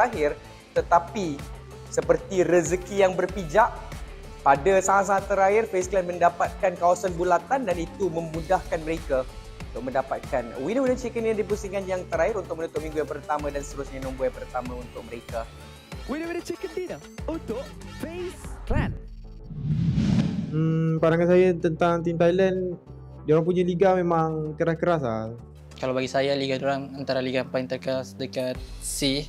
terakhir, tetapi seperti rezeki yang berpijak, pada saat-saat terakhir FaZe Clan mendapatkan kawasan bulatan dan itu memudahkan mereka untuk mendapatkan winner-winner chicken yang dipusingkan yang terakhir untuk menutup minggu yang pertama dan seterusnya nombor yang pertama untuk mereka. Winner-winner chicken dinner untuk FaZe Clan. Pandangan saya tentang tim Thailand, diorang punya liga memang keras-keras lah. Kalau bagi saya, liga diorang antara liga paling terkeras dekat SEA,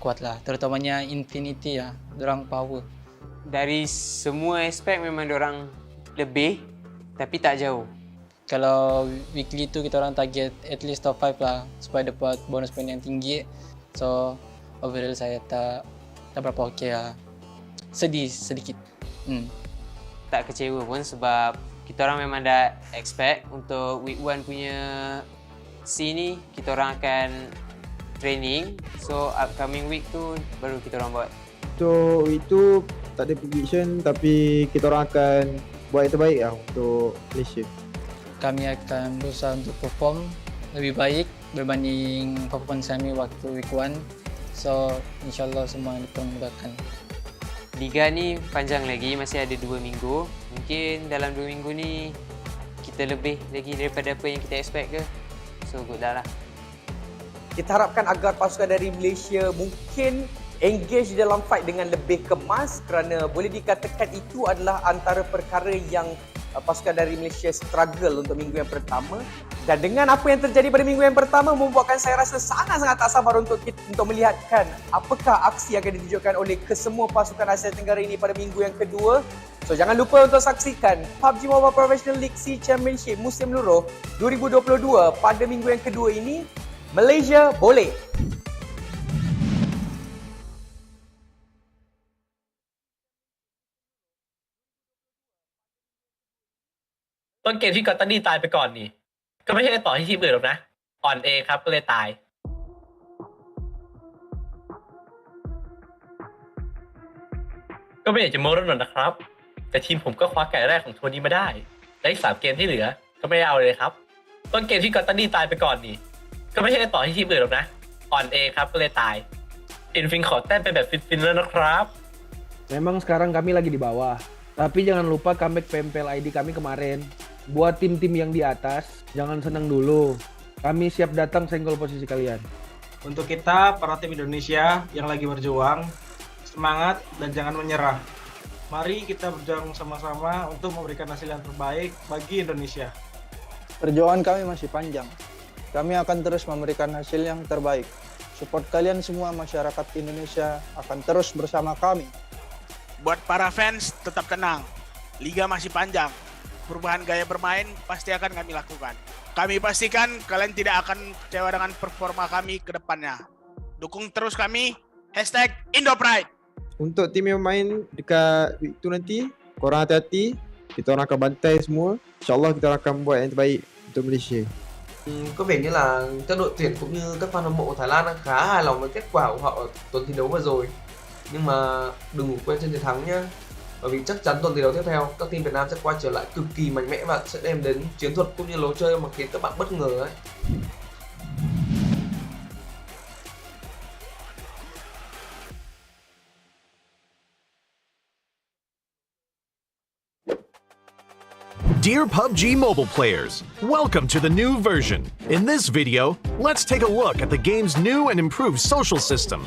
kuatlah. Terutamanya Infinity lah, diorang power. Dari semua aspek memang diorang lebih, tapi tak jauh. Kalau weekly tu kita orang target at least top 5 lah, supaya dapat bonus poin yang tinggi. So, overall saya tak berapa okey lah. Sedih sedikit. Tak kecewa pun sebab kita orang memang dah expect untuk week 1 punya SEA ni kita orang akan training. So upcoming week tu baru kita orang buat. So itu tak ada prediction tapi kita orang akan buat yang terbaik lah untuk Malaysia. Kami akan berusaha untuk perform lebih baik berbanding performance kami waktu week 1. So insyaAllah semua dipermudahkan. Liga ni panjang lagi, masih ada 2 minggu. Mungkin dalam 2 minggu ni kita lebih lagi daripada apa yang kita expect ke. So good dah lah. Kita harapkan agar pasukan dari Malaysia mungkin engage dalam fight dengan lebih kemas kerana boleh dikatakan itu adalah antara perkara yang pasukan dari Malaysia struggle untuk minggu yang pertama. Dan dengan apa yang terjadi pada minggu yang pertama membuatkan saya rasa sangat-sangat tak sabar untuk melihatkan apakah aksi yang akan ditunjukkan oleh kesemua pasukan Asia Tenggara ini pada minggu yang kedua. So jangan lupa untuk saksikan PUBG Mobile Professional League SEA Championship musim luruh 2022 pada minggu yang kedua ini. Malaysia boleh!ต้นเกมที่กอตตันนี่ตายไปก่อนนี่ก็ไม่ใช่ต่อที่ทีมอื่นหรอกนะอ่อนเอครับก็เลยตายก็ไม่อยากจะโม้รถหน่อยนะครับแต่ทีมผมก็คว้าไก่แรกของทัวร์นี้มาได้และอีก3 เกมที่เหลือก็ไม่ได้เอาเลยครับต้นเกมที่กอตตันนี่ตายไปก่อนนี่ก็ไม่ใช่ต่อที่ทีมอื่นหรอกนะอ่อนเอครับก็เลยตายอินฟินขอแต้มไปแบบฟินๆแล้วนะครับ Memang sekarang kami lagi di bawah, tapi jangan lupa comeback PMPL ID kami kemarin. Buat tim-tim yang di atas, jangan senang dulu. Kami siap datang senggol posisi kalian. Untuk kita, para tim Indonesia yang lagi berjuang, semangat dan jangan menyerah. Mari kita berjuang sama-sama untuk memberikan hasil yang terbaik bagi Indonesia. Perjuangan kami masih panjang. Kami akan terus memberikan hasil yang terbaik. Support kalian semua masyarakat Indonesia akan terus bersama kami. Buat para fans, tetap tenang. Liga masih panjang. Perubahan gaya bermain pasti akan kami lakukan. Kami pastikan kalian tidak akan kecewa dengan performa kami ke depannya. Dukung terus kami. #IndoPride. Untuk tim yang main dekat week 2 nanti, korang hati-hati. Kita orang akan bantai semua. InsyaAllah kita akan buat yang terbaik untuk Malaysia. Có vẻ như là các đội tuyển cũng như các fan hâm mộ Thái Lan đang khá hài lòng với kết quả của họ ở tuần thi đấu vừa rồi. Nhưng mà đừng ngủ quên trên chiến thắng nhé. Bởi vì chắc chắn tuần thi đấu tiếp theo các team Việt Nam sẽ quay trở lại cực kỳ mạnh mẽ và sẽ đem đến chiến thuật cũng như lối chơi mà khiến các bạn bất ngờ ấy. Dear PUBG mobile players, welcome to the new version. In this video, let's take a look at the game's new and improved social system.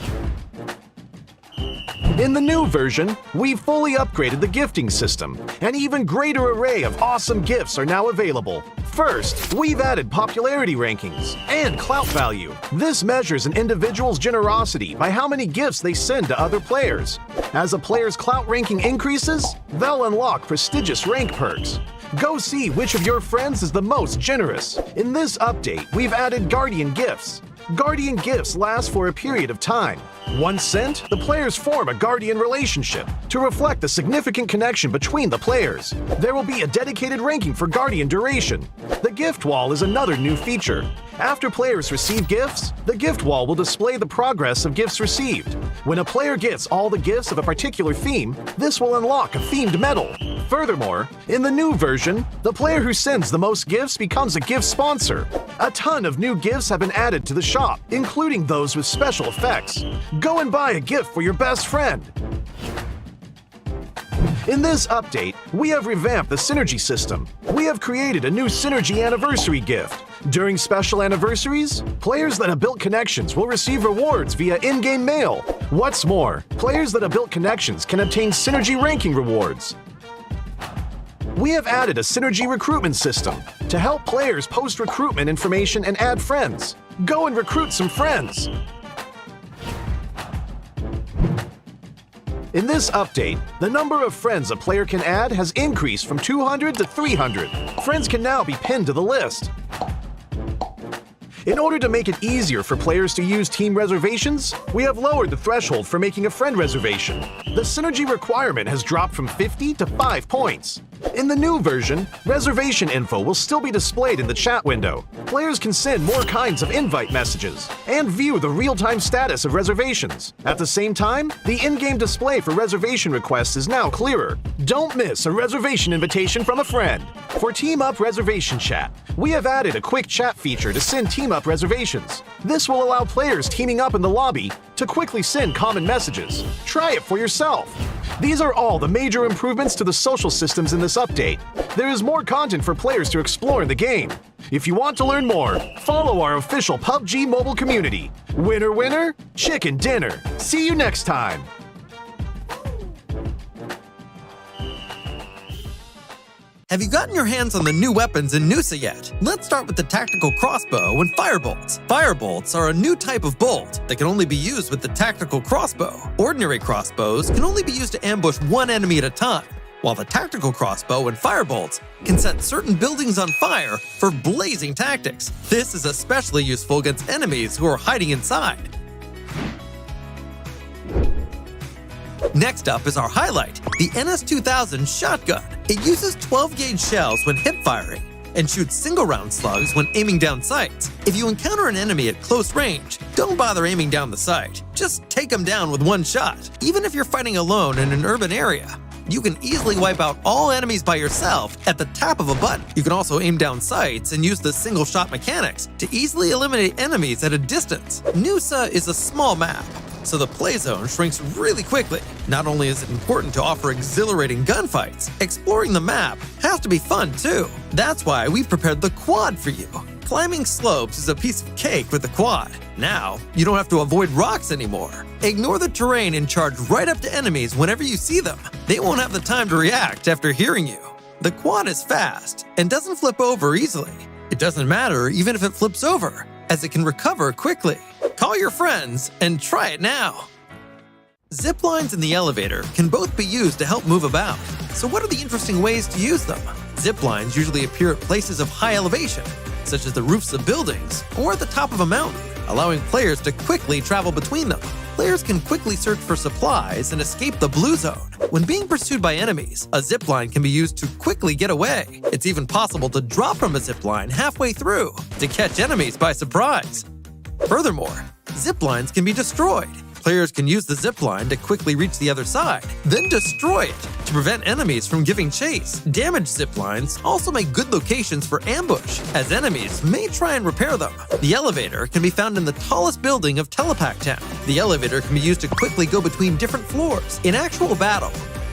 In the new version, we've fully upgraded the gifting system. An even greater array of awesome gifts are now available. First, we've added popularity rankings and clout value. This measures an individual's generosity by how many gifts they send to other players. As a player's clout ranking increases, they'll unlock prestigious rank perks. Go see which of your friends is the most generous. In this update, we've added Guardian Gifts. Guardian Gifts last for a period of time. Once sent, the players form a Guardian relationship to reflect the significant connection between the players. There will be a dedicated ranking for Guardian duration. The gift wall is another new feature. After players receive gifts, the gift wall will display the progress of gifts received. When a player gets all the gifts of a particular theme, this will unlock a themed medal. Furthermore, in the new version, the player who sends the most gifts becomes a gift sponsor. A ton of new gifts have been added to the shop, including those with special effects. Go and buy a gift for your best friend. In this update, we have revamped the Synergy system. We have created a new Synergy Anniversary gift. During special anniversaries, players that have built connections will receive rewards via in-game mail. What's more, players that have built connections can obtain Synergy ranking rewards. We have added a Synergy recruitment system to help players post recruitment information and add friends. Go and recruit some friends. In this update, the number of friends a player can add has increased from 200 to 300. Friends can now be pinned to the list. In order to make it easier for players to use team reservations, we have lowered the threshold for making a friend reservation. The Synergy requirement has dropped from 50 to 5 points. In the new version, reservation info will still be displayed in the chat window. Players can send more kinds of invite messages and view the real-time status of reservations. At the same time, the in-game display for reservation requests is now clearer. Don't miss a reservation invitation from a friend. For Team Up Reservation Chat, we have added a quick chat feature to send Team Up reservations. This will allow players teaming up in the lobby to quickly send common messages. Try it for yourself. These are all the major improvements to the social systems in this update. There is more content for players to explore in the game. If you want to learn more, follow our official PUBG mobile community. Winner, winner, chicken dinner. See you next time. Have you gotten your hands on the new weapons in Noosa yet? Let's start with the tactical crossbow and firebolts. Firebolts are a new type of bolt that can only be used with the tactical crossbow. Ordinary crossbows can only be used to ambush one enemy at a time, while the tactical crossbow and firebolts can set certain buildings on fire for blazing tactics. This is especially useful against enemies who are hiding inside. Next up is our highlight, the NS2000 shotgun. It uses 12-gauge shells when hip firing and shoots single-round slugs when aiming down sights. If you encounter an enemy at close range, don't bother aiming down the sight. Just take them down with one shot. Even if you're fighting alone in an urban area, you can easily wipe out all enemies by yourself at the tap of a button. You can also aim down sights and use the single-shot mechanics to easily eliminate enemies at a distance. Noosa is a small map, so the play zone shrinks really quickly. Not only is it important to offer exhilarating gunfights, exploring the map has to be fun too. That's why we prepared the quad for you. Climbing slopes is a piece of cake with the quad. Now, you don't have to avoid rocks anymore. Ignore the terrain and charge right up to enemies whenever you see them. They won't have the time to react after hearing you. The quad is fast and doesn't flip over easily. It doesn't matter even if it flips over, as it can recover quickly. Call your friends and try it now. Zip lines in the elevator can both be used to help move about. So what are the interesting ways to use them? Zip lines usually appear at places of high elevation, such as the roofs of buildings or at the top of a mountain, allowing players to quickly travel between them. Players can quickly search for supplies and escape the blue zone. When being pursued by enemies, a zipline can be used to quickly get away. It's even possible to drop from a zipline halfway through to catch enemies by surprise. Furthermore, ziplines can be destroyed. Players can use the zipline to quickly reach the other side, then destroy it to prevent enemies from giving chase. Damaged ziplines also make good locations for ambush, as enemies may try and repair them. The elevator can be found in the tallest building of Telepack Town. The elevator can be used to quickly go between different floors. In actual battle,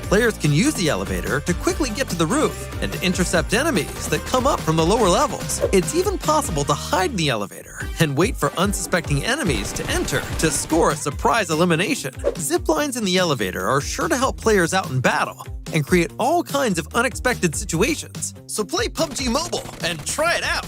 players can use the elevator to quickly get to the roof and to intercept enemies that come up from the lower levels. It's even possible to hide in the elevator and wait for unsuspecting enemies to enter to score a surprise elimination. Ziplines in the elevator are sure to help players out in battle and create all kinds of unexpected situations. So play PUBG Mobile and try it out.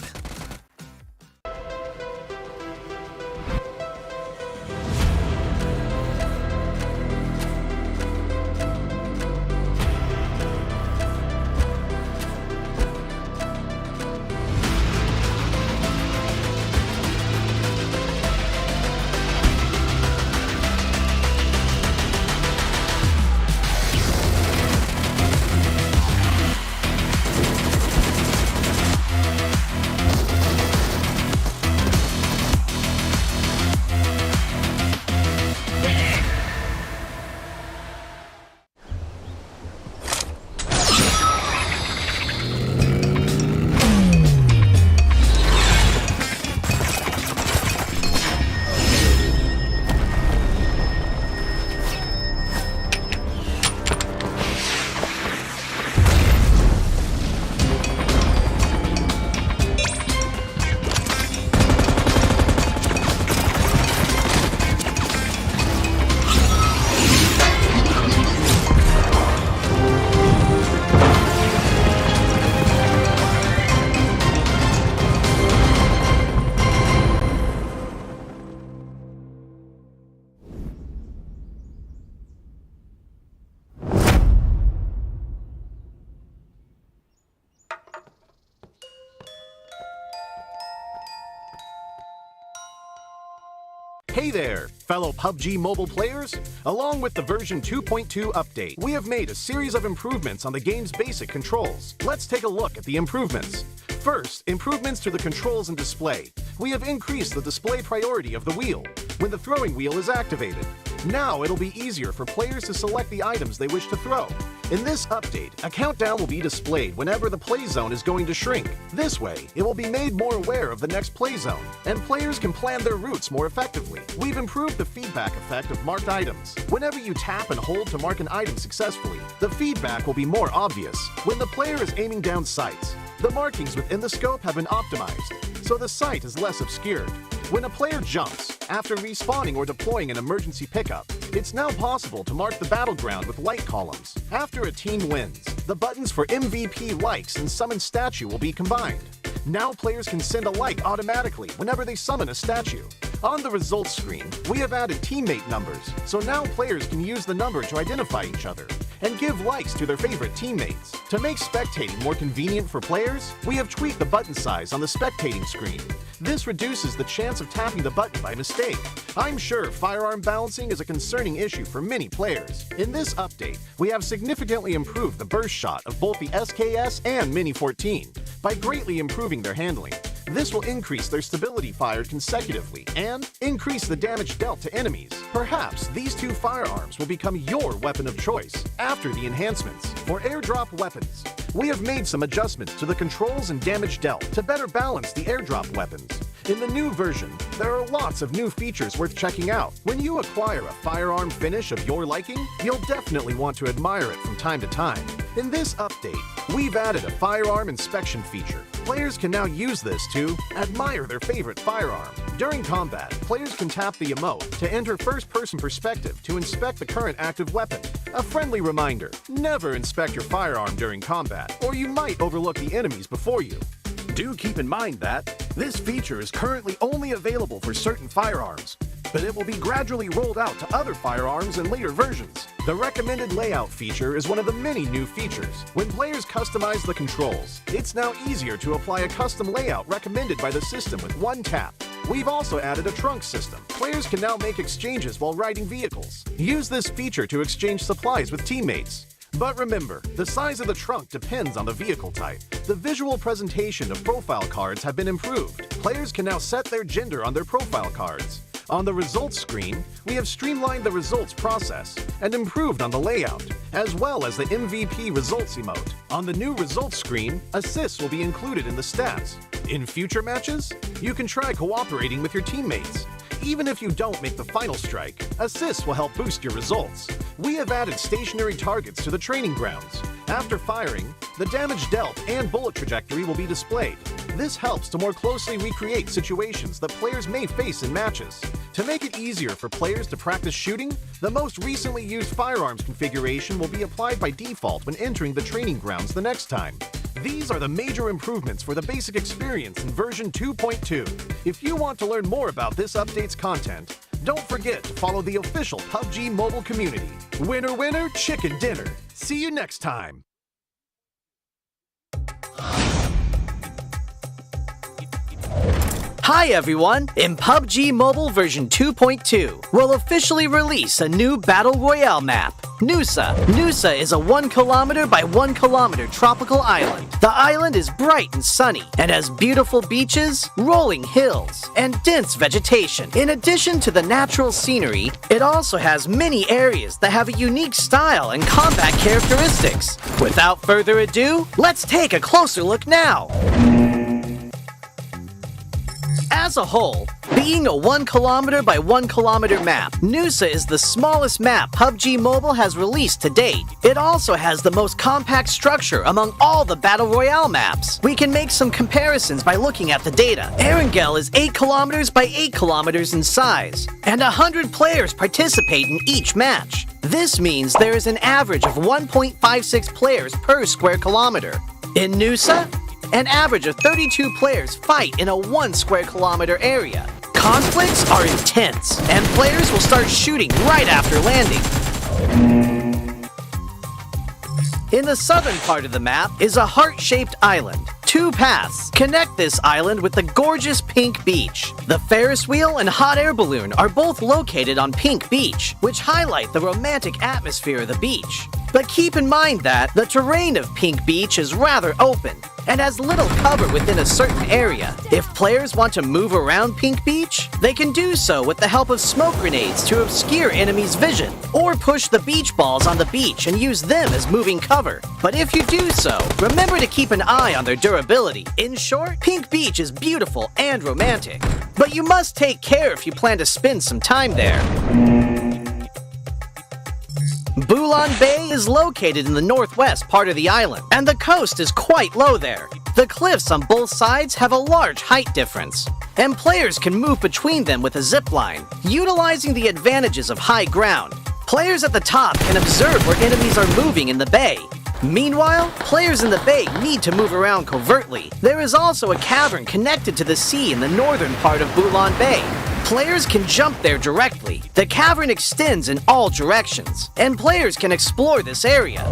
Hey there, fellow PUBG mobile players! Along with the version 2.2 update, we have made a series of improvements on the game's basic controls. Let's take a look at the improvements. First, improvements to the controls and display. We have increased the display priority of the wheel when the throwing wheel is activated. Now it'll be easier for players to select the items they wish to throw. In this update, a countdown will be displayed whenever the play zone is going to shrink. This way, it will be made more aware of the next play zone, and players can plan their routes more effectively. We've improved the feedback effect of marked items. Whenever you tap and hold to mark an item successfully, the feedback will be more obvious when the player is aiming down sights. The markings within the scope have been optimized, so the sight is less obscured. When a player jumps, after respawning or deploying an emergency pickup, it's now possible to mark the battleground with light columns. After a team wins, the buttons for MVP likes and summon statue will be combined. Now players can send a like automatically whenever they summon a statue. On the results screen, we have added teammate numbers, so now players can use the number to identify each other and give likes to their favorite teammates. To make spectating more convenient for players, we have tweaked the button size on the spectating screen. This reduces the chance of tapping the button by mistake. I'm sure firearm balancing is a concerning issue for many players. In this update, we have significantly improved the burst shot of both the SKS and Mini 14 by greatly improving their handling. This will increase their stability fired consecutively and increase the damage dealt to enemies. Perhaps these two firearms will become your weapon of choice after the enhancements. For airdrop weapons, we have made some adjustments to the controls and damage dealt to better balance the airdrop weapons. In the new version, there are lots of new features worth checking out. When you acquire a firearm finish of your liking, you'll definitely want to admire it from time to time. In this update, we've added a firearm inspection feature. Players can now use this to admire their favorite firearm. During combat, players can tap the emote to enter first-person perspective to inspect the current active weapon. A friendly reminder, never inspect your firearm during combat, or you might overlook the enemies before you. Do keep in mind that this feature is currently only available for certain firearms, but it will be gradually rolled out to other firearms in later versions. The recommended layout feature is one of the many new features. When players customize the controls, it's now easier to apply a custom layout recommended by the system with one tap. We've also added a trunk system. Players can now make exchanges while riding vehicles. Use this feature to exchange supplies with teammates. But remember, the size of the trunk depends on the vehicle type. The visual presentation of profile cards have been improved. Players can now set their gender on their profile cards. On the results screen, we have streamlined the results process and improved on the layout, as well as the MVP results emote. On the new results screen, assists will be included in the stats. In future matches, you can try cooperating with your teammates. Even if you don't make the final strike, assists will help boost your results. We have added stationary targets to the training grounds. After firing, the damage dealt and bullet trajectory will be displayed. This helps to more closely recreate situations that players may face in matches. To make it easier for players to practice shooting, the most recently used firearms configuration will be applied by default when entering the training grounds the next time. These are the major improvements for the basic experience in version 2.2. If you want to learn more about this update's content, don't forget to follow the official PUBG mobile community. Winner, winner, chicken dinner. See you next time. Hi everyone! In PUBG Mobile version 2.2, we'll officially release a new Battle Royale map, Nusa. Nusa is a 1 kilometer by 1 kilometer tropical island. The island is bright and sunny and has beautiful beaches, rolling hills, and dense vegetation. In addition to the natural scenery, it also has many areas that have a unique style and combat characteristics. Without further ado, let's take a closer look now. As a whole, being a 1 kilometer by 1 kilometer map, Nusa is the smallest map PUBG Mobile has released to date. It also has the most compact structure among all the Battle Royale maps. We can make some comparisons by looking at the data. Erangel is 8 kilometers by 8 kilometers in size, and 100 players participate in each match. This means there is an average of 1.56 players per square kilometer. In Nusa, an average of 32 players fight in a 1 square kilometer area. Conflicts are intense, and players will start shooting right after landing. In the southern part of the map is a heart-shaped island. Two paths connect this island with the gorgeous Pink Beach. The Ferris wheel and hot air balloon are both located on Pink Beach, which highlight the romantic atmosphere of the beach. But keep in mind that the terrain of Pink Beach is rather open and has little cover within a certain area. If players want to move around Pink Beach, they can do so with the help of smoke grenades to obscure enemies' vision, or push the beach balls on the beach and use them as moving cover. But if you do so, remember to keep an eye on their durability. In short, Pink Beach is beautiful and romantic, but you must take care if you plan to spend some time there. Bulan Bay is located in the northwest part of the island, and the coast is quite low there. The cliffs on both sides have a large height difference, and players can move between them with a zip line, utilizing the advantages of high ground. Players at the top can observe where enemies are moving in the bay. Meanwhile, players in the bay need to move around covertly. There is also a cavern connected to the sea in the northern part of Bulan Bay. Players can jump there directly. The cavern extends in all directions, and players can explore this area.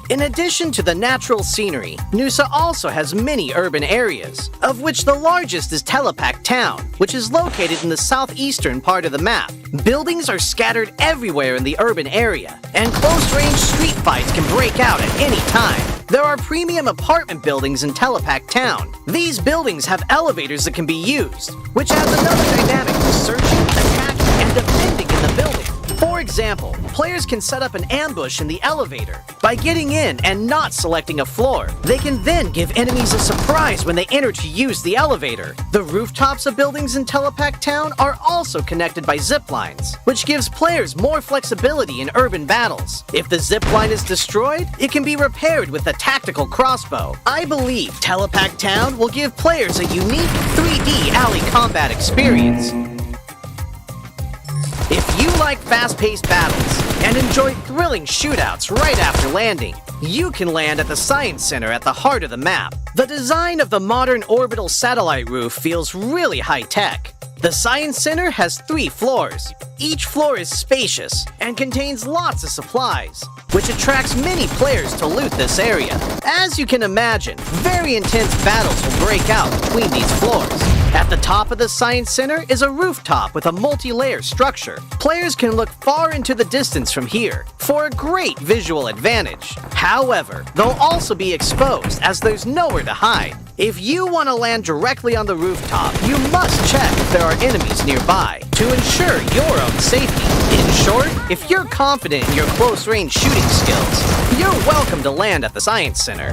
In addition to the natural scenery, Nusa also has many urban areas, of which the largest is Telepak Town, which is located in the southeastern part of the map. Buildings are scattered everywhere in the urban area, and close-range street fights can break out at any time. There are premium apartment buildings in Telepak Town. These buildings have elevators that can be used, which adds another dynamic to searching, attacking, and defending in the building. For example, players can set up an ambush in the elevator. By getting in and not selecting a floor, they can then give enemies a surprise when they enter to use the elevator. The rooftops of buildings in Telepak Town are also connected by zip lines, which gives players more flexibility in urban battles. If the zip line is destroyed, it can be repaired with a tactical crossbow. I believe Telepak Town will give players a unique 3D alley combat experience. If you like fast-paced battles and enjoy thrilling shootouts right after landing, you can land at the Science Center at the heart of the map. The design of the modern orbital satellite roof feels really high-tech. The Science Center has 3 floors. Each floor is spacious and contains lots of supplies, which attracts many players to loot this area. As you can imagine, very intense battles will break out between these floors. At the top of the Science Center is a rooftop with a multi-layer structure. Players can look far into the distance from here for a great visual advantage. However, they'll also be exposed as there's nowhere to hide. If you want to land directly on the rooftop, you must check if there are enemies nearby to ensure your own safety. In short, if you're confident in your close-range shooting skills, you're welcome to land at the Science Center.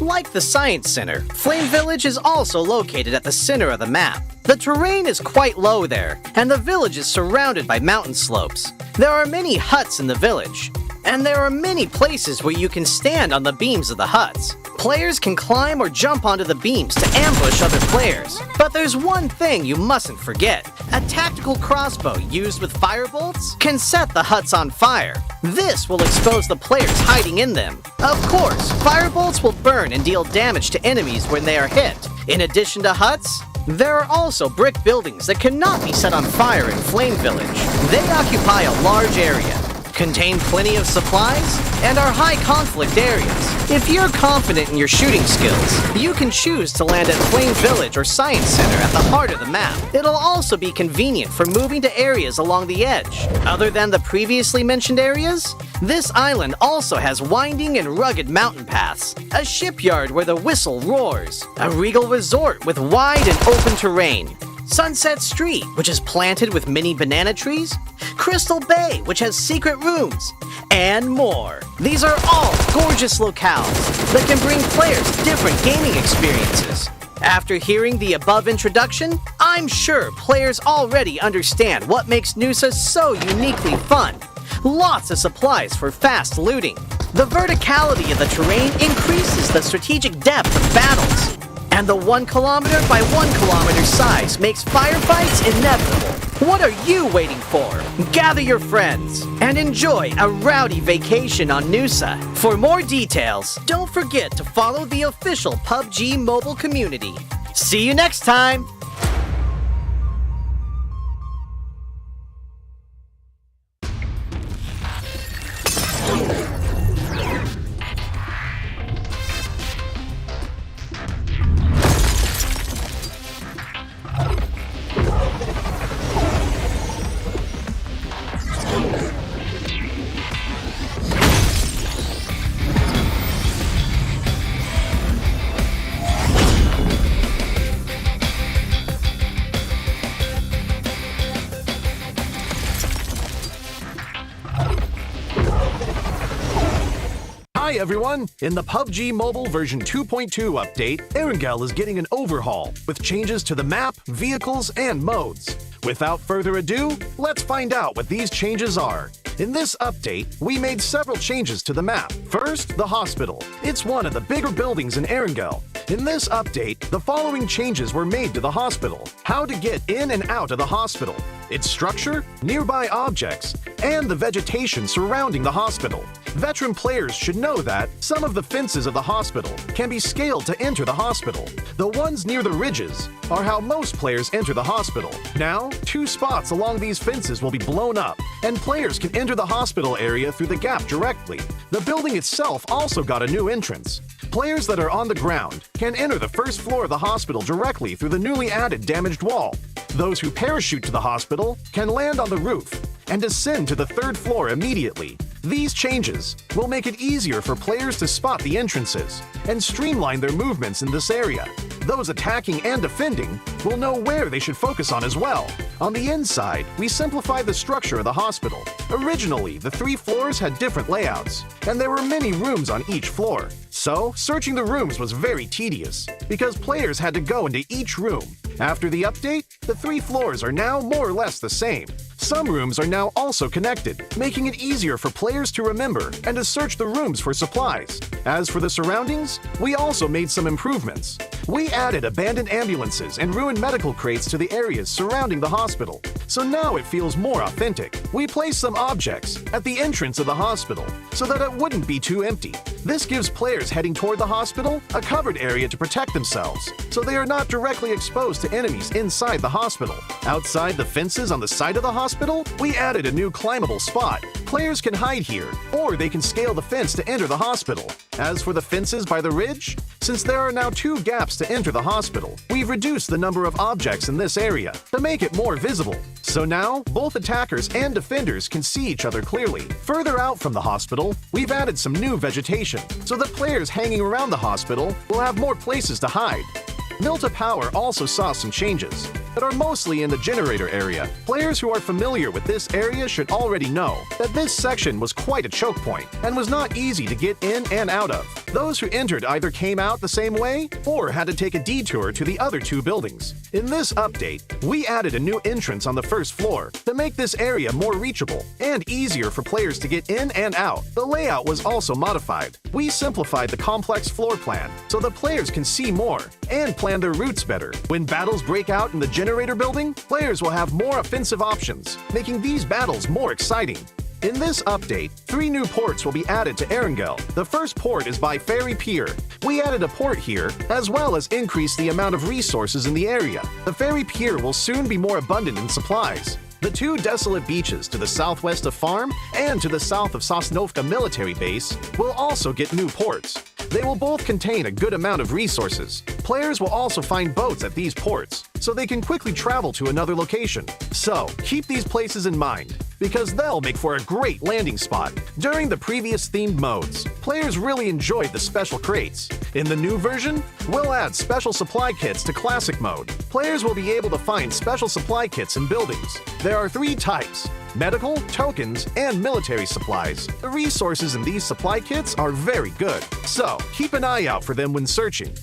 Like the Science Center, Flame Village is also located at the center of the map. The terrain is quite low there, and the village is surrounded by mountain slopes. There are many huts in the village, and there are many places where you can stand on the beams of the huts. Players can climb or jump onto the beams to ambush other players. But there's one thing you mustn't forget. A tactical crossbow used with firebolts can set the huts on fire. This will expose the players hiding in them. Of course, firebolts will burn and deal damage to enemies when they are hit. In addition to huts, there are also brick buildings that cannot be set on fire in Flame Village. They occupy a large area, contain plenty of supplies, and are high conflict areas. If you're confident in your shooting skills, you can choose to land at Flame Village or Science Center at the heart of the map. It'll also be convenient for moving to areas along the edge. Other than the previously mentioned areas, this island also has winding and rugged mountain paths, a shipyard where the whistle roars, a regal resort with wide and open terrain, Sunset Street, which is planted with many banana trees, Crystal Bay, which has secret rooms, and more. These are all gorgeous locales that can bring players different gaming experiences. After hearing the above introduction, I'm sure players already understand what makes Nusa so uniquely fun. Lots of supplies for fast looting. The verticality of the terrain increases the strategic depth of battles. And the 1 kilometer by 1 kilometer size makes firefights inevitable. What are you waiting for? Gather your friends and enjoy a rowdy vacation on Nusa. For more details, don't forget to follow the official PUBG mobile community. See you next time! Hi everyone! In the PUBG Mobile version 2.2 update, Erangel is getting an overhaul with changes to the map, vehicles, and modes. Without further ado, let's find out what these changes are. In this update, we made several changes to the map. First, the hospital. It's one of the bigger buildings in Erangel. In this update, the following changes were made to the hospital. How to get in and out of the hospital, its structure, nearby objects, and the vegetation surrounding the hospital. Veteran players should know that some of the fences of the hospital can be scaled to enter the hospital. The ones near the ridges are how most players enter the hospital. Now, 2 spots along these fences will be blown up, and players can enter the hospital area through the gap directly. The building itself also got a new entrance. Players that are on the ground can enter the first floor of the hospital directly through the newly added damaged wall. Those who parachute to the hospital can land on the roof and descend to the 3rd floor immediately. These changes will make it easier for players to spot the entrances and streamline their movements in this area. Those attacking and defending will know where they should focus on as well. On the inside, we simplified the structure of the hospital. Originally, the 3 floors had different layouts, and there were many rooms on each floor. So, searching the rooms was very tedious, because players had to go into each room. After the update, the 3 floors are now more or less the same. Some rooms are now also connected, making it easier for players to remember and to search the rooms for supplies. As for the surroundings, we also made some improvements. We added abandoned ambulances and ruined medical crates to the areas surrounding the hospital, so now it feels more authentic. We placed some objects at the entrance of the hospital so that it wouldn't be too empty. This gives players heading toward the hospital a covered area to protect themselves, so they are not directly exposed to enemies inside the hospital. Outside the fences on the side of the hospital, we added a new climbable spot. Players can hide here, or they can scale the fence to enter the hospital. As for the fences by the ridge, since there are now 2 gaps to enter the hospital, we've reduced the number of objects in this area to make it more visible. So now, both attackers and defenders can see each other clearly. Further out from the hospital, we've added some new vegetation, so that players hanging around the hospital will have more places to hide. Milta Power also saw some changes that are mostly in the generator area. Players who are familiar with this area should already know that this section was quite a choke point and was not easy to get in and out of. Those who entered either came out the same way or had to take a detour to the other 2 buildings. In this update, we added a new entrance on the 1st floor to make this area more reachable and easier for players to get in and out. The layout was also modified. We simplified the complex floor plan so that players can see more and plan their routes better. When battles break out in the generator building, players will have more offensive options, making these battles more exciting. In this update, 3 new ports will be added to Erangel. The first port is by Ferry Pier. We added a port here, as well as increased the amount of resources in the area. The Ferry Pier will soon be more abundant in supplies. The 2 desolate beaches to the southwest of Farm and to the south of Sosnovka military base will also get new ports. They will both contain a good amount of resources. Players will also find boats at these ports, so they can quickly travel to another location. So, keep these places in mind, because they'll make for a great landing spot. During the previous themed modes, players really enjoyed the special crates. In the new version, we'll add special supply kits to classic mode. Players will be able to find special supply kits in buildings. There are 3 types: medical, tokens, and military supplies. The resources in these supply kits are very good, so keep an eye out for them when searching.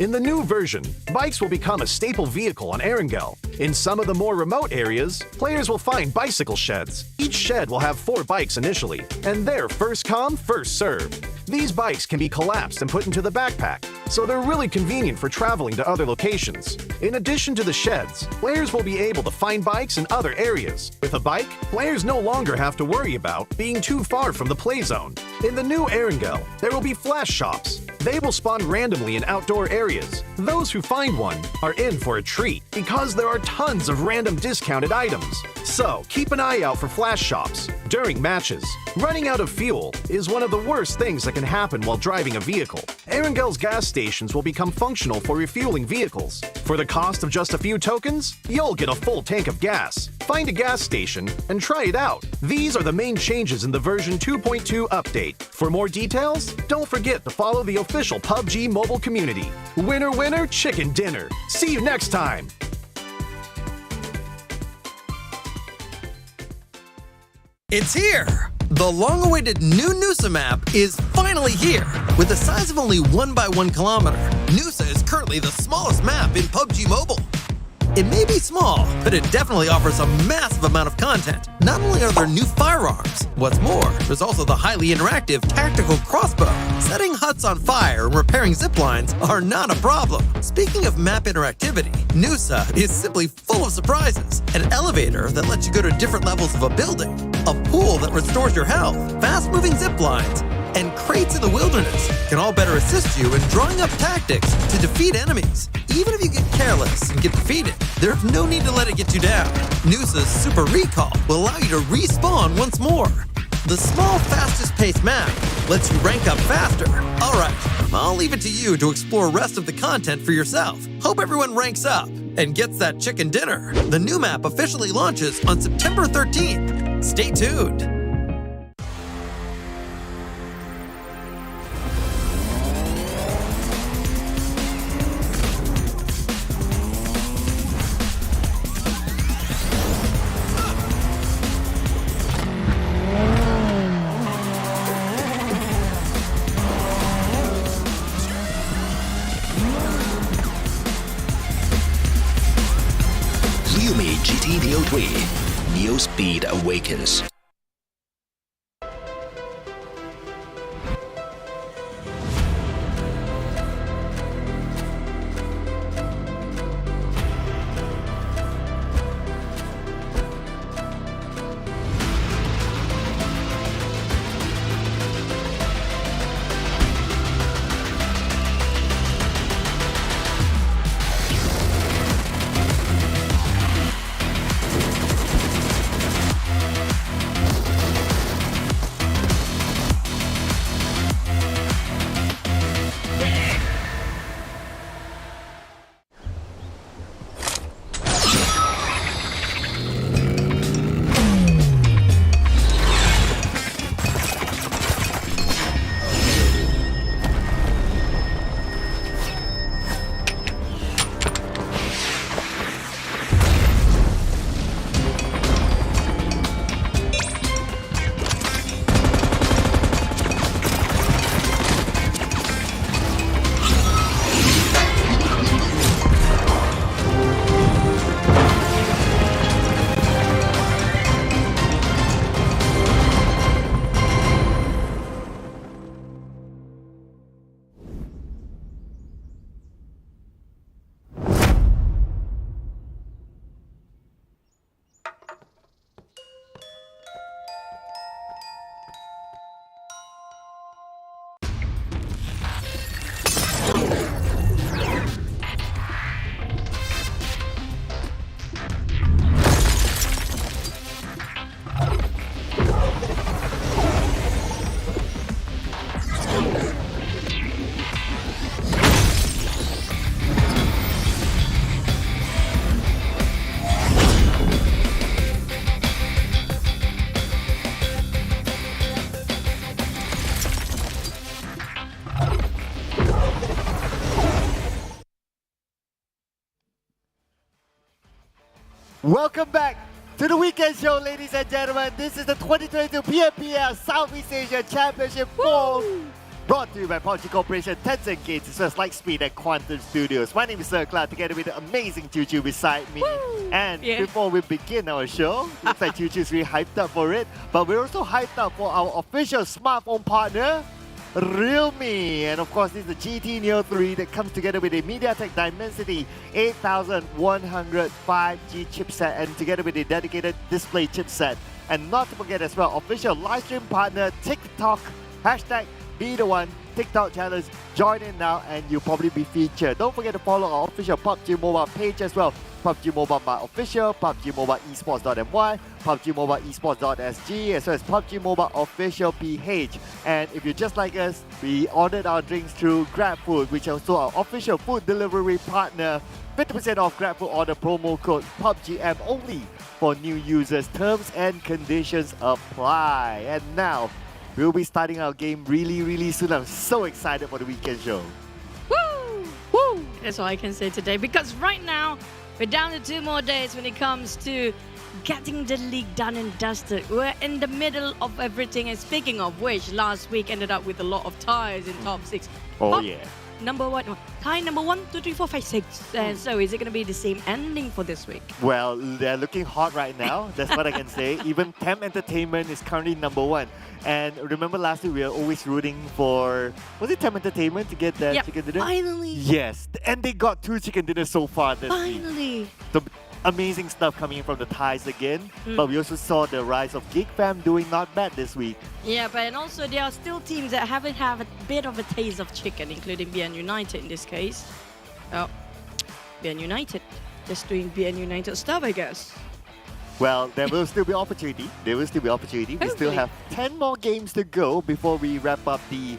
In the new version, bikes will become a staple vehicle on Erangel. In some of the more remote areas, players will find bicycle sheds. Each shed will have 4 bikes initially, and they're first come, first served. These bikes can be collapsed and put into the backpack, so they're really convenient for traveling to other locations. In addition to the sheds, players will be able to find bikes in other areas. With a bike, players no longer have to worry about being too far from the play zone. In the new Erangel, there will be flash shops. They will spawn randomly in outdoor areas. Those who find one are in for a treat, because there are tons of random discounted items. So, keep an eye out for flash shops during matches. Running out of fuel is one of the worst things that can happen while driving a vehicle. Erangel's gas stations will become functional for refueling vehicles. For the cost of just a few tokens, you'll get a full tank of gas. Find a gas station and try it out. These are the main changes in the version 2.2 update. For more details, don't forget to follow the official PUBG mobile community. Winner, winner, chicken dinner. See you next time. It's here! The long-awaited new Noosa map is finally finally here. With a size of only 1 by 1 kilometer, Nusa is currently the smallest map in PUBG Mobile. It may be small, but it definitely offers a massive amount of content. Not only are there new firearms, what's more, there's also the highly interactive tactical crossbow. Setting huts on fire and repairing zip lines are not a problem. Speaking of map interactivity, Nusa is simply full of surprises. An elevator that lets you go to different levels of a building, a pool that restores your health, fast-moving zip lines, and crates in the wilderness can all better assist you in drawing up tactics to defeat enemies. Even if you get careless and get defeated, there's no need to let it get you down. Nusa's Super Recall will allow you to respawn once more. The small, fastest-paced map lets you rank up faster. Alright, I'll leave it to you to explore the rest of the content for yourself. Hope everyone ranks up and gets that chicken dinner. The new map officially launches on September 13th. Stay tuned. GT Neo 3, Neo Speed Awakens. Welcome back to the weekend show, ladies and gentlemen. This is the 2022 PMPL Southeast Asia Championship Fall, brought to you by PUBG Corporation, Tencent GIDS, as well as Lightspeed and Quantum Studios. My name is Sir Cloud, together with the amazing Choo Choo beside me. And before we begin our show, looks like Choo Choo's really hyped up for it, but we're also hyped up for our official smartphone partner, Realme. And of course, this is the GT Neo 3 that comes together with a MediaTek Dimensity 8100 5G chipset and together with a dedicated display chipset. And not to forget as well, official livestream partner TikTok, hashtag be the one, TikTok challenge. Join in now and you'll probably be featured. Don't forget to follow our official PUBG Mobile page as well. PUBG Mobile My Official, PUBG Mobile Esports.my, PUBG Mobile Esports.sg, as well as PUBG Mobile Official PH. And if you're just like us, we ordered our drinks through GrabFood, which is also our official food delivery partner. 50% off GrabFood order promo code PUBGM only for new users. Terms and conditions apply. And now, we'll be starting our game really soon. I'm so excited for the weekend show. Woo! Woo! That's all I can say today, because right now, we're down to 2 more days when it comes to getting the league done and dusted. We're in the middle of everything. And speaking of which, last week ended up with a lot of ties in top 6. Oh, yeah. Number one, tie number 1, 2, 3, 4, 5, 6. And so is it going to be the same ending for this week? Well, they're looking hot right now. That's what I can say. Even TEM Entertainment is currently number 1. And remember last week we were always rooting for, was it TEM Entertainment to get that chicken dinner? Finally. Yes, and they got 2 chicken dinners so far this week. Finally. So amazing stuff coming in from the ties again. But we also saw the rise of Geek Fam doing not bad this week. Yeah, but and also there are still teams that haven't had a bit of a taste of chicken, including BN United in this case. Oh, BN United. Just doing BN United stuff, I guess. Well, there will still be opportunity. There will still be opportunity. We still have 10 more games to go before we wrap up the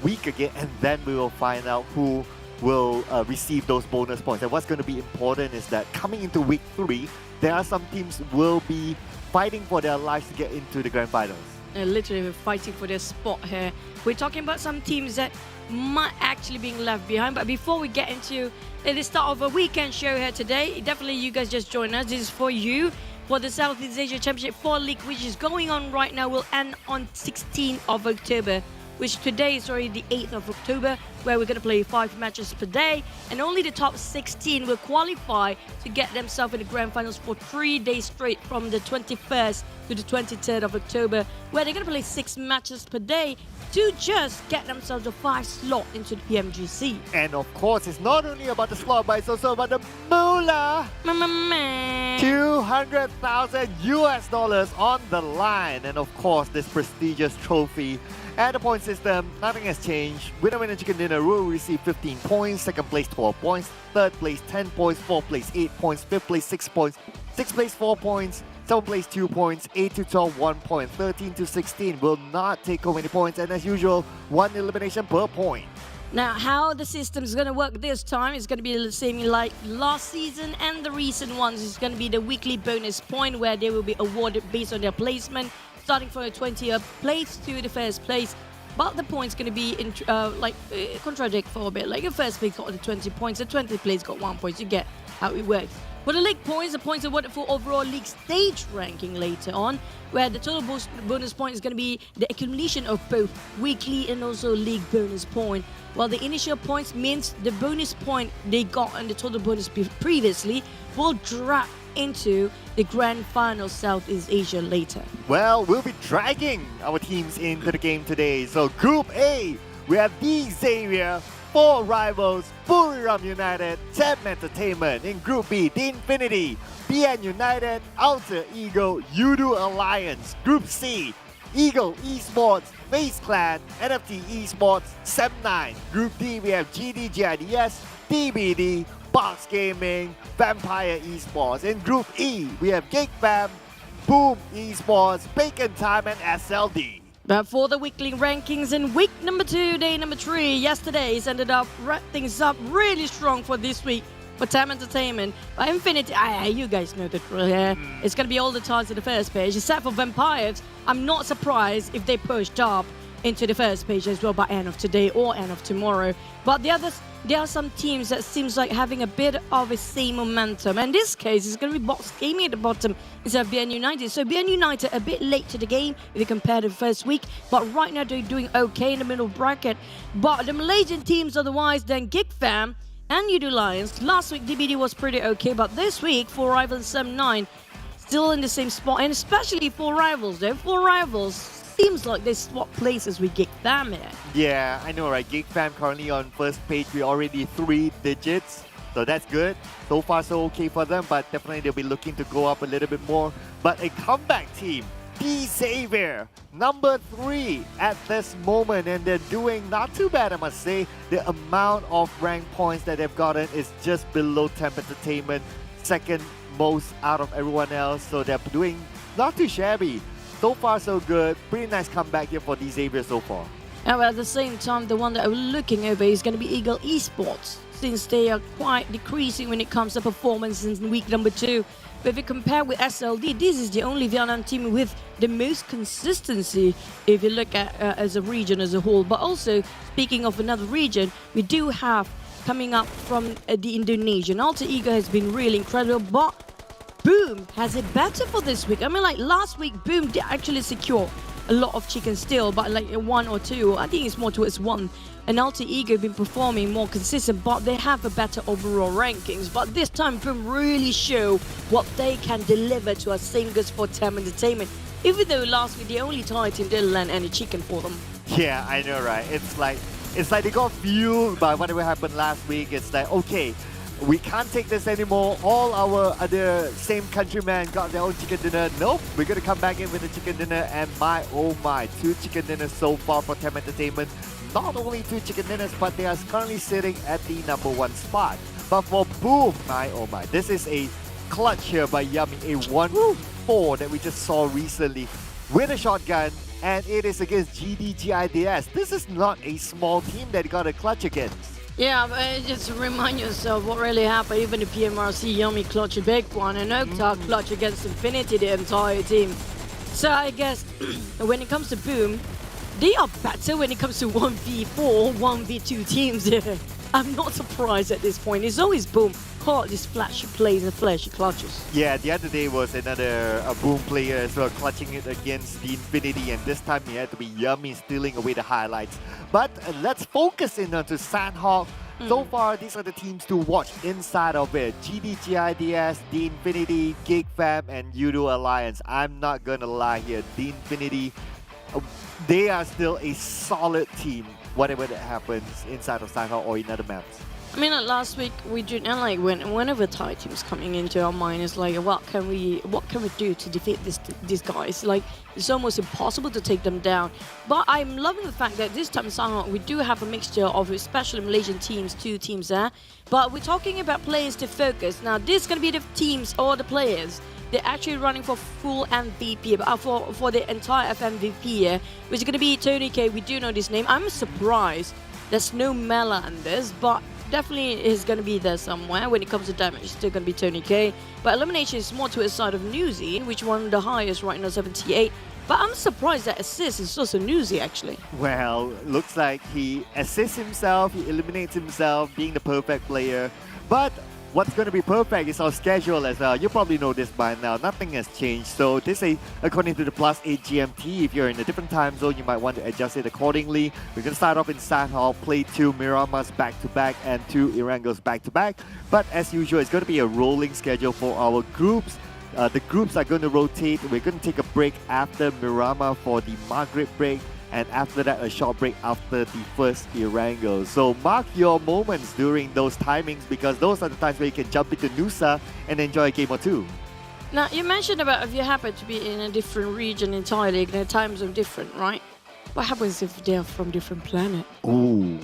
week again, and then we will find out who will receive those bonus points. And what's going to be important is that coming into week 3, there are some teams will be fighting for their lives to get into the grand finals. Literally fighting for their spot here. We're talking about some teams that might actually being left behind. But before we get into the start of a weekend show here today, definitely you guys just join us. This is for you. For the Southeast Asia Championship Fall League, which is going on right now, will end on 16th of October. Which today is already the 8th of October, where we're going to play 5 matches per day. And only the top 16 will qualify to get themselves in the grand finals for 3 days straight from the 21st to the 23rd of October, where they're going to play 6 matches per day to just get themselves a 5 slot into the PMGC. And of course, it's not only about the slot, but it's also about the moolah. 200,000 US dollars on the line. And of course, this prestigious trophy. And the point system, nothing has changed. Winner chicken dinner will receive 15 points, second place 12 points, third place 10 points, fourth place 8 points, fifth place 6 points, sixth place 4 points, seventh place 2 points, 8 to 12 1 point, 13 to 16 will not take home any points, and as usual, 1 elimination per point. Now, how the system is going to work this time is going to be the same like last season and the recent ones. It's going to be the weekly bonus point where they will be awarded based on their placement, starting from the 20th place to the first place. But the points going to be contradict for a bit. Like the first place got the 20 points, the 20th place got 1 point. You get how it works. For the league points, the points are awarded for overall league stage ranking later on, where the total bonus point is going to be the accumulation of both weekly and also league bonus point. While the initial points means the bonus point they got and the total bonus previously will drag into the grand final Southeast Asia later. Well, we'll be dragging our teams into the game today. So Group A, we have the Xavier, 4 rivals, Buriram United, TEM Entertainment. In Group B, the Infinity, BN United, Alter Ego, Yoodo Alliance. Group C, Ego Esports, FaZe Clan, NFT Esports, SEM9. Group D, we have GIDS, DBD, Box Gaming, Vampire Esports. In Group E, we have Geek Fam, Boom Esports, Bacon Time, and SLD. But for the weekly rankings in week number 2, day number 3, yesterday's ended up wrapping things up really strong for this week for TEM Entertainment. But Infinity, you guys know the drill here. It's going to be all the ties to the first page. Except for Vampires, I'm not surprised if they pushed up into the first page as well by end of today or end of tomorrow. But the others, there are some teams that seems like having a bit of a same momentum. And in this case, it's going to be Box Gaming at the bottom instead of BN United. So BN United a bit late to the game if you compare to the first week. But right now they're doing okay in the middle bracket. But the Malaysian teams otherwise, then Geek Fam and Yoodo Alliance. Last week DBD was pretty okay. But this week, 4 rivals SEM9 still in the same spot. And especially 4 rivals though. 4 rivals seems like they swap places with Geek Fam here. Yeah, I know, right? Geek Fam currently on first page. We're already 3 digits. So that's good. So far, so okay for them. But definitely they'll be looking to go up a little bit more. But a comeback team, the Xavier, number 3 at this moment. And they're doing not too bad, I must say. The amount of rank points that they've gotten is just below TEM Entertainment. Second most out of everyone else. So they're doing not too shabby. So far, so good. Pretty nice comeback here for the Xavier so far. And at the same time, the one that we're looking over is going to be Ego Esports, since they are quite decreasing when it comes to performance in week number 2. But if you compare with SLD, this is the only Vietnam team with the most consistency if you look at as a region as a whole. But also, speaking of another region, we do have coming up from the Indonesian. Alter Ego has been really incredible, but Boom has it better for this week. I mean, like last week, Boom did actually secure a lot of chicken still, but like 1 or 2. I think it's more towards 1. And Alter Ego been performing more consistent, but they have a better overall rankings. But this time, Boom really show what they can deliver to our singers for TEM Entertainment. Even though last week the only Titan didn't land any chicken for them. Yeah, I know, right? It's like they got fueled by whatever happened last week. It's like, okay, we can't take this anymore. All our other same countrymen got their own chicken dinner. Nope, we're gonna come back in with a chicken dinner, and my oh my, 2 chicken dinners so far for TEM Entertainment. Not only 2 chicken dinners, but they are currently sitting at the #1 spot. But for Boom, my oh my, this is a clutch here by Yummy, a 1-4 that we just saw recently with a shotgun, and it is against GIDS. This is not a small team that got a clutch against. Yeah, but just remind yourself what really happened. Even the PMRC Yummy clutch a big one, and Okta clutch against Infinity, the entire team. So I guess when it comes to Boom, they are better when it comes to 1v4, 1v2 teams. I'm not surprised at this point. It's always Boom. Caught these flashy plays and flashy clutches. Yeah, the other day was another Boom player as well, clutching it against the Infinity, and this time it had to be Yummy stealing away the highlights. But let's focus in onto Sandhawk. So far, these are the teams to watch inside of it. GIDS, the Infinity, Geek Fam, and Yoodo Alliance. I'm not gonna lie here, the Infinity, they are still a solid team, whatever that happens inside of Sandhawk or in other maps. I mean, like last week we did, and like whenever Thai teams coming into our mind, it's like, what can we do to defeat these guys? Like, it's almost impossible to take them down. But I'm loving the fact that this time in Sandhawk we do have a mixture of especially Malaysian teams, 2 teams there. But we're talking about players to focus. Now, this is gonna be the teams or the players. They're actually running for full MVP, for the entire FMVP here, which is gonna be Tony K. We do know this name. I'm surprised there's no Mela in this, but definitely is going to be there somewhere. When it comes to damage, it's still going to be Tony K. But elimination is more to his side of Newsy, which won the highest right now, 78. But I'm surprised that assist is also Newsy, actually. Well, looks like he assists himself, he eliminates himself, being the perfect player. But what's going to be perfect is our schedule as well. You probably know this by now. Nothing has changed. So this is according to the +8 GMT. If you're in a different time zone, you might want to adjust it accordingly. We're going to start off in Sandhawk, play 2 Miramas back-to-back and 2 Irangos back-to-back. But as usual, it's going to be a rolling schedule for our groups. The groups are going to rotate. We're going to take a break after Mirama for the Maghrib break. And after that, a short break after the first Irango. So mark your moments during those timings, because those are the times where you can jump into Nusa and enjoy a game or 2. Now, you mentioned about if you happen to be in a different region entirely, their time zone different, right? What happens if they're from different planet? Ooh.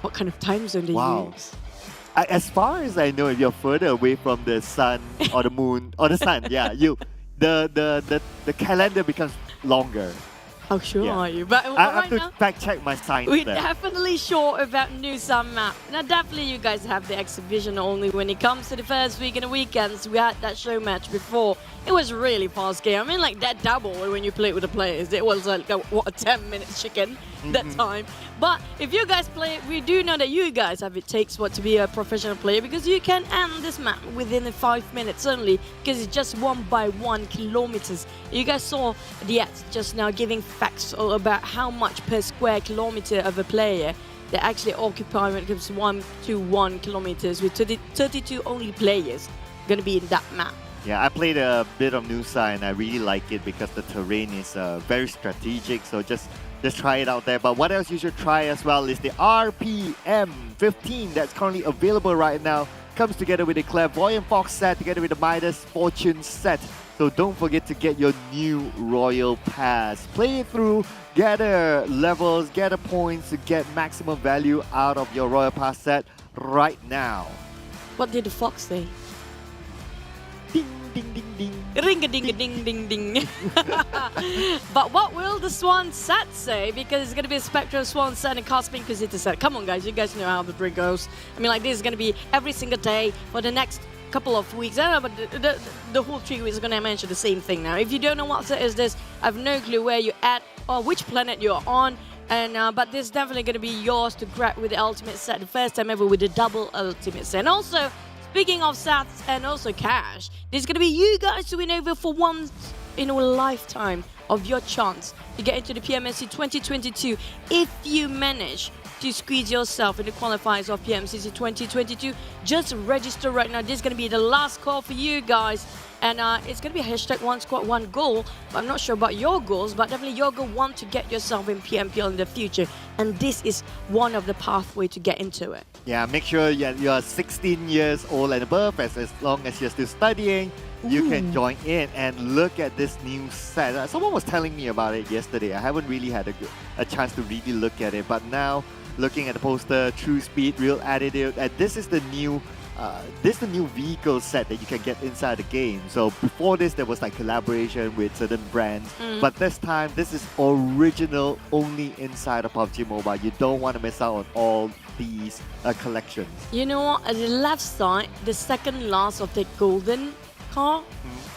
What kind of time zone do you use? As far as I know, if you're further away from the sun or the moon or the sun, yeah, the calendar becomes longer. How sure are you? But I have right to now, fact check my science we're there. definitely sure about Nusa map. Now, definitely you guys have the exhibition only when it comes to the first week and the weekends. We had that show match before. It was really fast game. I mean, like that double when you play it with the players. It was like, a 10-minute chicken that time. But if you guys play it, we do know that you guys have it takes to be a professional player, because you can end this map within 5 minutes only, because it's just 1x1 kilometers. You guys saw the ads just now giving facts about how much per square kilometer of a player they actually occupy when it comes to 1 to 1 kilometers, with 32 only players going to be in that map. Yeah, I played a bit of Nusa and I really like it because the terrain is very strategic, so just try it out there. But what else you should try as well is the RPM 15 that's currently available right now. Comes together with the Clairvoyant Fox set, together with the Midas Fortune set. So don't forget to get your new Royal Pass. Play it through, gather levels, gather points to get maximum value out of your Royal Pass set right now. What did the fox say? Ding, ding, ding, ding. Ring-a-ding-a-ding-ding-ding. But what will the Swan set say? Because it's going to be a Spectral Swan set and Cosmic Inquisitor set. Come on, guys. You guys know how the drink goes. I mean, like, this is going to be every single day for the next couple of weeks. I don't know, but the whole 3 weeks is going to mention the same thing now. If you don't know what set is this, I have no clue where you're at or which planet you're on. And but this is definitely going to be yours to grab with the ultimate set. The first time ever with the double ultimate set. And also, Speaking of sats and also cash, there's going to be you guys to win over for once in a lifetime of your chance to get into the PMSC 2022 if you manage to squeeze yourself in the qualifiers of PMCC 2022. Just register right now. This is going to be the last call for you guys. And it's going to be a hashtag one squad, one goal. But I'm not sure about your goals, but definitely your goal want to get yourself in PMPL in the future. And this is one of the pathway to get into it. Yeah, make sure you're 16 years old and above. As long as you're still studying, you can join in and look at this new set. Someone was telling me about it yesterday. I haven't really had a chance to really look at it. But now, looking at the poster, True Speed, Real Attitude, and this is the new vehicle set that you can get inside the game. So before this, there was like collaboration with certain brands, but this time, this is original only inside of PUBG Mobile. You don't want to miss out on all these collections. You know what? At the left side, the second last of the golden car,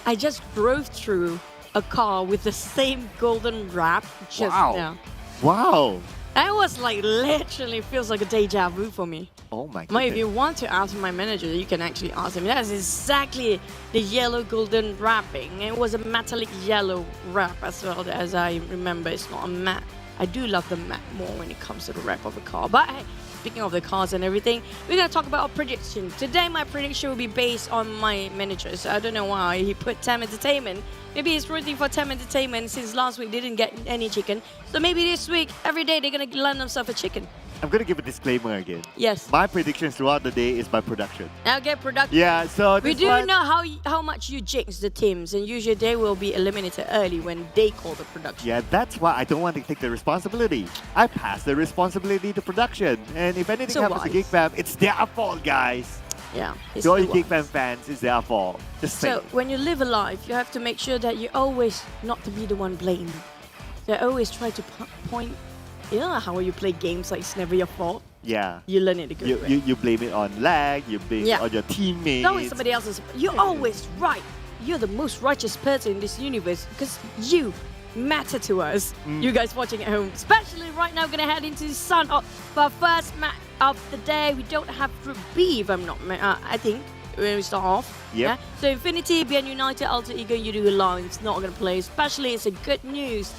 I just drove through a car with the same golden wrap just now. Wow. That was like literally feels like a deja vu for me. Oh my god. If you want to ask my manager, you can actually ask him. That's exactly the yellow golden wrapping. It was a metallic yellow wrap as well, as I remember. It's not a matte. I do love the matte more when it comes to the wrap of a car. But hey, speaking of the cars and everything, we're going to talk about our prediction. Today, my prediction will be based on my manager. So I don't know why he put TEM Entertainment. Maybe he's rooting for TEM Entertainment since last week they didn't get any chicken. So maybe this week, every day, they're going to land themselves a chicken. I'm going to give a disclaimer again. Yes. My predictions throughout the day is by production. Okay, production. Yeah, so we do know how much you jinx the teams, and usually they will be eliminated early when they call the production. Yeah, that's why I don't want to take the responsibility. I pass the responsibility to production. And if anything happens to Geek Fam, it's their fault, guys. Yeah. To all you Geek Fam fans, it's their fault. Just say. So when you live a life, you have to make sure that you always not to be the one blamed. So always try to point. You know how you play games like it's never your fault? Yeah. You learn it the good way. You blame it on lag, you blame it on your teammates. It's always somebody else's. You're always right. You're the most righteous person in this universe because you matter to us. You guys watching at home. Especially right now, we're going to head into Sun Hawk for our first match of the day. We don't have Group B, if I'm not, I think, when we start off. Yep. Yeah? So Infinity, BN United, Alter Ego, Yoodo Alliance not going to play. Especially, it's a good news.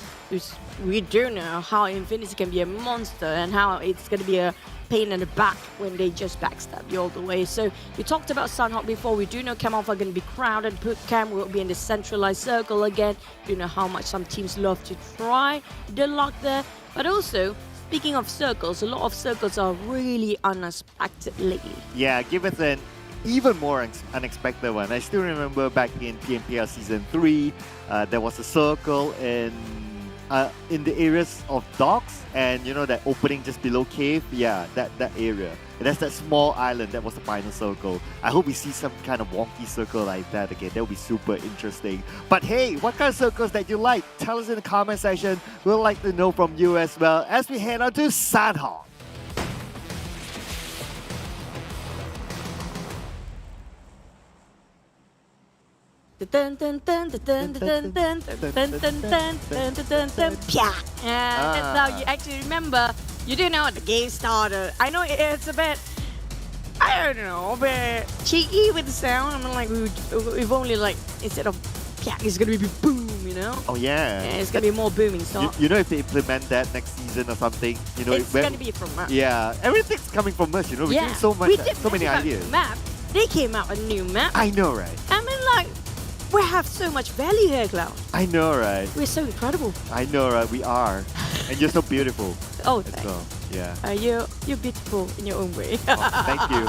We do know how Infinity can be a monster and how it's going to be a pain in the back when they just backstab you all the way. So we talked about Sunhawk before. We do know Cam Alpha are going to be crowded. Cam will be in the centralized circle again. You know how much some teams love to try the luck there. But also, speaking of circles, a lot of circles are really unexpected lately. Yeah, give us an even more unexpected one. I still remember back in PMPL Season 3, there was a circle in the areas of docks, and you know that opening just below cave, yeah, that area. And that's that small island that was the final circle. I hope we see some kind of wonky circle like that again. That would be super interesting. But hey, what kind of circles that you like? Tell us in the comment section. We'd like to know from you as well as we head on to Sunhawk. That's how you actually remember. You do know how the game started. I know it's a bit, I don't know, but cheeky with the sound. I mean, like we've only like instead of it's gonna be boom, you know. Oh yeah. It's gonna be more booming stuff. You know, if they implement that next season or something, you know, it's gonna be from us. Yeah, everything's coming from us. You know, we're doing so much, so many ideas. Map. They came out a new map. I know, right? I mean, like. We have so much value here, Cloud. I know, right? We're so incredible. I know, right? We are. And you're so beautiful. Oh, thanks. Well. Yeah. You're beautiful in your own way. Thank you.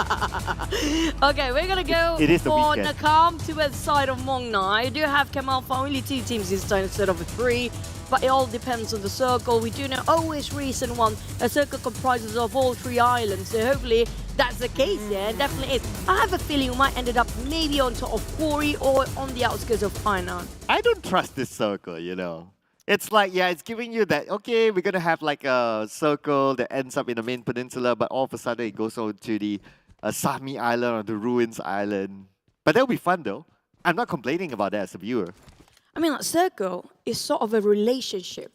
Okay, we're going to go for Nakam towards the side of Mong Nai. We do have Kamal for only 2 teams this time instead of 3. But it all depends on the circle. We do know always reason one. A circle comprises of all 3 islands. So hopefully that's the case, yeah, it definitely is. I have a feeling we might end up maybe on top of Quarry or on the outskirts of Hainan. I don't trust this circle, you know. It's like, yeah, it's giving you that, okay, we're going to have like a circle that ends up in the main peninsula, but all of a sudden it goes on to the Sami Island or the Ruins Island. But that'll be fun though. I'm not complaining about that as a viewer. I mean, like, circle is sort of a relationship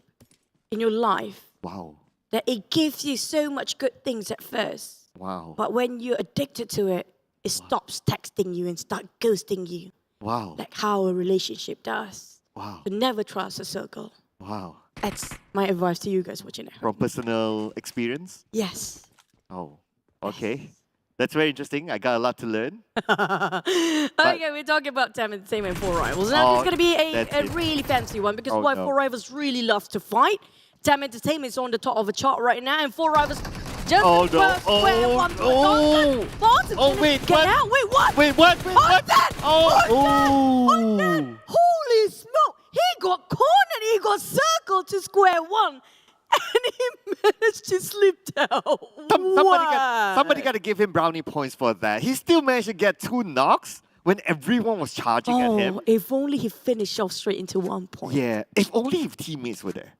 in your life. Wow. That it gives you so much good things at first. Wow. But when you're addicted to it, it stops texting you and start ghosting you. Wow. Like how a relationship does. Wow. So never trust a circle. Wow. That's my advice to you guys watching it. From personal experience? Yes. Oh, okay. That's very interesting. I got a lot to learn. Okay, we're talking about TEM Entertainment 4 Rivals. Now, it's going to be a really fancy one because while 4 Rivals really loves to fight, TEM Entertainment is on the top of a chart right now, and 4 Rivals just square one. Wait, get out. Wait, what? Wait, what? Holy smoke! He got cornered. He got circled to square one. And he managed to slip down. Somebody got to give him brownie points for that. He still managed to get 2 knocks when everyone was charging at him. If only he finished off straight into 1 point. Yeah, if only his teammates were there.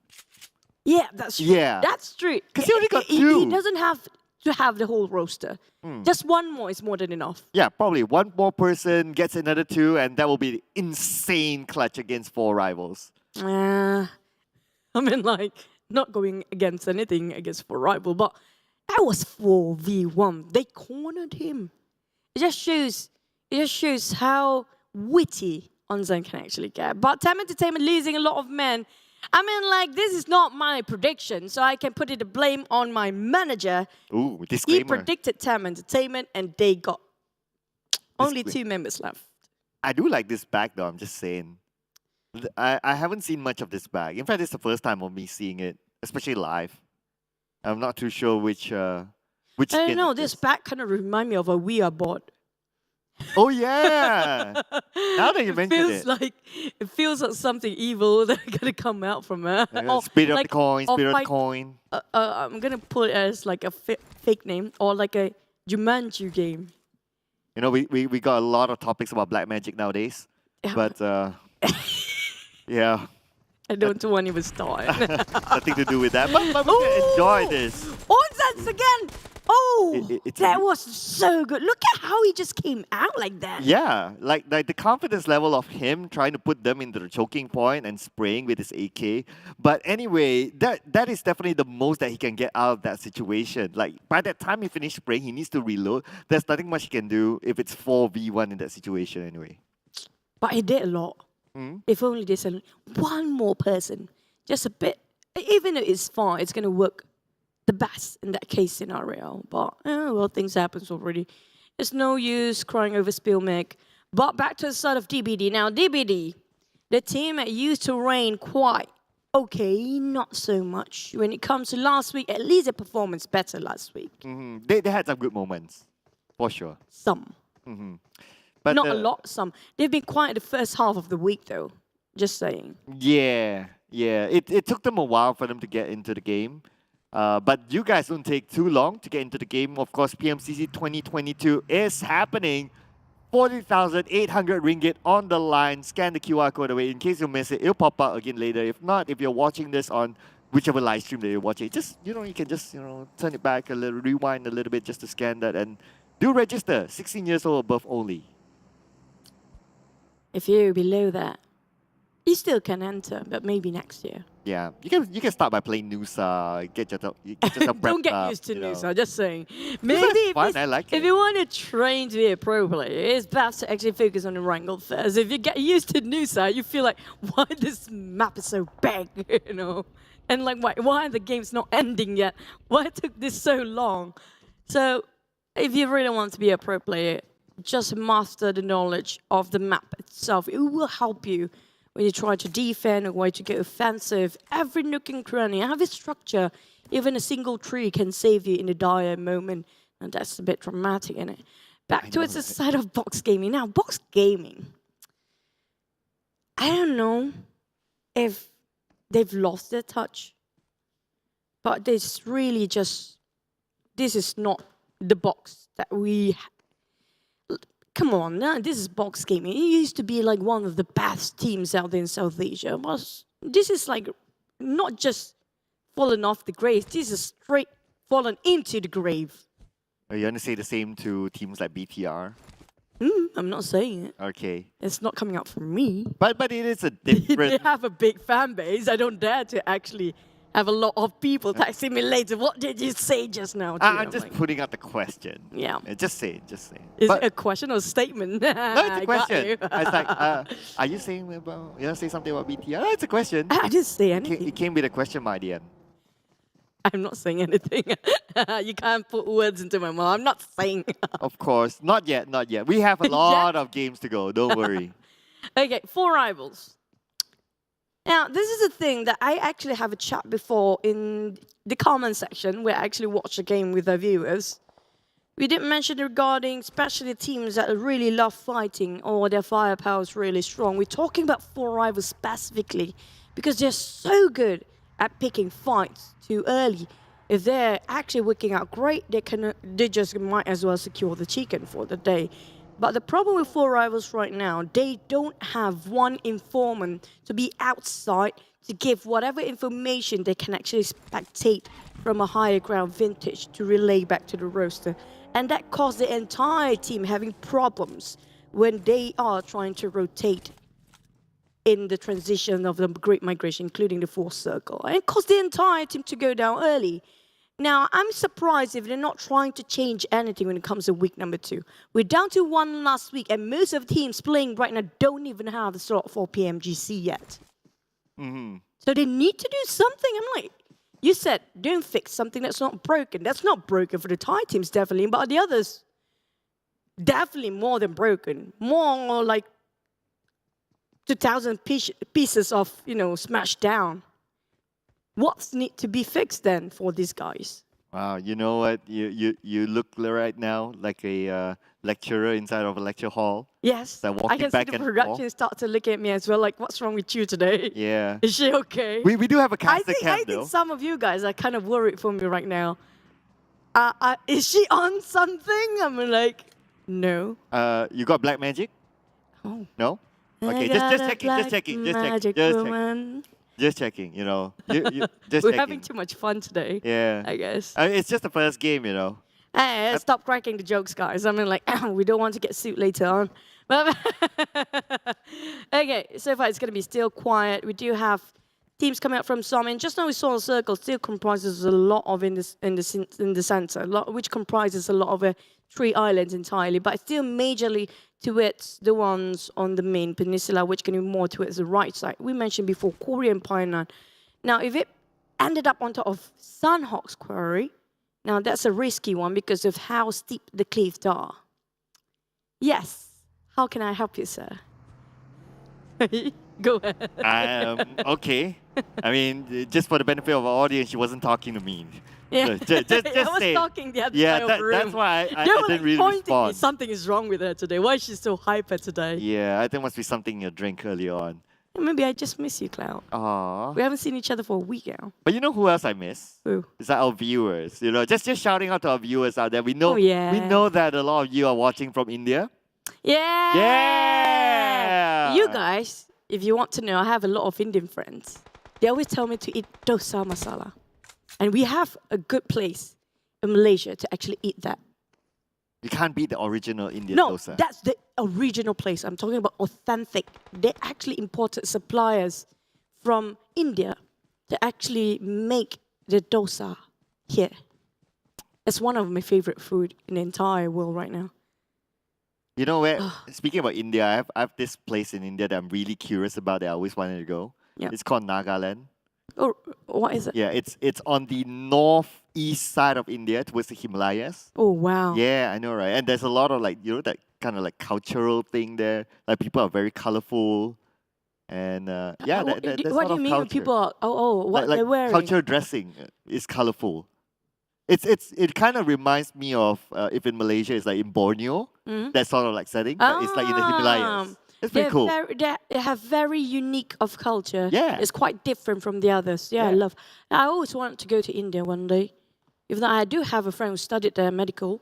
Yeah, that's true. Yeah. That's true. Because he only got 2. He doesn't have to have the whole roster. Just one more is more than enough. Yeah, probably one more person gets another 2, and that will be insane clutch against 4 Rivals. I mean, like, not going against anything against 4 Rivals, but that was 4v1. They cornered him. It just shows how witty Onzen can actually get. But TEM Entertainment losing a lot of men. I mean, like, this is not my prediction, so I can put the blame on my manager. Ooh, disclaimer. He predicted TEM Entertainment, and they got only 2 members left. I do like this bag, though, I'm just saying. I haven't seen much of this bag. In fact, it's the first time of me seeing it, especially live. I'm not too sure which I don't know, this bag kind of reminds me of a We Are board. Oh, yeah! Now that you mentioned it. It feels like something evil that's going to come out from her. Spirit of the coin, spirit of the coin. I'm going to put it as like a fake name or like a Jumanji game. You know, we got a lot of topics about black magic nowadays. But, yeah. I don't want to even start. Nothing to do with that. But we can enjoy this. Onzens again! That was so good. Look at how he just came out like that. Yeah, like the confidence level of him trying to put them into the choking point and spraying with his AK. But anyway, that is definitely the most that he can get out of that situation. Like, by the time he finishes spraying, he needs to reload. There's nothing much he can do if it's 4v1 in that situation anyway. But he did a lot. If only there's one more person, just a bit, even if it's far, it's going to work the best in that case scenario. But, well, things happen already. It's no use crying over spill milk. But back to the side of DBD. Now, DBD, the team that used to reign quite okay, not so much. When it comes to last week, at least their performance better last week. They had some good moments, for sure. Some. But not a lot, some. They've been quiet the first half of the week, though. Just saying. Yeah. It took them a while for them to get into the game. But you guys don't take too long to get into the game. Of course, PMCC 2022 is happening. 40,800 ringgit on the line. Scan the QR code away. In case you miss it, it'll pop out again later. If not, if you're watching this on whichever live stream that you're watching, just, you can just, turn it back a little, rewind a little bit just to scan that. And do register. 16 years old above only. If you're below that, you still can enter, but maybe next year. Yeah, you can start by playing Nusa, get yourself Don't get used to Nusa, just saying. Maybe if you want to train to be a pro player, it's best to actually focus on the wrangle first. If you get used to Nusa, you feel like, why this map is so big, And like, why the game's not ending yet? Why took this so long? So, if you really want to be a pro player, just master the knowledge of the map itself. It will help you when you try to defend or when to get offensive. Every nook and cranny, have a structure. Even a single tree can save you in a dire moment. And that's a bit dramatic, isn't it? Back towards the side of box gaming. Now, box gaming. I don't know if they've lost their touch. But this really just, this is not the box that we come on, this is box gaming. It used to be like one of the best teams out there in South Asia. But this is like not just fallen off the grave. This is straight fallen into the grave. Are you going to say the same to teams like BTR? I'm not saying it. Okay. It's not coming out from me. But it is a different... They have a big fan base. I don't dare to actually have a lot of people texting me later. What did you say just now? I'm just putting out the question. Yeah. Just say it. Is it a question or a statement? No, it's a question. I was like, are you saying about, say something about BTR? No, it's a question. I didn't say anything. It came with a question mark at the end. I'm not saying anything. You can't put words into my mouth. I'm not saying. Of course. Not yet. We have a lot of games to go. Don't worry. Okay, 4 rivals. Now, this is a thing that I actually have a chat before in the comment section where I actually watch the game with our viewers. We did mention regarding especially teams that really love fighting or their firepower is really strong. We're talking about 4 rivals specifically because they're so good at picking fights too early. If they're actually working out great, they just might as well secure the chicken for the day. But the problem with 4 rivals right now, they don't have one informant to be outside to give whatever information they can actually spectate from a higher ground vintage to relay back to the roster. And that caused the entire team having problems when they are trying to rotate in the transition of the Great Migration, including the 4th circle. And it caused the entire team to go down early. Now, I'm surprised if they're not trying to change anything when it comes to week number 2. We're down to 1 last week, and most of the teams playing right now don't even have the slot for PMGC yet. So they need to do something. I'm like, you said, don't fix something that's not broken. That's not broken for the Thai teams, definitely, but the others, definitely more than broken. More like 2,000 pieces of, smashed down. What's need to be fixed then for these guys? Wow, you know what? You look right now like a lecturer inside of a lecture hall. Yes, I can see the production start to look at me as well, like, what's wrong with you today? Yeah. Is she okay? We do have a caster cam, I think some of you guys are kind of worried for me right now. Is she on something? I'm like, no. You got black magic? Oh. No? Okay, just checking. Just checking, We're having too much fun today. Yeah. I guess. It's just the first game, Hey, stop cracking the jokes, guys. I mean, like, we don't want to get sued later on. But okay, so far it's going to be still quiet. We do have teams coming up from some. And just now we saw the circle still comprises a lot of in the center, which comprises a lot of 3 islands entirely, but still majorly towards the ones on the main peninsula, which can be more towards the right side. We mentioned before Korean Pioneer. Now, if it ended up on top of Sunhawk's quarry, now that's a risky one because of how steep the cliffs are. Yes. How can I help you, sir? Go ahead. Okay. I mean, just for the benefit of our audience, she wasn't talking to me. Yeah. Just I was talking the other side of the room. That's why I didn't really pointing respond. Me. Something is wrong with her today. Why is she so hyper today? Yeah, I think must be something in your drink earlier on. Maybe I just miss you, Cloud. Aww. We haven't seen each other for a week now. But you know who else I miss? Who? It's like our viewers. Just shouting out to our viewers out there. We know, we know that a lot of you are watching from India. Yeah. Yeah. You guys, if you want to know, I have a lot of Indian friends. They always tell me to eat dosa masala. And we have a good place in Malaysia to actually eat that. You can't beat the original Indian dosa. No, that's the original place. I'm talking about authentic. They actually imported suppliers from India to actually make the dosa here. It's one of my favorite food in the entire world right now. You know where? Speaking about India, I have this place in India that I'm really curious about that I always wanted to go. Yeah. It's called Nagaland. Oh, what is it? Yeah, it's on the northeast side of India towards the Himalayas. Oh, wow. Yeah, I know, right? And there's a lot of that kind of like cultural thing there. Like people are very colorful. And yeah, there's what do you mean when people are, what like they're wearing? Cultural dressing is colorful. It kind of reminds me of if in Malaysia it's like in Borneo, that sort of like setting, but it's like in the Himalayas. It's pretty cool. They have very unique of culture. Yeah. It's quite different from the others. Yeah, I always wanted to go to India one day. Even though I do have a friend who studied there medical,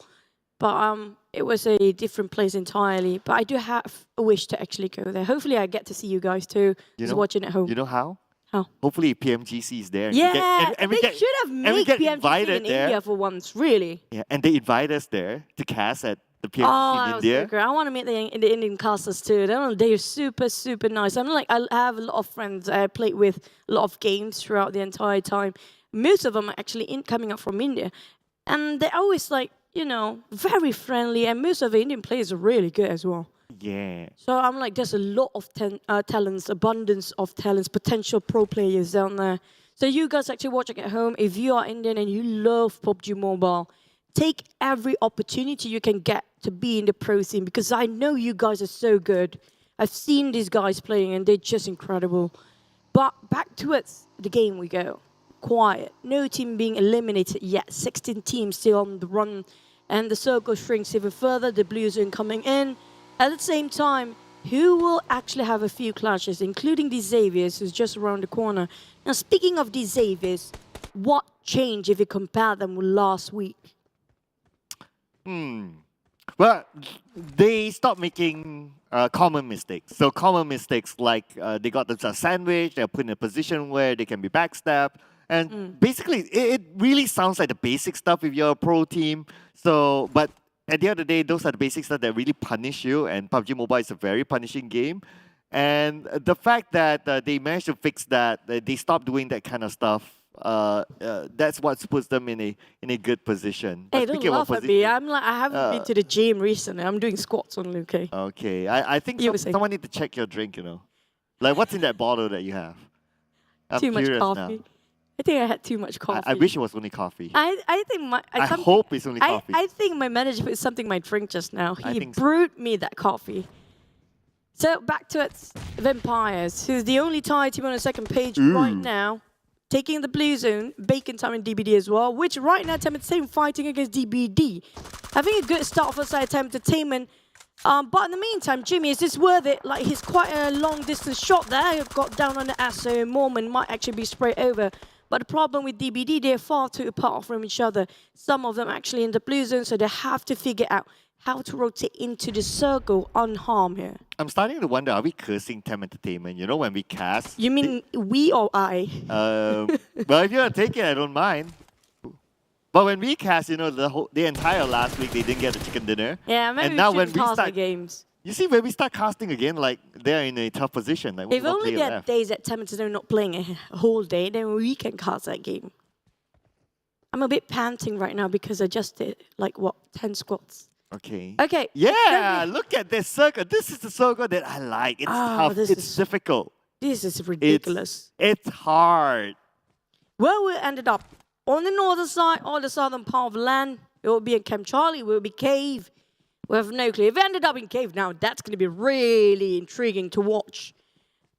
but it was a different place entirely. But I do have a wish to actually go there. Hopefully I get to see you guys too, just watching at home. You know how? How? Hopefully PMGC is there. Yeah, they should have made PMGC in India for once, really. Yeah, and they invite us there to cast at the PMPL Oh, in that was India. so great. I want to meet the Indian casters too. They're super, super nice. I'm like, I have a lot of friends I played with a lot of games throughout the entire time. Most of them are actually coming up from India. And they're always like, you know, very friendly. And most of the Indian players are really good as well. Yeah. So I'm like, there's a lot of talents, abundance of talents, potential pro players down there. So you guys actually watching at home, if you are Indian and you love PUBG Mobile, take every opportunity you can get to be in the pro scene, because I know you guys are so good. I've seen these guys playing and they're just incredible. But back towards the game we go. Quiet. No team being eliminated yet. 16 teams still on the run. And the circle shrinks even further. The blue zone coming in. At the same time, who will actually have a few clashes, including the Xaviers, who's just around the corner. Now, speaking of the Xaviers, what changed if you compare them with last week? Well, they stopped making common mistakes. So common mistakes like they got themselves sandwiched, they're put in a position where they can be backstabbed. And basically, it really sounds like the basic stuff if you're a pro team. So, but at the end of the day, those are the basic stuff that really punish you. And PUBG Mobile is a very punishing game. And the fact that they managed to fix that, they stopped doing that kind of stuff, that's what puts them in a good position. Hey, don't laugh at me. I'm like, I haven't been to the gym recently. I'm doing squats only, okay? Okay, I think someone need to check your drink, you know. Like, what's in that bottle that you have? I'm too much curious coffee. now. I think I had too much coffee. I wish it was only coffee. I think my... I hope it's only coffee. I think my manager put something in my drink just now. He brewed me that coffee. So back to its Vampires, who's the only Thai team on the second page right now, taking the blue zone, Bacon Time and DBD as well, which right now TEM Entertainment fighting against DBD. Having a good start for side TEM Entertainment. But in the meantime, Jimmy, is this worth it? Like, he's quite a long distance shot there. Got down on the ass, so Mormon might actually be sprayed over. But the problem with DBD, they're far too apart from each other. Some of them actually in the blue zone, so they have to figure out how to rotate into the circle unharmed here. I'm starting to wonder, are we cursing TEM Entertainment? You know, when we cast... You mean we or I? Well, if you want to take it, I don't mind. But when we cast, you know, the entire last week, they didn't get the chicken dinner. Yeah, maybe and now we when should we cast start the games. You see, when we start casting again, like, they're in a tough position. Like, If only there are days that TEM Entertainment not playing a whole day, then we can cast that game. I'm a bit panting right now because I just did, like, what, 10 squats. Okay. Okay. Yeah, look at this circle. This is the circle that I like. It's tough. It's difficult. This is ridiculous. It's hard. Well, we ended up on the northern side or the southern part of land. It will be in Camp Charlie. It will be Cave. We have no clue. If we ended up in Cave now, that's going to be really intriguing to watch.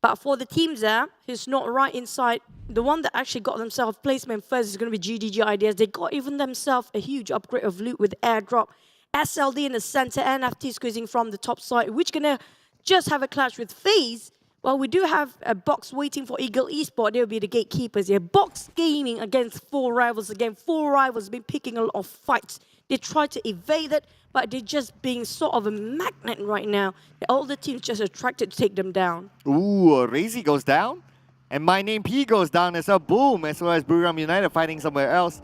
But for the teams there, who's not right inside, the one that actually got themselves placement first is going to be GDG-IDS. They got even themselves a huge upgrade of loot with airdrop. SLD in the center, NFT squeezing from the top side, which gonna just have a clash with FaZe. Well, we do have a box waiting for Ego Esports. They'll be the gatekeepers here. Box gaming against 4 rivals again. 4 rivals been picking a lot of fights. They try to evade it, but they're just being sort of a magnet right now. All the teams just attracted to take them down. Ooh, Razy goes down. And My Name P goes down as well. Boom, as well as Buriram United fighting somewhere else.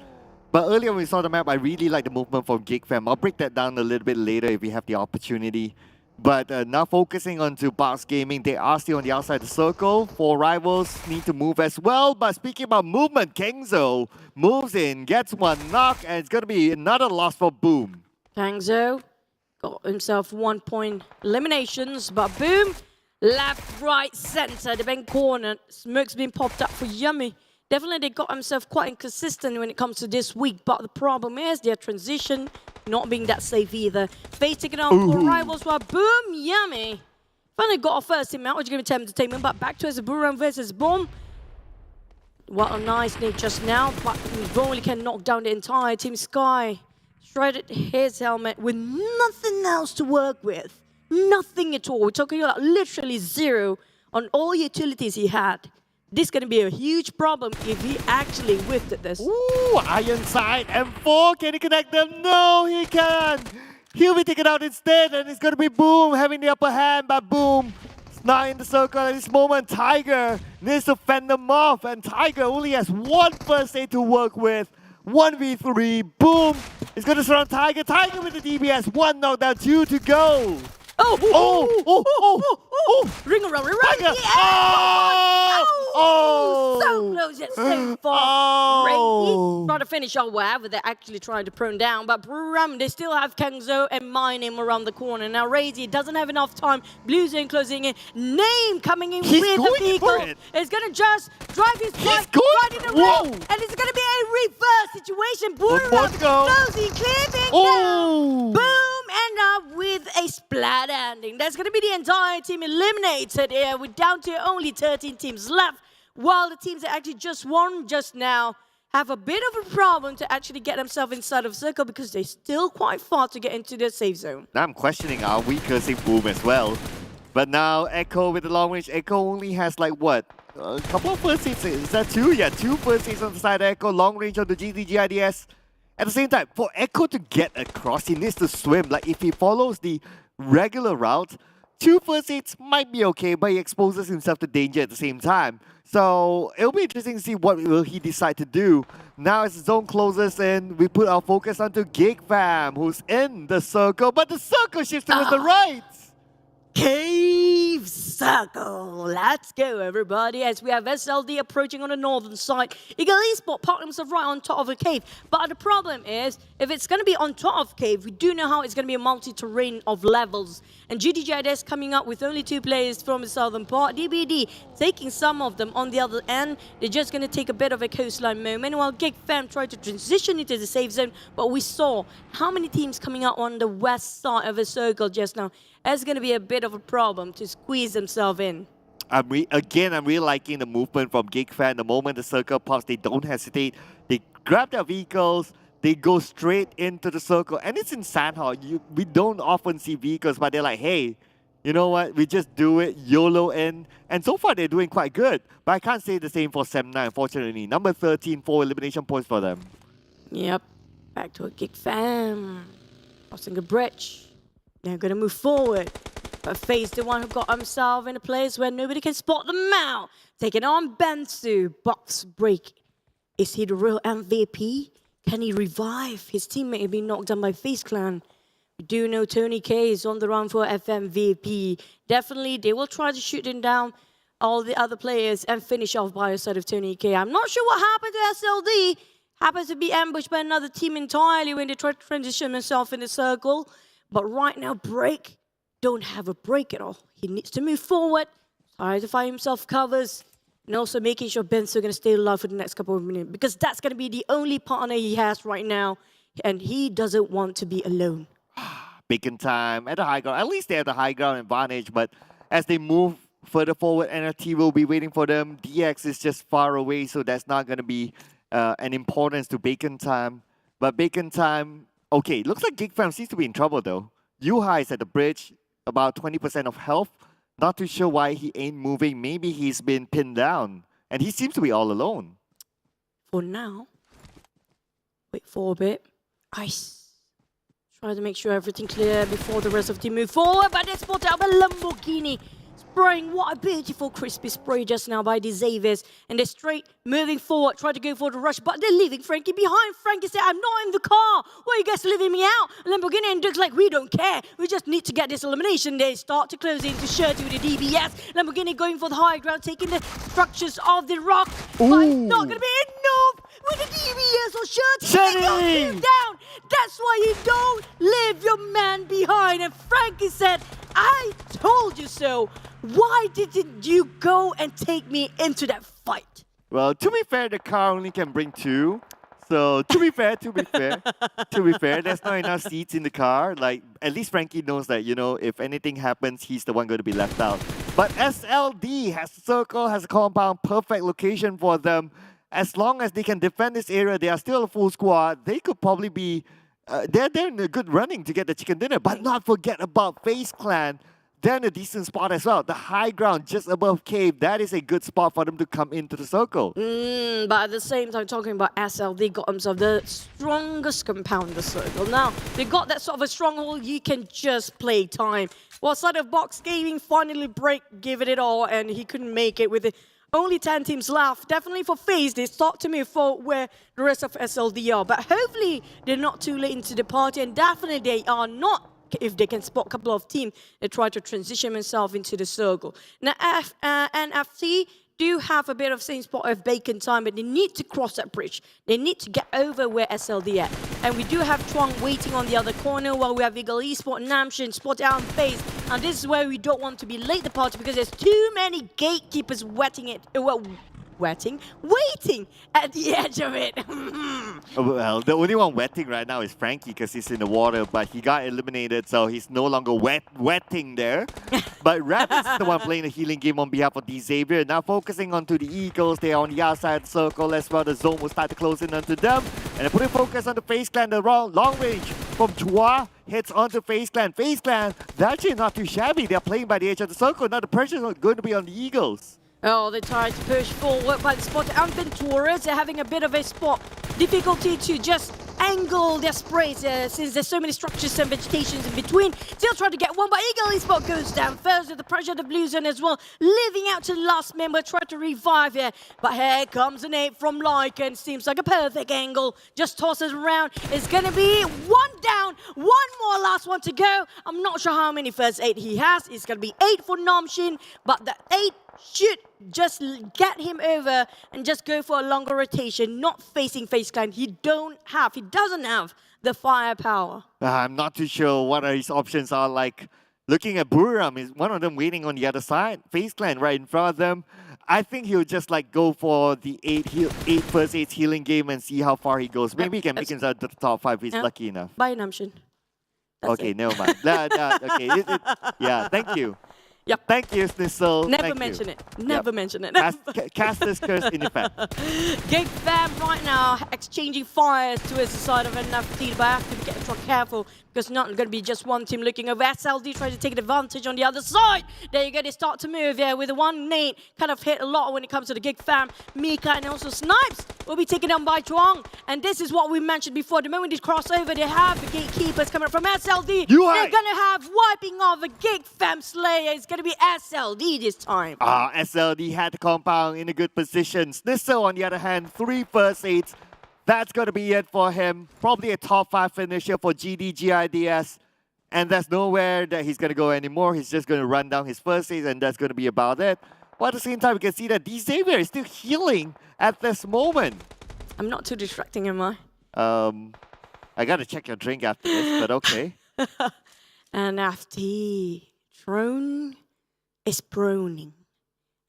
But earlier when we saw the map, I really like the movement from Geek Fam. I'll break that down a little bit later if we have the opportunity. But now focusing on to Box Gaming, they are still on the outside of the circle. 4 rivals need to move as well. But speaking about movement, Kengzo moves in, gets 1 knock, and it's going to be another loss for Boom. Kengzo got himself 1 point eliminations, but Boom, left, right, center, they've been cornered. Smoke's been popped up for Yummy. Definitely, they got themselves quite inconsistent when it comes to this week, but the problem is their transition not being that safe either. FaZe taking on 4 rivals while Boom, Yummy. Finally got our first team out, which is going to be TEM Entertainment, but back to us, Buriram versus Boom. What a nice nade just now, but Broly can knock down the entire team. Sky shredded his helmet with nothing else to work with. Nothing at all. We're talking about literally 0 on all utilities he had. This is going to be a huge problem if he actually whiffed at this. Ooh, Ironside, M4, can he connect them? No, he can't. He'll be taken out instead, and it's going to be Boom having the upper hand, but Boom is not in the circle at this moment. Tiger needs to fend them off, and Tiger only has 1 first aid to work with. 1v3, boom! It's gonna surround Tiger. Tiger with the DBS, 1 knockdown, 2 to go. Ring around, Tiger. So close yet so far. Ready? Trying to finish off wherever they're actually trying to prone down, but Buriram, they still have Kangzo and Minim around the corner. Now Razy doesn't have enough time. Blue Zone closing in. Name coming in with the vehicle. It's gonna just drive his bike right in the rail, and it's gonna be a reverse situation. Buriram closing, cleaving down. Boom, end up with a splat ending. That's gonna be the entire team eliminated here. We're down to only 13 teams left, while the teams that actually just won just now have a bit of a problem to actually get themselves inside of circle because they're still quite far to get into the safe zone. Now I'm questioning, are we cursing Boom as well? But now Echo with the long range, Echo only has like what? A couple of first hits, is that 2? Yeah, 2 first hits on the side of Echo, long range on the GIDS. At the same time, for Echo to get across, he needs to swim. Like if he follows the regular route, 2 first hits might be okay, but he exposes himself to danger at the same time. So it'll be interesting to see what will he decide to do. Now as the zone closes in, we put our focus onto Geek Fam, who's in the circle, but the circle shifts towards the right. Cave Circle. Let's go, everybody, as we have SLD approaching on the northern side. Ego Esports parked himself right on top of a cave. But the problem is, if it's going to be on top of cave, we do know how it's going to be a multi-terrain of levels. And GIDS coming up with only 2 players from the southern part. DBD taking some of them on the other end. They're just going to take a bit of a coastline moment, while Geek Fam tried to transition into the safe zone. But we saw how many teams coming out on the west side of the circle just now. It's going to be a bit of a problem to squeeze themselves in. I'm really liking the movement from Geek Fan. The moment the circle pops, they don't hesitate. They grab their vehicles, they go straight into the circle. And it's in Sandhawk. We don't often see vehicles, but they're like, hey, you know what? We just do it, YOLO in. And so far, they're doing quite good. But I can't say the same for Semna, unfortunately. Number 13, 4 elimination points for them. Yep. Back to a Geek Fam. Crossing a bridge. They're going to move forward. But FaZe, the one who got himself in a place where nobody can spot them out. Taking on Bensu. Box break. Is he the real MVP? Can he revive his teammate being knocked down by FaZe Clan? We do know Tony K is on the run for FMVP. Definitely, they will try to shoot him down, all the other players, and finish off by the side of Tony K. I'm not sure what happened to SLD. Happens to be ambushed by another team entirely when they try to transition themselves in the circle. But right now, Break don't have a break at all. He needs to move forward, try to find himself covers, and also making sure Ben's going to stay alive for the next couple of minutes, because that's going to be the only partner he has right now, and he doesn't want to be alone. Bacon time at the high ground. At least they have the high ground advantage, but as they move further forward, NFT will be waiting for them. DX is just far away, so that's not going to be an importance to Bacon time. But Bacon time... Okay, looks like Geek Fam seems to be in trouble though. Yuhai is at the bridge, about 20% of health. Not too sure why he ain't moving. Maybe he's been pinned down. And he seems to be all alone. For now, wait for a bit. Ice. Try to make sure everything clear before the rest of the team move forward. But they spot out a Lamborghini. Spraying, what a beautiful crispy spray just now by the Xaviers. And they're straight moving forward, try to go for the rush, but they're leaving Frankie behind. Frankie said, I'm not in the car. Why are you guys leaving me out? Lamborghini and Duke's like, we don't care. We just need to get this elimination. They start to close into Shirty with the DBS. Lamborghini going for the high ground, taking the structures of the rock. Ooh. But it's not going to be enough with the DBS or Shirty. They got you down. That's why you don't leave your man behind. And Frankie said, I told you so. Why didn't you go and take me into that fight? Well, to be fair, the car only can bring 2. So, to be fair, there's not enough seats in the car. Like, at least Frankie knows that, you know, if anything happens, he's the one going to be left out. But SLD has a circle, has a compound, perfect location for them. As long as they can defend this area, they are still a full squad. They could probably be, they're in a good running to get the chicken dinner. But not forget about FaZe Clan. then a decent spot as well. The high ground just above cave, that is a good spot for them to come into the circle. But at the same time, talking about SL, they got themselves the strongest compounder circle. Now, they got that sort of a stronghold, you can just play time. Well, side of Box Gaming finally give it all, and he couldn't make it with it. Only 10 teams left. Definitely for FaZe, they start to move forward where the rest of SLD are. But hopefully, they're not too late into the party, and definitely they are not. If they can spot a couple of teams, they try to transition themselves into the circle. Now, NFC do have a bit of same spot of vacant time, but they need to cross that bridge. They need to get over where SLD at. And we do have Chuang waiting on the other corner while we have Ego Esports, Namshin, Spot out and FaZe. And this is where we don't want to be late the party because there's too many gatekeepers waiting at the edge of it. Well, the only one wetting right now is Frankie because he's in the water, but he got eliminated, so he's no longer wetting there. But Rabbit is the one playing the healing game on behalf of Xavier. Now focusing onto the Eagles, they are on the outside of the circle as well. The zone will start to close in onto them. And they're putting focus on the FaZe Clan, the long range from Chua hits onto FaZe Clan. FaZe Clan, they're actually not too shabby. They're playing by the edge of the circle. Now the pressure is going to be on the Eagles. Oh, they try to push forward by the Spot and Venturas. They're having a bit of a spot difficulty to just angle their sprays since there's so many structures and vegetations in between. Still trying to get one, but Ego Esports goes down first with the pressure of the blue zone as well. Living out to the last member, try to revive here. But here comes an 8 from Lycan. Seems like a perfect angle. Just tosses around. It's going to be one down, one more last one to go. I'm not sure how many first 8 he has. It's going to be 8 for Namshin, but the 8 should just get him over and just go for a longer rotation, not facing FaZe Clan. He doesn't have the firepower. I'm not too sure what his options are like. Looking at Buriram, is one of them waiting on the other side. FaZe Clan right in front of them. I think he'll just like go for the 8 first 8 healing game and see how far he goes. Maybe he can make himself to the top 5 if he's lucky enough. Bye, Namshin. Okay, never mind. Okay, yeah, thank you. Yep. Thank you, Snissel. Never mention it. Never mention it. Caster's curse in effect. Geek Fam right now exchanging fires towards the side of NFT, but I have to be extra careful because not going to be just one team looking over. SLD trying to take advantage on the other side. There you go, they start to move here with the one Nate. Kind of hit a lot when it comes to the Geek Fam. Mika and also Snipes will be taken down by Chuang. And this is what we mentioned before. The moment they cross over, they have the gatekeepers coming from SLD. They're going to have wiping off a Geek Fam Slayer. It's going to be SLD this time. SLD had the compound in a good position. Snissel, on the other hand, 3 first 8s. That's going to be it for him. Probably a top 5 finisher for GIDS. And there's nowhere that he's going to go anymore. He's just going to run down his first 8, and that's going to be about it. But at the same time, we can see that Xavier is still healing at this moment. I'm not too distracting, am I? I got to check your drink after this, but okay. NFT. Drone is proning.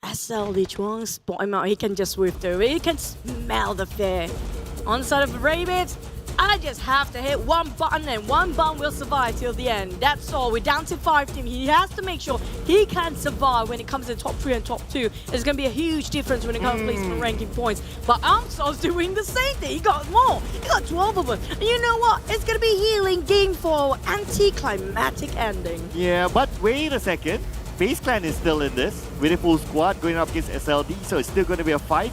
SLD Chuang spot him out. He can just whiff through. He can smell the fear. On the side of the Rabbits, I just have to hit one button and one button will survive till the end. That's all. We're down to 5 teams. He has to make sure he can survive when it comes to top 3 and top 2. There's going to be a huge difference when it comes to placement ranking points. But Amso's doing the same thing. He got more. He got 12 of them. And you know what? It's going to be healing game for anticlimactic ending. Yeah, but wait a second. FaZe Clan is still in this with a full squad going up against SLD, so it's still going to be a fight.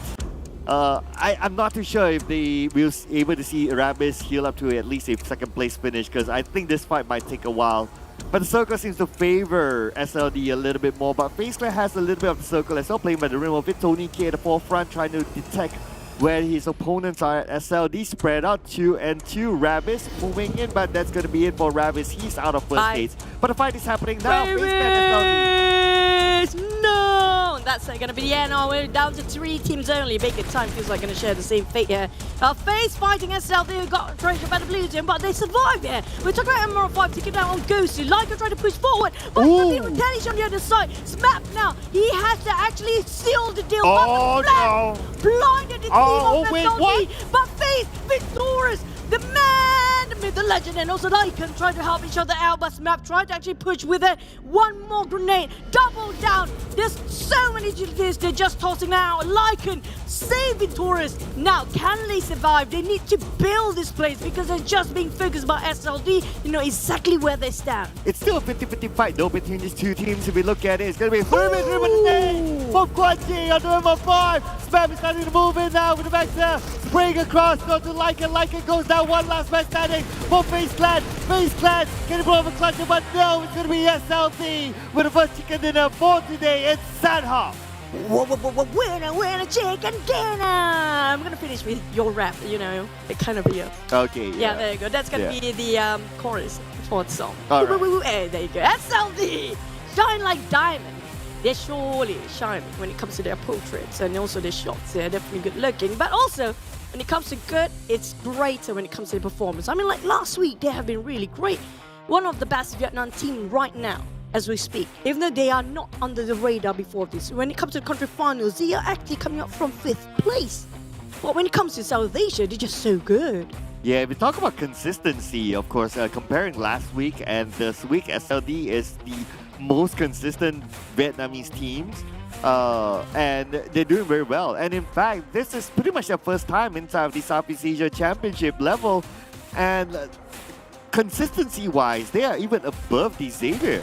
I'm not too sure if they will be able to see Arabis heal up to at least a second place finish because I think this fight might take a while. But the circle seems to favor SLD a little bit more, but FaZe Clan has a little bit of the circle as well, playing by the rim of it. Tony K at the forefront trying to detect where his opponents are at. SLD spread out 2 and 2. Rabis moving in, but that's going to be it for Rabis. He's out of first stage. But the fight is happening now. FaZe Clan SLD. No! That's going to be the end. We're down to 3 teams only. Vacant time feels like going to share the same fate here. FaZe fighting SLD, who got treasured by the blue team, but they survived here. We're talking about Emerald 5 taking down on Ghosty. Lyca trying to push forward, but the retaliation on the other side. Smap now. He has to actually seal the deal. Oh, no. Blinded the team of SLD. But FaZe victorious. The man Myth, the Legend, and also Lycan try to help each other out, but Smap try to actually push with it. One more grenade, double down. There's so many GIDS, they're just tossing out. Lycan saving Taurus. Now, can they survive? They need to build this place because they're just being focused by SLD. You know exactly where they stand. It's still a 50-50 fight though between these two teams. If we look at it, it's going to be from Quad G on number 5. Spam is starting to move in now with the Vector. Spraying across, go to Lycan. Lycan goes down, one last man standing for FaZe Clan. FaZe Clan getting more of a clutcher, but no, it's going to be SLD with the first chicken dinner for today. It's Sandhawk. Winner, chicken dinner. I'm gonna finish with your rap, you know, it kind of be a... Okay, yeah, there you go. That's gonna be the chorus for the song. All right. Hey, there you go. SLD, shine like diamond. They're surely shining when it comes to their portraits and also their shots. They're definitely good looking, but also when it comes to good, it's greater when it comes to the performance. I mean, like last week, they have been really great. One of the best Vietnam team right now, as we speak, even though they are not under the radar before this. When it comes to the country finals, they are actually coming up from 5th place. But when it comes to South Asia, they're just so good. Yeah, if we talk about consistency, of course, comparing last week and this week, SLD is the most consistent Vietnamese teams. And they're doing very well. And in fact, this is pretty much their first time inside of the Southeast Asia Championship level. And consistency-wise, they are even above the Xavier.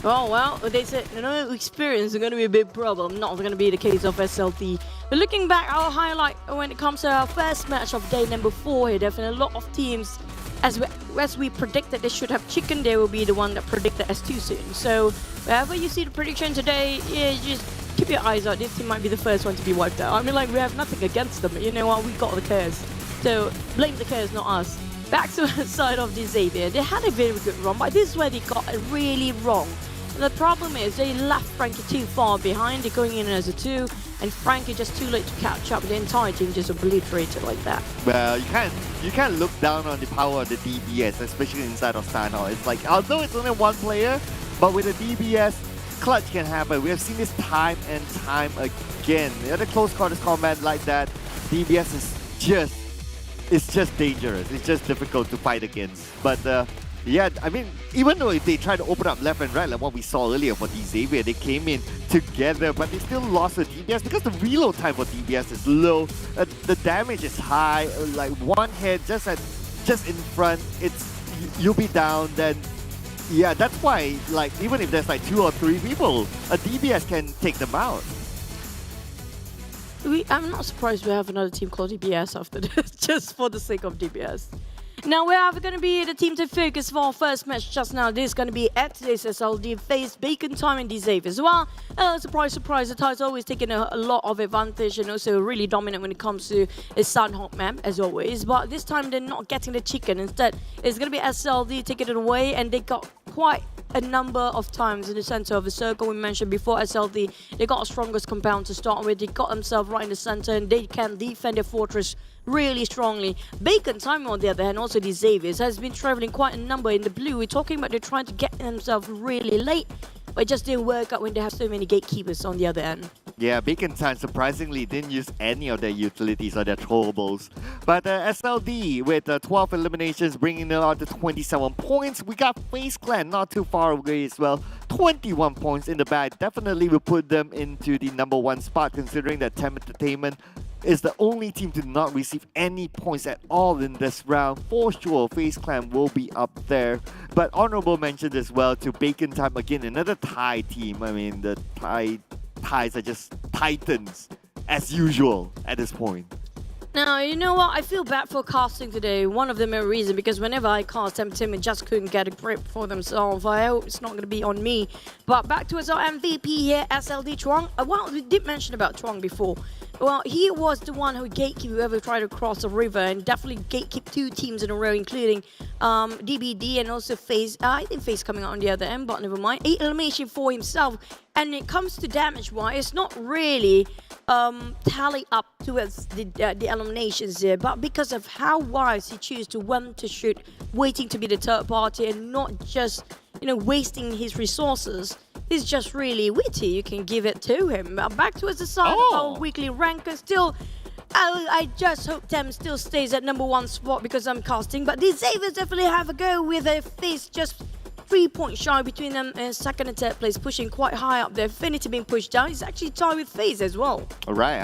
Oh, well, they said, no experience is going to be a big problem. Not going to be the case of SLT. But looking back, I'll highlight when it comes to our first match of day number 4 here, definitely a lot of teams, as we predicted they should have chicken, they will be the one that predicted S2 soon. So wherever you see the prediction today, yeah, just keep your eyes out. This team might be the first one to be wiped out. I mean, like, we have nothing against them. You know what? We got the curse. So blame the curse, not us. Back to the side of the Xavier. They had a very good run, but this is where they got it really wrong. The problem is they left Frankie too far behind. They're going in as a 2, and Frankie just too late to catch up. The entire team just obliterated like that. Well, you can't look down on the power of the DBS, especially inside of Sanhao. It's like, although it's only one player, but with the DBS, clutch can happen. We have seen this time and time again. In a close quarters combat like that, DBS is just dangerous. It's just difficult to fight against. But yeah, I mean, even though if they try to open up left and right, like what we saw earlier for the Xavier, they came in together, but they still lost the DBS because the reload time for DBS is low. The damage is high. Like one hit just in front, you'll be down. Then yeah, that's why like even if there's like 2 or 3 people, a DBS can take them out. I'm not surprised we have another team called DBS after this, just for the sake of DBS. Now, we are going to be the team to focus for our first match just now. This is going to be at today's SLD FaZe Bacon Time and Xavier as well. Surprise, surprise, the Tide's always taking a lot of advantage and also really dominant when it comes to a Sunhawk map, as always. But this time, they're not getting the chicken. Instead, it's going to be SLD taking it away, and they got quite a number of times in the center of the circle. We mentioned before SLD, they got a strongest compound to start with. They got themselves right in the center, and they can defend their fortress really strongly. Bacon Time, on the other hand, also the Xaviers, has been traveling quite a number in the blue. We're talking about they're trying to get themselves really late, but it just didn't work out when they have so many gatekeepers on the other end. Yeah, Bacon Time surprisingly didn't use any of their utilities or their throwables. But SLD with 12 eliminations, bringing them out to 27 points. We got FaZe Clan not too far away as well. 21 points in the bag. Definitely will put them into the #1 spot, considering that TEM Entertainment is the only team to not receive any points at all in this round. For sure, FaZe Clan will be up there. But honorable mention as well to Bacon Time again, another Thai team. I mean, the Thais are just titans, as usual, at this point. Now, you know what? I feel bad for casting today. One of the main reasons, because whenever I cast TEM Entertainment just couldn't get a grip for themselves. I hope it's not going to be on me. But back to our MVP here, SLD Chuang. Well, we did mention about Chuang before. Well, he was the one who gatekept whoever tried to cross the river, and definitely gatekept 2 teams in a row, including DBD and also FaZe. I think FaZe coming out on the other end, but never mind. 8 elimination for himself. And it comes to damage-wise, it's not really tally up towards the eliminations here, but because of how wise he chose to when to shoot, waiting to be the third party and not just, you know, wasting his resources. It's just really witty. You can give it to him. Back towards the side of our weekly ranker. Still I just hope TEM still stays at #1 spot because I'm casting, but these Xaviers definitely have a go with a FaZe just 3 points shy between them in second and third place, pushing quite high up there. Infinity being pushed down. It's actually tied with FaZe as well. Alright,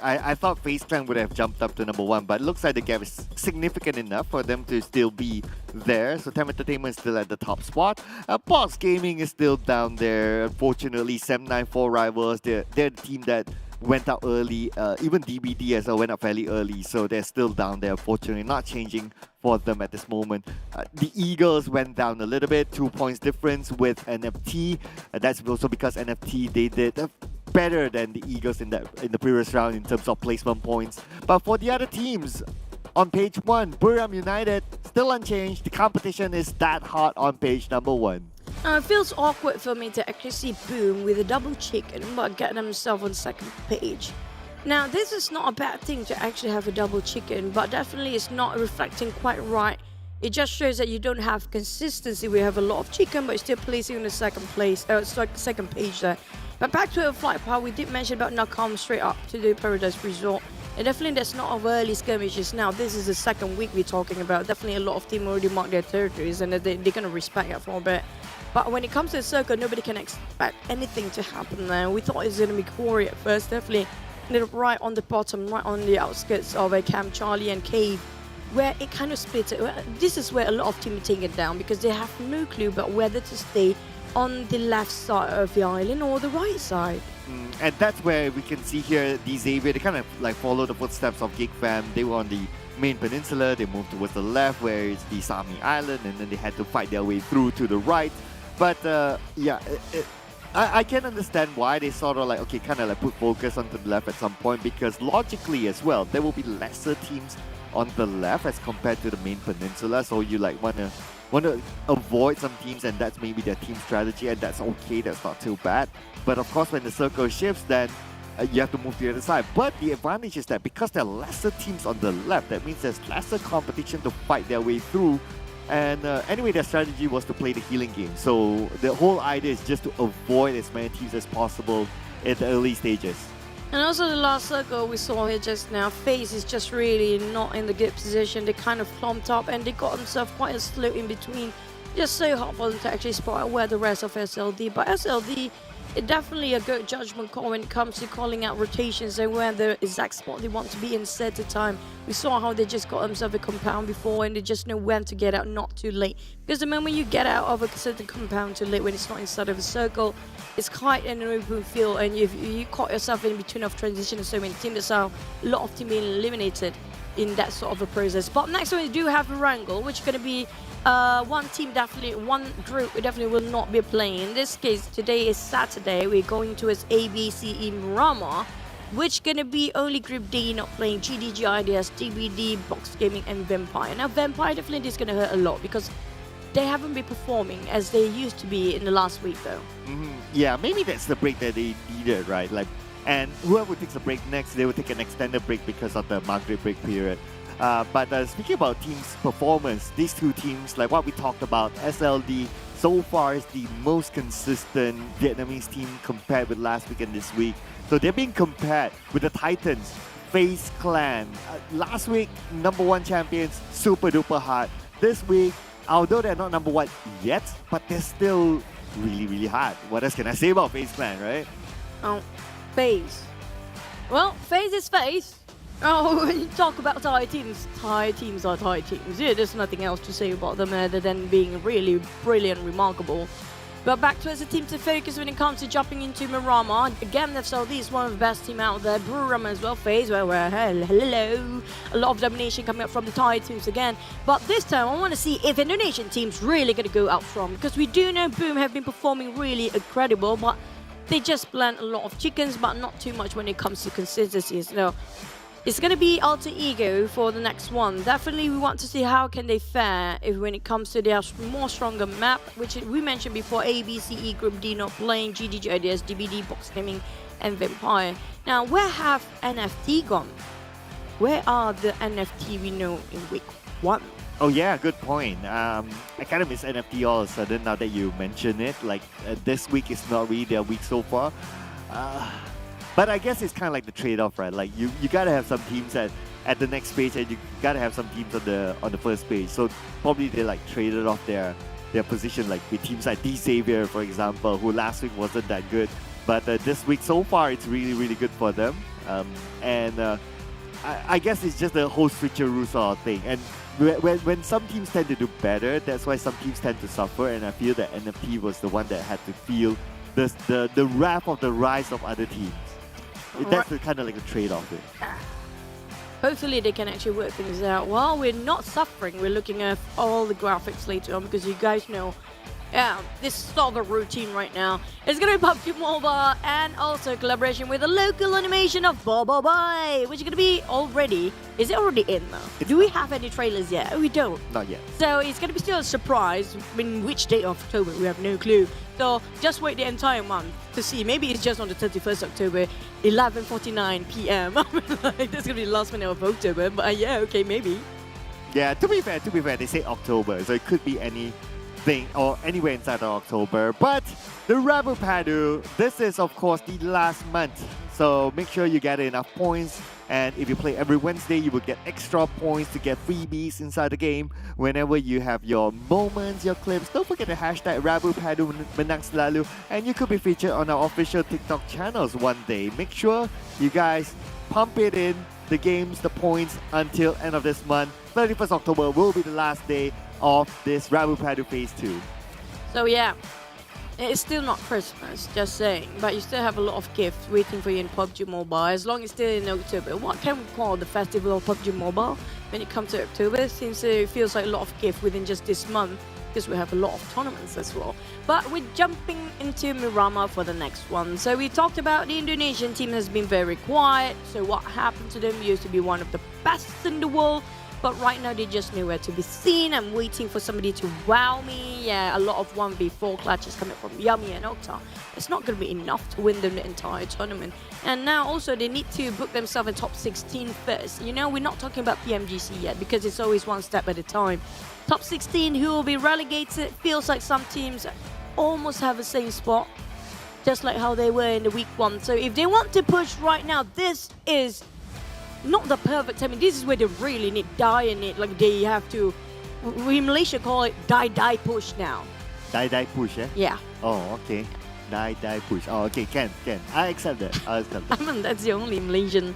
I thought FaZe Clan would have jumped up to #1, but it looks like the gap is significant enough for them to still be there. So TEM Entertainment is still at the top spot. Box Gaming is still down there. Unfortunately, 794 Rivals, they're the team that went out early. Even DBD as well went up fairly early, so they're still down there. Unfortunately, not changing for them at this moment. The Eagles went down a little bit, 2 points difference with NFT. That's also because NFT, they did better than the Eagles in the previous round in terms of placement points. But for the other teams, on page 1, Buriram United, still unchanged. The competition is that hot on page #1. It feels awkward for me to actually see Boom with a double chicken but getting himself on second page. Now, this is not a bad thing to actually have a double chicken, but definitely it's not reflecting quite right. It just shows that you don't have consistency. We have a lot of chicken, but you're still placing in the second page there. But back to a flight part, we did mention about Nakam straight up to the Paradise Resort. And definitely there's not of early skirmishes now. This is the second week we're talking about. Definitely a lot of teams already marked their territories and they're going to respect that for a bit. But when it comes to the circle, nobody can expect anything to happen there. We thought it was going to be Corey at first. Definitely ended up right on the bottom, right on the outskirts of Cam, Charlie and Cave, where it kind of splits. This is where a lot of teams take it down because they have no clue about whether to stay on the left side of the island or the right side. And that's where we can see here the Xavier, they kind of like follow the footsteps of Geek Fam. They were on the main peninsula, they moved towards the left where it's the Sami Island, and then they had to fight their way through to the right. But yeah, I can understand why they sort of like, okay, kind of like put focus onto the left at some point, because logically as well, there will be lesser teams on the left as compared to the main peninsula. So you like want to avoid some teams, and that's maybe their team strategy, and that's okay, that's not too bad. But of course, when the circle shifts, then you have to move to the other side. But the advantage is that because there are lesser teams on the left, that means there's lesser competition to fight their way through. And anyway, their strategy was to play the healing game. So the whole idea is just to avoid as many teams as possible in the early stages. And also the last circle we saw here just now, FaZe is just really not in the good position. They kind of clumped up and they got themselves quite a slow in between. Just so hard for them to actually spot out where the rest of SLD. But SLD, it's definitely a good judgment call when it comes to calling out rotations and where the exact spot they want to be in set of time. We saw how they just got themselves a compound before and they just know when to get out, not too late. Because the moment you get out of a certain compound too late, when it's not inside of a circle, it's quite an open field, and if you caught yourself in between of transition and so many teams, that's how a lot of teams being eliminated in that sort of a process. But next one we do have a wrangle, which is going to be one team definitely, one group definitely will not be playing. In this case, today is Saturday. We're going towards ABCE Rama, which gonna be only Group D not playing GIDS, DBD, Box Gaming, and Vampire. Now, Vampire definitely is gonna hurt a lot because they haven't been performing as they used to be in the last week, though. Yeah, maybe that's the break that they needed, right? Like, and whoever takes a break next, they will take an extended break because of the Maghrib break period. But speaking about teams' performance, these two teams, like what we talked about, SLD so far is the most consistent Vietnamese team compared with last week and this week. So they're being compared with the Titans, FaZe Clan. Last week, #1 champions, super duper hard. This week, although they're not #1 yet, but they're still really, really hard. What else can I say about FaZe Clan, right? Oh, FaZe. Well, FaZe is FaZe. Oh, when you talk about Thai teams are Thai teams. Yeah, there's nothing else to say about them other than being really brilliant, remarkable. But back to as a team to focus when it comes to jumping into Marama. Again, FSLD is one of the best team out there. Buriram as well, FaZe, where hello. A lot of domination coming up from the Thai teams again. But this time, I want to see if Indonesian teams really going to go out strong. Because we do know Boom have been performing really incredible, but they just blend a lot of chickens, but not too much when it comes to consistency. So it's going to be Alter Ego for the next one. Definitely we want to see how can they fare if when it comes to their more stronger map, which we mentioned before, ABCE Group D not playing, GIDS, DBD, Box Gaming, and Vampire. Now, where have NFT gone? Where are the NFT we know in week 1? Oh yeah, good point. I kind of miss NFT all of a sudden now that you mention it. Like this week is not really their week so far. But I guess it's kind of like the trade-off, right? Like you gotta have some teams at the next page, and you gotta have some teams on the first page. So probably they like traded off their position, like with teams like D-Savior, for example, who last week wasn't that good. But this week so far, it's really, really good for them. I guess it's just the whole switcheroo sort of thing. And when some teams tend to do better, that's why some teams tend to suffer. And I feel that NFT was the one that had to feel the wrath of the rise of other teams. That's kind of like a trade-off there. Hopefully they can actually work things out. While we're not suffering, we're looking at all the graphics later on, because you guys know, this is sort of a routine right now. It's going to be PUBG Mobile and also collaboration with a local animation of Boy, which is going to be already. Is it already in though? Do we have any trailers yet? We don't. Not yet. So it's going to be still a surprise. In which date of October? We have no clue. So just wait the entire month to see. Maybe it's just on the 31st October, 11:49 p.m. Like, that's going to be the last minute of October. But yeah, okay, maybe. Yeah, to be fair, they say October, so it could be anything or anywhere inside of October. But the Rabu Padu, this is of course the last month. So make sure you get enough points. And if you play every Wednesday, you will get extra points to get freebies inside the game. Whenever you have your moments, your clips, don't forget the hashtag Rabu Padu Menang Selalu. And you could be featured on our official TikTok channels one day. Make sure you guys pump it in, the games, the points, until end of this month. 31st October will be the last day of this Rabu Padu Phase 2. So yeah, it's still not Christmas, just saying, but you still have a lot of gifts waiting for you in PUBG Mobile, as long as it's still in October. What can we call the festival of PUBG Mobile when it comes to October? Since it feels like a lot of gifts within just this month, because we have a lot of tournaments as well. But we're jumping into Buriram for the next one. So we talked about the Indonesian team has been very quiet. So what happened to them? Used to be one of the best in the world, but right now they're just nowhere to be seen. I'm waiting for somebody to wow me. Yeah, a lot of 1v4 clutches coming from Yummy and Okta. It's not going to be enough to win them the entire tournament. And now also they need to book themselves in top 16 first. You know, we're not talking about PMGC yet, because it's always one step at a time. Top 16 who will be relegated. Feels like some teams almost have the same spot, just like how they were in the week 1. So if they want to push right now, this is not the perfect time. This is where they really need die in it. Like they have to, we in Malaysia call it die push now. Die push, eh? Yeah. Oh, okay. Die push. Oh, okay. Can. I accept that. I mean, that's the only Malaysian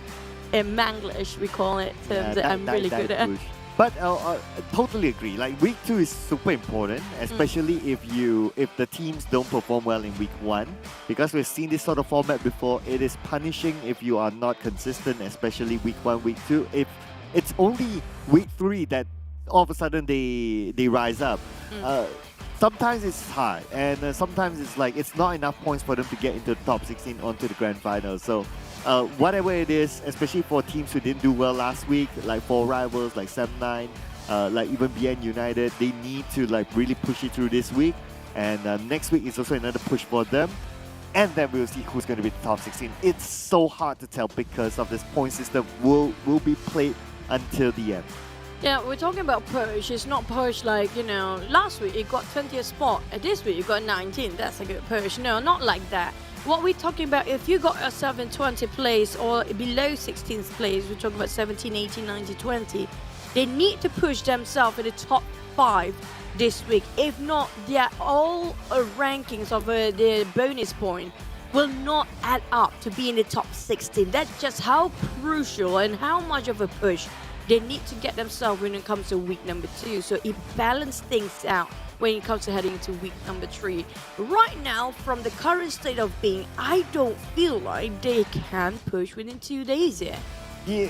Manglish we call it terms that I'm really good at. Push. But totally agree. Like week 2 is super important, especially if the teams don't perform well in week 1, because we've seen this sort of format before. It is punishing if you are not consistent, especially week 1, week 2. If it's only week 3 that all of a sudden they rise up. Sometimes it's hard, and sometimes it's like it's not enough points for them to get into the top 16 onto the grand final. So whatever it is, especially for teams who didn't do well last week, like 4 Rivals, like 7-9, like even BN United, they need to like really push it through this week. And next week is also another push for them. And then we'll see who's going to be the top 16. It's so hard to tell because of this point system will be played until the end. Yeah, we're talking about push. It's not push like, you know, last week you got 20th spot, and this week you got 19. That's a good push. No, not like that. What we're talking about, if you got yourself in 20th place or below 16th place, we're talking about 17, 18, 19, 20. They need to push themselves in the top 5 this week. If not, their all rankings of their bonus point will not add up to be in the top 16. That's just how crucial and how much of a push they need to get themselves when it comes to week number 2. So it balances things out when it comes to heading into week number 3. Right now, from the current state of being, I don't feel like they can push within 2 days yet. Yeah.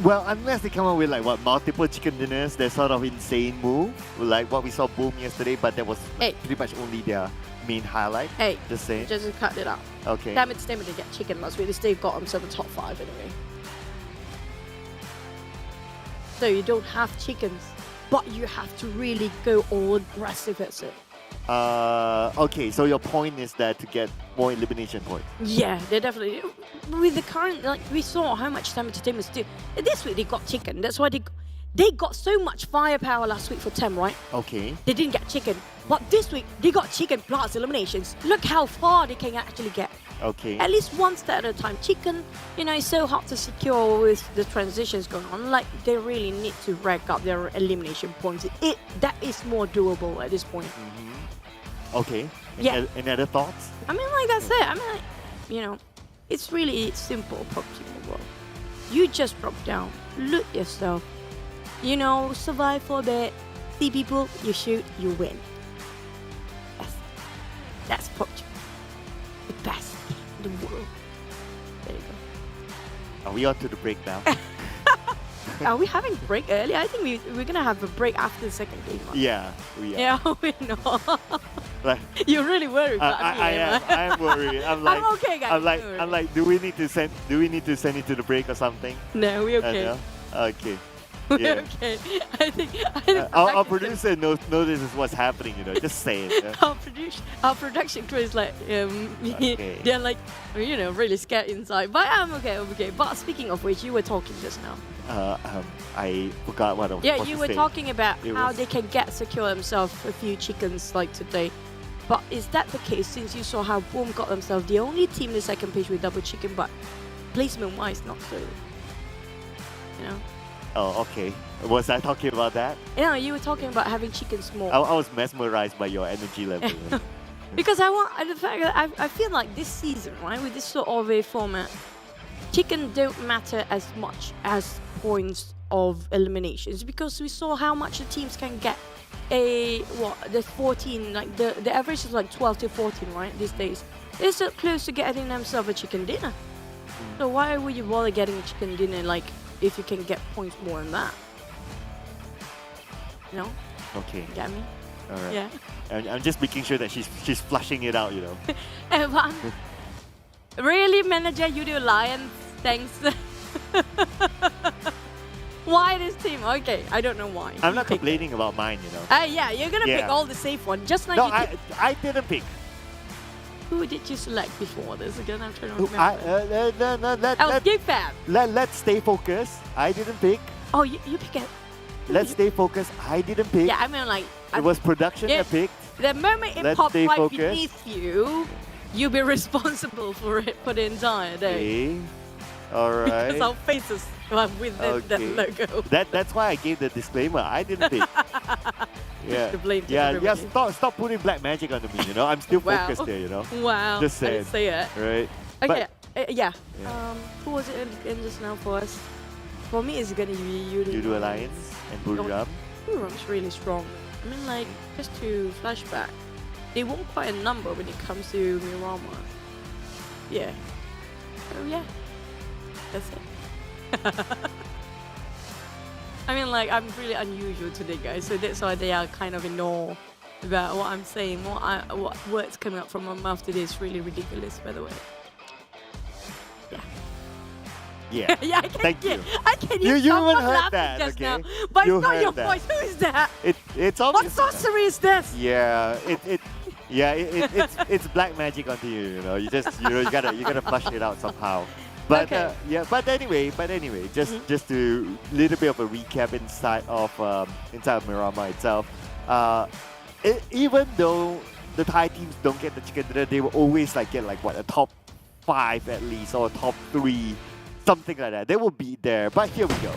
Well, unless they come up with like multiple chicken dinners, that sort of insane move, like what we saw Boom yesterday, but that was pretty much only their main highlight. Hey, just saying. Just cut it out. Okay. Damn it, they get chicken last week. They still got themselves the top 5 anyway. So you don't have chickens, but you have to really go all aggressive at it. Okay, so your point is that to get more elimination points. Yeah, they definitely. With the current, like we saw how much TEM Entertainment do. This week they got chicken. That's why they got so much firepower last week for TEM, right? Okay. They didn't get chicken, but this week they got chicken plus eliminations. Look how far they can actually get. Okay. At least one step at a time. Chicken, it's so hard to secure with the transitions going on. Like, they really need to rack up their elimination points. That is more doable at this point. Okay. Yeah. Any other thoughts? I mean, like, that's it. I mean, like, it's really simple, PUBG Mobile. You just drop down, loot yourself, survive for a bit, see people, you shoot, you win. That's PUBG. The best in the world. There you go. Are we on to the break now? Are we having break early? I think we're gonna have a break after the second game. Right? Yeah, we are. Yeah, we know. Like, You're really worried about me. I am worried. I'm like, I'm okay, guys. I'm like, do we need to send it to the break or something? No, we're okay. No? Okay. We're Yeah. okay. I think Our producer notices what's happening. Just say it. Yeah? our production crew is like they're like really scared inside. But I'm okay. But speaking of which, you were talking just now. I forgot what I was supposed You to were say. talking about It how was- they can secure themselves a few chickens like today. But is that the case since you saw how Boom got themselves the only team in the second page with double chicken, but placement wise not so. Oh, okay. Was I talking about that? You were talking about having chickens more. I was mesmerized by your energy level. Because the fact that I feel like this season, right, with this sort of a format, chicken don't matter as much as points of eliminations because we saw how much the teams can get. The 14, like the average is like 12 to 14, right, these days. They're so close to getting themselves a chicken dinner. So why would you bother getting a chicken dinner, like, if you can get points more than that? Okay. Get me? All right. Yeah. I'm just making sure that she's flushing it out. Evan, really, manager Yoodo Alliance? Thanks. Why this team? Okay, I don't know why. I'm not complaining about mine. Yeah, you're gonna pick all the safe one, just like No, you did. I didn't pick. Who did you select before this? Again, I'm trying to remember. Geek Fam. Let's stay focused. I didn't pick. Oh, you pick it. Let's stay focused. I didn't pick. Yeah, I mean, like, it was production that picked. The moment it Let's popped stay right focused. beneath you, you'll be responsible for it for the entire day. Okay. All right. Because our faces are with that logo. That's why I gave the disclaimer. I didn't pick. Yeah. The blame to Yeah. everybody. Stop putting black magic onto me. I'm still Wow. focused there. Wow. Just I saying. didn't say it. Right. Okay. Yeah. Yeah. Who was it in just now for us? For me, it's gonna be Yoodo Alliance and Buriram. Buriram's really strong. I mean, like, just to flashback, they won quite a number when it comes to Mirama. Yeah. Oh yeah. That's it. I mean, like, I'm really unusual today, guys, so that's why they are kind of in awe about what I'm saying. What words coming up from my mouth today is really ridiculous, by the way. Yeah. Yeah, I can Thank hear. you. I can You hear someone haven't heard laughing that, just okay? now. But You it's not heard your that. voice. Who is that? It's What obvious. sorcery is this? Yeah. It's black magic onto you. You just you gotta flush it out somehow. But Okay. but anyway, just to little bit of a recap inside of Mirama itself. Even though the Thai teams don't get the chicken dinner, they will always get a top 5 at least or a top 3, something like that. They will be there. But here we go.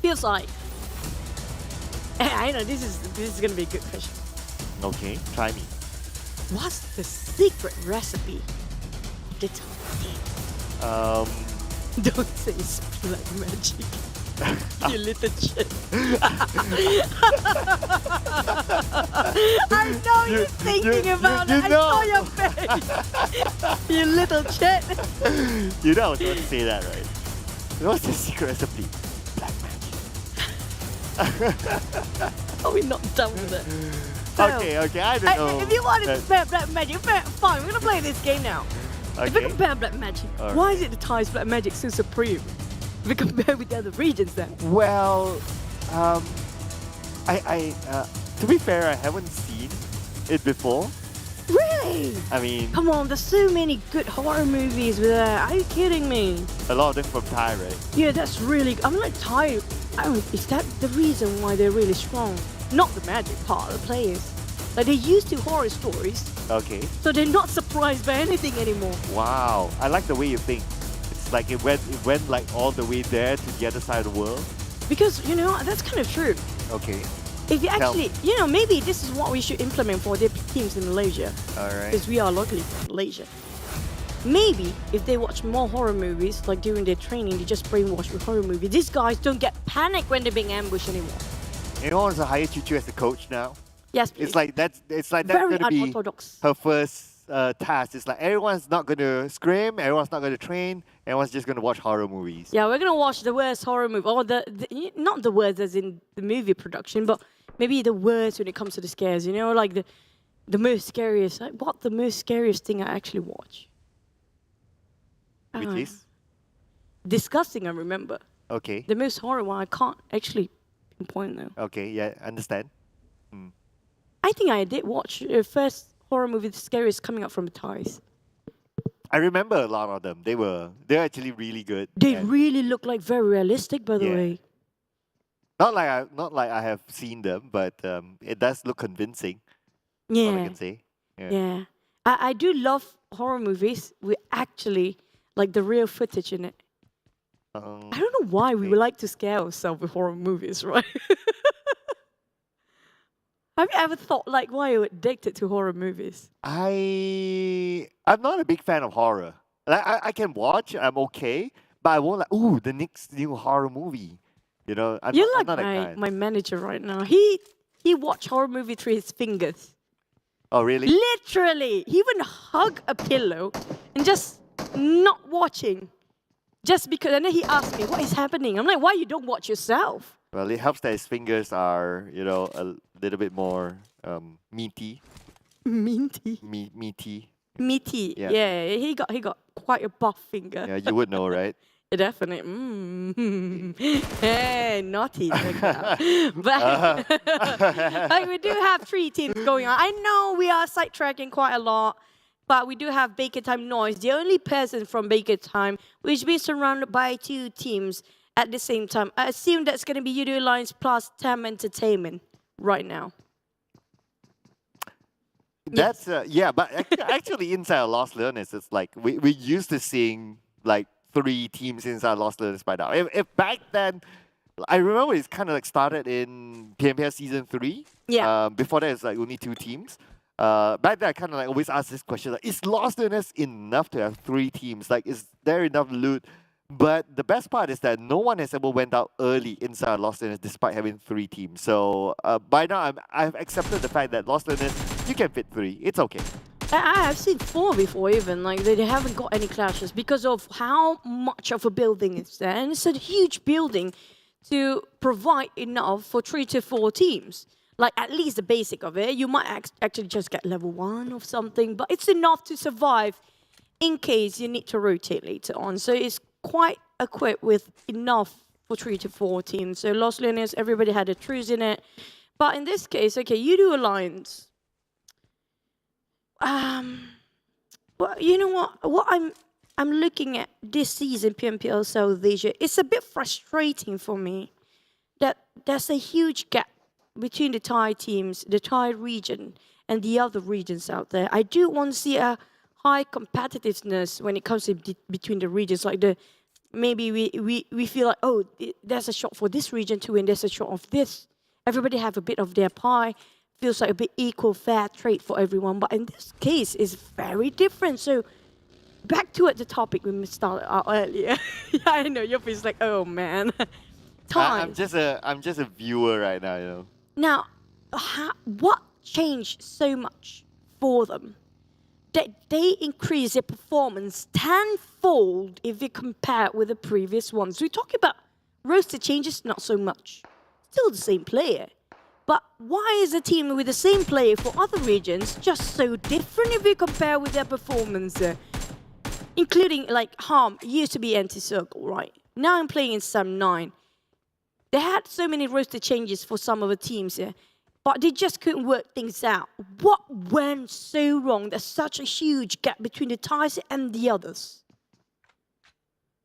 Feels like. I know this is gonna be a good question. Okay, try me. What's the secret recipe of the Thai team? Don't say it's black magic. You little shit. I know you're thinking about it. I saw your face. You little shit. You know I was going to say that, right? What's the secret recipe? Black magic. Are we not done with it? So, Okay, I don't know. If you want to compare black magic, fine, we're gonna play this game now. If we Okay. compare black magic, Alright. why is it the Thai's black magic so supreme? If we compare with the other regions then. Well, to be fair, I haven't seen it before. Really? I mean, Come on, there's so many good horror movies with that. Are you kidding me? a lot of them from Thai, right? Yeah, that's really. I mean, like Thai Oh, is that the reason why they're really strong? Not the magic part, the players. Like they're used to horror stories, Okay. so they're not surprised by anything anymore. Wow. I like the way you think. It's like it went like all the way there to the other side of the world. Because, you know, that's kind of true. Okay. If you actually, you know, maybe this is what we should implement for the teams in Malaysia. Alright. Because we are locally from Malaysia. Maybe if they watch more horror movies, like during their training, they just brainwash with horror movies. These guys don't get panicked when they're being ambushed anymore. Anyone wants to hire Chuchu as a coach now? Yes, please. It's like that's Very gonna be unorthodox. her first task. It's like everyone's not gonna scream, everyone's not gonna train, everyone's just gonna watch horror movies. Yeah, we're gonna watch the worst horror movie, or not the worst as in the movie production, but maybe the worst when it comes to the scares. You know, like the most scariest. Like what the most scariest thing I actually watch? Which is? Disgusting, I remember. Okay. The most horror one, I can't actually pinpoint though. Okay, yeah, understand. I think I did watch the first horror movie, the scariest, coming up from the ties. I remember a lot of them. They're actually really good. They really look like very realistic, by the Yeah. way. Not like I have seen them, but it does look convincing. All I Yeah. can say. Yeah. I do love horror movies with actually like the real footage in it. I don't know why we would like to scare ourselves with horror movies, right? Have you ever thought like why you're addicted to horror movies? I'm not a big fan of horror. Like I can watch, I'm okay, but I won't like, ooh, the next new horror movie. You know, I'm You're not like that kind. my manager right now. He watched horror movie through his fingers. Oh really? Literally, he even hug a pillow and just not watching. Just because, and then he asked me, what is happening? I'm like, why you don't watch yourself? Well, it helps that his fingers are, you know, a little bit more meaty. Meaty? Meaty. Meaty. Yeah. Yeah, he got quite a buff finger. Yeah, you would know, right? Definitely. Hey, naughty. But like, we do have 3 teams going on. I know we are sidetracking quite a lot, but we do have Baker Time Noise, the only person from Baker Time, which is surrounded by 2 teams at the same time. I assume that's going to be Yoodo Alliance plus TEM Entertainment right now. That's yeah, but actually inside of Lost Learners, it's like we used to seeing like 3 teams inside Lost Learners by now. If back then, I remember it's kind of like started in PMPL season 3. Yeah. Before that, it's like only 2 teams. Back then, I kind of like always ask this question: like, is Lost Learners enough to have 3 teams? Like, is there enough loot? But the best part is that no one has ever went out early inside Lost Learners despite having 3 teams. So by now, I've accepted the fact that Lost Learners, you can fit 3. It's okay. I have seen 4 before even, like they haven't got any clashes because of how much of a building it's there. And it's a huge building to provide enough for 3 to 4 teams. Like at least the basic of it. You might actually just get level 1 or something, but it's enough to survive in case you need to rotate later on. So it's quite equipped with enough for 3 to 4 teams. So Lost Learners, everybody had a truce in it. But in this case, okay, Yoodo Alliance. Well, you know what I'm looking at this season, PMPL South Asia, it's a bit frustrating for me that there's a huge gap between the Thai teams, the Thai region, and the other regions out there. I do want to see a high competitiveness when it comes to between the regions. Like maybe we feel like, oh, there's a shot for this region too, and there's a shot of this. Everybody have a bit of their pie. Feels like a bit equal, fair trade for everyone. But in this case, it's very different. So back to the topic we started out earlier. Yeah, I know your face is like, oh man. I'm just a viewer right now, you know. Now, what changed so much for them that they increased their performance tenfold if you compare it with the previous ones? We're talking about roster changes, not so much. Still the same player. But why is a team with the same player for other regions just so different if you compare with their performance? Including, like, Harm used to be anti-circle, right? Now I'm playing in Sam 9. They had so many roster changes for some of the teams here, but they just couldn't work things out. What went so wrong? There's such a huge gap between the Thais and the others.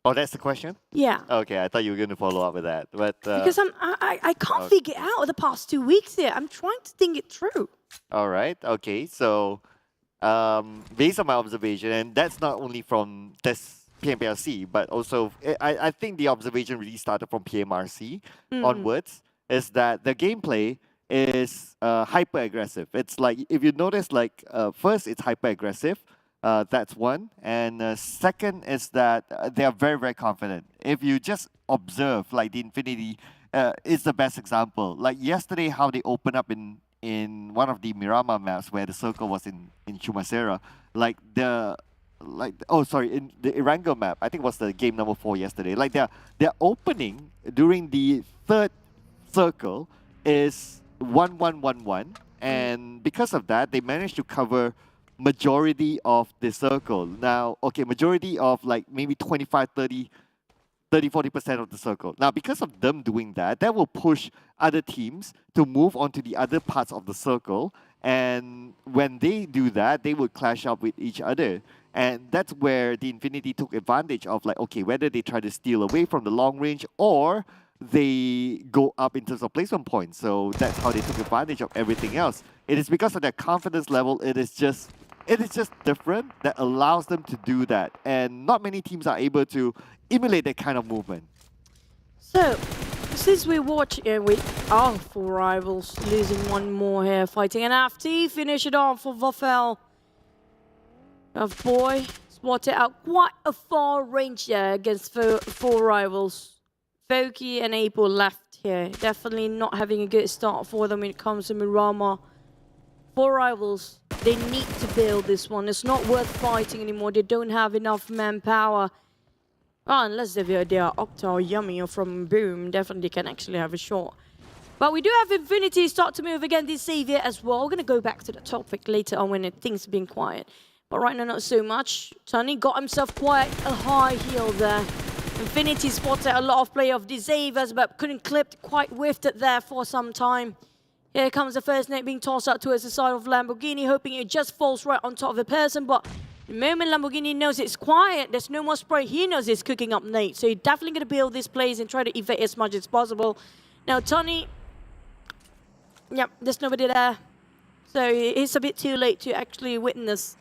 Oh, that's the question? Yeah. Okay, I thought you were going to follow up with that. But Because I can't okay. figure out the past 2 weeks here. I'm trying to think it through. All right. Okay. So, based on my observation, and that's not only from this PMPL SEA, but also I think the observation really started from PMRC onwards. Is that the gameplay is hyper aggressive. It's like if you notice, like first it's hyper aggressive. That's one, and second is that they are very, very confident. If you just observe, like the Infinity is the best example. Like yesterday, how they opened up in one of the Miramar maps where the circle was in Chumasera, in the Erangel map, I think it was the game number 4 yesterday. Like their opening during the third circle is 1-1-1-1, and because of that, they managed to cover majority of the circle. Now, okay, majority of like maybe 25, 30, 40% of the circle. Now, because of them doing that, that will push other teams to move on to the other parts of the circle. And when they do that, they will clash up with each other. And that's where the Infinity took advantage of, like, okay, whether they try to steal away from the long range or they go up in terms of placement points. So that's how they took advantage of everything else. It is because of their confidence level, it is just different that allows them to do that. And not many teams are able to emulate that kind of movement. So, since we watch with our 4 rivals losing one more here, fighting an FT, finish it off for Vafel. Boy spotted out quite a far range here against 4 rivals. Foki and April left here. Definitely not having a good start for them when it comes to Miramar. 4 rivals, they need to build this one. It's not worth fighting anymore. They don't have enough manpower. Well, unless they are Octa or Yummy or from Boom, definitely can actually have a shot. But we do have Infinity start to move again, this Savior as well. We're going to go back to the topic later on when things have been quiet. But right now, not so much. Tony got himself quite a high heal there. Infinity spotted a lot of play of these Saviors, but couldn't clip, quite whiffed it there for some time. Here comes the first nade being tossed out towards the side of Lamborghini, hoping it just falls right on top of the person. But the moment Lamborghini knows it's quiet, there's no more spray, he knows it's cooking up nade. So he's definitely going to build this place and try to evade as much as possible. Now, Tony, yep, there's nobody there. So it's a bit too late to actually witness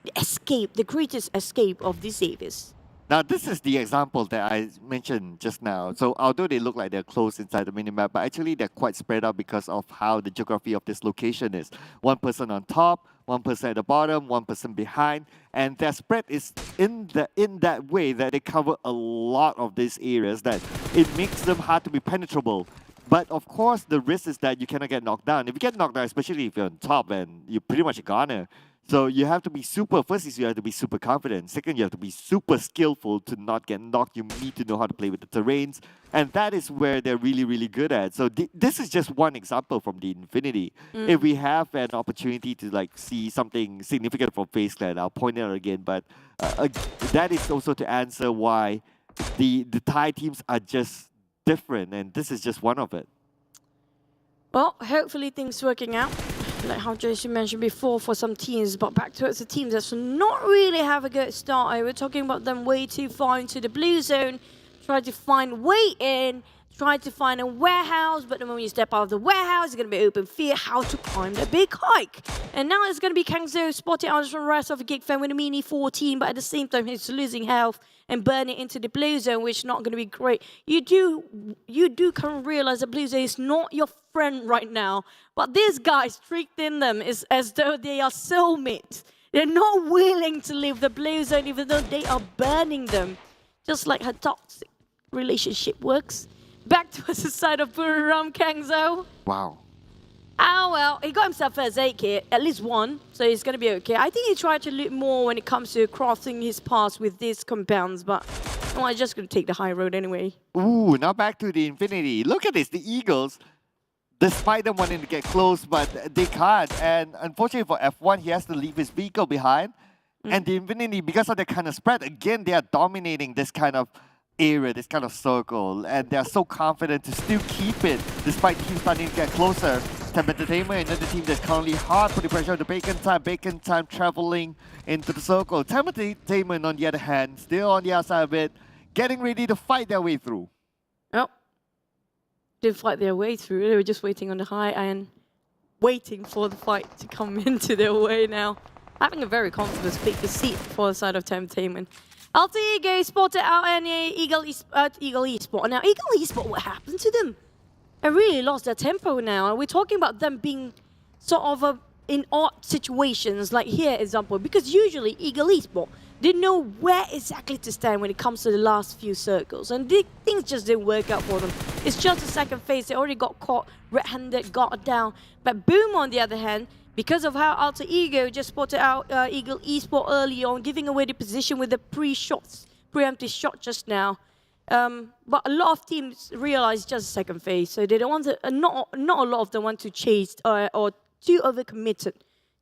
the escape, the greatest escape of the Saviors. Now, this is the example that I mentioned just now. So although they look like they're close inside the minimap, but actually they're quite spread out because of how the geography of this location is. One person on top, one person at the bottom, one person behind, and their spread is in that way that they cover a lot of these areas that it makes them hard to be penetrable. But of course, the risk is that you cannot get knocked down. If you get knocked down, especially if you're on top, then you're pretty much a goner. So you have to be first is you have to be super confident. Second, you have to be super skillful to not get knocked. You need to know how to play with the terrains. And that is where they're really, really good at. So this is just one example from the Infinity. If we have an opportunity to like see something significant from FaZe Clan, I'll point it out again. But that is also to answer why the Thai teams are just different. And this is just one of it. Well, hopefully things working out. Like how Jason mentioned before for some teams, but back towards the teams that's not really have a good start. We're talking about them way too far into the blue zone, try to find way in, try to find a warehouse, but the moment you step out of the warehouse, it's going to be open field, how to climb the big hike. And now it's going to be Kangzo spotted out from the rest of the Geek Fam with a mini 14, but at the same time he's losing health and burning into the blue zone, which is not going to be great. You do kind of realize that blue zone is not your friend right now, but these guys treating them as though they are soulmates. They're not willing to leave the blue zone even though they are burning them, just like her toxic relationship works. Back to the side of Buriram, Kangzo. Wow. Oh, well, he got himself first aid kit, at least one, so he's going to be okay. I think he tried to loot more when it comes to crossing his paths with these compounds, but well, I'm just going to take the high road anyway. Ooh, now back to the Infinity. Look at this, the Eagles, despite them wanting to get close, but they can't. And unfortunately for F1, he has to leave his vehicle behind. And the Infinity, because of that kind of spread, again, they are dominating this kind of area, this kind of circle, and they are so confident to still keep it despite teams starting to get closer. TEM Entertainment, another team that's currently hard putting pressure on the Bacon Time traveling into the circle. TEM Entertainment, on the other hand, still on the outside of it, getting ready to fight their way through. Oh. Didn't fight their way through. They were just waiting on the high and waiting for the fight to come into their way now. Having a very confident seat for the side of TEM Entertainment. Alter Ego spotted out an Ego Esport. Now, Ego Esport, what happened to them? They really lost their tempo now. We're talking about them being sort of in odd situations, like here, example, because usually Ego Esport, they know where exactly to stand when it comes to the last few circles, and things just didn't work out for them. It's just the second phase. They already got caught red-handed, got down. But Boom, on the other hand, because of how Alter Ego just spotted out Eagle Esport early on, giving away the position with the preemptive shot just now. But a lot of teams realize just the second phase, so they don't want to. Not a lot of them want to chase or too overcommitted.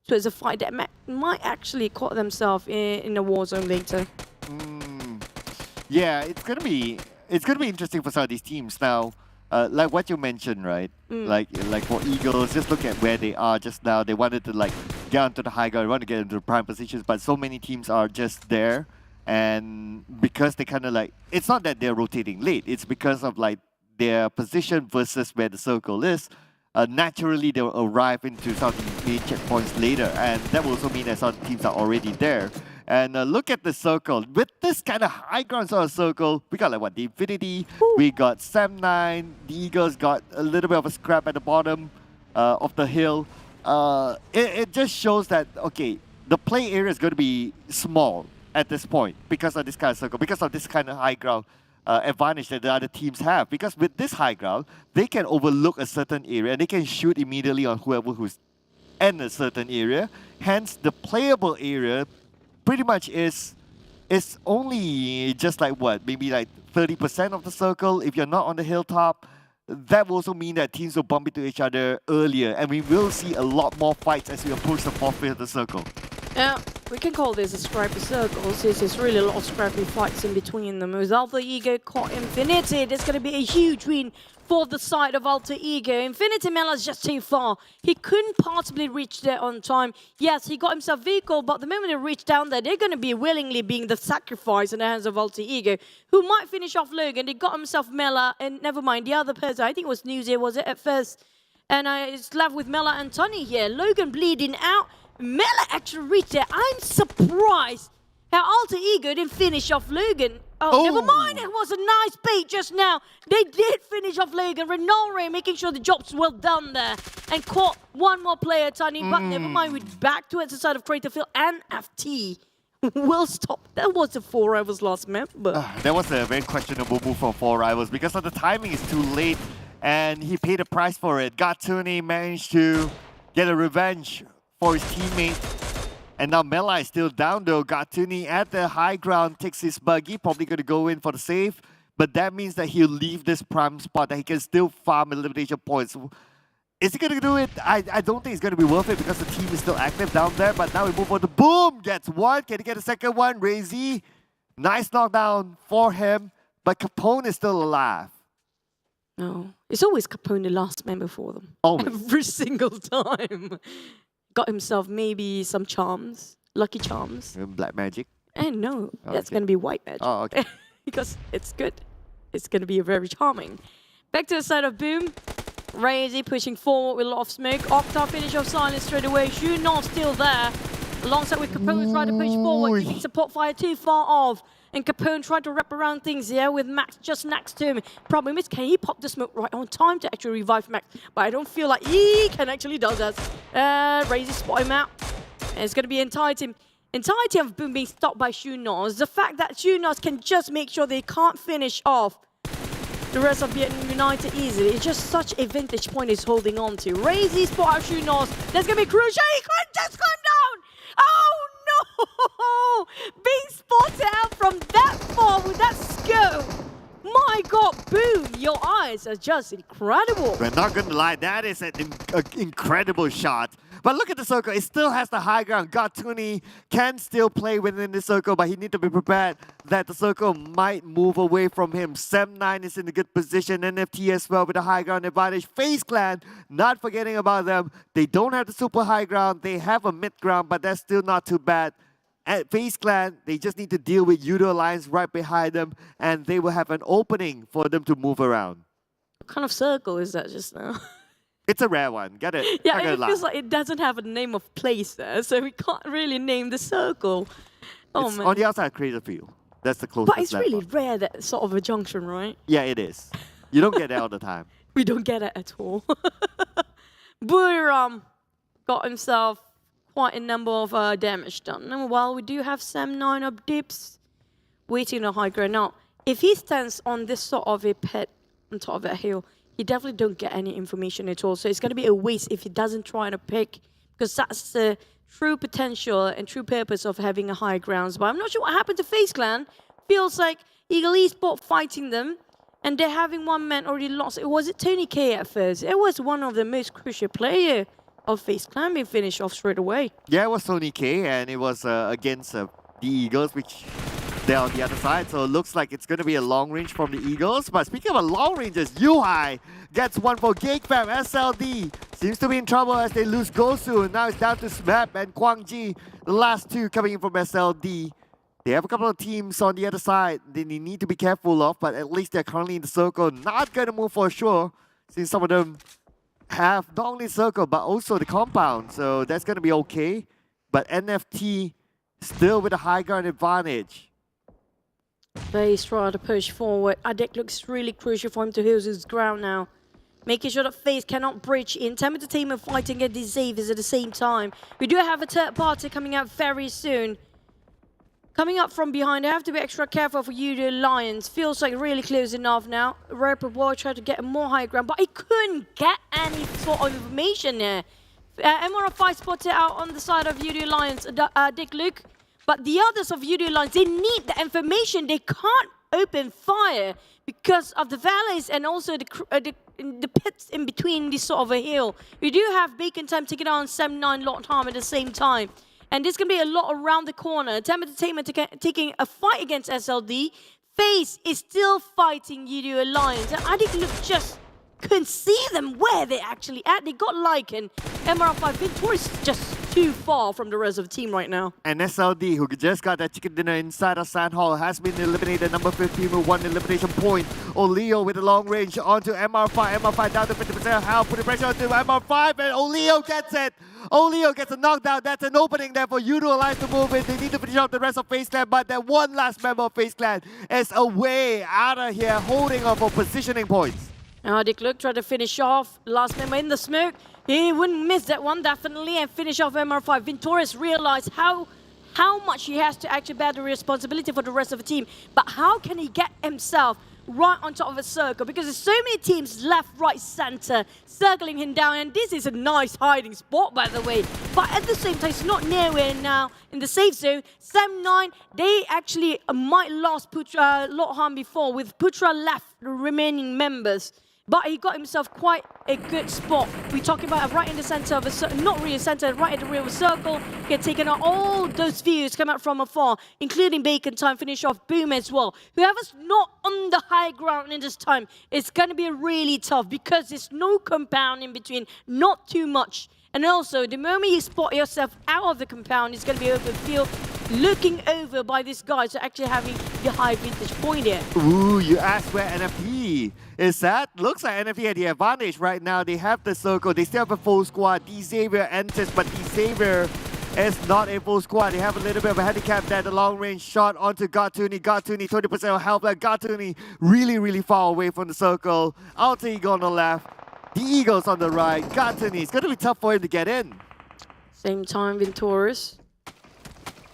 So it's a fight that might actually caught themselves in a war zone later. Yeah, it's gonna be interesting for some of these teams now. Like what you mentioned, right? Like for Eagles, just look at where they are just now. They wanted to like get onto the high ground, they want to get into the prime positions, but so many teams are just there, and because they kind of like, it's not that they're rotating late. It's because of like their position versus where the circle is. Naturally, they will arrive into some of the main checkpoints later, and that will also mean that some teams are already there. And look at the circle. With this kind of high ground sort of circle, we got like what, the Infinity, we got Sam9, the Eagles got a little bit of a scrap at the bottom of the hill. It just shows that, okay, the play area is going to be small at this point because of this kind of circle, because of this kind of high ground advantage that the other teams have. Because with this high ground, they can overlook a certain area and they can shoot immediately on whoever who's in a certain area. Hence, the playable area pretty much is only just like what, maybe like 30% of the circle. If you're not on the hilltop, that will also mean that teams will bump into each other earlier, and we will see a lot more fights as we approach the fourth phase of the circle. Yeah, we can call this a scrappy circle, since there's really a lot of scrappy fights in between them. With Alter Ego caught Infinity, there's going to be a huge win for the side of Alter Ego. Infinity Mela's just too far. He couldn't possibly reach there on time. Yes, he got himself vehicle, but the moment they reach down there, they're going to be willingly being the sacrifice in the hands of Alter Ego, who might finish off Logan. They got himself Mela, and never mind, the other person, I think it was Newsy, was it at first? And it's left with Mela and Tony here. Logan bleeding out. Mela actually reached there. I'm surprised how Alter Ego didn't finish off Logan. Oh, never mind. It was a nice bait just now. They did finish off Logan. Renore making sure the job's well done there. And caught one more player, Tony. But never mind. We're back to it, the side of Craterfield and FT. Will stop. That was the 4 Rivals last member. That was a very questionable move from 4 Rivals because of the timing is too late. And he paid a price for it. Gatuni managed to get a revenge for his teammate. And now Mela is still down though. Gatuni at the high ground takes his buggy, probably going to go in for the save. But that means that he'll leave this prime spot, that he can still farm elimination points. Is he going to do it? I don't think it's going to be worth it because the team is still active down there. But now we move on to Boom. Gets one. Can he get a second one? Razy. Nice knockdown for him. But Capone is still alive. No. It's always Capone the last member for them. Always. Every single time. Got himself maybe some charms, lucky charms. Black magic? No, that's going to be white magic. Oh, okay. Because it's good. It's going to be very charming. Back to the side of Boom. Razy pushing forward with a lot of smoke. Octa finish off Silence straight away. Shunon still there. Alongside with Capone trying to push forward. Keeping support fire too far off. And Capone trying to wrap around things here with Max just next to him. Problem is, can he pop the smoke right on time to actually revive Max? But I don't feel like he can actually do that. Razy spot him out. And it's going to be entirety of Boom being stopped by Shunos. The fact that Shunos can just make sure they can't finish off the rest of Vietnam United easily. It's just such a vintage point he's holding on to. Razy spot out Shunos. There's going to be crucial. He couldn't just come down. Oh no! Being spotted out from that far with that scope. My God, Boom, your eyes are just incredible. We're not going to lie, that is an incredible shot. But look at the circle, it still has the high ground. Gatuni can still play within the circle, but he needs to be prepared that the circle might move away from him. Sam9 is in a good position, NFT as well with the high ground advantage. FaZe Clan, not forgetting about them. They don't have the super high ground, they have a mid ground, but that's still not too bad. At FaZe Clan, they just need to deal with Yoodo Alliance right behind them, and they will have an opening for them to move around. What kind of circle is that just now? It's a rare one, get it? Yeah, it feels like it doesn't have a name of place there, so we can't really name the circle. Oh, It's man. on the outside of Crater Field. That's the closest But it's landmark. really rare, that sort of a junction, right? Yeah, it is. You don't get that all the time. We don't get it at all. Buriram got himself quite a number of damage done. And while we do have Sam9 up dips, waiting on high ground. Now, if he stands on this sort of a pit on top of a hill, he definitely don't get any information at all. So it's going to be a waste if he doesn't try to pick, because that's the true potential and true purpose of having a high grounds. But I'm not sure what happened to FaZe Clan. Feels like Ego Esports fighting them, and they're having one man already lost. Was it Tony K at first? It was one of the most crucial players of FaZe Clan being finished off straight away. Yeah, it was Tony K, and it was against the Eagles, which they're on the other side. So it looks like it's going to be a long range from the Eagles. But speaking of a long ranges, Yuhai gets one for Geek Fam. SLD seems to be in trouble as they lose Gosu. Now it's down to Smap and Kwang Ji, the last two coming in from SLD. They have a couple of teams on the other side they need to be careful of, but at least they're currently in the circle. Not going to move for sure, since some of them have not only circle, but also the compound. So that's going to be okay. But NFT still with a high ground advantage. FaZe trying to push forward. Adek looks really crucial for him to hold his ground now. Making sure that FaZe cannot breach in. TEM Entertainment fighting against these Xaviers at the same time. We do have a third party coming out very soon. Coming up from behind, I have to be extra careful for Yoodo Alliance. Feels like really close enough now. Rapper Boy tried to get more high ground, but he couldn't get any sort of information there. MR5 spotted out on the side of Yoodo Alliance, Dick Luke. But the others of Yoodo Alliance, they need the information. They can't open fire because of the valleys and also the pits in between this sort of a hill. We do have Bacon Time taking on Sam9 Lot Harm at the same time. And there's going to be a lot around the corner. TEM Entertainment taking a fight against SLD. FaZe is still fighting Yoodo Alliance. And I think look, just couldn't see them where they're actually at. They got Lycan. MR5 Victor is just too far from the rest of the team right now. And SLD, who just got that chicken dinner inside of Sand Hall, has been eliminated. Number 15 with 1 elimination point. Oleo with a long range onto MR5. MR5 down to 50% health, putting pressure onto MR5, and Oleo gets it. Oleo gets a knockdown. That's an opening there for Yoodo Alliance to move in. They need to finish off the rest of FaZe Clan, but that one last member of FaZe Clan is away out of here, holding on for positioning points. Now Dick Luke tried to finish off last member in the smoke. He wouldn't miss that one, definitely, and finish off MR5. Vintorius realized how much he has to actually bear the responsibility for the rest of the team. But how can he get himself right on top of a circle? Because there's so many teams left, right, center, circling him down. And this is a nice hiding spot, by the way. But at the same time, it's not nowhere now in the safe zone. Sam9, they actually might lost Putra Lot Harm before, with Putra left the remaining members. But he got himself quite a good spot. We're talking about right in the center of a circle, not really center, right at the rear of a circle. He had taken out all those views come out from afar, including Bacon Time, finish off Boom as well. Whoever's not on the high ground in this time, it's going to be really tough because there's no compound in between, not too much. And also, the moment you spot yourself out of the compound, it's going to be open field, looking over by this guy, so actually having the high vintage point here. Ooh, you asked where NFT is at? Looks like NFT had the advantage right now. They have the circle. They still have a full squad. Xavier enters, but Xavier is not a full squad. They have a little bit of a handicap there. The long range shot onto Gatuni. Gatuni, 20% of health. Gatuni really, really far away from the circle. Alter Ego on the left. The Eagles on the right. Gatuni. It's going to be tough for him to get in. Same time, Vintorius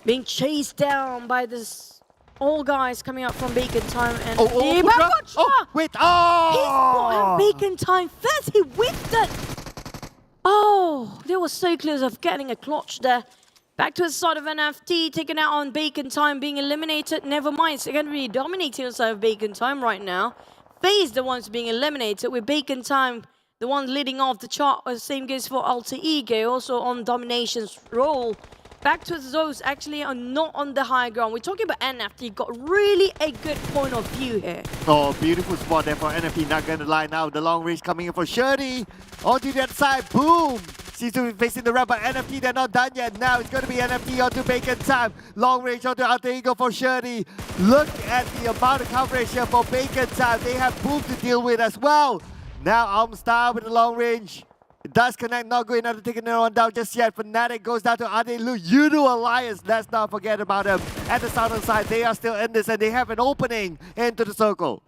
being chased down by this all guys coming up from Bacon Time and wait, He's got Bacon Time first. He whipped it. Oh, they were so close of getting a clutch there. Back to the side of NFT, taken out on Bacon Time, being eliminated. Never mind, it's going to be dominating the side of Bacon Time right now. FaZe the ones being eliminated with Bacon Time, the one leading off the chart. Same goes for Alter Ego, also on domination's role. Back to those actually are not on the high ground. We're talking about NFT, got really a good point of view here. Oh, beautiful spot there for NFT, not gonna lie now. The long range coming in for Shirty. Onto the other side, boom! seems to be facing the ramp, but NFT, they're not done yet. Now it's going to be NFT onto Bacon Time. Long range onto Alter Ego for Shirley. Look at the amount of coverage here for Bacon Time. They have Boom to deal with as well. Now Almstar with the long range. It does connect, not going out to taking it on down just yet. Fnatic goes down to Adelu. Yoodo Alliance, let's not forget about them. At the southern side, they are still in this and they have an opening into the circle.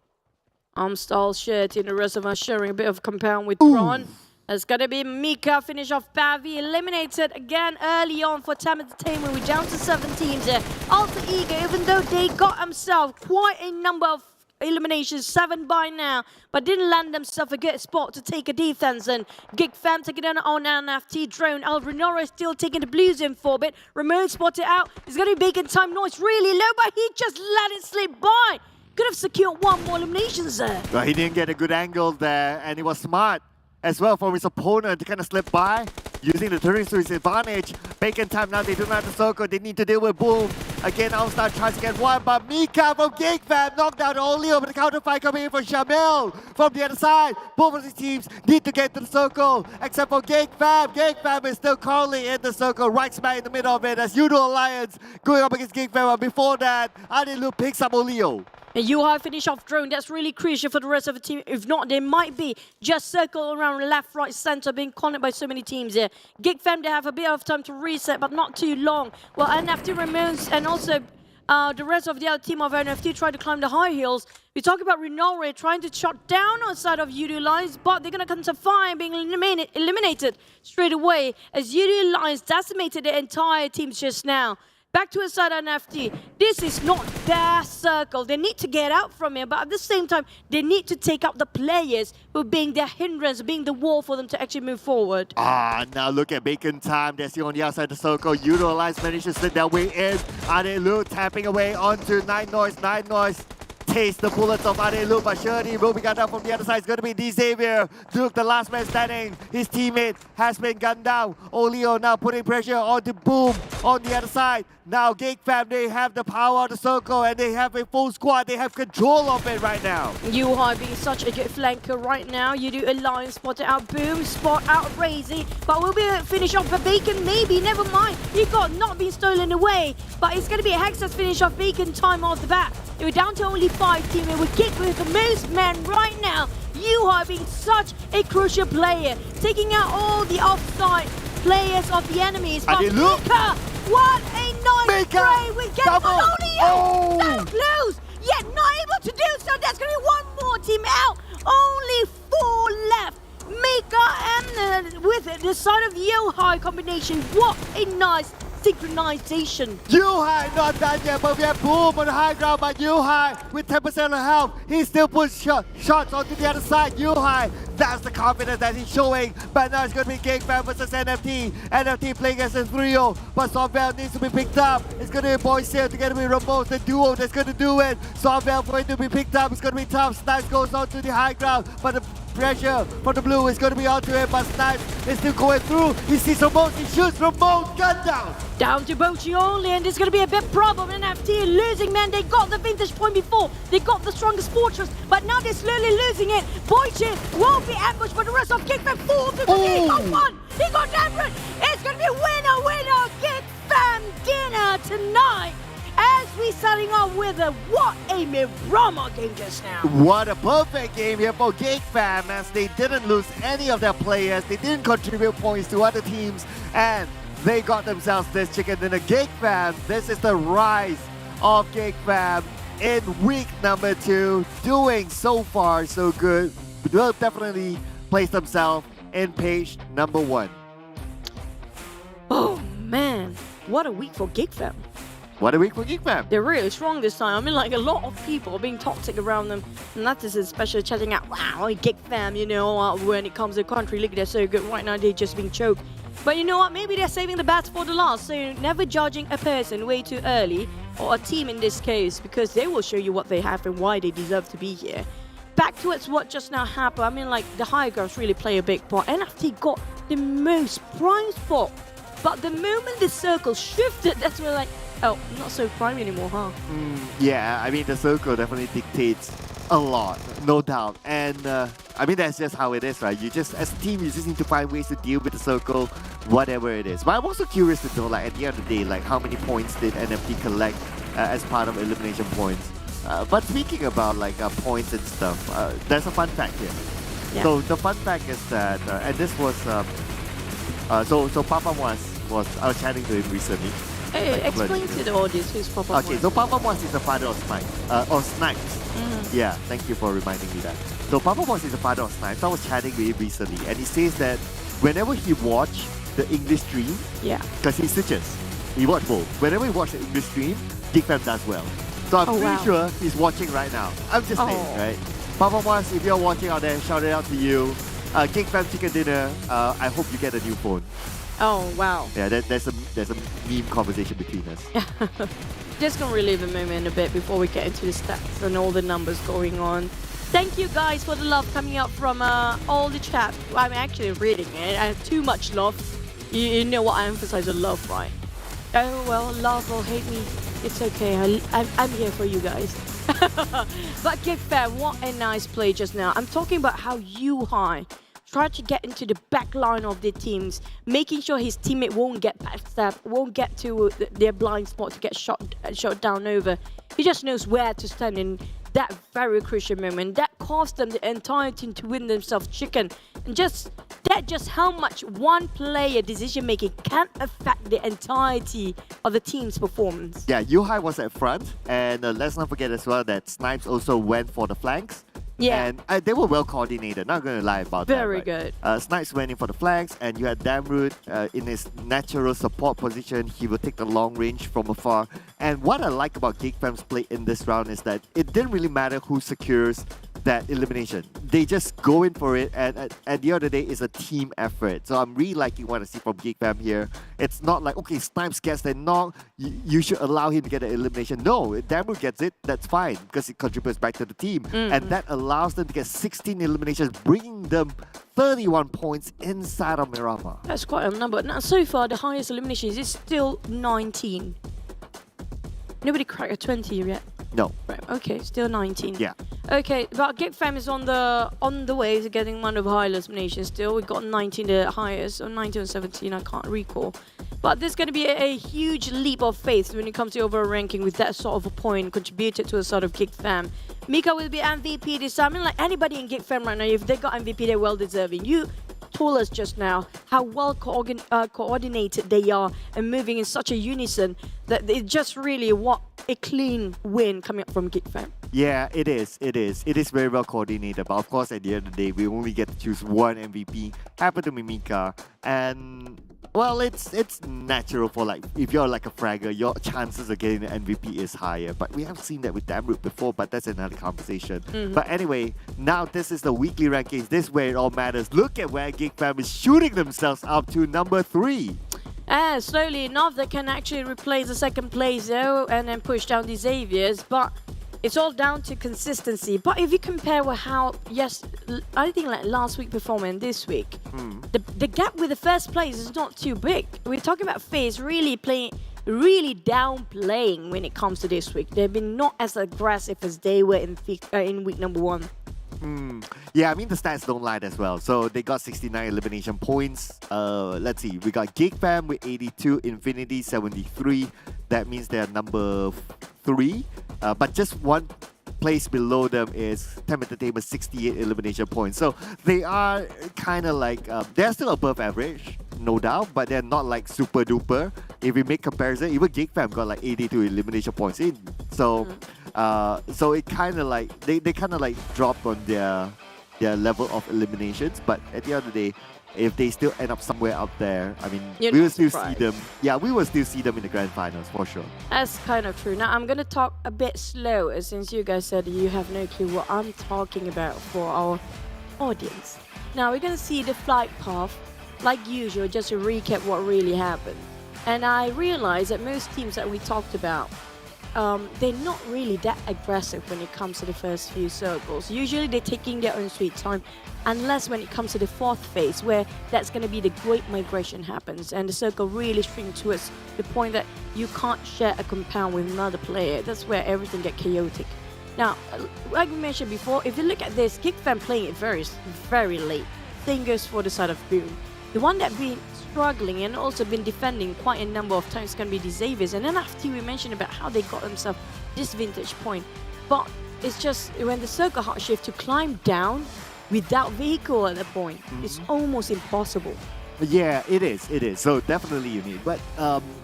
Armstall shirt in the rest of us sharing a bit of compound with Tron. It's going to be Mika, finish off Pavi, eliminated again early on for TEM Entertainment. We're down to 7 teams here. Alter Ego, even though they got themselves quite a number of eliminations, 7 by now, but didn't land themselves a good spot to take a defense. And Geek Fam taking down on NFT drone. El Renora still taking the blues in for a bit. Ramon spotted out. It's going to be Bacon Time. Noise really low, but he just let it slip by. Could have secured 1 more eliminations there. Well, he didn't get a good angle there, and he was smart as well from his opponent to kind of slip by, using the turret to his advantage. Bacon Time now, they do not have the circle, they need to deal with Boom. Again, Alstar tries to get one, but Mika from Geek Fam knocked down Olio, but the counter fight coming in from Shamil from the other side. Both of these teams need to get to the circle, except for Geek Fam. Geek Fam is still currently in the circle, right smack in the middle of it, as Yoodo Alliance going up against Geek Fam. But before that, Adelu picks up Olio. And Yuhai finish off drone. That's really crucial for the rest of the team. If not, they might be just circle around left, right, center, being cornered by so many teams here. Geek Fam, they have a bit of time to reset, but not too long. Well, NFT remains, and also the rest of the other team of NFT try to climb the high hills. We talk about Renore trying to shut down outside of Yoodo Alliance, but they're going to come to fire being eliminated straight away as Yoodo Alliance decimated the entire team just now. Back to inside NFT. This is not their circle. They need to get out from here, but at the same time, they need to take out the players who are being their hindrance, being the wall for them to actually move forward. Now look at Bacon Time. They're still on the outside of the circle. Yoodo Alliance managed to slip their way in. Adelu tapping away onto Nine Noise. Nine Noise taste the bullets of Adelu, but surely Ruby got down from the other side. It's going to be D Xavier. Duke, the last man standing. His teammate has been gunned down. Olio now putting pressure onto Boom on the other side. Now Geek Fam, they have the power of the circle and they have a full squad. They have control of it right now. Yuhai being such a good flanker right now. Yoodo Alliance spotted out Boom, spot out Razy, but will be finish off for Bacon, maybe, never mind. He got not being stolen away, but it's going to be a Hexas finish off Bacon Time off the bat. They were down to only 5 team and with Geek with the most men right now. Yuhai being such a crucial player, taking out all the offside players of the enemies. But Mika, what a nice play with Olio! So close, yet not able to do so. There's going to be 1 more team out. Only 4 left. Mika and with the side of Yuhai combination. What a nice synchronization. Yuhai not done yet, but we have Boom on the high ground, but Yuhai with 10% of health, he still puts shots onto the other side. Yuhai, that's the confidence that he's showing, but now it's going to be Geek Fam versus NFT. NFT playing as a trio, but Sombel needs to be picked up. It's going to be Boy Sale together with Ramos, the duo that's going to do it. Sombel going to be picked up, it's going to be tough. Snipes goes onto the high ground, but the pressure from the blue is going to be onto him, but Snipes is still going through. He sees Ramos, he shoots Ramos, gun down. Down to Bochi only, and it's going to be a big problem. NFT losing, man. They got the vintage point before. They got the strongest fortress, but now they're slowly losing it. Bochi won't be ambushed, but the rest of Geek Fam falls to the He got 1. He got Danbred. It's going to be winner, Geek Fam dinner tonight. As we starting off with what a Miramar game just now. What a perfect game here for Geek Fam, as they didn't lose any of their players. They didn't contribute points to other teams, and they got themselves this chicken dinner. Geek Fam, this is the rise of Geek Fam in week number 2. Doing so far so good. Will definitely place themselves in page number 1. Oh man, what a week for Geek Fam. What a week for Geek Fam. They're really strong this time. I mean, like, a lot of people are being toxic around them. And that is especially chatting out, wow, Geek Fam, you know, when it comes to country league, they're so good. Right now, they're just being choked. But you know what? Maybe they're saving the best for the last. So never judging a person way too early, or a team in this case, because they will show you what they have and why they deserve to be here. Back towards what just now happened. I mean, like, the high girls really play a big part. NFT got the most prime spot. But the moment the circle shifted, that's when, like, oh, not so prime anymore, huh? Yeah, I mean, the circle definitely dictates a lot, no doubt. And I mean, that's just how it is, right? You just, as a team, you just need to find ways to deal with the circle, whatever it is. But I'm also curious to know, like, at the end of the day, like, how many points did NFT collect as part of elimination points? But speaking about, like, points and stuff, there's a fun fact here. Yeah. So the fun fact is that, and this was, so Papa was, I was chatting to him recently. Hey, explain to the audience who's Papa Okay, so Papa Moss is the father of Snipes. Yeah, thank you for reminding me that. So Papa Moss is the father of Snipes. I was chatting with him recently, and he says that whenever he watch the English stream, because he switches, he watch both. Whenever he watch the English stream, Geek Fam does well. So I'm pretty sure he's watching right now. I'm just saying, right? Papa Moss, if you're watching out there, shout it out to you. Geek Fam Chicken Dinner, I hope you get a new phone. Oh, wow. Yeah, there's a meme conversation between us. Just gonna relive a moment a bit before we get into the stats and all the numbers going on. Thank you guys for the love coming up from all the chat. I'm actually reading it. I have too much love. You know what I emphasize on love, right? Oh, well, love or hate me, it's okay. I'm here for you guys. But Geek Fam, what a nice play just now. I'm talking about how Yuhai try to get into the back line of their teams, making sure his teammate won't get backstabbed, won't get to their blind spot to get shot down over. He just knows where to stand in that very crucial moment. That caused them the entire team to win themselves chicken. And just how much one player decision making can affect the entirety of the team's performance. Yeah, Yuhai was at front, and let's not forget as well that Snipes also went for the flanks. Yeah. And they were well coordinated, not going to lie about Very that. Very good. Snipes went in for the flanks, and you had Damroot in his natural support position. He will take the long range from afar. And what I like about Geek Fam's play in this round is that it didn't really matter who secures that elimination. They just go in for it, and at the end of the day, it's a team effort. So I'm really liking what I see from Geek Fam here. It's not like, okay, Snipes gets the knock, you should allow him to get an elimination. No, if Damroot gets it, that's fine, because it contributes back to the team. And that allows them to get 16 eliminations, bringing them 31 points inside of Miramar. That's quite a number. Now, so far, the highest eliminations is still 19. Nobody cracked a 20 yet. No. Right. Okay. Still 19. Yeah. Okay. But Geek Fam is on the way to getting one of the highest eliminations. Still, we got 19 the highest, or 19 or 17. I can't recall. But there's going to be a huge leap of faith when it comes to overall ranking with that sort of a point contributed to the sort of Geek Fam. Mika will be MVP this time. I mean, like anybody in Geek Fam right now, if they got MVP, they're well deserving. You told us just now how well coordinated they are and moving in such a unison that it's just really what a clean win coming up from Geek Fam. Yeah, it is. It is very well coordinated. But of course, at the end of the day, we only get to choose one MVP. Happened to be Mika. And well, it's natural for, like, if you're like a fragger, your chances of getting the MVP is higher. But we have seen that with Damroot before, but that's another conversation. But anyway, now this is the weekly rankings. This is where it all matters. Look at where Geek Fam is shooting themselves up to number 3. Slowly enough, they can actually replace the second place though and then push down the Xaviers. But it's all down to consistency. But if you compare with how, I think like last week performance and this week, the gap with the first place is not too big. We're talking about FaZe really downplaying when it comes to this week. They've been not as aggressive as they were in week number 1. Yeah, I mean, the stats don't lie as well. So they got 69 elimination points. Let's see. We got Geek Fam with 82, Infinity 73. That means they're number 3. But just one place below them is TEM Entertainment, 68 elimination points. So they are kind of like, they're still above average, no doubt, but they're not like super duper. If we make comparison, even Geek Fam got like 82 elimination points in. So so it kind of like, they kind of like dropped on their level of eliminations. But at the end of the day, if they still end up somewhere out there, I mean, we will still see them. Yeah, we will still see them in the grand finals for sure. That's kind of true. Now, I'm going to talk a bit slower since you guys said you have no clue what I'm talking about for our audience. Now, we're going to see the flight path, like usual, just to recap what really happened. And I realized that most teams that we talked about, they're not really that aggressive when it comes to the first few circles. Usually they're taking their own sweet time, unless when it comes to the 4th phase, where that's going to be the great migration happens and the circle really shrinks towards the point that you can't share a compound with another player. That's where everything gets chaotic. Now, like we mentioned before, if you look at this, Geek Fam playing it very late. Same goes for the side of Boom. The one that been struggling and also been defending quite a number of times can be the Xaviers. And then after we mentioned about how they got themselves this vintage point. But it's just when the circle heart shift to climb down without vehicle at that point, it's almost impossible. Yeah, it is. So definitely you need. But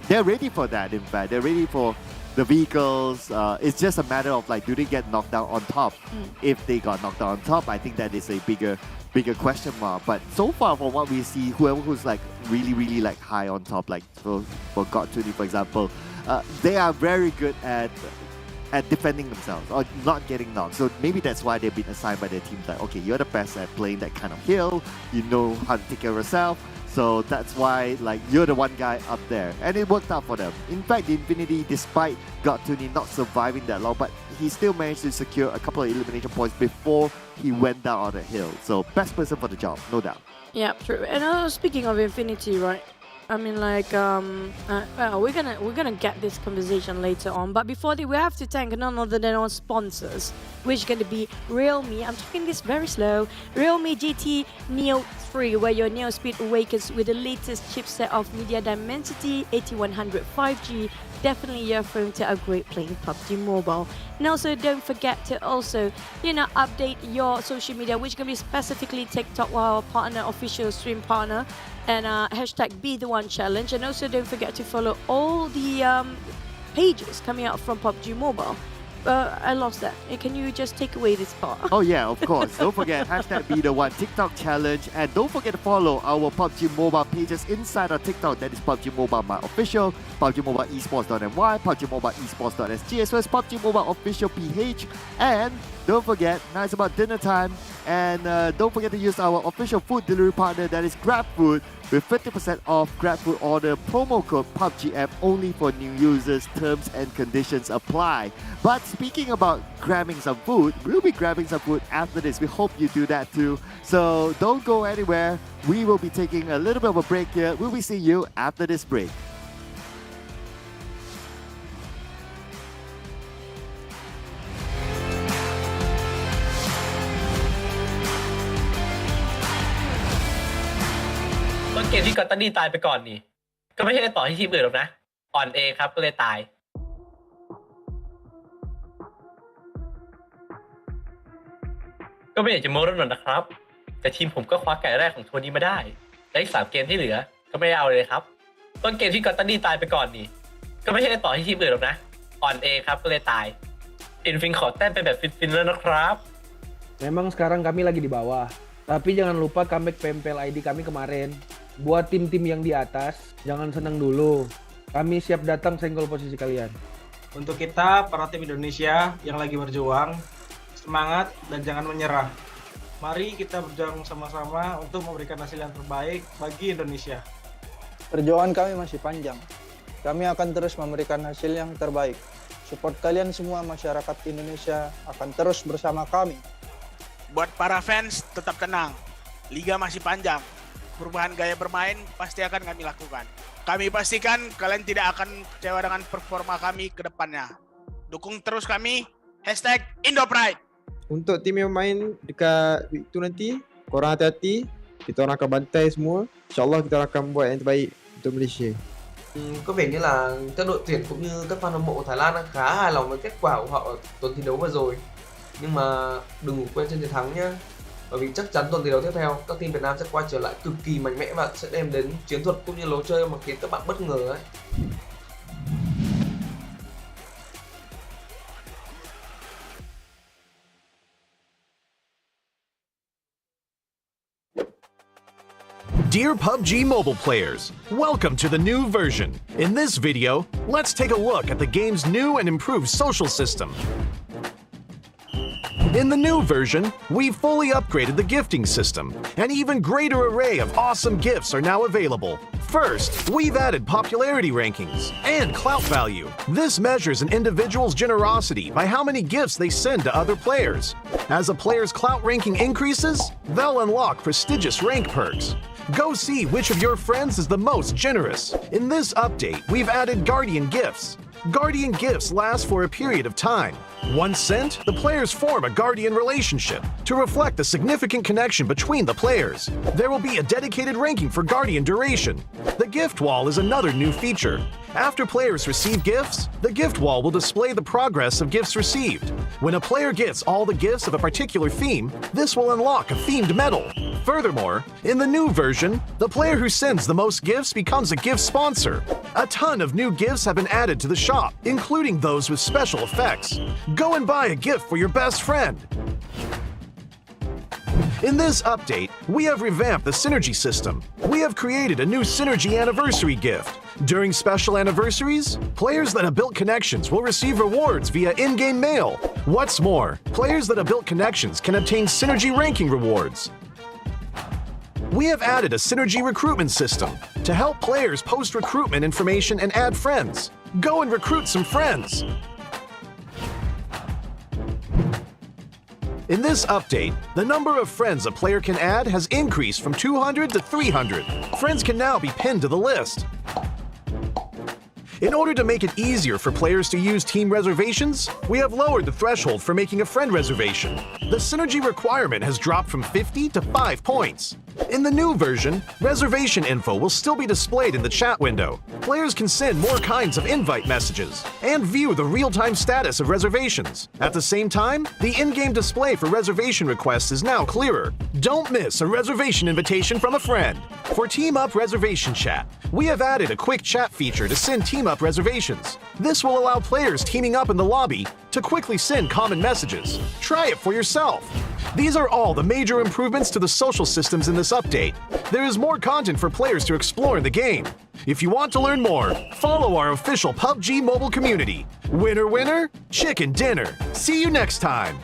they're ready for that, in fact. They're ready for the vehicles. It's just a matter of like, do they get knocked down on top? If they got knocked down on top, I think that is a bigger question mark. But so far from what we see, whoever who's like really like high on top, like for GOT2D, for example, they are very good at defending themselves or not getting knocked. So maybe that's why they've been assigned by their teams like, okay, you're the best at playing that kind of hill, you know how to take care of yourself. So that's why like you're the one guy up there. And it worked out for them. In fact, the Infinity, despite GOT2D not surviving that long, but he still managed to secure a couple of elimination points before he went down on the hill. So best person for the job, no doubt. Yeah, true. And speaking of Infinity, right? I mean, like, well, we're gonna get this conversation later on. But before that, we have to thank none other than our sponsors, which are going to be Realme. I'm talking this very slow. Realme GT Neo 3, where your Neo speed awakens with the latest chipset of Media Dimensity 8100 5G. Definitely your phone to upgrade playing PUBG Mobile. And also don't forget to also, update your social media, which can be specifically TikTok, our partner, official stream partner, and hashtag Be The One Challenge. And also don't forget to follow all the pages coming out from PUBG Mobile. I lost that. Can you just take away this part? Oh yeah, of course. Don't forget hashtag Be The One TikTok Challenge, and don't forget to follow our PUBG Mobile pages inside our TikTok. That is PUBG Mobile My Official, PUBG Mobile Esports.my, PUBG Mobile Esports.sg, as well as PUBG Mobile Official PH. And don't forget, now it's about dinner time, and don't forget to use our official food delivery partner, that is GrabFood, with 50% off GrabFood order, promo code PUBGM only for new users. Terms and conditions apply. But speaking about grabbing some food, we'll be grabbing some food after this. We hope you do that too. So don't go anywhere. We will be taking a little bit of a break here. We'll be seeing you after this break.ต้นเกมที่กอตตันดี้ตายไปก่อนนี่ก็ไม่ใช่ต่อที่ทีมอื่นหรอกนะอ่อนเอครับก็เลยตายก็ไม่อยากจะโม้เรื่องนั้นนะครับแต่ทีมผมก็คว้าไก่แรกของทัวร์นี้มาได้และอีก3เกมที่เหลือก็ไม่ได้เอาเลยครับต้นเกมที่กอตตันดี้ตายไปก่อนนี่ก็ไม่ใช่ต่อที่ทีมอื่นหรอกนะอ่อนเอครับก็เลยตายฟินขอแต้มไปแบบฟินๆแล้วนะครับ Memang sekarang kami lagi di bawah, tapi jangan lupa comeback PMPL ID kami kemarin. Buat tim-tim yang di atas, jangan senang dulu. Kami siap datang senggol posisi kalian. Untuk kita, para tim Indonesia yang lagi berjuang, semangat dan jangan menyerah. Mari kita berjuang sama-sama untuk memberikan hasil yang terbaik bagi Indonesia. Perjuangan kami masih panjang. Kami akan terus memberikan hasil yang terbaik. Support kalian semua masyarakat Indonesia akan terus bersama kami. Buat para fans, tetap tenang. Liga masih panjang. Perubahan gaya bermain pasti akan kami lakukan. Kami pastikan kalian tidak akan kecewa dengan performa kami ke depannya. Dukung terus kami, hashtag IndoPride. Untuk tim yang main dekat week 2 nanti, korang hati-hati. Kita orang akan bantai semua. InsyaAllah kita akan buat yang terbaik untuk Malaysia. Có vẻ như là các đội tuyển cũng như các fan hâm mộ Thái Lan đang khá hài lòng với kết quả của họ ở tuần thi đấu vừa rồi. Nhưng mà đừng ngủ quên trên chiến thắng nhé. Bởi vì chắc chắn tuần thi đấu tiếp theo các team Việt Nam sẽ quay trở lại cực kỳ mạnh mẽ và sẽ đem đến chiến thuật cũng như lối chơi mà khiến các bạn bất ngờ ấy. Dear PUBG mobile players, welcome to the new version. In this video, let's take a look at the game's new and improved social system. In the new version, we've fully upgraded the gifting system. An even greater array of awesome gifts are now available. First, we've added popularity rankings and clout value. This measures an individual's generosity by how many gifts they send to other players. As a player's clout ranking increases, they'll unlock prestigious rank perks. Go see which of your friends is the most generous. In this update, we've added Guardian gifts. Guardian gifts last for a period of time. Once sent, the players form a Guardian relationship to reflect the significant connection between the players. There will be a dedicated ranking for Guardian duration. The gift wall is another new feature. After players receive gifts, the gift wall will display the progress of gifts received. When a player gets all the gifts of a particular theme, this will unlock a themed medal. Furthermore, in the new version, the player who sends the most gifts becomes a gift sponsor. A ton of new gifts have been added to the shop, including those with special effects. Go and buy a gift for your best friend. In this update, we have revamped the Synergy system. We have created a new Synergy Anniversary gift. During special anniversaries, players that have built connections will receive rewards via in-game mail. What's more, players that have built connections can obtain Synergy ranking rewards. We have added a Synergy recruitment system to help players post recruitment information and add friends. Go and recruit some friends. In this update, the number of friends a player can add has increased from 200 to 300. Friends can now be pinned to the list. In order to make it easier for players to use team reservations, we have lowered the threshold for making a friend reservation. The Synergy requirement has dropped from 50 to 5 points. In the new version, reservation info will still be displayed in the chat window. Players can send more kinds of invite messages and view the real-time status of reservations. At the same time, the in-game display for reservation requests is now clearer. Don't miss a reservation invitation from a friend. For Team Up reservation chat, we have added a quick chat feature to send Team Up reservations. This will allow players teaming up in the lobby to quickly send common messages. Try it for yourself. These are all the major improvements to the social systems in this update. There is more content for players to explore in the game. If you want to learn more, follow our official PUBG mobile community. Winner, winner, chicken dinner. See you next time.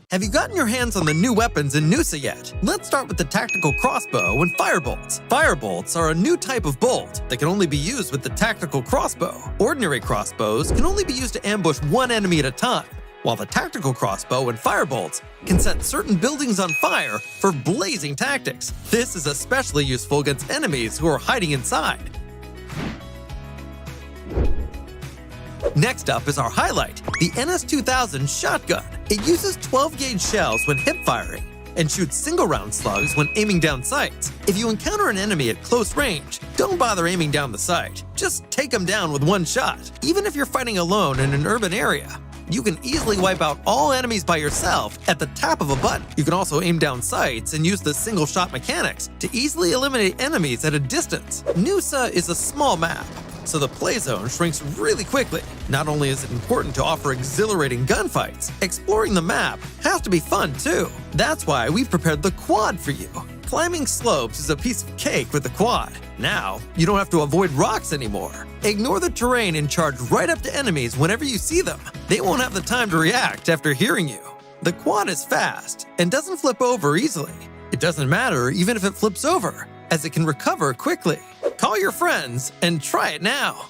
Have you gotten your hands on the new weapons in Nusa yet? Let's start with the tactical crossbow and firebolts. Firebolts are a new type of bolt that can only be used with the tactical crossbow. Ordinary crossbows can only be used to ambush one enemy at a time, while the tactical crossbow and firebolts can set certain buildings on fire for blazing tactics. This is especially useful against enemies who are hiding inside. Next up is our highlight, the NS2000 shotgun. It uses 12-gauge shells when hip firing and shoots single-round slugs when aiming down sights. If you encounter an enemy at close range, don't bother aiming down the sight. Just take them down with one shot. Even if you're fighting alone in an urban area, you can easily wipe out all enemies by yourself at the tap of a button. You can also aim down sights and use the single-shot mechanics to easily eliminate enemies at a distance. Nusa is a small map, so the play zone shrinks really quickly. Not only is it important to offer exhilarating gunfights, exploring the map has to be fun too. That's why we've prepared the quad for you. Climbing slopes is a piece of cake with the quad. Now, you don't have to avoid rocks anymore. Ignore the terrain and charge right up to enemies whenever you see them. They won't have the time to react after hearing you. The quad is fast and doesn't flip over easily. It doesn't matter even if it flips over, as it can recover quickly. Call your friends and try it now.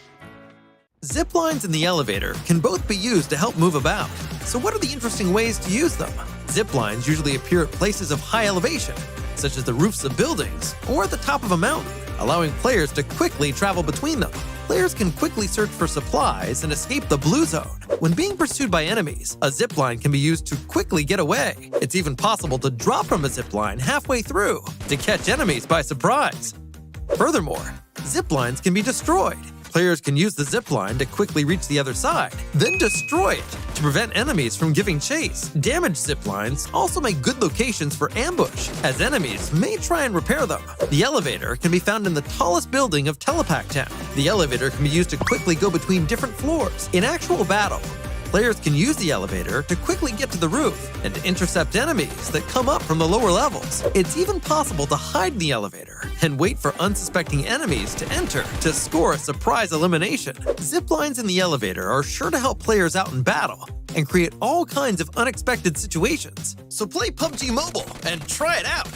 Zip lines in the elevator can both be used to help move about. So what are the interesting ways to use them? Zip lines usually appear at places of high elevation, such as the roofs of buildings or at the top of a mountain, allowing players to quickly travel between them. Players can quickly search for supplies and escape the blue zone. When being pursued by enemies, a zipline can be used to quickly get away. It's even possible to drop from a zipline halfway through to catch enemies by surprise. Furthermore, ziplines can be destroyed. Players can use the zipline to quickly reach the other side, then destroy it to prevent enemies from giving chase. Damaged ziplines also make good locations for ambush, as enemies may try and repair them. The elevator can be found in the tallest building of Telepack Town. The elevator can be used to quickly go between different floors. In actual battle, players can use the elevator to quickly get to the roof and to intercept enemies that come up from the lower levels. It's even possible to hide in the elevator and wait for unsuspecting enemies to enter to score a surprise elimination. Ziplines in the elevator are sure to help players out in battle and create all kinds of unexpected situations. So play PUBG Mobile and try it out.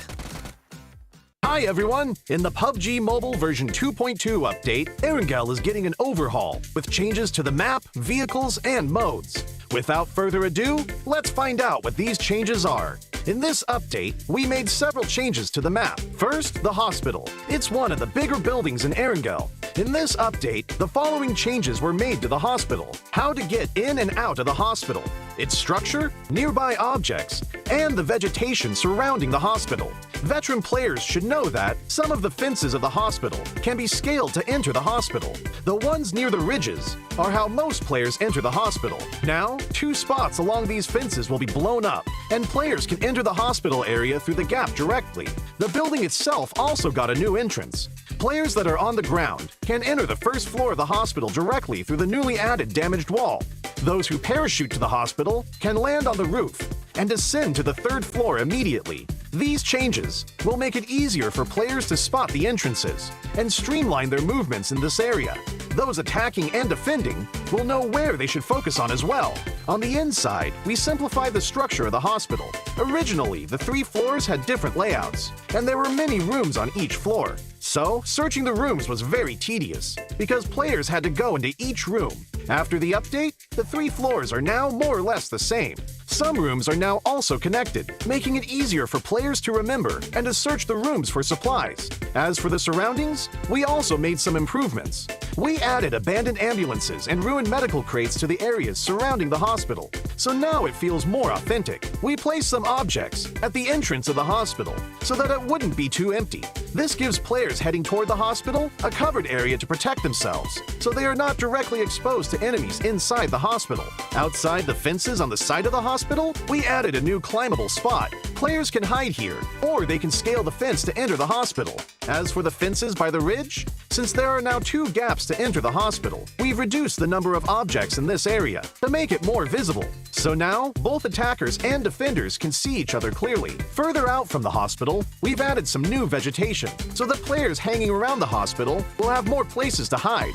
Hi everyone! In the PUBG Mobile version 2.2 update, Erangel is getting an overhaul with changes to the map, vehicles, and modes. Without further ado, let's find out what these changes are. In this update, we made several changes to the map. First, the hospital. It's one of the bigger buildings in Erangel. In this update, the following changes were made to the hospital. How to get in and out of the hospital, its structure, nearby objects, and the vegetation surrounding the hospital. Veteran players should know that some of the fences of the hospital can be scaled to enter the hospital. The ones near the ridges are how most players enter the hospital. Now, 2 spots along these fences will be blown up, and players can enter the hospital area through the gap directly. The building itself also got a new entrance. Players that are on the ground can enter the first floor of the hospital directly through the newly added damaged wall. Those who parachute to the hospital can land on the roof and descend to the 3rd floor immediately. These changes will make it easier for players to spot the entrances and streamline their movements in this area. Those attacking and defending will know where they should focus on as well. On the inside, we simplified the structure of the hospital. Originally, the 3 floors had different layouts, and there were many rooms on each floor. So, searching the rooms was very tedious, because players had to go into each room. After the update, the 3 floors are now more or less the same. Some rooms are now also connected, making it easier for players to remember and to search the rooms for supplies. As for the surroundings, we also made some improvements. We added abandoned ambulances and ruined medical crates to the areas surrounding the hospital, so now it feels more authentic. We placed some objects at the entrance of the hospital so that it wouldn't be too empty. This gives players heading toward the hospital a covered area to protect themselves, so they are not directly exposed to enemies inside the hospital. Outside the fences on the side of the hospital, we added a new climbable spot. Players can hide here, or they can scale the fence to enter the hospital. As for the fences by the ridge, since there are now 2 gaps to enter the hospital, we've reduced the number of objects in this area to make it more visible. So now, both attackers and defenders can see each other clearly. Further out from the hospital, we've added some new vegetation, so that players hanging around the hospital will have more places to hide.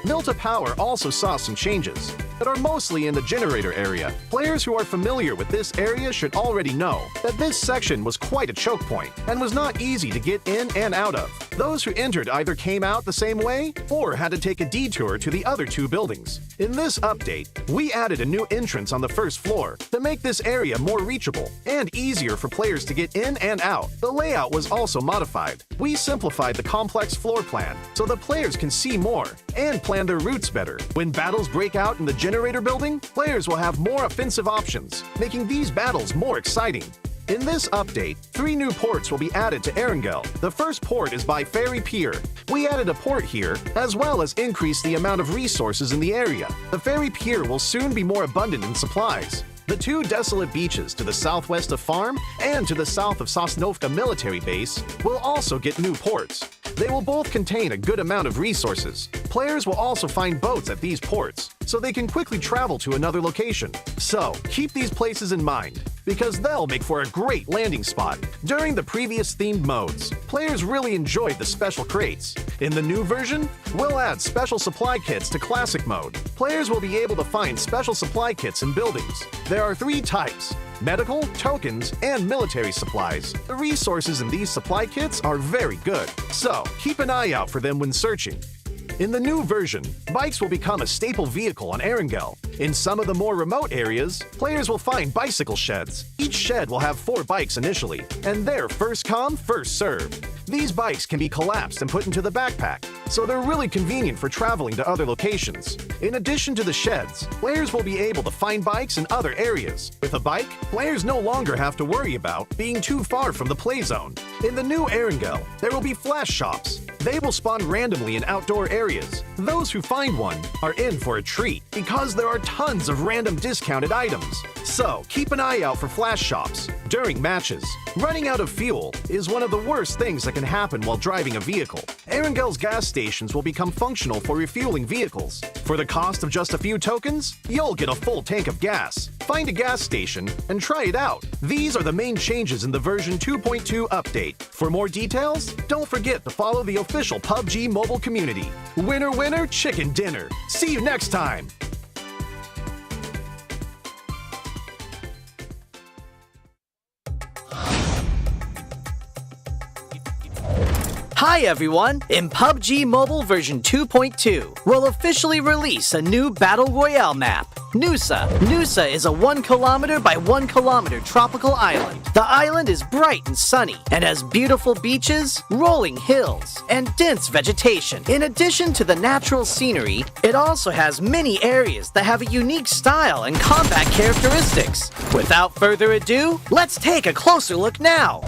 Milta Power also saw some changes that are mostly in the generator area. Players who are familiar with this area should already know that this section was quite a choke point and was not easy to get in and out of. Those who entered either came out the same way or had to take a detour to the other 2 buildings. In this update, we added a new entrance on the 1st floor to make this area more reachable and easier for players to get in and out. The layout was also modified. We simplified the complex floor plan so that players can see more and plan their routes better. When battles break out in the generator building, players will have more offensive options, making these battles more exciting. In this update, 3 new ports will be added to Erangel. The first port is by Ferry Pier. We added a port here, as well as increased the amount of resources in the area. The Ferry Pier will soon be more abundant in supplies. The 2 desolate beaches to the southwest of Farm and to the south of Sosnovka military base will also get new ports. They will both contain a good amount of resources. Players will also find boats at these ports, so they can quickly travel to another location. So, keep these places in mind, because they'll make for a great landing spot. During the previous themed modes, players really enjoyed the special crates. In the new version, we'll add special supply kits to classic mode. Players will be able to find special supply kits in buildings. There are 3 types: medical, tokens, and military supplies. The resources in these supply kits are very good, so keep an eye out for them when searching. In the new version, bikes will become a staple vehicle on Erangel. In some of the more remote areas, players will find bicycle sheds. Each shed will have 4 bikes initially, and they're first come, first served. These bikes can be collapsed and put into the backpack, so they're really convenient for traveling to other locations. In addition to the sheds, players will be able to find bikes in other areas. With a bike, players no longer have to worry about being too far from the play zone. In the new Erangel, there will be flash shops. They will spawn randomly in outdoor areas. Those who find one are in for a treat because there are tons of random discounted items. So keep an eye out for flash shops during matches. Running out of fuel is one of the worst things that can happen while driving a vehicle. Erangel's gas stations will become functional for refueling vehicles. For the cost of just a few tokens, you'll get a full tank of gas. Find a gas station and try it out. These are the main changes in the version 2.2 update. For more details, don't forget to follow the official PUBG mobile community. Winner, winner, chicken dinner. See you next time. Hi everyone! In PUBG Mobile version 2.2, we'll officially release a new Battle Royale map, Nusa. Nusa is a 1 kilometer by 1 kilometer tropical island. The island is bright and sunny and has beautiful beaches, rolling hills, and dense vegetation. In addition to the natural scenery, it also has many areas that have a unique style and combat characteristics. Without further ado, let's take a closer look now.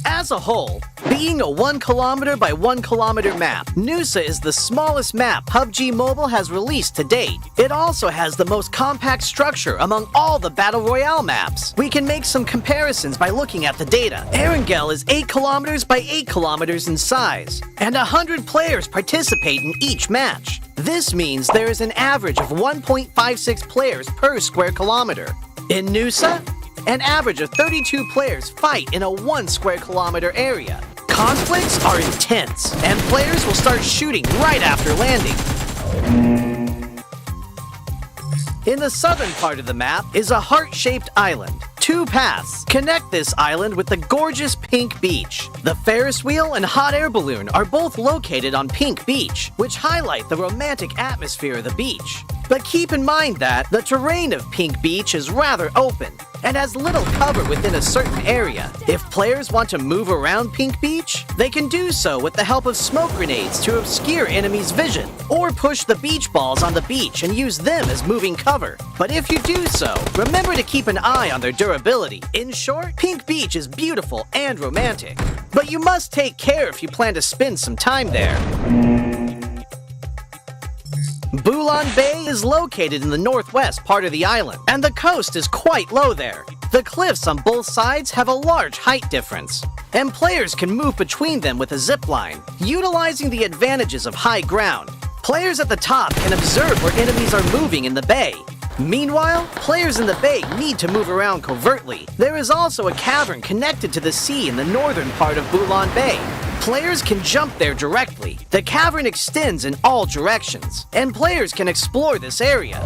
As a whole, being a 1 kilometer by 1 kilometer map, Nusa is the smallest map PUBG Mobile has released to date. It also has the most compact structure among all the Battle Royale maps. We can make some comparisons by looking at the data. Erangel is 8 kilometers by 8 kilometers in size, and 100 players participate in each match. This means there is an average of 1.56 players per square kilometer. In Nusa, an average of 32 players fight in a 1 square kilometer area. Conflicts are intense, and players will start shooting right after landing. In the southern part of the map is a heart-shaped island. 2 paths connect this island with the gorgeous Pink Beach. The Ferris wheel and hot air balloon are both located on Pink Beach, which highlight the romantic atmosphere of the beach. But keep in mind that the terrain of Pink Beach is rather open and has little cover within a certain area. If players want to move around Pink Beach, they can do so with the help of smoke grenades to obscure enemies' vision, or push the beach balls on the beach and use them as moving cover. But if you do so, remember to keep an eye on their durability. In short, Pink Beach is beautiful and romantic, but you must take care if you plan to spend some time there. Bulan Bay is located in the northwest part of the island, and the coast is quite low there. The cliffs on both sides have a large height difference, and players can move between them with a zip line, utilizing the advantages of high ground. Players at the top can observe where enemies are moving in the bay. Meanwhile, players in the bay need to move around covertly. There is also a cavern connected to the sea in the northern part of Bulan Bay. Players can jump there directly. The cavern extends in all directions, and players can explore this area.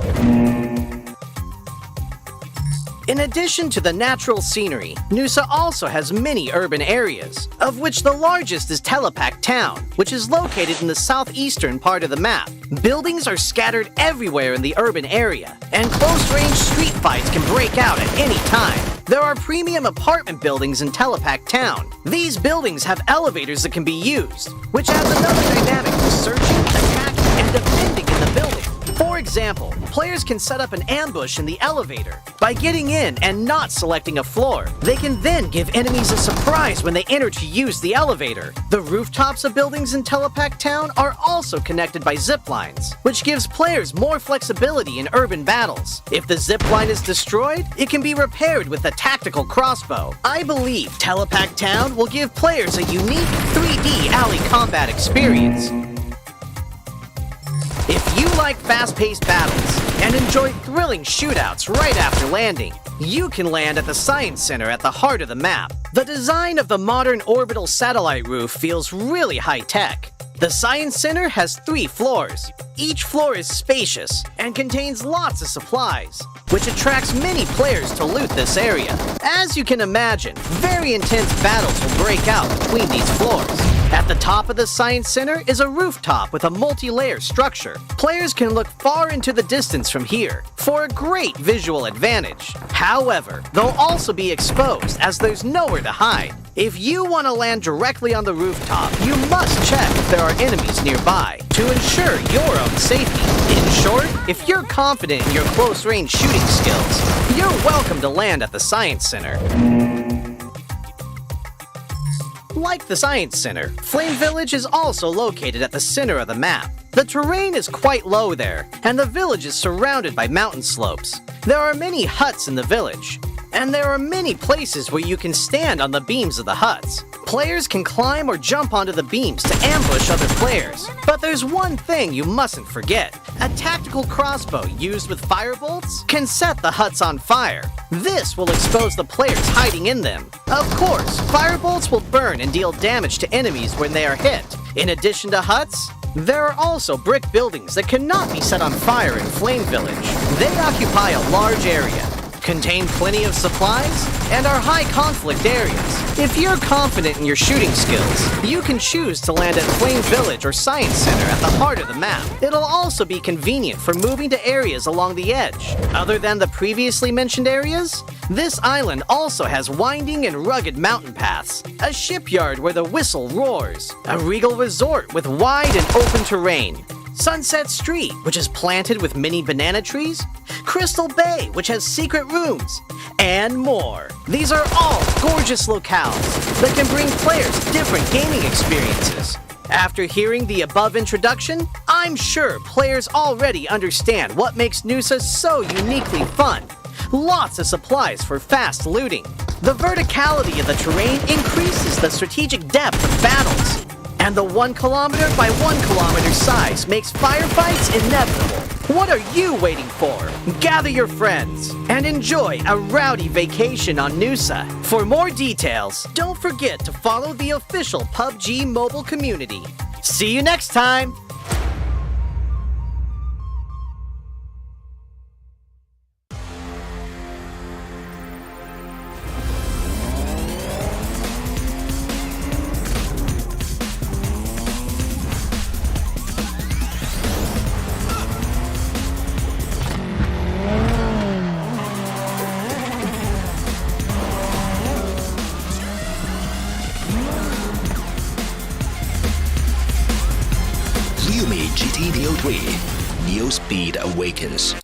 In addition to the natural scenery, Nusa also has many urban areas, of which the largest is Telepak Town, which is located in the southeastern part of the map. Buildings are scattered everywhere in the urban area, and close-range street fights can break out at any time. There are premium apartment buildings in Telepak Town. These buildings have elevators that can be used, which adds another dynamic to searching, attacking, and defending in the building. For example, players can set up an ambush in the elevator. By getting in and not selecting a floor, they can then give enemies a surprise when they enter to use the elevator. The rooftops of buildings in Telepak Town are also connected by zip lines, which gives players more flexibility in urban battles. If the zip line is destroyed, it can be repaired with a tactical crossbow. I believe Telepak Town will give players a unique 3D alley combat experience. If you like fast-paced battles and enjoy thrilling shootouts right after landing, you can land at the Science Center at the heart of the map. The design of the modern orbital satellite roof feels really high-tech. The Science Center has 3 floors. Each floor is spacious and contains lots of supplies, which attracts many players to loot this area. As you can imagine, very intense battles will break out between these floors. At the top of the Science Center is a rooftop with a multi-layer structure. Players can look far into the distance from here for a great visual advantage. However, they'll also be exposed as there's nowhere to hide. If you want to land directly on the rooftop, you must check if there are enemies nearby to ensure your own safety. In short, if you're confident in your close-range shooting skills, you're welcome to land at the Science Center. Like the Science Center, Flame Village is also located at the center of the map. The terrain is quite low there, and the village is surrounded by mountain slopes. There are many huts in the village, and there are many places where you can stand on the beams of the huts. Players can climb or jump onto the beams to ambush other players. But there's one thing you mustn't forget. A tactical crossbow used with firebolts can set the huts on fire. This will expose the players hiding in them. Of course, firebolts will burn and deal damage to enemies when they are hit. In addition to huts, there are also brick buildings that cannot be set on fire in Flame Village. They occupy a large area. contain plenty of supplies, and are high conflict areas. If you're confident in your shooting skills, you can choose to land at Flame Village or Science Center at the heart of the map. It'll also be convenient for moving to areas along the edge. Other than the previously mentioned areas, this island also has winding and rugged mountain paths, a shipyard where the whistle roars, a regal resort with wide and open terrain, Sunset Street, which is planted with mini banana trees, Crystal Bay, which has secret rooms, and more. These are all gorgeous locales that can bring players different gaming experiences. After hearing the above introduction, I'm sure players already understand what makes Noosa so uniquely fun. Lots of supplies for fast looting. The verticality of the terrain increases the strategic depth of battles. And the 1 kilometer by 1 kilometer size makes firefights inevitable. What are you waiting for? Gather your friends and enjoy a rowdy vacation on Noosa. For more details, don't forget to follow the official PUBG mobile community. See you next time! GTD03, New Speed Awakens.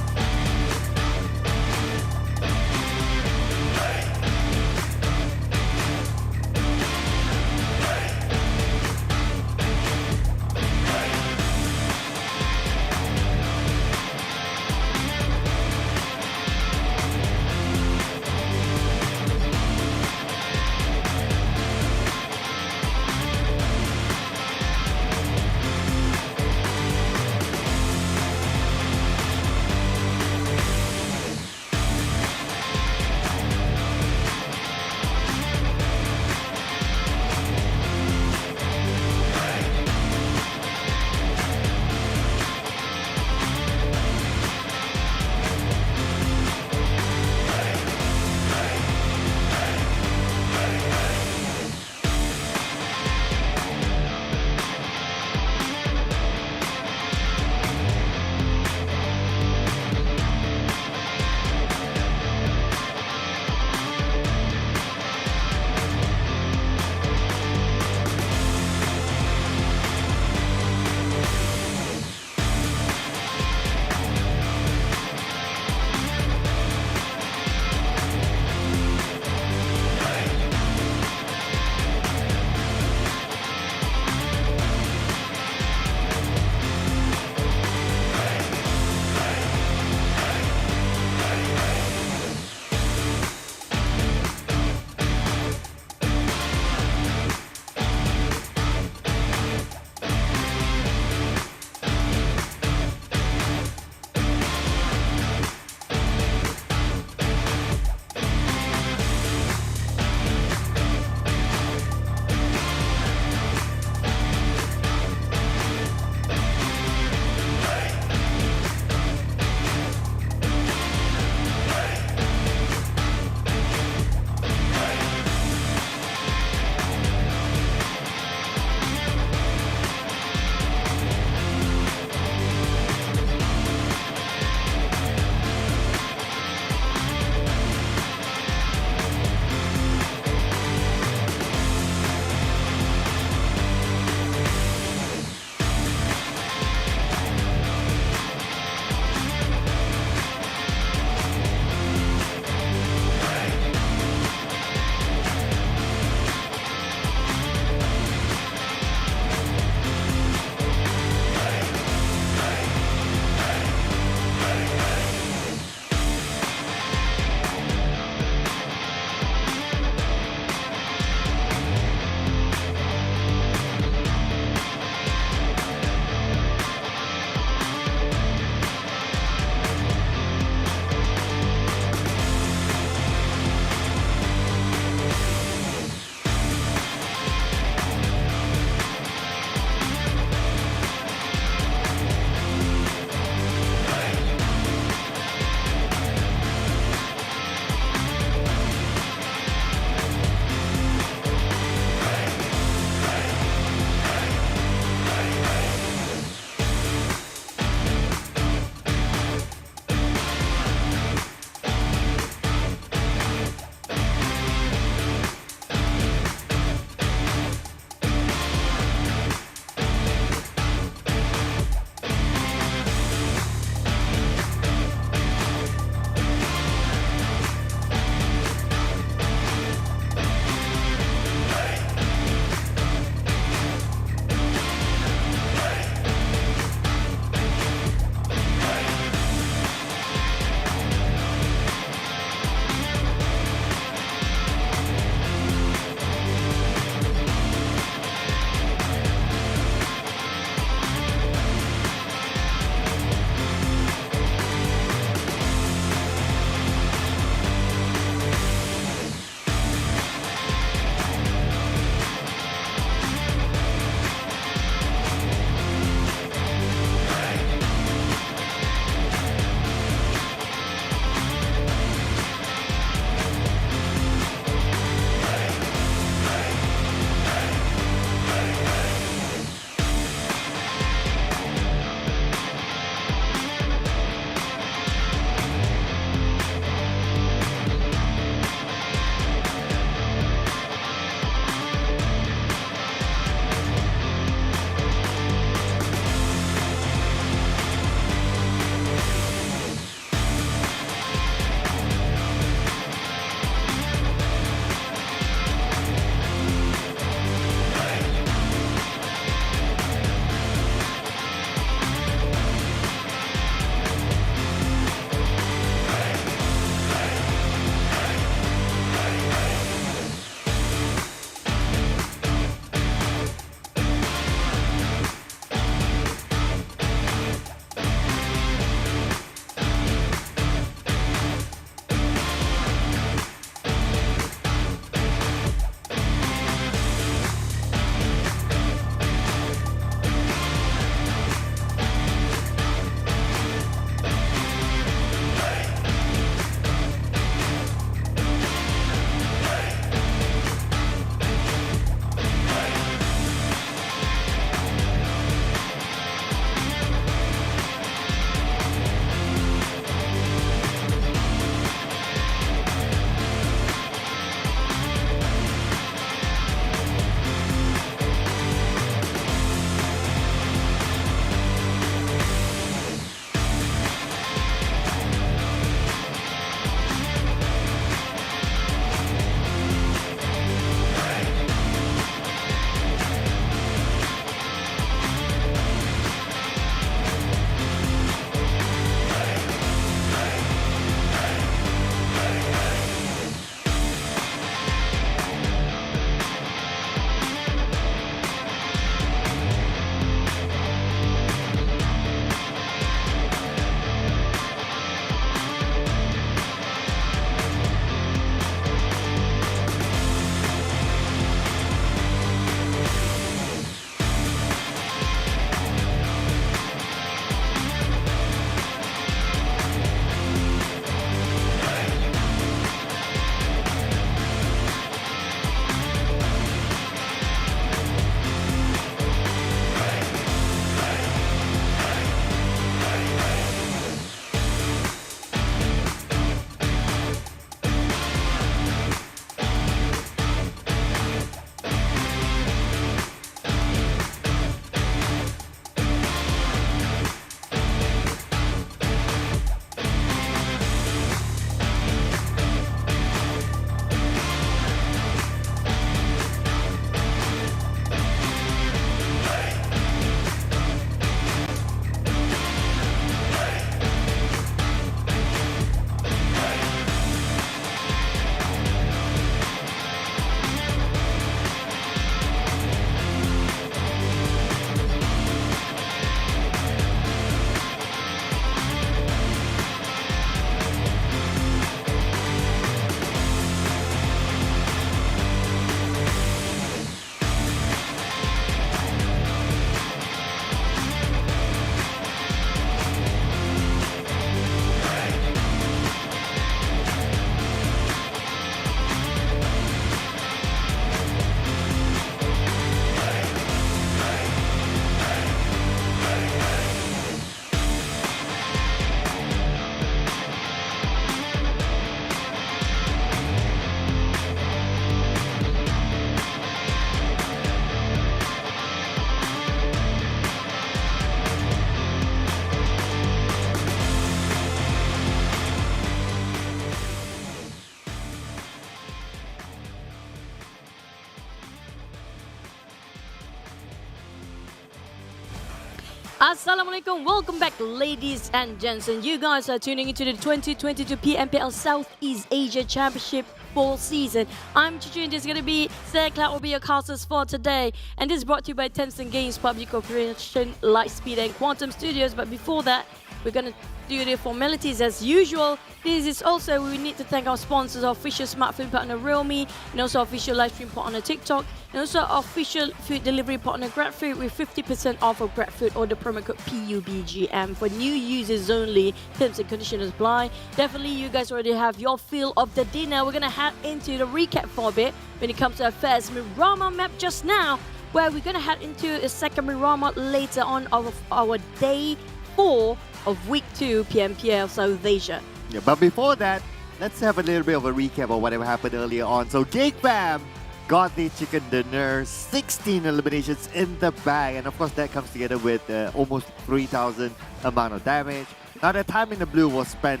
Assalamualaikum, welcome back ladies and gents, and you guys are tuning into the 2022 PMPL Southeast Asia Championship Fall season. I'm Chichu and this is going to be Cloud will be your casters for today, and this is brought to you by Tencent Games, PUBG Corporation, Lightspeed and Quantum Studios. But before that, we're going to do the formalities as usual. This is also, we need to thank our sponsors, our official smartphone partner Realme, and also our official live stream partner TikTok, and also our official food delivery partner GrabFood with 50% off of GrabFood order promo code PUBGM for new users only. Terms and conditions apply. Definitely you guys already have your fill of the dinner. We're going to head into the recap for a bit when it comes to our first Buriram map just now, where we're going to head into a second Buriram later on of our day 4 of week 2 PMPL South Asia. Yeah, but before that, let's have a little bit of a recap of whatever happened earlier on. So Geek Fam got the chicken dinner, 16 eliminations in the bag, and of course that comes together with almost 3,000 amount of damage. Now the time in the blue was spent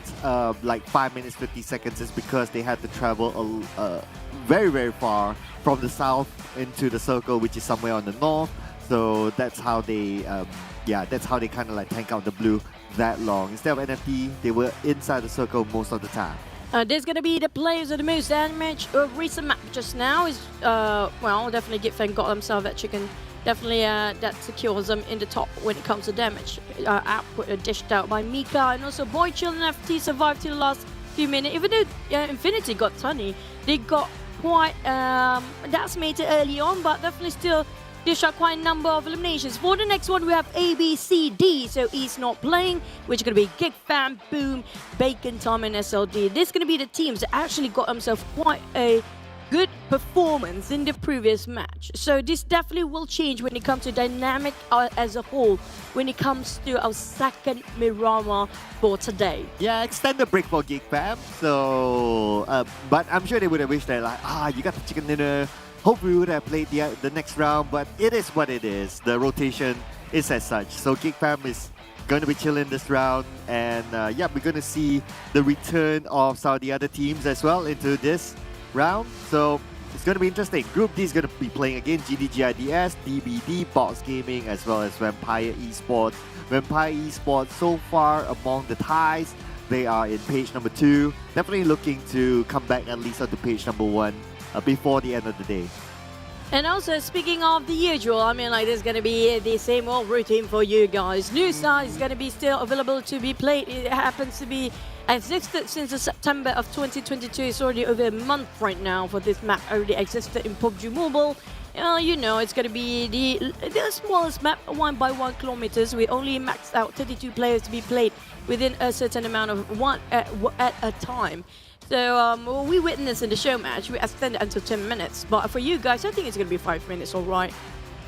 like 5 minutes 50 seconds is because they had to travel very, very far from the south into the circle, which is somewhere on the north. So that's how they that's how they kind of like tank out the blue that long. Instead of NFT, they were inside the circle most of the time. There's going to be the players of the most damage. Recent map just now is, well, definitely Geek Fam got themselves that chicken. Definitely that secures them in the top when it comes to damage. Output dished out by Mika, and also Boy Chill and FT survived to the last few minutes. Even though Infinity got Tunny, they got quite decimated early on, but definitely still they shot quite a number of eliminations. For the next one, we have A, B, C, D. So E's not playing, which is going to be Geek Fam, Boom, Bacon, Tom, and SLD. This is going to be the teams that actually got themselves quite a good performance in the previous match. So this definitely will change when it comes to dynamic as a whole, when it comes to our second Buriram for today. Yeah, extended break for Geek Fam. So, but I'm sure they would have wished that like, you got the chicken dinner. Hopefully we would have played the next round, but it is what it is. The rotation is as such. So Geek Fam is going to be chilling this round, and yeah, we're going to see the return of some of the other teams as well into this round. So it's going to be interesting. Group D is going to be playing again GIDS, DBD, Box Gaming, as well as Vampire Esports. Vampire Esports so far among the ties, they are in page number 2. Definitely looking to come back at least onto page number 1. Before the end of the day. And also, speaking of the usual, I mean, like, there's going to be the same old routine for you guys. New side is going to be still available to be played. It happens to be existed since September of 2022. It's already over a month right now for this map. Already existed in PUBG Mobile. You know, it's going to be the smallest map, 1 by 1 kilometers. We only maxed out 32 players to be played within a certain amount of one at a time. So we witnessed in the show match, we extended until 10 minutes. But for you guys, I think it's going to be 5 minutes, all right?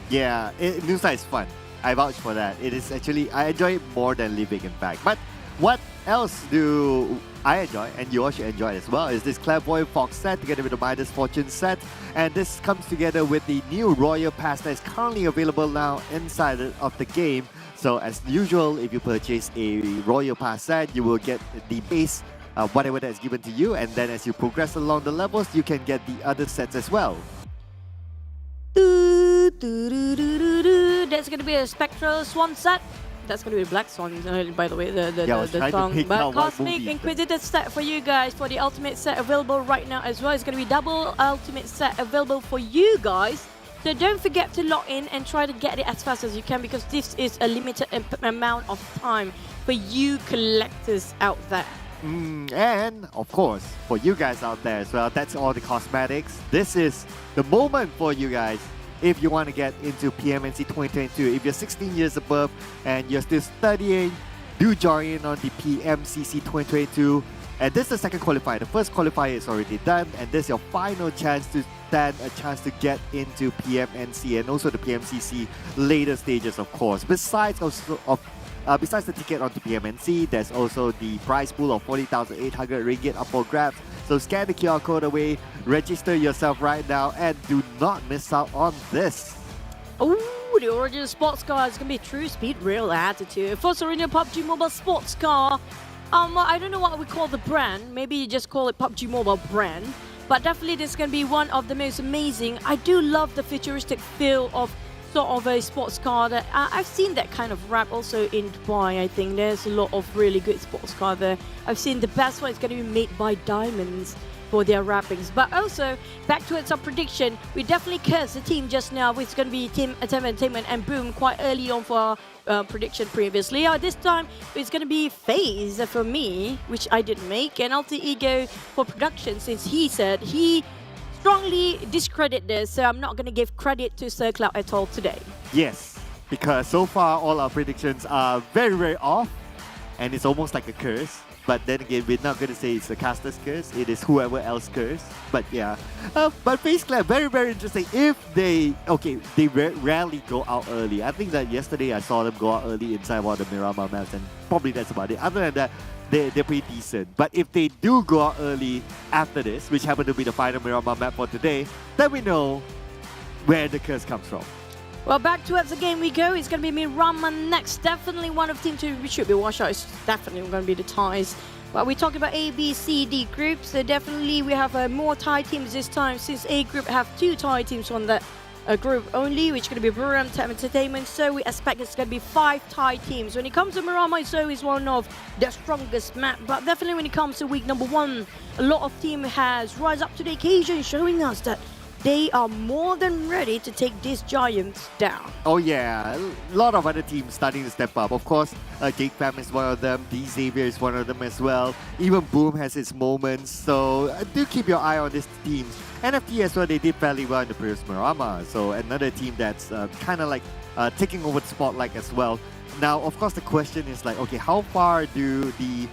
Yeah, new side is fun. I vouch for that. It is actually, I enjoy it more than living, in fact. But what else do I enjoy, and you all should enjoy it as well, is this Clairvoyant Fox set together with the Midas Fortune set. And this comes together with the new Royal Pass that is currently available now inside of the game. So as usual, if you purchase a Royal Pass set, you will get the base whatever that is given to you, and then as you progress along the levels, you can get the other sets as well. That's going to be a Spectral Swan set. That's going to be a Black Swan, by the way, the song. But Cosmic Inquisitor set for you guys for the Ultimate set available right now as well. It's going to be double Ultimate set available for you guys. So don't forget to log in and try to get it as fast as you can, because this is a limited amount of time for you collectors out there. And of course, for you guys out there as well, that's all the cosmetics. This is the moment for you guys if you want to get into PMNC 2022. If you're 16 years above and you're still studying, do join in on the PMCC 2022. And this is the second qualifier. The first qualifier is already done, and this is your final chance to stand a chance to get into PMNC and also the PMCC later stages, of course. Besides the ticket onto PMNC, there's also the prize pool of 40,800 ringgit up for grabs. So scan the QR code away, register yourself right now, and do not miss out on this. Ooh, the original sports car is going to be true speed, real attitude. First original PUBG Mobile sports car. I don't know what we call the brand. Maybe you just call it PUBG Mobile brand. But definitely this is going to be one of the most amazing. I do love the futuristic feel of sort of a sports car that I've seen that kind of wrap also in Dubai. I think there's a lot of really good sports car there. I've seen the best one is going to be made by Diamonds for their wrappings. But also, back towards our prediction, we definitely cursed the team just now. It's going to be TEM Entertainment and Boom quite early on for our prediction previously. This time, it's going to be FaZe for me, which I didn't make, and Alter Ego for production, since he said he strongly discredit this, so I'm not going to give credit to Sir Cloud at all today. Yes, because so far all our predictions are very, very off, and it's almost like a curse. But then again, we're not going to say it's the caster's curse, it is whoever else curse. But yeah, but FaZe Clan, very, very interesting. If they, they rarely go out early. I think that yesterday I saw them go out early inside one of the Miramar maps, and probably that's about it. Other than that, they're pretty decent. But if they do go out early after this, which happened to be the final Miramar map for today, then we know where the curse comes from. Well, back towards the game we go. It's going to be Miramar next. Definitely one of team two we should be watched out. It's definitely going to be the ties. But we're talking about A, B, C, D groups. So definitely we have more tie teams this time, since A group have 2 tie teams on that group only, which is going to be Buriram, TEM Entertainment. So we expect it's going to be 5 tie teams. When it comes to Miramar, it's always one of the strongest map. But definitely when it comes to week number 1, a lot of team has rise up to the occasion, showing us that they are more than ready to take these giants down. Oh yeah, a lot of other teams starting to step up. Of course, Geek Fam is one of them, Xavier is one of them as well. Even Boom has its moments, so do keep your eye on these teams. NFT as well, they did fairly well in the previous Miramar, so another team that's kind of like taking over the spotlight as well. Now, of course, the question is like, okay, how far do the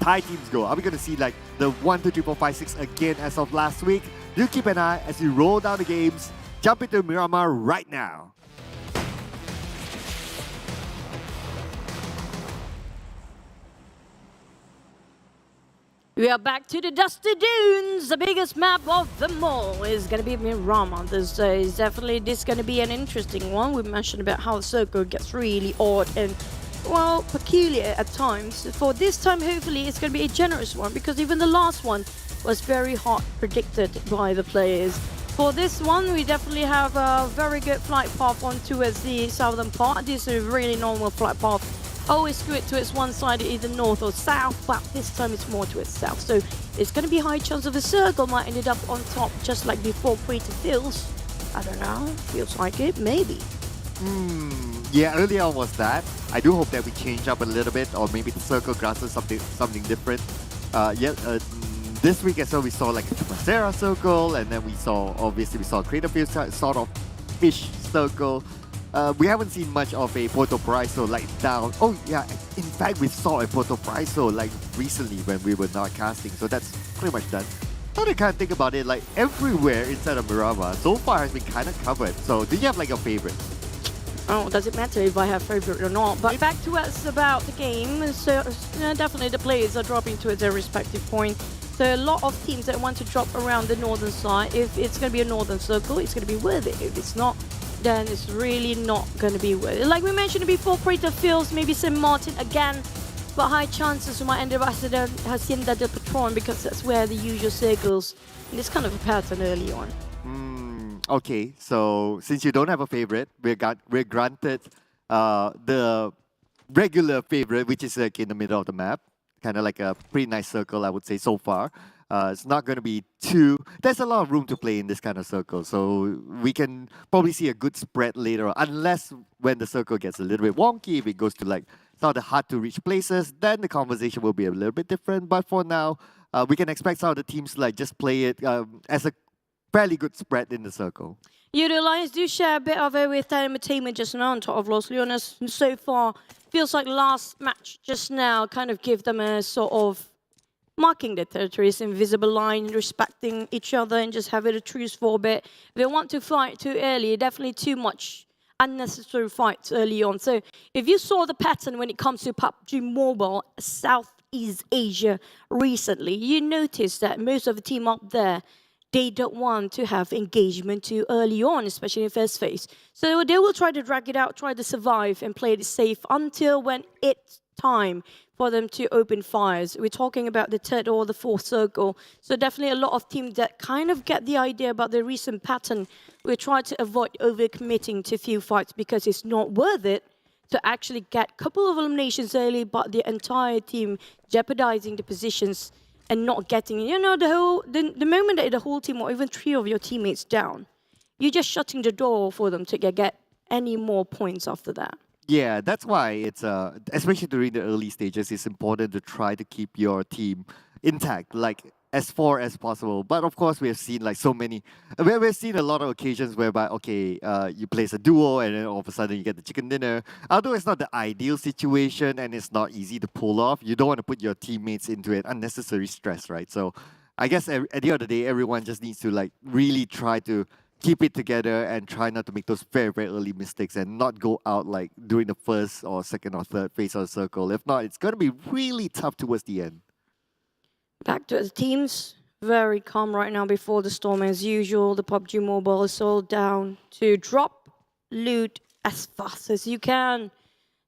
Thai teams go? Are we going to see like the 1, 2, 3, 4, 5, 6 again as of last week? Do keep an eye as you roll down the games. Jump into Miramar right now. We are back to the Dusty Dunes. The biggest map of them all is going to be Miramar. This is definitely going to be an interesting one. We mentioned about how the circle gets really odd and, well, peculiar at times. For this time, hopefully, it's going to be a generous one, because even the last one was very hard predicted by the players. For this one, we definitely have a very good flight path on towards the southern part. This is a really normal flight path. Always good towards one side, either north or south, but this time it's more towards south. So it's going to be high chance of the circle might end up on top, just like before Crater feels. I don't know, feels like it, maybe. Yeah, earlier on was that. I do hope that we change up a little bit, or maybe the circle grasses something different. This week as well, we saw like a Chupacera circle, and then we saw a Crater Field sort of fish circle. We haven't seen much of a Porto Paraiso like down. Oh yeah, in fact we saw a Porto Paraiso like recently when we were not casting, so that's pretty much done. Now that I kind of think about it, like everywhere inside of Miramar so far has been kind of covered. So do you have like a favorite? Oh, does it matter if I have favorite or not? But back to us about the game. So definitely the players are dropping to their respective point. So a lot of teams that want to drop around the northern side. If it's going to be a northern circle, it's going to be worth it. If it's not, then it's really not going to be worth it. Like we mentioned before, Crater Fields, maybe St. Martin again, but high chances we might end up Hacienda del Patron, because that's where the usual circles. And it's kind of a pattern early on. Okay, so since you don't have a favorite, we're granted the regular favorite, which is like in the middle of the map. Kind of like a pretty nice circle, I would say, so far. It's not going to be too... There's a lot of room to play in this kind of circle, so we can probably see a good spread later on, unless when the circle gets a little bit wonky, if it goes to like some of the hard-to-reach places, then the conversation will be a little bit different. But for now, we can expect some of the teams to like just play it as a fairly good spread in the circle. Yoodo Alliance do share a bit of it with TEM Entertainment just now on top of Los Leones. So far, feels like last match just now kind of give them a sort of marking their territories, invisible line, respecting each other and just having a truce for a bit. If they want to fight too early, definitely too much unnecessary fights early on. So if you saw the pattern when it comes to PUBG Mobile, Southeast Asia recently, you notice that most of the team up there, they don't want to have engagement too early on, especially in first phase. So they will try to drag it out, try to survive and play it safe until when it time for them to open fires. We're talking about the third or the fourth circle. So definitely a lot of teams that kind of get the idea about the recent pattern. We try to avoid overcommitting to few fights because it's not worth it to actually get a couple of eliminations early, but the entire team jeopardizing the positions and not getting, you know, the moment that the whole team or even three of your teammates down, you're just shutting the door for them to get any more points after that. Yeah, that's why it's especially during the early stages, it's important to try to keep your team intact, like as far as possible. But of course, we have seen like so many, we've seen a lot of occasions whereby, okay, you place a duo and then all of a sudden you get the chicken dinner. Although it's not the ideal situation and it's not easy to pull off, you don't want to put your teammates into an unnecessary stress, right? So I guess at the end of the day, everyone just needs to like really try to keep it together and try not to make those very, very early mistakes and not go out like during the first or second or third phase of the circle. If not, it's going to be really tough towards the end. Back to the teams. Very calm right now before the storm as usual. The PUBG Mobile is all down to drop loot as fast as you can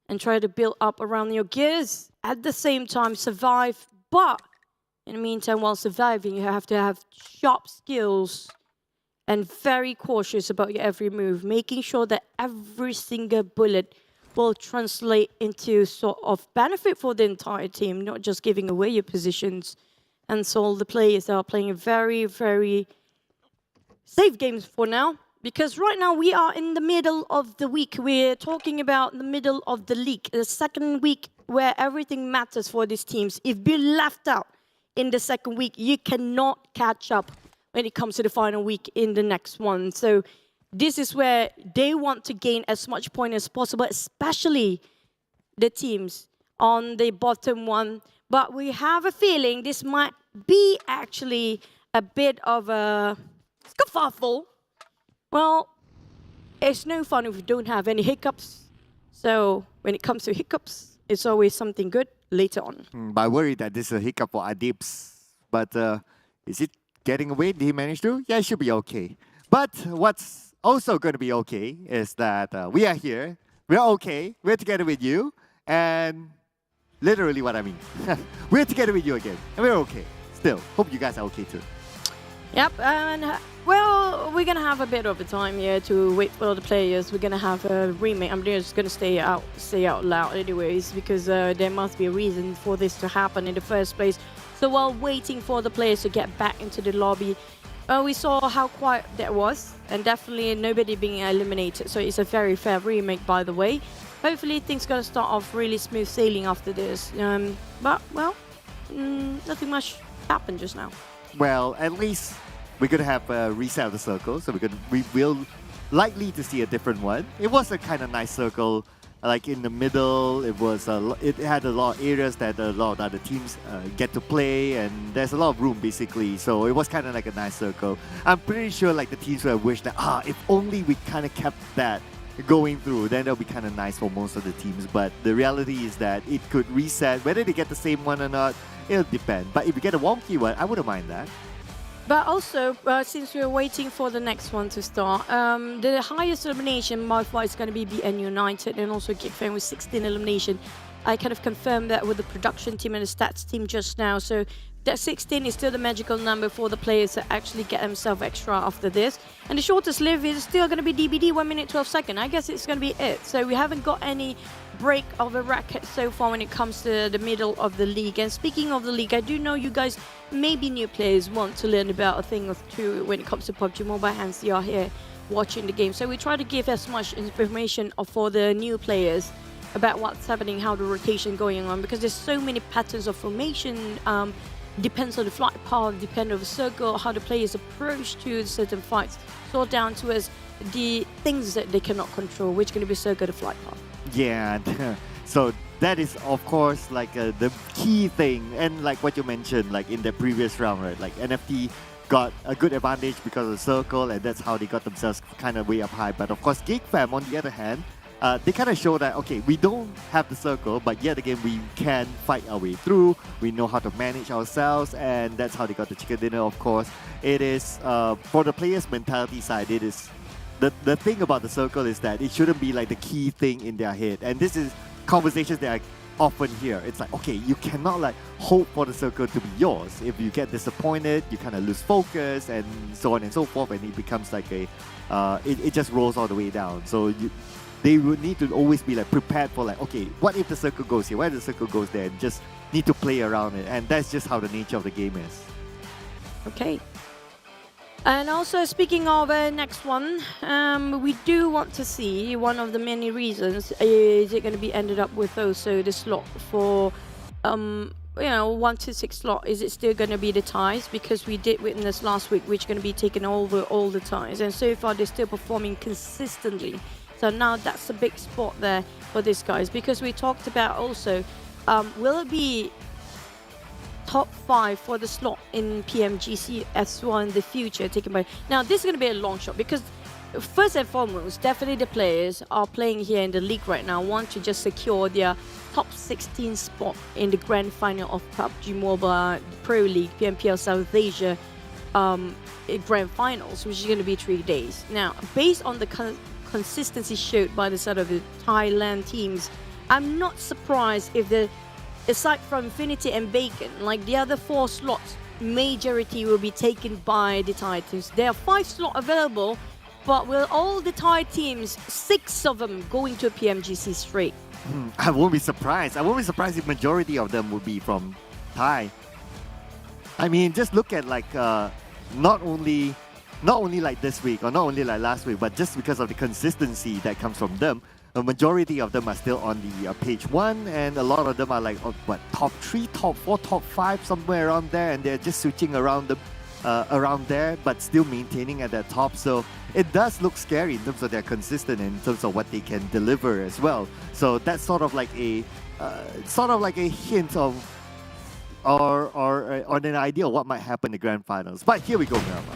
and try to build up around your gears. At the same time, survive. But in the meantime, while surviving, you have to have sharp skills and very cautious about your every move, making sure that every single bullet will translate into sort of benefit for the entire team, not just giving away your positions. And so all the players are playing a very, very safe games for now. Because right now we are in the middle of the week. We're talking about the middle of the league, the second week where everything matters for these teams. If you're left out in the second week, you cannot catch up when it comes to the final week in the next one. So this is where they want to gain as much point as possible, especially the teams on the bottom one. But we have a feeling this might be actually a bit of a kerfuffle. Well, it's no fun if you don't have any hiccups. So when it comes to hiccups, it's always something good later on. But I worry that this is a hiccup for Adibs. But is it getting away? Did he manage to? Yeah, it should be okay. But what's also going to be okay is that we are here. We're okay. We're together with you. And literally what I mean. We're together with you again. And we're okay. Still, hope you guys are okay too. Yep, and well, we're gonna have a bit of a time here to wait for the players. We're gonna have a remake. I'm just gonna say out loud anyways, because there must be a reason for this to happen in the first place. So while waiting for the players to get back into the lobby, we saw how quiet that was, and definitely nobody being eliminated. So it's a very fair remake, by the way. Hopefully things gonna start off really smooth sailing after this. But well, nothing much happened just now. Well, at least we're going to have a reset of the circle, so we will likely to see a different one. It was a kind of nice circle, like in the middle. It had a lot of areas that a lot of other teams get to play, and there's a lot of room basically. So it was kind of like a nice circle. I'm pretty sure like the teams would have wished that if only we kind of kept that going through, then that'll be kind of nice for most of the teams. But the reality is that it could reset. Whether they get the same one or not, it'll depend. But if you get a wonky one, I wouldn't mind that. But also, since we're waiting for the next one to start, the highest elimination by far is going to be BN United and also Geek Fam with 16 elimination. I kind of confirmed that with the production team and the stats team just now. So that 16 is still the magical number for the players to actually get themselves extra after this. And the shortest live is still going to be DBD, 1 minute 12 seconds. I guess it's going to be it. So we haven't got any break of a record so far when it comes to the middle of the league. And speaking of the league, I do know you guys, maybe new players, want to learn about a thing or two when it comes to PUBG Mobile, hence you are here watching the game. So we try to give as much information for the new players about what's happening, how the rotation going on, because there's so many patterns of formation. Depends on the flight path, depends on the circle, how the players approach to certain fights. So down to us the things that they cannot control, which going to be circle, the flight path. Yeah, so that is of course like the key thing, and like what you mentioned, like in the previous round, right? Like NFT got a good advantage because of the circle, and that's how they got themselves kind of way up high. But of course, Geek Fam, on the other hand, they kind of show that, okay, we don't have the circle, but yet again, we can fight our way through. We know how to manage ourselves, and that's how they got the chicken dinner, of course. It is, for the players' mentality side, it is, the thing about the circle is that it shouldn't be like the key thing in their head. And this is conversations that often hear. It's like, okay, you cannot like hope for the circle to be yours. If you get disappointed, you kind of lose focus and so on and so forth, and it becomes like a, it just rolls all the way down. So they would need to always be like prepared for like, okay, what if the circle goes here? What if the circle goes there? And just need to play around it, and that's just how the nature of the game is. Okay. And also, speaking of next one, we do want to see, one of the many reasons is it going to be ended up with also the slot for, 1 to 6 slot. Is it still going to be the ties? Because we did witness last week, which is going to be taking over all the ties. And so far, they're still performing consistently. So now that's a big spot there for these guys. Because we talked about also, will it be top 5 for the slot in PMGC as well in the future taken by... Now, this is going to be a long shot because first and foremost, definitely the players are playing here in the league right now want to just secure their top 16 spot in the grand final of PUBG Mobile Pro League, PMPL South Asia grand finals, which is going to be 3 days. Now, based on the consistency showed by the side of the Thailand teams, I'm not surprised if aside from Infinity and Bacon, like the other 4 slots, majority will be taken by the Thai teams. There are 5 slots available, but will all the Thai teams, 6 of them, going to a PMGC straight? I won't be surprised. I won't be surprised if majority of them will be from Thai. I mean, just look at like not only like this week or not only like last week, but just because of the consistency that comes from them. A majority of them are still on the page 1, and a lot of them are like top 3, top 4, top 5, somewhere around there, and they're just switching around there, but still maintaining at that top. So it does look scary in terms of they're consistent in terms of what they can deliver as well. So that's sort of like a hint of or an idea of what might happen in the grand finals. But here we go, Mirama.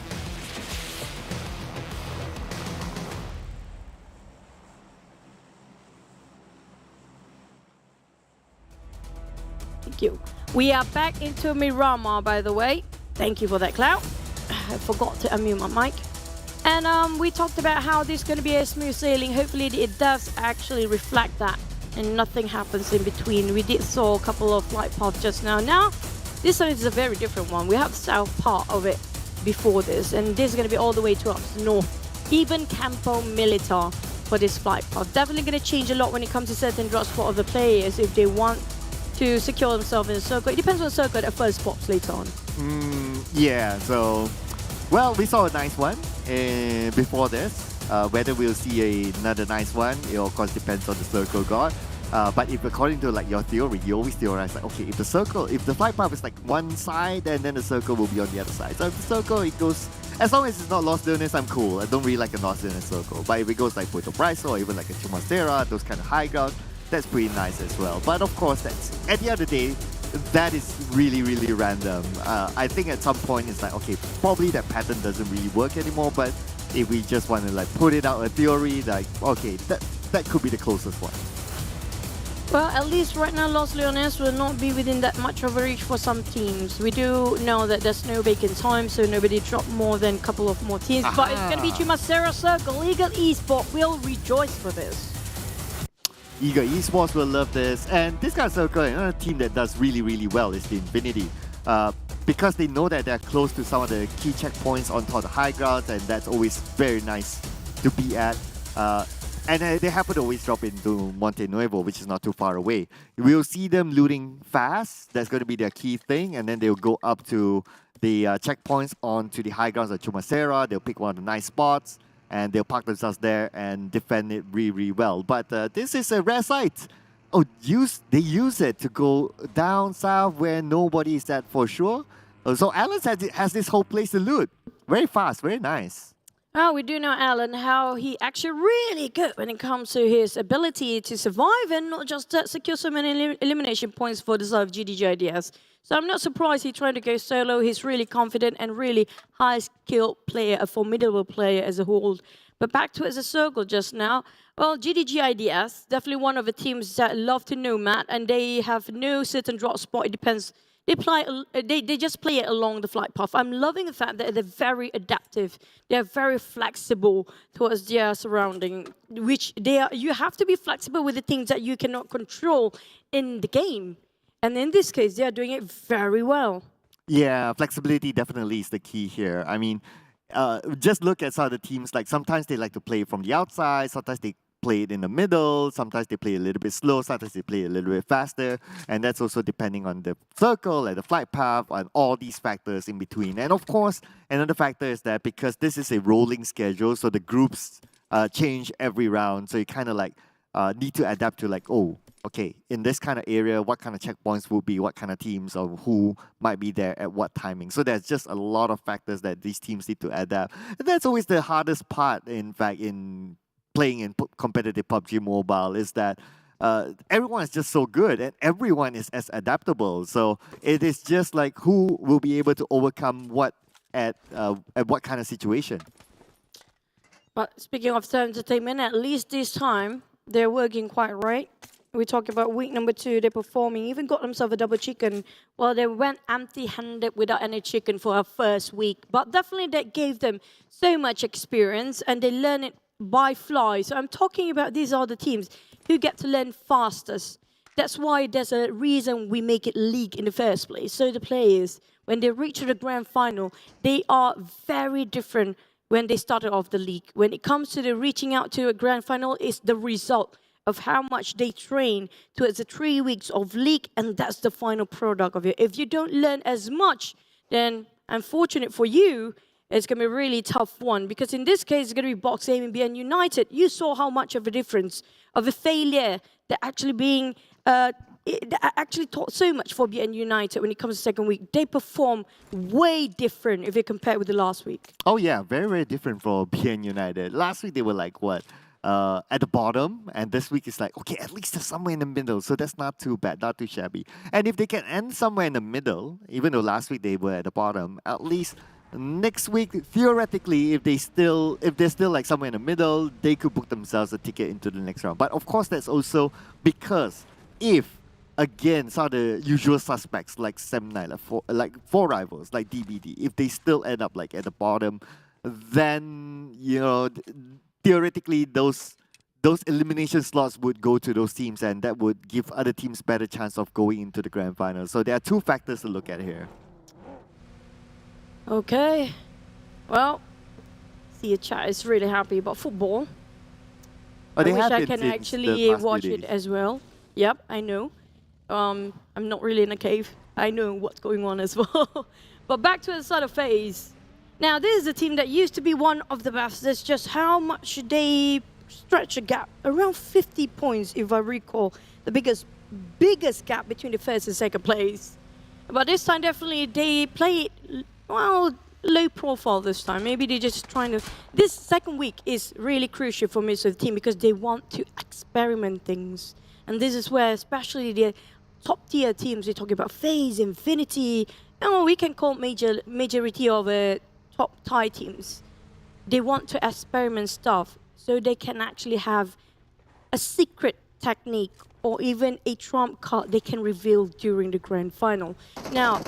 Thank you. We are back into Miramar, by the way. Thank you for that, Cloud. I forgot to unmute my mic. And we talked about how this is going to be a smooth sailing. Hopefully it does actually reflect that and nothing happens in between. We did saw a couple of flight paths just now. Now, this one is a very different one. We have the south part of it before this, and this is going to be all the way to up north. Even Campo Militar for this flight path. Definitely going to change a lot when it comes to certain drop spot of the players if they want to secure themselves in the circle. It depends on the circle that first pops later on. Yeah, so, well, we saw a nice one before this. Whether we'll see another nice one, it of course depends on the circle god. But if according to like your theory, you always theorize like, okay, if the flight path is like one side, and then the circle will be on the other side. So if the circle, it goes, as long as it's not Los Leones, I'm cool. I don't really like a Los Leones circle. But if it goes like Puerto Price or even like a Chumacera, those kind of high ground, that's pretty nice as well. But of course, that's at the end of the day, that is really, really random. I think at some point it's like, okay, probably that pattern doesn't really work anymore, but if we just want to like put it out a theory, like, okay, that could be the closest one. Well, at least right now, Los Leones will not be within that much of a reach for some teams. We do know that there's no vacant time, so nobody dropped more than a couple of more teams. But it's going to be Chumacera Circle. Ego Esports will rejoice for this. Ego Esports will love this, and this kind of circle, another team that does really, really well is the Infinity. Because they know that they're close to some of the key checkpoints on top of the high grounds, and that's always very nice to be at. And they happen to always drop into Monte Nuevo, which is not too far away. We'll see them looting fast. That's going to be their key thing. And then they'll go up to the checkpoints onto the high grounds of Chumacera. They'll pick one of the nice spots, and they'll park themselves there and defend it really, really well. But this is a rare sight. Oh, they use it to go down south where nobody is at for sure. So Alan has this whole place to loot. Very fast, very nice. Oh, we do know Alan, how he actually really good when it comes to his ability to survive and not just secure so many elimination points for the side of GIDS. So I'm not surprised he's trying to go solo. He's really confident and really high-skilled player, a formidable player as a whole. But back to as a circle just now. Well, GIDS, definitely one of the teams that love to nomad, and they have no certain drop spot. It depends They just play it along the flight path. I'm loving the fact that they're very adaptive. They're very flexible towards their surrounding, which they are. You have to be flexible with the things that you cannot control in the game. And in this case, they are doing it very well. Yeah, flexibility definitely is the key here. I mean, just look at some of the teams. Like sometimes they like to play from the outside, sometimes they play it in the middle, sometimes they play a little bit slow, sometimes they play a little bit faster, and that's also depending on the circle and the flight path and all these factors in between. And of course, another factor is that because this is a rolling schedule, so the groups change every round, so you kind of like need to adapt to like, oh, okay, in this kind of area, what kind of checkpoints will be, what kind of teams or who might be there at what timing. So there's just a lot of factors that these teams need to adapt. And that's always the hardest part, in fact, in playing in competitive PUBG Mobile, is that everyone is just so good and everyone is as adaptable. So it is just like who will be able to overcome what at what kind of situation. But speaking of TEM Entertainment, at least this time, they're working quite right. We talk about week number 2, they're performing, even got themselves a double chicken. Well, they went empty-handed without any chicken for our first week. But definitely that gave them so much experience and they learn it by fly. So I'm talking about these are the teams who get to learn fastest. That's why there's a reason we make it league in the first place. So the players, when they reach the grand final, they are very different when they started off the league. When it comes to the reaching out to a grand final, it's the result of how much they train towards the 3 weeks of league, and that's the final product of it. If you don't learn as much, then unfortunate for you, it's going to be a really tough one, because in this case, it's going to be Box Aim and BN United. You saw how much of a difference, of a failure, that actually being, that actually taught so much for BN United when it comes to second week. They perform way different if you compare with the last week. Oh yeah, very, very different for BN United. Last week they were like, what? At the bottom, and this week is like, okay, at least they're somewhere in the middle, so that's not too bad, not too shabby. And if they can end somewhere in the middle, even though last week they were at the bottom, at least next week, theoretically, if they're still like somewhere in the middle, they could book themselves a ticket into the next round. But of course, that's also because if, again, some of the usual suspects like Semnai, like four rivals, like DBD, if they still end up like at the bottom, then, you know, theoretically, those elimination slots would go to those teams, and that would give other teams better chance of going into the grand final. So there are two factors to look at here. Okay. Well, see, your chat is really happy about football. Oh, I wish I can actually watch it as well. Yep, I know. I'm not really in a cave. I know what's going on as well. But back to the side of FaZe. Now, this is a team that used to be one of the best. That's just how much they stretch a gap. Around 50 points, if I recall. The biggest gap between the first and second place. But this time, definitely, they play it, well, low profile this time. Maybe they're just trying to... This second week is really crucial for most of the team because they want to experiment things. And this is where, especially the top-tier teams, we're talking about FaZe, Infinity, we can call majority of top Thai teams. They want to experiment stuff so they can actually have a secret technique or even a trump card they can reveal during the grand final. Now,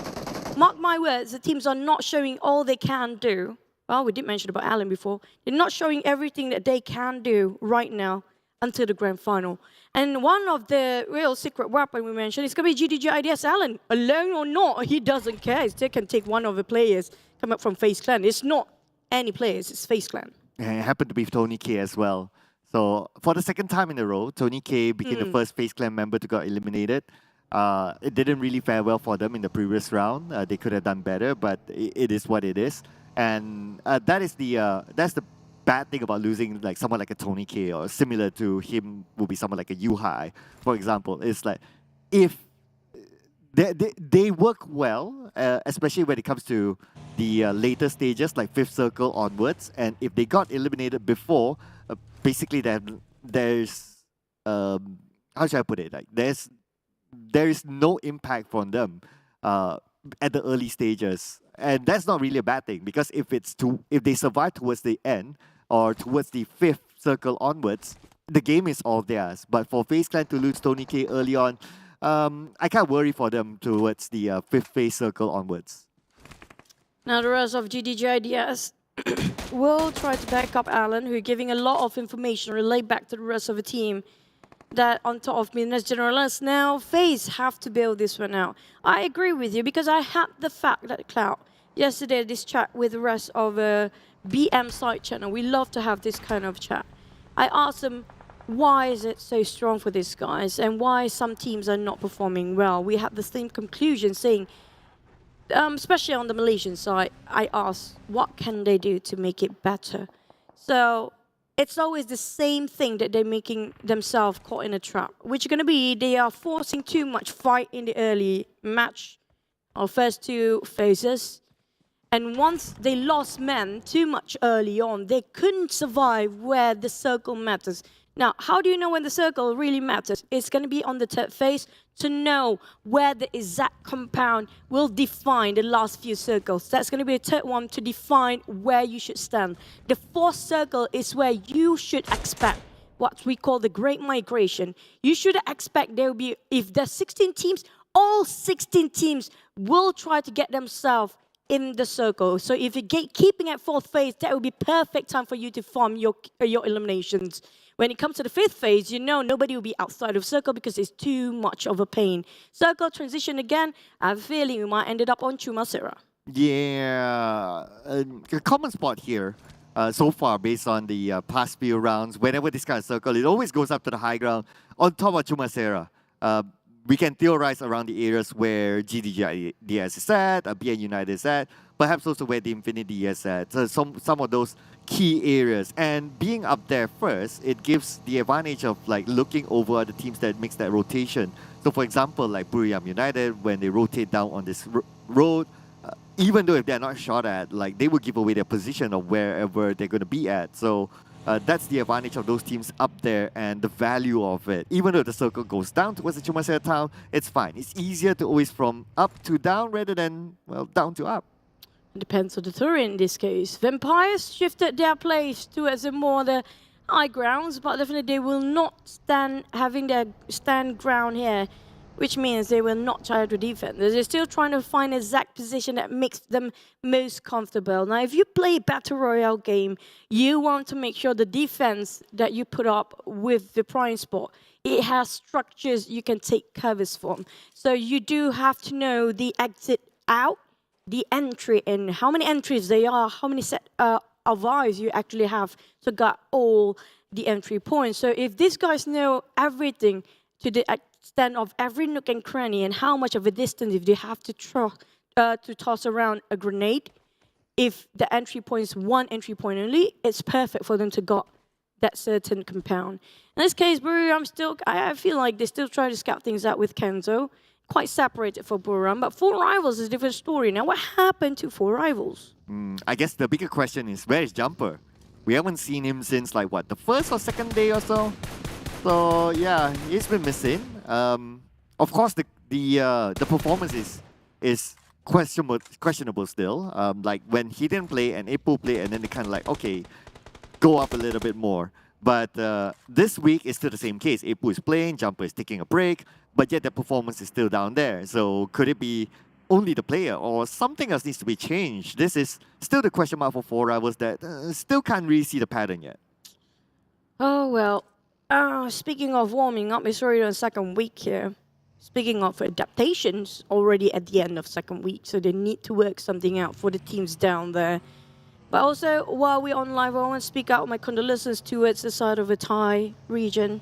mark my words, the teams are not showing all they can do. Well, we did mention about Alan before. They're not showing everything that they can do right now until the grand final. And one of the real secret weapon we mentioned is going to be GIDS Alan. Alone or not, he doesn't care. He still can take one of the players come up from FaZe Clan. It's not any players, it's FaZe Clan. And it happened to be Tony K as well. So for the second time in a row, Tony K became the first FaZe Clan member to get eliminated. It didn't really fare well for them in the previous round. They could have done better, but it is what it is. And that's the bad thing about losing like someone like a Tony K, or similar to him will be someone like a Yuhai, for example. It's like if they work well, especially when it comes to the later stages, like 5th circle onwards. And if they got eliminated before, basically there's how should I put it? Like there is no impact from them at the early stages, and that's not really a bad thing, because if they survive towards the end or towards the 5th circle onwards, the game is all theirs. But for FaZe Clan to lose Tony K early on, I can't worry for them towards the fifth phase circle onwards. Now the rest of GIDS will try to back up Alan, who are giving a lot of information relayed back to the rest of the team. That on top of Minas Generalist, now FaZe have to build this one out. I agree with you because I had the fact that Cloud yesterday this chat with the rest of BM side channel. We love to have this kind of chat. I asked them, why is it so strong for these guys and why some teams are not performing well? We had the same conclusion saying, especially on the Malaysian side, I asked, what can they do to make it better? So it's always the same thing that they're making themselves caught in a trap, which is going to be they are forcing too much fight in the early match, or first two phases. And once they lost men too much early on, they couldn't survive where the circle matters. Now, how do you know when the circle really matters? It's going to be on the third phase to know where the exact compound will define the last few circles. That's going to be a third one to define where you should stand. The fourth circle is where you should expect what we call the Great Migration. You should expect there will be, if there's 16 teams, all 16 teams will try to get themselves in the circle. So if you're keeping at fourth phase, that will be perfect time for you to form your eliminations. When it comes to the fifth phase, you know nobody will be outside of circle because it's too much of a pain. Circle transition again, I have a feeling we might end up on Chumasera. Yeah, a common spot here so far based on the past few rounds. Whenever this kind of circle, it always goes up to the high ground on top of Chumasera. We can theorize around the areas where GDGIDS is at, BN United is at, perhaps also where the Infinity is at. So some of those key areas. And being up there first, it gives the advantage of like looking over the teams that makes that rotation. So for example, like Buriram United, when they rotate down on this road, even though if they're not shot at, like they will give away their position of wherever they're going to be at. So that's the advantage of those teams up there and the value of it. Even though the circle goes down towards the Chumasera town, it's fine. It's easier to always from up to down rather than, well, down to up. It depends on the terrain in this case. Vampires shifted their place towards the more the high grounds, but definitely they will not having their stand ground here, which means they will not try to defend. They're still trying to find an exact position that makes them most comfortable. Now, if you play a Battle Royale game, you want to make sure the defense that you put up with the prime spot, it has structures you can take covers from. So you do have to know the exit out, the entry in, how many entries there are, how many set of eyes you actually have to get all the entry points. So if these guys know everything to the extent of every nook and cranny and how much of a distance if they have to toss around a grenade, if the entry point is one entry point only, it's perfect for them to got that certain compound. In this case, Buriram I feel like they still try to scout things out with Kenzo. Quite separated for Buriram, but 4 Rivals is a different story. Now, what happened to 4 Rivals? I guess the bigger question is, where is Jumper? We haven't seen him since, like, what, the first or second day or so? So, yeah, he's been missing. Of course, the performance is questionable still. Like, when he didn't play and April played, and then they kind of like, okay, go up a little bit more. But this week is still the same case. April is playing, Jumper is taking a break, but yet the performance is still down there. So could it be only the player or something else needs to be changed? This is still the question mark for 4 Rivals that still can't really see the pattern yet. Oh, well, speaking of warming up, it's already on second week here. Speaking of adaptations, already at the end of second week, so they need to work something out for the teams down there. But also, while we're on live, I want to speak out my condolences towards the side of the Thai region.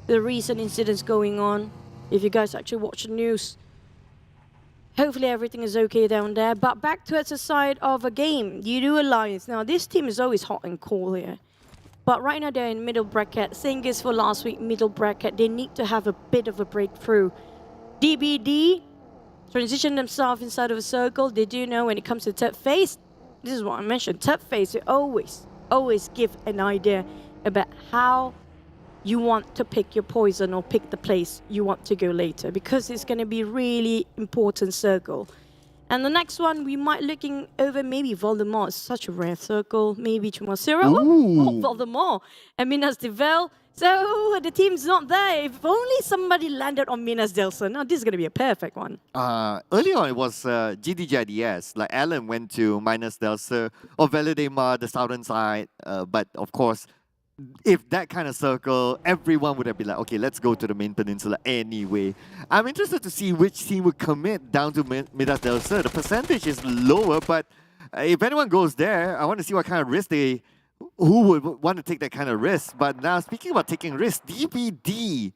The recent incidents going on. If you guys actually watch the news, hopefully everything is okay down there. But back towards the side of a game, Yoodo Alliance. Now, this team is always hot and cold here. But right now, they're in middle bracket. Same as for last week, middle bracket. They need to have a bit of a breakthrough. DBD transition themselves inside of a circle. They do know when it comes to third phase. This is what I mentioned. Third phase, they always give an idea about how you want to pick your poison or pick the place you want to go later, because it's going to be really important circle. And the next one, we might looking over maybe Voldemort. It's such a rare circle. Maybe Chumasera. Oh, Voldemort. And Minas de Vel. So the team's not there. If only somebody landed on Minas Delsa. Now this is going to be a perfect one. Earlier on, it was GIDS. Like Alan went to Minas Delsa or Validemar, the southern side. But of course, if that kind of circle, everyone would have been like, okay, let's go to the main peninsula anyway. I'm interested to see which team would commit down to Minas Delsa. The percentage is lower, but if anyone goes there, I want to see what kind of risk who would want to take that kind of risk. But now, speaking about taking risks, DBD.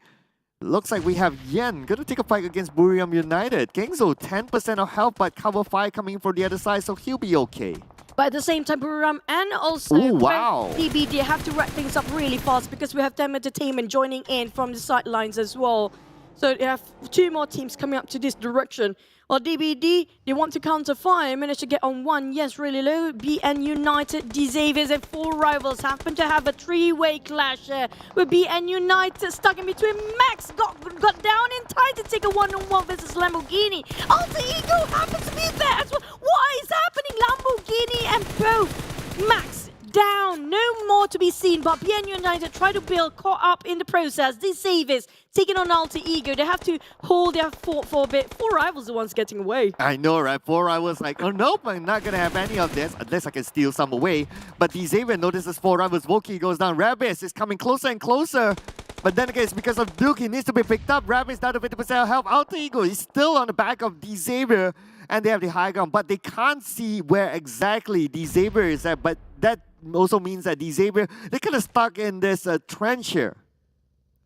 Looks like we have Yen going to take a fight against Buriram United. Gengzo, 10% of health, but cover fire coming from the other side, so he'll be okay. But at the same time, Buriram and also DBD have to wrap things up really fast because we have TEM Entertainment joining in from the sidelines as well. So they have 2 more teams coming up to this direction. Well, DBD, they want to counter fire, managed to get on 1, yes, really low. BN United, D-Xaviers and 4 rivals happen to have a 3-way clash with BN United stuck in between. Max got down in time to take a 1-on-1 versus Lamborghini. Alter Ego happens to be there as well. What is happening? Lamborghini and both Max down, no more to be seen, but BN United try to build, caught up in the process. These Saviors taking on Alter Ego, they have to hold their fort for a bit. 4 rivals the ones getting away. I know, right? 4 rivals like, oh nope, I'm not gonna have any of this unless I can steal some away. But Xavier notices 4 rivals. Voki goes down. Rabis is coming closer and closer. But then again, it's because of Duke. He needs to be picked up. Rabis down to 50% health. Alter Ego is still on the back of Xavier, and they have the high ground, but they can't see where exactly Xavier is at. But that also means that Xavier, they're kind of stuck in this trench here.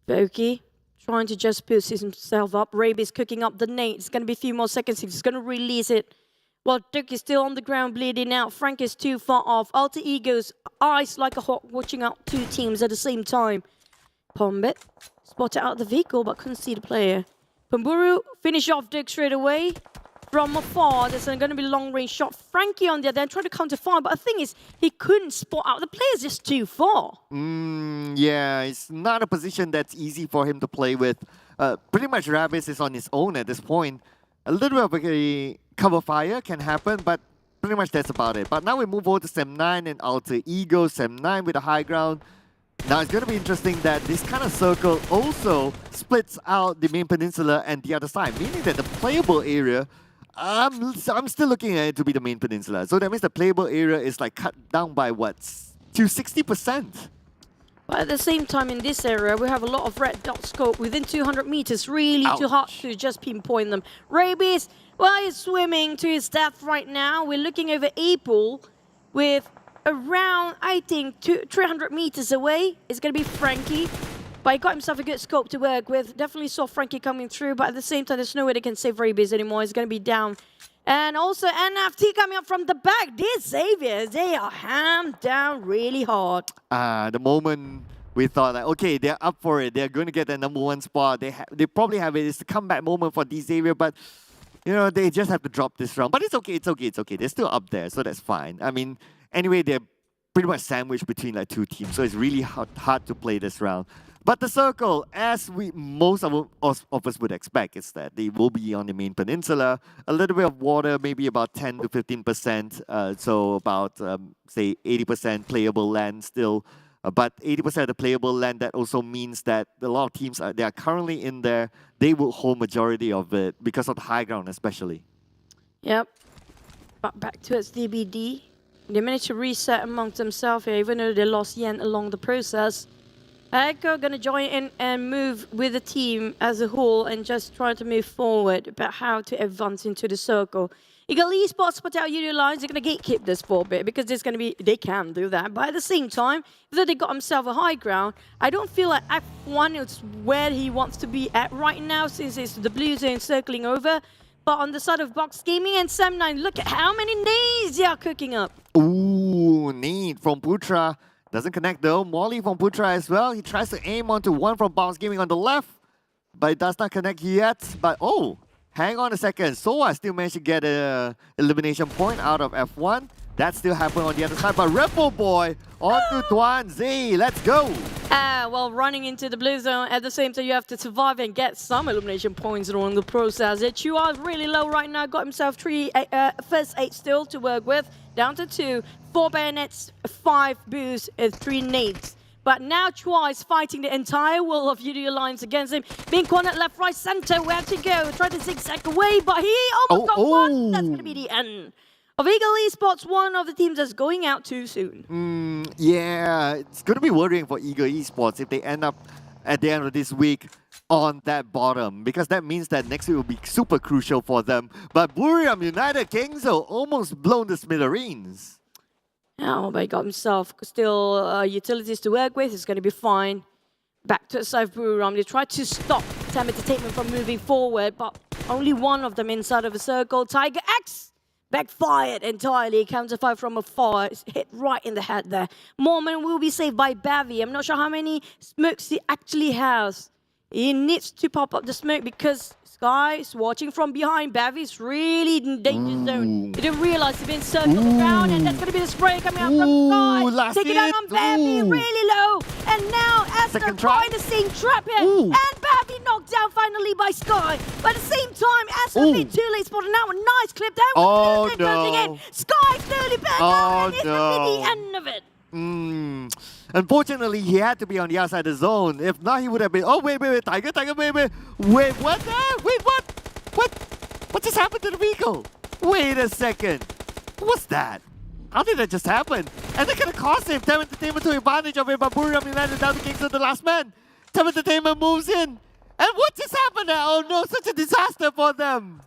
Voki trying to just boost himself up. Raby's cooking up the nade. It's going to be a few more seconds. He's going to release it. Well, Duke is still on the ground bleeding out. Frank is too far off. Alter Ego's eyes like a hawk watching out 2 teams at the same time. Pombit spotted out the vehicle but couldn't see the player. Pamburu finish off Duke straight away. From afar, there's going to be a long-range shot. Frankie on the other end trying to counter fire, but the thing is, he couldn't spot out. The player's just too far. Yeah, it's not a position that's easy for him to play with. Pretty much Rabis is on his own at this point. A little bit of a cover fire can happen, but pretty much that's about it. But now we move over to Sem9 and Alter Ego. Sem9 with a high ground. Now it's going to be interesting that this kind of circle also splits out the main peninsula and the other side, meaning that the playable area, I'm still looking at it to be the main peninsula. So that means the playable area is like cut down by what? To 60%. But at the same time in this area, we have a lot of red dot scope within 200 meters. Really too hard to just pinpoint them. Rabies, well, he's swimming to his death right now. We're looking over April with around, I think, 300 meters away. It's going to be Frankie. But he got himself a good scope to work with. Definitely saw Frankie coming through, but at the same time, there's no way they can save Rabies anymore. He's going to be down. And also NFT coming up from the back. These Saviors, they are hammed down really hard. The moment we thought like, okay, they're up for it. They're going to get the #1 spot. They probably have it. It's the comeback moment for D Xavier, but you know, they just have to drop this round. But it's okay, it's okay, it's okay. They're still up there, so that's fine. I mean, anyway, they're pretty much sandwiched between like 2 teams, so it's really hard to play this round. But the circle, as most of us would expect, is that they will be on the main peninsula. A little bit of water, maybe about 10 to 15%. So about, say, 80% playable land still. But 80% of the playable land, that also means that a lot of teams they are currently in there, they will hold majority of it because of the high ground especially. Yep. But back towards DBD. They managed to reset amongst themselves here, even though they lost Yen along the process. Echo gonna join in and move with the team as a whole and just try to move forward about how to advance into the circle. Ego Esports put out Yoodo Alliance, they're gonna gatekeep this for a bit because there's gonna be, they can do that. But at the same time, even though they got themselves a high ground, I don't feel like F1 is where he wants to be at right now since it's the blue zone circling over. But on the side of Box Gaming and Sem9, look at how many nades they are cooking up. Ooh, nade from Putra. Doesn't connect though. Molly from Putra as well. He tries to aim onto one from Box Gaming on the left, but it does not connect yet. But oh, hang on a second. Soa still managed to get an elimination point out of F1. That still happened on the other side. But Ripple Boy onto Tuan Z. Let's go. Well, running into the blue zone at the same time, you have to survive and get some elimination points along the process. Chua is really low right now. Got himself first 8 still to work with. Down to 2. 4 bayonets, 5 boosts, and 3 nades. But now twice fighting the entire wall of Yoodo Alliance against him. Being cornered left, right, center. Where to go? Try to zigzag away, but he almost got one. That's going to be the end of Ego Esports, one of the teams that's going out too soon. Yeah, it's going to be worrying for Ego Esports if they end up at the end of this week on that bottom, because that means that next week will be super crucial for them. But Buriram United Kingso almost blown the smithereens. Oh, but he got himself still utilities to work with. It's going to be fine. Back to South Buriram. They tried to stop TEM Entertainment from moving forward, but only one of them inside of a circle. Tiger X backfired entirely. Counterfire from afar. It's hit right in the head there. Mormon will be saved by Bavy. I'm not sure how many smokes he actually has. He needs to pop up the smoke because Sky is watching from behind. Bavy's really in danger zone. He didn't realize he's been circled around, and that's going to be the spray coming out from Sky. Take it out on Bavy, really low. And now Esther trying the same trap here. And Bavy knocked down finally by Sky. But at the same time, Esther a bit too late spotted now. A nice clip there. Oh, no. Sky clearly back out, and it's going to be the end of it. Unfortunately, he had to be on the outside of the zone. If not, he would have been. Oh, wait, Tiger, wait, what? Wait, what? What just happened to the vehicle? Wait a second. What's that? How did that just happen? And they're going to cost him. TEM Entertainment took advantage of it, but Buriram United down to Kingston, the last man. TEM Entertainment moves in. And what just happened now? Oh no, such a disaster for them.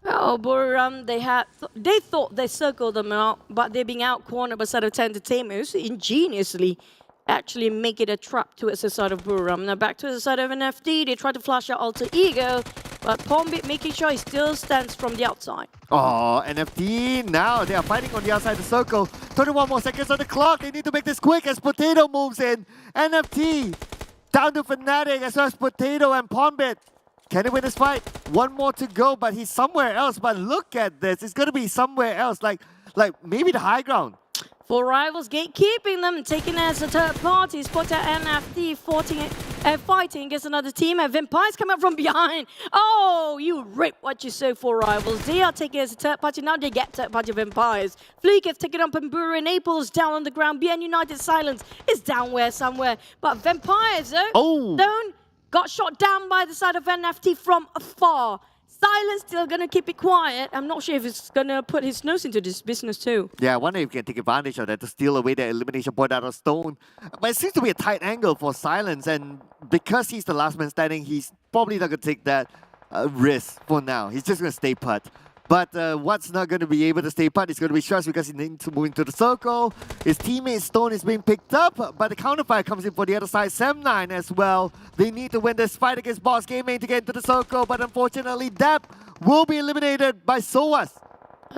Oh, Buriram, they thought they circled them out, but they're being out-cornered by side of TEM Entertainment, who's ingeniously actually make it a trap towards the side of Buriram. Now back to the side of NFT, they try to flash out Alter Ego, but Pombit making sure he still stands from the outside. Oh, NFT, now they are fighting on the outside of the circle. 21 more seconds on the clock, they need to make this quick as Potato moves in. NFT, down to Fnatic as well as Potato and Pombit. Can he win this fight? One more to go, but he's somewhere else. But look at this. It's going to be somewhere else, like maybe the high ground. For rivals, gatekeeping them, taking as a third party. Spotter NFT fighting against another team. And Vampires come up from behind. Oh, you rip what you sow for rivals. They are taking as a third party. Now they get third party Vampires. Fluke has taken up Pambura. Naples down on the ground. BN United Silence is down somewhere. But Vampires, though, got shot down by the side of NFT from afar. Silence still going to keep it quiet. I'm not sure if it's going to put his nose into this business too. Yeah, I wonder if he can take advantage of that to steal away the elimination point out of Stone. But it seems to be a tight angle for Silence, and because he's the last man standing, he's probably not going to take that risk for now. He's just going to stay put. But what's not going to be able to stay put is going to be Stress because he needs to move into the circle. His teammate Stone is being picked up, but the counterfire comes in for the other side, Sem9 as well. They need to win this fight against Boss Gaming to get into the circle, but unfortunately, Depp will be eliminated by Soas.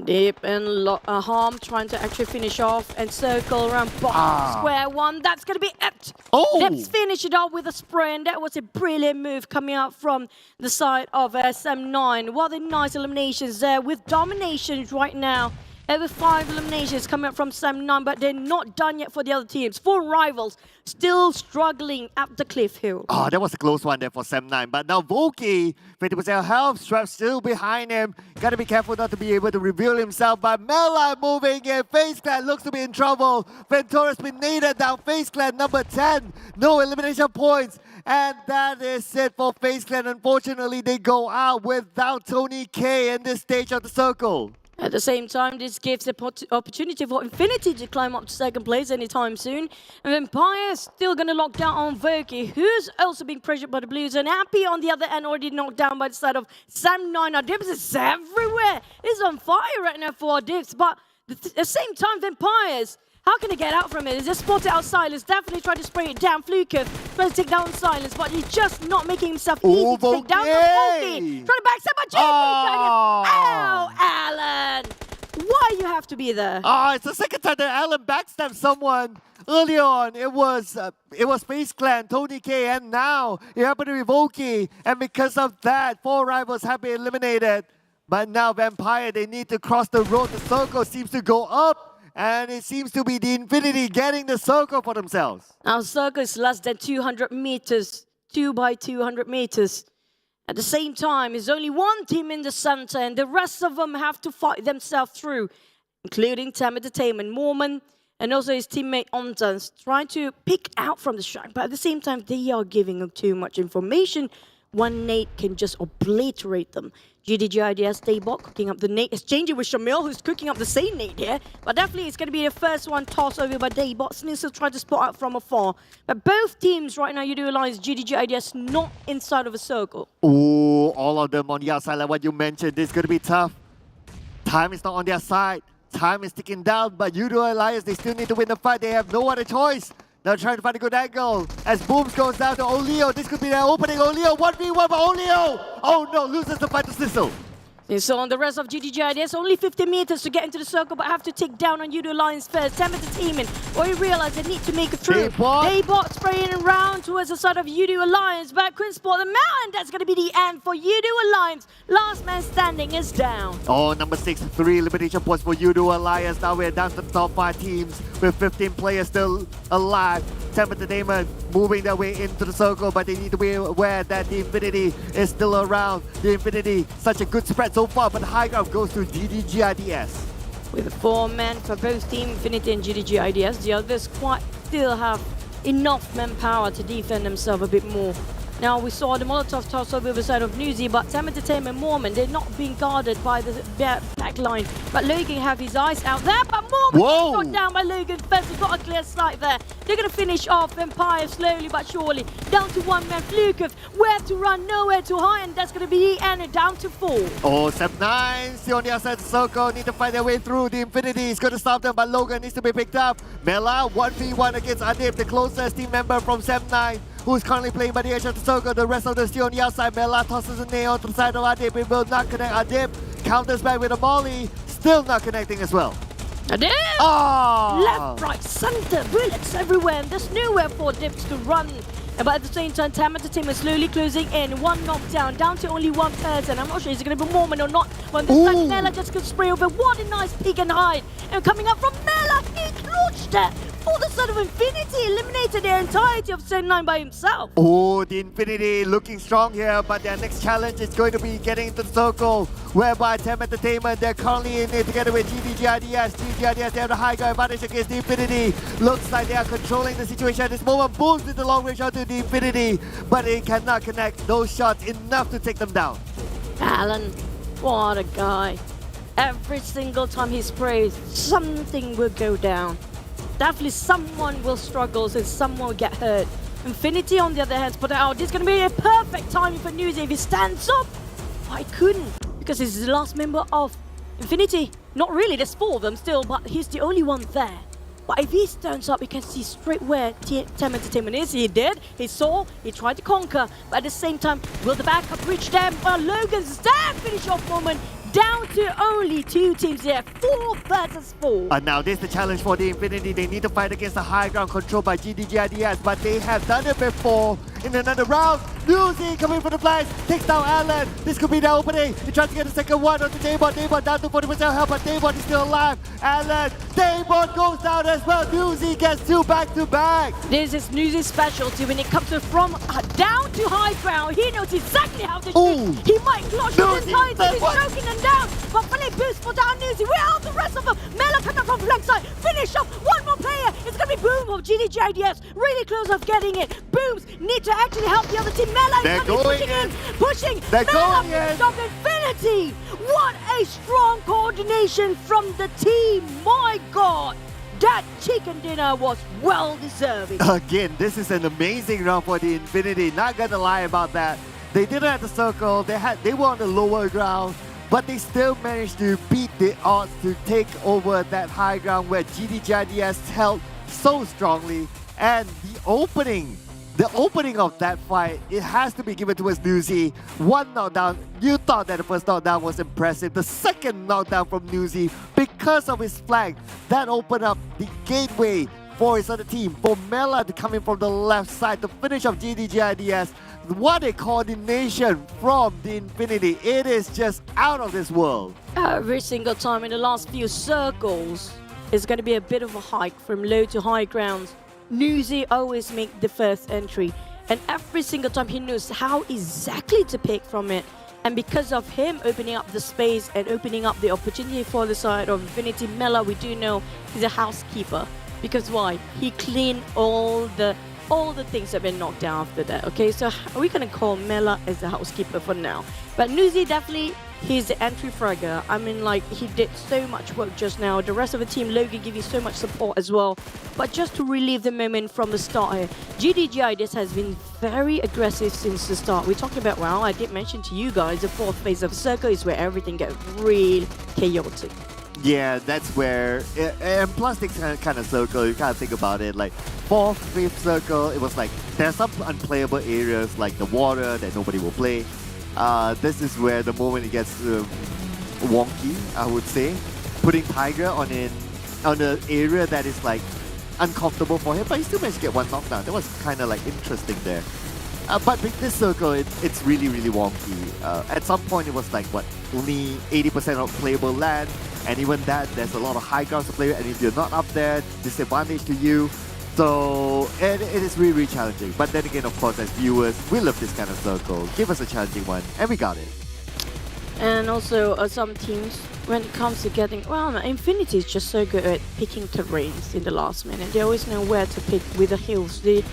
Deep and Harm trying to actually finish off and circle around square one. That's going to be it. Let's finish it off with a spray, and that was a brilliant move coming out from the side of SM9. What a nice eliminations there with dominations right now. Over 5 eliminations coming up from SM9, but they're not done yet for the other teams. 4 rivals still struggling up the cliff hill. Oh, that was a close one there for SM9. But now Volky, 50% health, Strap still behind him. Gotta be careful not to be able to reveal himself. But Mela moving in. FaZe Clan looks to be in trouble. Ventora's been naded down. FaZe Clan number 10. No elimination points. And that is it for FaZe Clan. Unfortunately, they go out without Tony K in this stage of the circle. At the same time, this gives the opportunity for Infinity to climb up to second place anytime soon. And Vampire still going to lock down on Voki, who's also being pressured by the Blues. And Happy on the other end already knocked down by the side of Sam9. Now, Dibs is everywhere. It's on fire right now for Dibs. But at the same time, Vampires, how can they get out from it? They just spotted out Silence. Definitely tried to spray it down. Fluke tries to take down Silence, but he's just not making himself easy to take down. Trying to backstab by Jamie. Ow, Alan. Why you have to be there? It's the second time that Alan backstabbed someone. Earlier on, it was FaZe Clan, Tony K, and now it happened to be Volky. And because of that, 4 rivals have been eliminated. But now Vampire, they need to cross the road. The circle seems to go up. And it seems to be the Infinity getting the circle for themselves. Our circle is less than 200 meters, 2 by 200 meters. At the same time, there's only one team in the center, and the rest of them have to fight themselves through, including TEM Entertainment. Mormon and also his teammate Omtans trying to pick out from the strike, but at the same time, they are giving too much information. One nade can just obliterate them. GIDS, Daybot cooking up the nade, exchanging with Shamil, who's cooking up the same nade here. But definitely it's going to be the first one tossed over by Daybot. Snizzle tried to spot out from afar. But both teams right now, Yoodo Alliance, GIDS, not inside of a circle. Ooh, all of them on the outside, like what you mentioned. This is going to be tough. Time is not on their side. Time is ticking down, but Yoodo Alliance, they still need to win the fight. They have no other choice. They're trying to find a good angle. As Booms goes down to Olio, this could be their opening. Olio, 1v1 for Olio! Oh no, loses the fight to Snizzle. And so on the rest of GIDS, only 50 meters to get into the circle, but have to take down on Yoodo Alliance first. TEM Entertainment, or you realize they need to make it through. Daybot spraying around towards the side of Yoodo Alliance, but couldn't spot them out, and that's going to be the end for Yoodo Alliance. Last man standing is down. Oh, number 6, 3 elimination points for Yoodo Alliance. Now we're down to the top 5 teams with 15 players still alive. TEM Entertainment moving their way into the circle, but they need to be aware that the Infinity is still around. The Infinity, such a good spread so far, but the high ground goes to GIDS. With 4 men for both Team Infinity and GIDS, the others quite still have enough manpower to defend themselves a bit more. Now we saw the Molotov toss over the side of Newsy, but TEM Entertainment Mormon, they're not being guarded by the back line. But Logan have his eyes out there, but Mormon got down by Logan first. He got a clear sight there. They're going to finish off Empire slowly but surely. Down to 1 man, Flukov. Where to run, nowhere to hide, and that's going to be the end, down to 4. Oh, Step 9, still on the outside of the circle, need to find their way through. The Infinity is going to stop them, but Logan needs to be picked up. Mela, 1v1 against Adib, the closest team member from Step 9. Who's currently playing by the edge of the circle. The rest of them still on the outside. Mela tosses a nail to the side of Adib. It will not connect. Adib counters back with a molly. Still not connecting as well. Adib! Oh! Left, right, center, bullets everywhere, and there's nowhere for Dips to run. But at the same time, TEM Entertainment slowly closing in. 1 knockdown, down to only 1 person. I'm not sure is it going to be Mormon or not. But this time, Mela just could spray over. What a nice peek and hide. And coming up from Mela, he clutched it. For the side of Infinity, eliminated the entirety of Sen 9 by himself. Oh, the Infinity looking strong here, but their next challenge is going to be getting into the circle, whereby TEM Entertainment, they're currently in it together with GIDS. GIDS, they have the high ground advantage against the Infinity. Looks like they are controlling the situation at this moment. Booms with the long range shot to the Infinity, but it cannot connect those shots enough to take them down. Alan, what a guy. Every single time he sprays, something will go down. Definitely someone will struggle and someone will get hurt. Infinity on the other hand put out. This is going to be a perfect timing for Newsy. If he stands up, I couldn't, because he's the last member of Infinity. Not really, there's 4 of them still, but he's the only one there. But if he stands up, you can see straight where TEM Entertainment is. He did, he saw, he tried to conquer, but at the same time, will the backup reach them? Well, Logan's there, finish off moment. Down to only 2 teams here, 4 versus 4. And now this is the challenge for the Infinity. They need to fight against the high ground controlled by GIDS, but they have done it before in another round. Newsy coming for the flash, takes down Alan. This could be the opening. He tries to get the second one onto Daybot. Daybot down to 40% health, but Daybot is still alive. Alan, Daybot goes down as well. Newsy gets 2 back-to-back. This is Newsy's specialty when it comes to from down to high ground. He knows exactly how to shoot. He might clutch his tides if he's choking them down. But fully boost for down Newsy. Where are the rest of them? Mela coming from flank side. Finish up. 1 more player. It's going to be Boom of GIDS. Really close of getting it. Booms need to actually help the other team. Mela is pushing in. Pushing. They're Mela going in. Stop Infinity. What a strong coordination from the team. My God. That chicken dinner was well deserving. Again, this is an amazing round for the Infinity. Not gonna lie about that. They didn't have the circle. They were on the lower ground, but they still managed to beat the odds to take over that high ground where GIDS held so strongly. And the opening of that fight, it has to be given towards Newsy. 1 knockdown. You thought that the first knockdown was impressive. The second knockdown from Newsy, because of his flank, that opened up the gateway for his other team, for Mela to come in from the left side to finish off GIDS. What a coordination from the Infinity. It is just out of this world. Every single time in the last few circles, it's going to be a bit of a hike from low to high grounds. Newsy always make the first entry, and every single time he knows how exactly to pick from it. And because of him opening up the space and opening up the opportunity for the side of Infinity, Mela, we do know he's a housekeeper. Because why? He cleaned all the things that have been knocked down after that. Okay, so we're gonna call Mela as the housekeeper for now. But Nuzi definitely, he's the entry fragger. I mean, like, he did so much work just now. The rest of the team, Logan, give you so much support as well. But just to relieve the moment from the start here, GIDS has been very aggressive since the start. We're talking about, well, I did mention to you guys, the fourth phase of the circle is where everything gets real chaotic. Yeah, that's where, and plus this kind of circle, you kind of think about it, like 4th, 5th circle, it was like, there's some unplayable areas like the water that nobody will play. This is where the moment it gets wonky, I would say. Putting Tiger on an area that is like uncomfortable for him, but he still managed to get one knockdown. That was kind of like interesting there. But with this circle, it's really, really wonky. At some point, it was like, what, only 80% of playable land, and even that, there's a lot of high grounds to play with, and if you're not up there, disadvantage to you. So it is really, really challenging. But then again, of course, as viewers, we love this kind of circle. Give us a challenging one, and we got it. And also, some teams, when it comes to getting... Well, Infinity is just so good at picking terrains in the last minute. They always know where to pick with the hills. They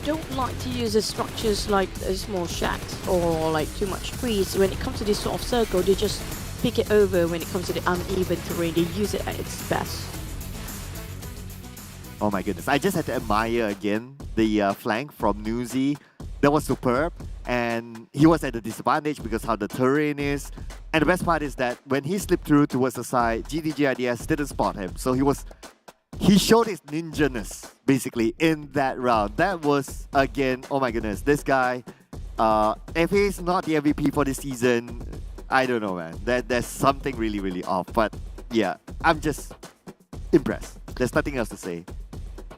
don't like to use the structures like small shacks or like too much trees. When it comes to this sort of circle, they just pick it over when it comes to the uneven terrain. They use it at its best. Oh my goodness, I just had to admire again the flank from Nuzi. That was superb, and he was at a disadvantage because how the terrain is. And the best part is that when he slipped through towards the side, GIDS didn't spot him. So he showed his ninja-ness, basically, in that round. That was, again, oh my goodness, this guy, if he's not the MVP for this season, I don't know, man. There's something really, really off. But yeah, I'm just impressed. There's nothing else to say.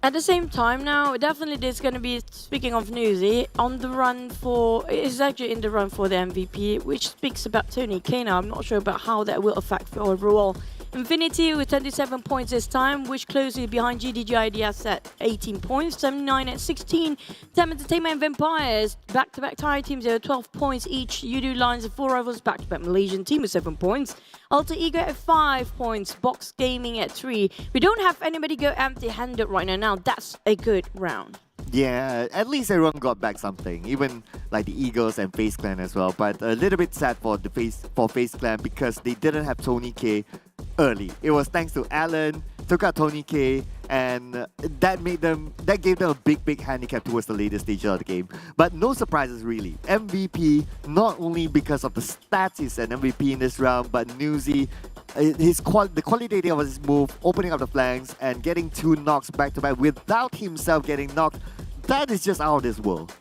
At the same time now, definitely there's going to be, speaking of Nuzi, on the run for, is actually in the run for the MVP, which speaks about Tony K now. I'm not sure about how that will affect the overall. Infinity with 27 points this time, which closely behind GIDS at 18 points, 79 at 16. TEM Entertainment and Vampires, back-to-back Thai teams, they have 12 points each. Yoodo Alliance and 4 rivals, back-to-back Malaysian team with 7 points. Alter Ego at 5 points, Box Gaming at 3. We don't have anybody go empty-handed right now. That's a good round. Yeah, at least everyone got back something, even like the Eagles and FaZe Clan as well. But a little bit sad for FaZe Clan because they didn't have Tony K early. It was thanks to Alan, took out Tony K, and that gave them a big handicap towards the later stage of the game. But no surprises really. MVP, not only because of the stats he's an MVP in this round, but Nuzi, the quality of his move, opening up the flanks and getting 2 knocks back to back without himself getting knocked, that is just out of this world.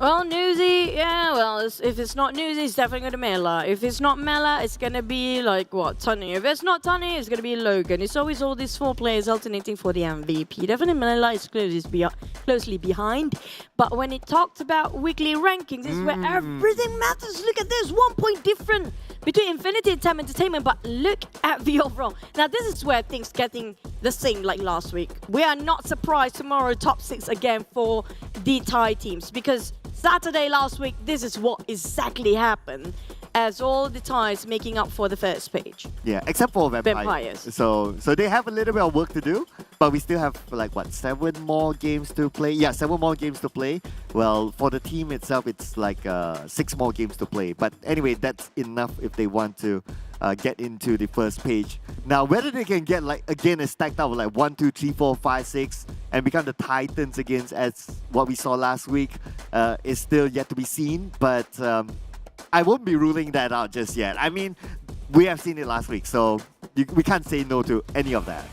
Well, Nuzi, yeah, well, if it's not Nuzi, it's definitely going to be Mela. If it's not Mela, it's going to be like, what, Tony? If it's not Tony, it's going to be Logan. It's always all these 4 players alternating for the MVP. Definitely Mela is closely behind. But when it talked about weekly rankings, this is where everything matters. Look at this, 1 point different between Infinity and TEM Entertainment. But look at the overall. Now, this is where things getting the same like last week. We are not surprised tomorrow, top 6 again for the Thai teams, because Saturday last week, this is what exactly happened, as all the Thais making up for the first page. Yeah, except for Vampires. So they have a little bit of work to do, but we still have like, what, 7 more games to play? Yeah, 7 more games to play. Well, for the team itself, it's like 6 more games to play. But anyway, that's enough if they want to get into the first page. Now, whether they can get like, again, a stacked up of like 1, 2, 3, 4, 5, 6 and become the Titans against as what we saw last week is still yet to be seen. But I won't be ruling that out just yet. I mean, we have seen it last week, so we can't say no to any of that.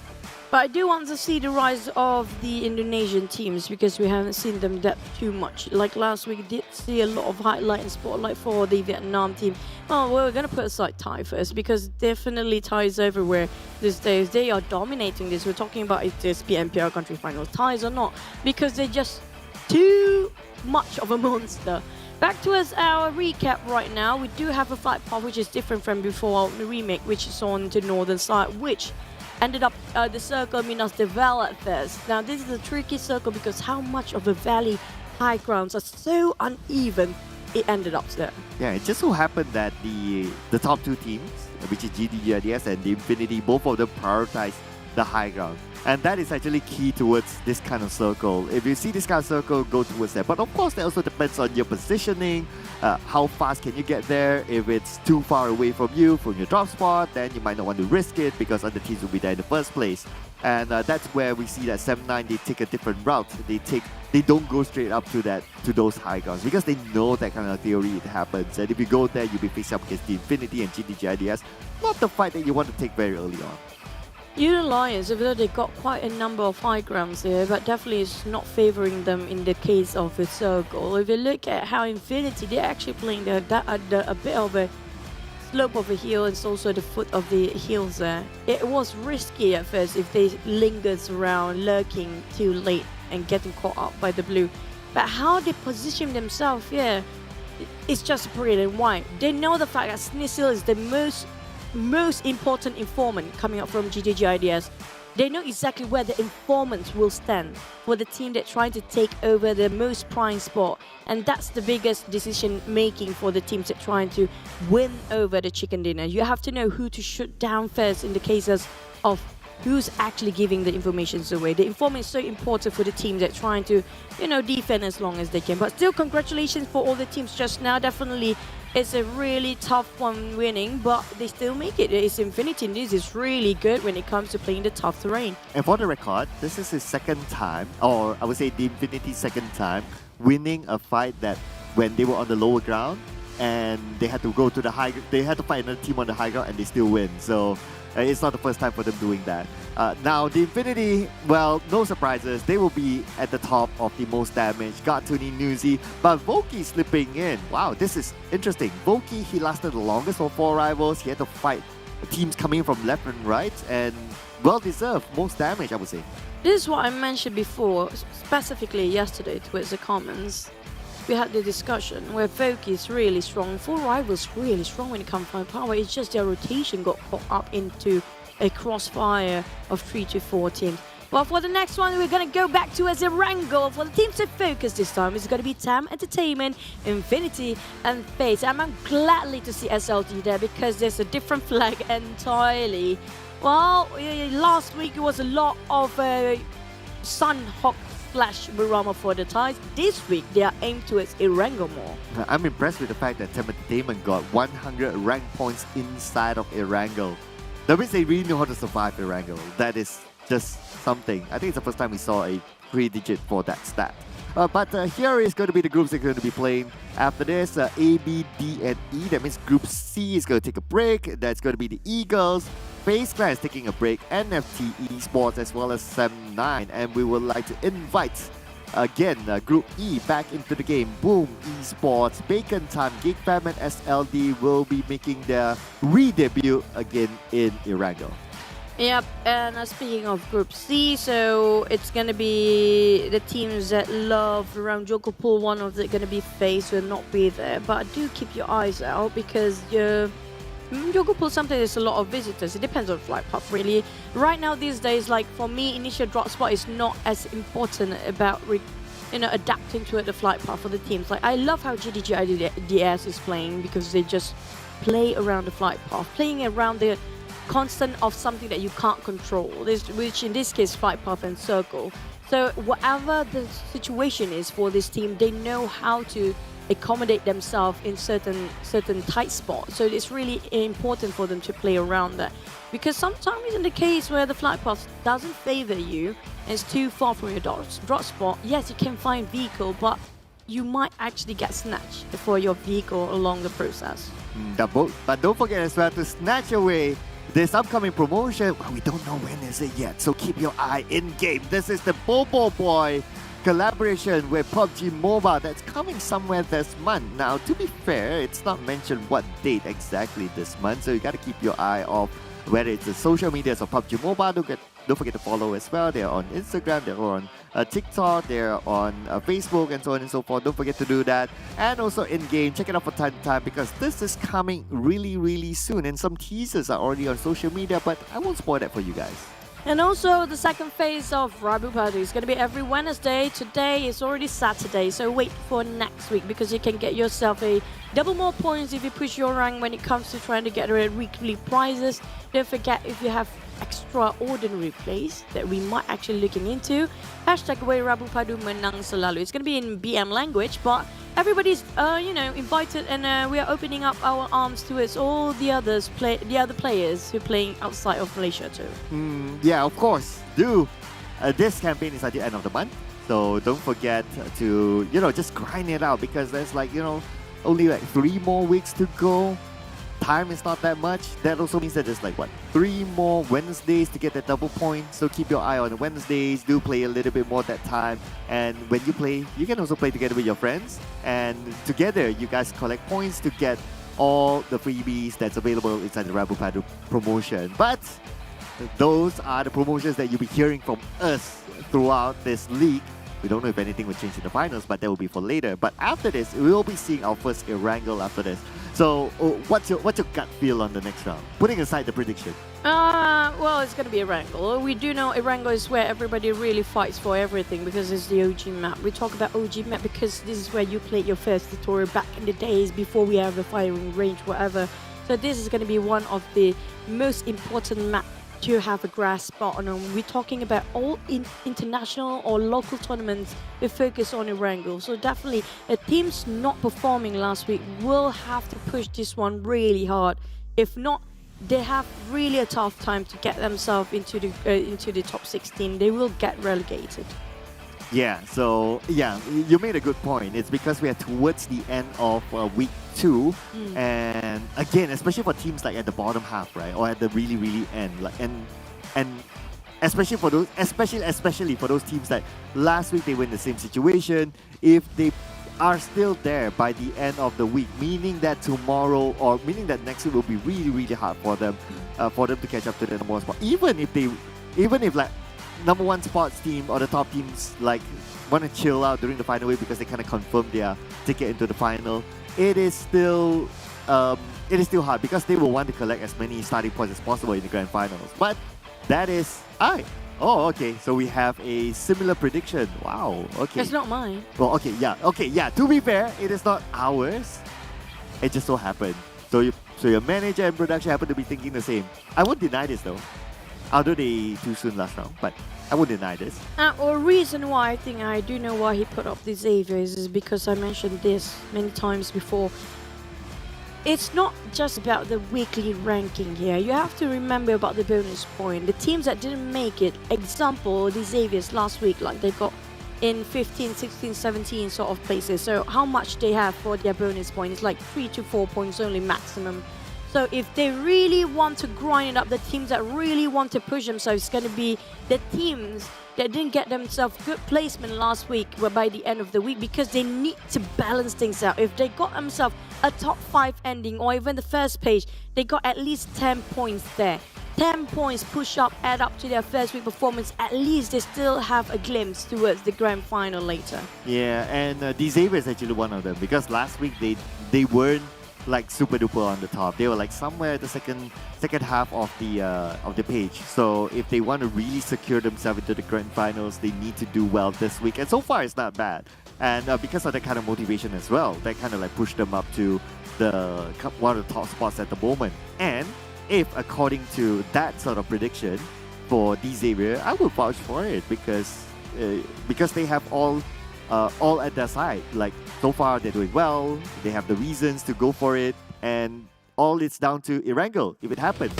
But I do want to see the rise of the Indonesian teams, because we haven't seen them that too much. Like last week, we did see a lot of highlight and spotlight for the Vietnam team. Oh, well, we're going to put aside Thai first, because definitely Thais everywhere these days. They are dominating this. We're talking about if there's PMPL country finals Thais or not, because they're just too much of a monster. Back to our recap right now. We do have a flight path which is different from before the remake, which is on the northern side, which ended up the circle Minas developed first. Now this is a tricky circle because how much of the valley high grounds are so uneven, it ended up there. Yeah, it just so happened that the top 2 teams, which is GIDS and the Infinity, both of them prioritized the high ground. And that is actually key towards this kind of circle. If you see this kind of circle, go towards that. But of course, that also depends on your positioning. How fast can you get there? If it's too far away from you, from your drop spot, then you might not want to risk it because other teams will be there in the first place. And that's where we see that 7-9, they take a different route. They don't go straight up to those high grounds because they know that kind of theory it happens. And if you go there, you'll be facing up against the Infinity and GIDS. Not the fight that you want to take very early on. Yoodo Alliance, even though they got quite a number of high grounds there, but definitely it's not favoring them in the case of the circle. If you look at how Infinity, they're actually playing a bit of a slope of a hill, and it's also the foot of the hills there. It was risky at first if they lingered around, lurking too late and getting caught up by the blue. But how they position themselves here, it's just brilliant and white. They know the fact that Snizzle is the most important informant coming up from GIDS. They know exactly where the informants will stand for the team that's trying to take over the most prime spot. And that's the biggest decision making for the teams that are trying to win over the chicken dinner. You have to know who to shoot down first in the cases of who's actually giving the information away. The informant is so important for the team that's trying to, defend as long as they can. But still, congratulations for all the teams just now. Definitely, it's a really tough one winning, but they still make it. It's Infinity. This is really good when it comes to playing the tough terrain. And for the record, this is his second time, or I would say the Infinity's second time, winning a fight that when they were on the lower ground and they had to go to the high, they had to fight another team on the high ground and they still win. So it's not the first time for them doing that. Now, the Infinity, well, no surprises. They will be at the top of the most damage. Gatuni, Nuzi, but Voki slipping in. Wow, this is interesting. Voki, he lasted the longest for 4 rivals. He had to fight teams coming from left and right, and well-deserved most damage, I would say. This is what I mentioned before, specifically yesterday towards the comments. We had the discussion where Voki is really strong. 4 rivals really strong when it comes to power. It's just their rotation got caught up into a crossfire of 3 to 4 teams. Well, for the next one, we're going to go back to as a wrangle. For the teams to focus this time, it's going to be TEM Entertainment, Infinity, and FaZe. I'm gladly to see SLD there because there's a different flag entirely. Well, last week it was a lot of Sunhawk Flash Buriram for the ties. This week, they are aimed towards Erangel more. I'm impressed with the fact that TEM Entertainment got 100 rank points inside of Erangel. That means they really know how to survive Erangel. That is just something. I think it's the first time we saw a 3-digit for that stat. But here is going to be the groups they're going to be playing. After this, A, B, D, and E. That means Group C is going to take a break. That's going to be the Eagles. FaZe Clan is taking a break. NFT Esports as well as 7-9. And we would like to invite again Group E back into the game. Boom Esports, Bacon Time, Geek Fam, and SLD will be making their re-debut again in Erangel. Yep, and speaking of Group C, so it's going to be the teams that love around Joker Pool. One of them going to be FaZe, will not be there. But do keep your eyes out because Joker Pool, sometimes there's a lot of visitors. It depends on flight path, really. Right now, these days, like for me, initial drop spot is not as important about adapting to the flight path for the teams. Like I love how GIDS is playing because they just play around the flight path, playing around the constant of something that you can't control, which in this case flight path and circle. So whatever the situation is for this team, they know how to accommodate themselves in certain tight spots. So it's really important for them to play around that, because sometimes in the case where the flight path doesn't favor you and it's too far from your drop spot, yes, you can find vehicle, but you might actually get snatched for your vehicle along the process. But don't forget as well to snatch away this upcoming promotion. Well, we don't know when is it yet, so keep your eye in game. This is the Bobo Boy collaboration with PUBG Mobile that's coming somewhere this month. Now, to be fair, it's not mentioned what date exactly this month, so you got to keep your eye off whether it's the social medias of PUBG Mobile. Don't forget to follow as well. They're on Instagram, they're on TikTok, they're on Facebook, and so on and so forth. Don't forget to do that. And also in-game, check it out for time to time because this is coming really, really soon. And some teasers are already on social media, but I won't spoil that for you guys. And also, the second phase of Rabu Party is going to be every Wednesday. Today is already Saturday, so wait for next week because you can get yourself a double more points if you push your rank when it comes to trying to get rid of weekly prizes. Don't forget, if you have extraordinary plays that we might actually looking into. Hashtag Way Rabu Padu Menang Selalu. It's going to be in BM language, but everybody's invited, and we are opening up our arms towards all the other players who are playing outside of Malaysia too. Yeah, of course. This campaign is at the end of the month, so don't forget to just grind it out, because there's only 3 more weeks to go. Time is not that much. That also means that there's 3 more Wednesdays to get that double point. So keep your eye on the Wednesdays. Do play a little bit more that time. And when you play, you can also play together with your friends. And together, you guys collect points to get all the freebies that's available inside the Rabu Padu promotion. But those are the promotions that you'll be hearing from us throughout this league. We don't know if anything will change in the finals, but that will be for later. But after this, we will be seeing our first Erangel after this. So, what's your gut feel on the next round? Putting aside the prediction. Well, it's going to be Erangel. We do know Erangel is where everybody really fights for everything, because it's the OG map. We talk about OG map because this is where you played your first tutorial back in the days before we have the firing range, whatever. So this is going to be one of the most important maps to have a grasp on. We're talking about all international or local tournaments we focus on Erangel. So definitely the teams not performing last week will have to push this one really hard. If not, they have really a tough time to get themselves into the top 16. They will get relegated. Yeah, so you made a good point. It's because we are towards the end of week 2, and again, especially for teams at the bottom half, right, or at the really end, and especially for those teams that last week they were in the same situation. If they are still there by the end of the week, meaning that next week will be really hard for them to catch up to the number 1 spot. Even if number 1 spots team or the top teams want to chill out during the final week because they kind of confirmed their ticket into the final, it is still hard, because they will want to collect as many starting points as possible in the grand finals. But that is okay, so we have a similar prediction. Wow, okay. It's not mine. Well, okay, yeah. To be fair, it is not ours. It just so happened. So your manager and production happen to be thinking the same. I won't deny this though. Although they too soon last round, but I won't deny this. Or reason why I think I do know why he put up these Xaviers is because I mentioned this many times before. It's not just about the weekly ranking here. You have to remember about the bonus point. The teams that didn't make it, example, the Xaviers last week, they got in 15, 16, 17 sort of places. So how much they have for their bonus point is 3 to 4 points only maximum. So if they really want to grind it up, the teams that really want to push themselves, it's going to be the teams that didn't get themselves good placement last week by the end of the week, because they need to balance things out. If they got themselves a top 5 ending or even the first page, they got at least 10 points there. 10 points push up, add up to their first week performance. At least they still have a glimpse towards the grand final later. Yeah, and Xavier is actually one of them, because last week they weren't super duper on the top. They were somewhere at the second half of the page. So if they want to really secure themselves into the grand finals, they need to do well this week. And so far, it's not bad. And because of that kind of motivation as well, that kind of pushed them up to one of the top spots at the moment. And if according to that sort of prediction for Xavier, I would vouch for it, because they have all at their side. So far, they're doing well. They have the reasons to go for it, and all it's down to Erangel if it happens.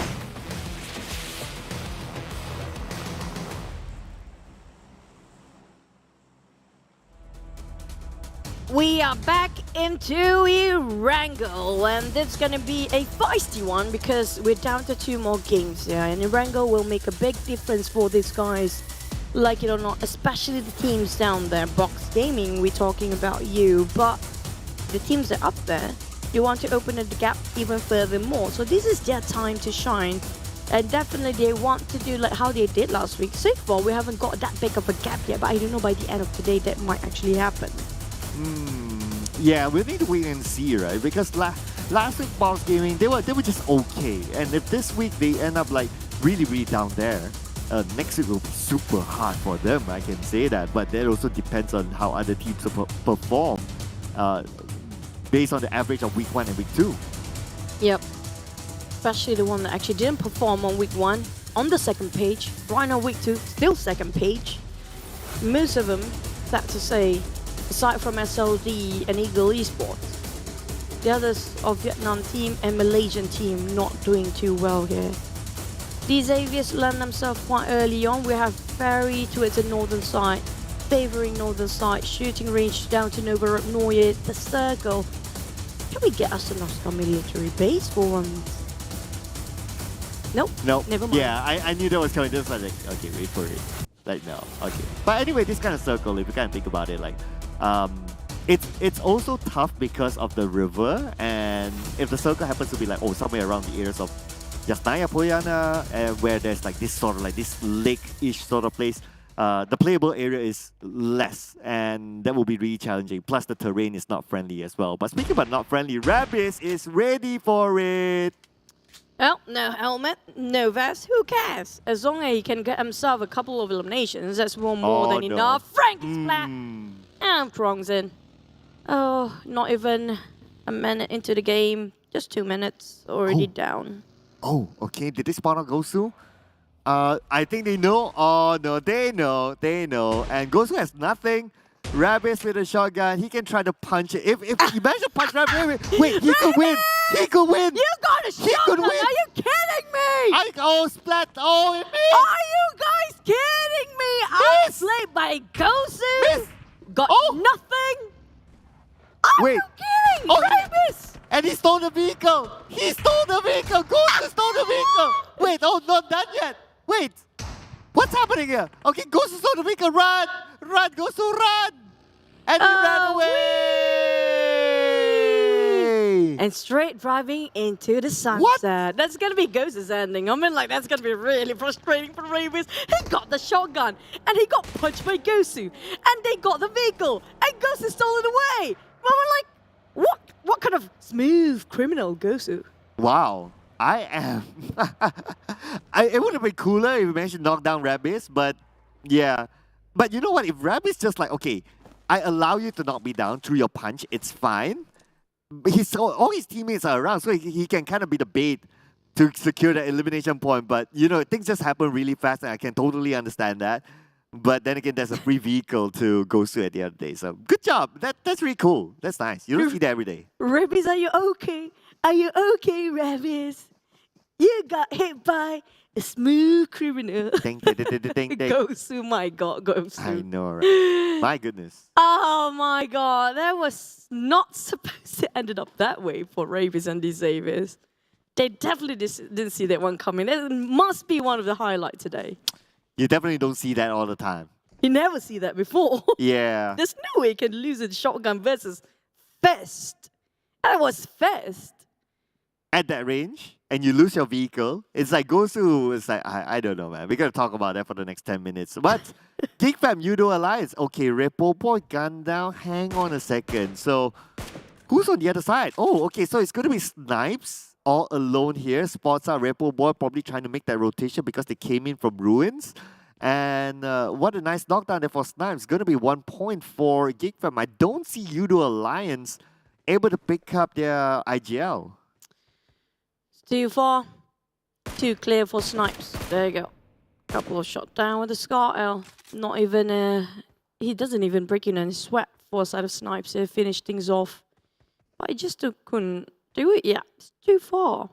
We are back into Erangel, and it's gonna be a feisty one because we're down to 2 more games here, and Erangel will make a big difference for these guys. Like it or not, especially the teams down there. Box Gaming, we're talking about you, but the teams that are up there, they want to open the gap even further more. So this is their time to shine, and definitely they want to do how they did last week. So far, we haven't got that big of a gap yet, but I don't know by the end of today that might actually happen. Yeah, we need to wait and see, right? Because last week, Box Gaming, they were just okay, and if this week they end up really down there, next week will be super hard for them, I can say that. But that also depends on how other teams perform based on the average of week 1 and week 2. Yep. Especially the one that actually didn't perform on week 1. on the second page. Rhino Week 2, still second page. Most of them, sad to say, aside from SLD and Ego Esports, the others of Vietnam team and Malaysian team not doing too well here. These Avians land themselves quite early on. We have ferry towards the northern side, favoring northern side, shooting range down to Nova Noye, the circle. Can we get us a Nostar military base for once? Nope. Nope. Never mind. Yeah, I knew that was coming. Just like, okay, wait for it. Like, no, okay. But anyway, this kind of circle, if you kind of think about it, like, it's also tough because of the river, and if the circle happens to be like, somewhere around the areas of Jasnaya Poyana, where there's like this sort of like this lake-ish sort of place, the playable area is less, and that will be really challenging. Plus, the terrain is not friendly as well. But speaking about not friendly, Rabis is ready for it. Well, no helmet, no vest, who cares? As long as he can get himself a couple of eliminations, that's more than enough. Frank is flat, and Prong's in. Oh, not even a minute into the game, just 2 minutes, already down. Oh, okay, did they spawn out Gosu? I think they know. Oh no, they know. And Gosu has nothing. Rabis with a shotgun, he can try to punch it. If he managed to punch Rabis, wait, he could win. He could win. You got a shotgun? Are you kidding me? Splat. Oh, it missed. Are you guys kidding me? Outplayed by Gosu. Got nothing. Are you kidding? Rabis. And he stole the vehicle. He stole the vehicle. Gosu stole the vehicle. Wait, not done yet. Wait. What's happening here? Okay, Gosu stole the vehicle. Run. Gosu, run. And he ran away. And straight driving into the sunset. That's going to be Gosu's ending. I mean, like, that's going to be really frustrating for Rabis. He got the shotgun, and he got punched by Gosu. And they got the vehicle, and Gosu stole it away. Well, we're like, what kind of smooth criminal Gosu? Wow. I am. It would have been cooler if you managed to knock down Rabis, but yeah. But you know what? If Rabis just like, okay, I allow you to knock me down through your punch, it's fine. But all his teammates are around, so he can kind of be the bait to secure the elimination point. But, you know, things just happen really fast, and I can totally understand that. But then again, there's a free vehicle to go to at the end of the day. So good job. That's really cool. That's nice. You don't see that every day. Rabis, are you okay? Are you okay, Rabis? You got hit by a smooth criminal. Gosu, my God, Gosu. I know, right? My goodness. Oh my God, that was not supposed to end up that way for Rabis and these Xaviers. They definitely didn't see that one coming. That must be one of the highlights today. You definitely don't see that all the time. You never see that before. Yeah. There's no way you can lose in shotgun versus Fest. That was Fest. At that range, and you lose your vehicle, it's like Gosu. It's like, I don't know, man. We're going to talk about that for the next 10 minutes. But Geek Fam, Yoodo Alliance. Okay, Repo Boy, gun down. Hang on a second. So, who's on the other side? Oh, okay, so it's going to be Snipes all alone here. Spots out Repo Boy probably trying to make that rotation because they came in from ruins. And what a nice knockdown there for Snipes. Going to be 1 point for Geek Fam. I don't see Yoodo Alliance able to pick up their IGL. Too far, too clear for Snipes. There you go. Couple of shots down with the Scar L. Not even, he doesn't even break in any sweat for side of Snipes to finish things off. But he just couldn't do it yet. It's too far.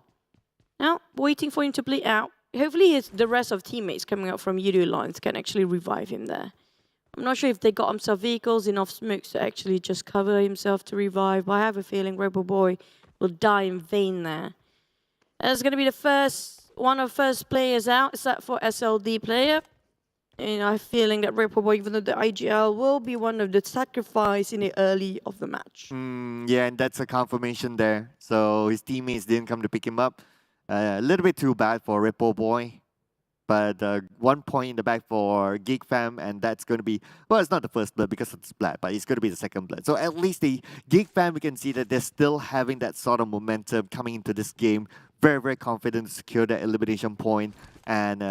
Now, waiting for him to bleed out. Hopefully the rest of teammates coming up from Yoodo Alliance can actually revive him there. I'm not sure if they got himself vehicles, enough smokes to actually just cover himself to revive. But I have a feeling Rebel Boy will die in vain there. That's going to be one of the first players out, except for SLD player. And I'm feeling that Rebel Boy, even though the IGL, will be one of the sacrifice in the early of the match. Yeah, and that's a confirmation there. So his teammates didn't come to pick him up. A little bit too bad for Repo Boy. But 1 point in the back for Geek Fam, and that's going to be, well, it's not the first blood because it's splat, but it's going to be the second blood. So at least the Geek Fam, we can see that they're still having that sort of momentum coming into this game. Very, very confident to secure that elimination point. And,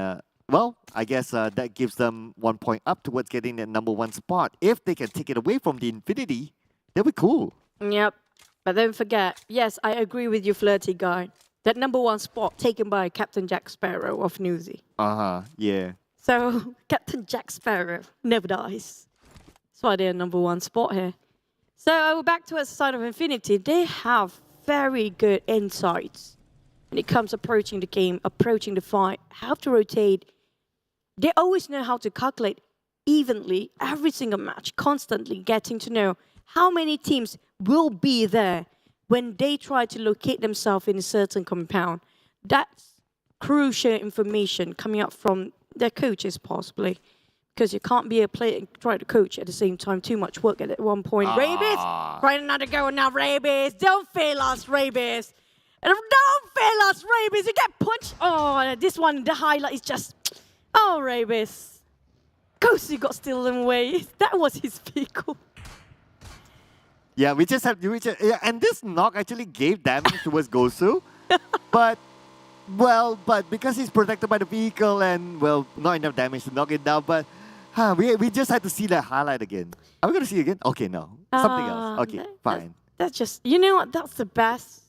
well, I guess that gives them 1 point up towards getting that #1 spot. If they can take it away from the Infinity, that'd be cool. Yep. But don't forget, yes, I agree with you, Flirty Guy. that #1 spot taken by Captain Jack Sparrow of Newsy. Yeah. So Captain Jack Sparrow never dies. That's why they're #1 spot here. So back to Side of Infinity, they have very good insights when it comes approaching the game, approaching the fight, how to rotate. They always know how to calculate evenly every single match, constantly getting to know how many teams will be there when they try to locate themselves in a certain compound. That's crucial information coming up from their coaches, possibly. Because you can't be a player and try to coach at the same time. Too much work at one point. Rabies! Try another go now, Rabies. Don't fail us, Rabies. And don't fail us, Rabies. You get punched. Oh, this one, the highlight is just... Oh, Rabies. Gosu got stolen away. That was his vehicle. Yeah, we just have to... Yeah, and this knock actually gave damage towards Gosu. But because he's protected by the vehicle and, well, not enough damage to knock it down, but... we just had to see that highlight again. Are we going to see it again? Okay, no. Something else. Okay, fine. That's just, you know what? That's the best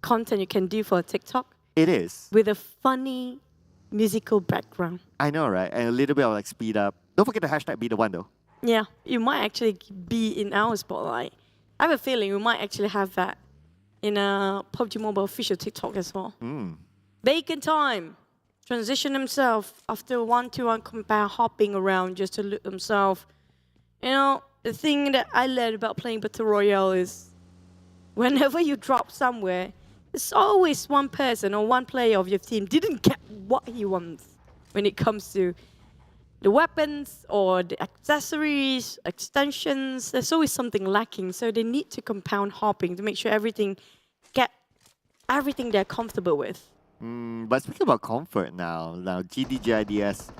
content you can do for TikTok. It is. With a funny musical background. I know, right? And a little bit of like speed up. Don't forget the hashtag be the one though. Yeah, you might actually be in our spotlight. I have a feeling we might actually have that in a PUBG Mobile official TikTok as well. Bacon time. Transition himself after 1-to-1 compound, hopping around just to loot himself. You know, the thing that I learned about playing Battle Royale is whenever you drop somewhere, there's always one person or one player of your team didn't get what he wants when it comes to the weapons or the accessories, extensions. There's always something lacking, so they need to compound hopping to make sure everything they're comfortable with. But speaking about comfort now GIDS,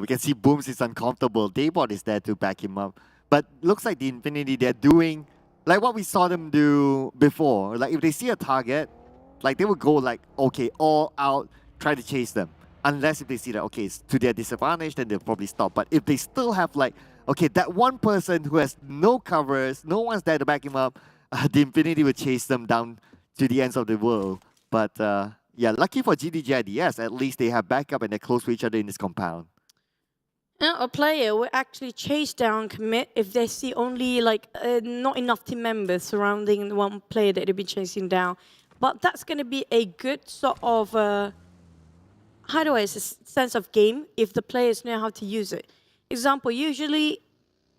we can see Booms is uncomfortable. Daybot is there to back him up. But looks like the Infinity, they're doing like what we saw them do before. Like if they see a target, like they would go like, okay, all out, try to chase them. Unless if they see that, okay, it's to their disadvantage, then they'll probably stop. But if they still have like, okay, that one person who has no covers, no one's there to back him up, the Infinity will chase them down to the ends of the world. But yeah, lucky for GIDS, at least they have backup and they're close to each other in this compound. A player will actually chase down commit if they see only like not enough team members surrounding the one player that they've been chasing down. But that's going to be a good sort of, sense of game if the players know how to use it. Example, usually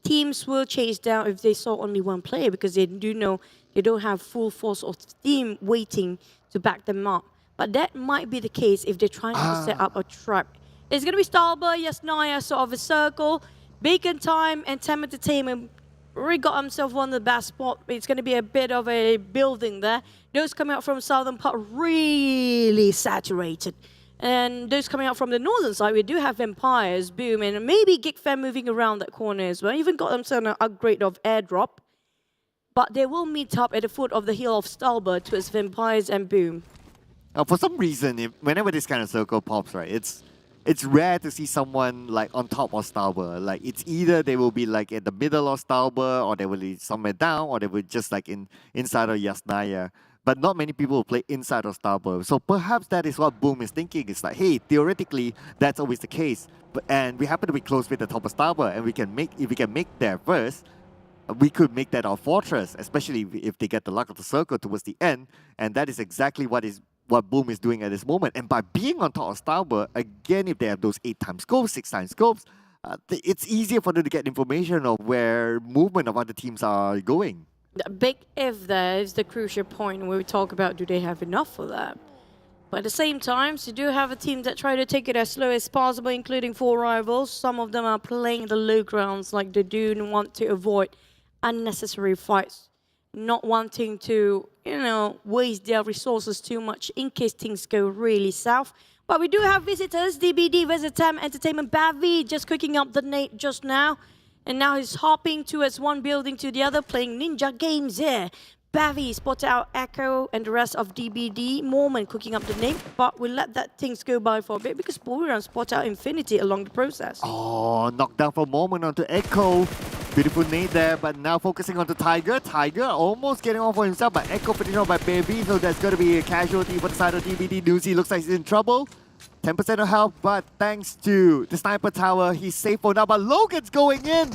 teams will chase down if they saw only one player because they do know they don't have full force of team waiting to back them up. But that might be the case if they're trying to set up a trap. It's going to be Stalber, Yasnaya, sort of a circle. Bacon time and TEM Entertainment already got himself one of the best spots. It's going to be a bit of a building there. Those coming out from southern part really saturated. And those coming out from the northern side, we do have Vampires, Boom, and maybe Geek Fam moving around that corner as well. Even got themselves an upgrade of airdrop. But they will meet up at the foot of the hill of Stalber towards Vampires and Boom. For some reason, whenever this kind of circle pops, right, it's rare to see someone like on top of Stalber. Like it's either they will be like at the middle of Stalber, or they will be somewhere down, or they will just like inside of Yasnaya. But not many people will play inside of Stalber. So perhaps that is what Boom is thinking. It's like, hey, theoretically, that's always the case. And we happen to be close with the top of Stalber, and if we can make there first, we could make that our fortress, especially if they get the luck of the circle towards the end. And that is exactly what Boom is doing at this moment. And by being on top of Stalber, again, if they have those 8x scopes, 6x scopes, it's easier for them to get information of where movement of other teams are going. The big if there is the crucial point where we talk about do they have enough for that. But at the same time, you do have a team that try to take it as slow as possible, including 4 rivals. Some of them are playing the low grounds like they do and want to avoid unnecessary fights. Not wanting to, waste their resources too much in case things go really south. But we do have visitors, DBD versus TEM Entertainment. Bavi just cooking up the nade just now. And now he's hopping towards one building to the other, playing ninja games here. Bavi spotted out Echo and the rest of DBD. Mormon cooking up the nade, but we'll let that things go by for a bit because Buriram spotted out Infinity along the process. Oh, knockdown from Mormon onto Echo. Beautiful nade there, but now focusing on the Tiger. Tiger almost getting off for himself, but Echo finished off by Baby, so that's going to be a casualty for the side of DBD. Nuzi looks like he's in trouble. 10% of health, but thanks to the sniper tower, he's safe for now, but Logan's going in.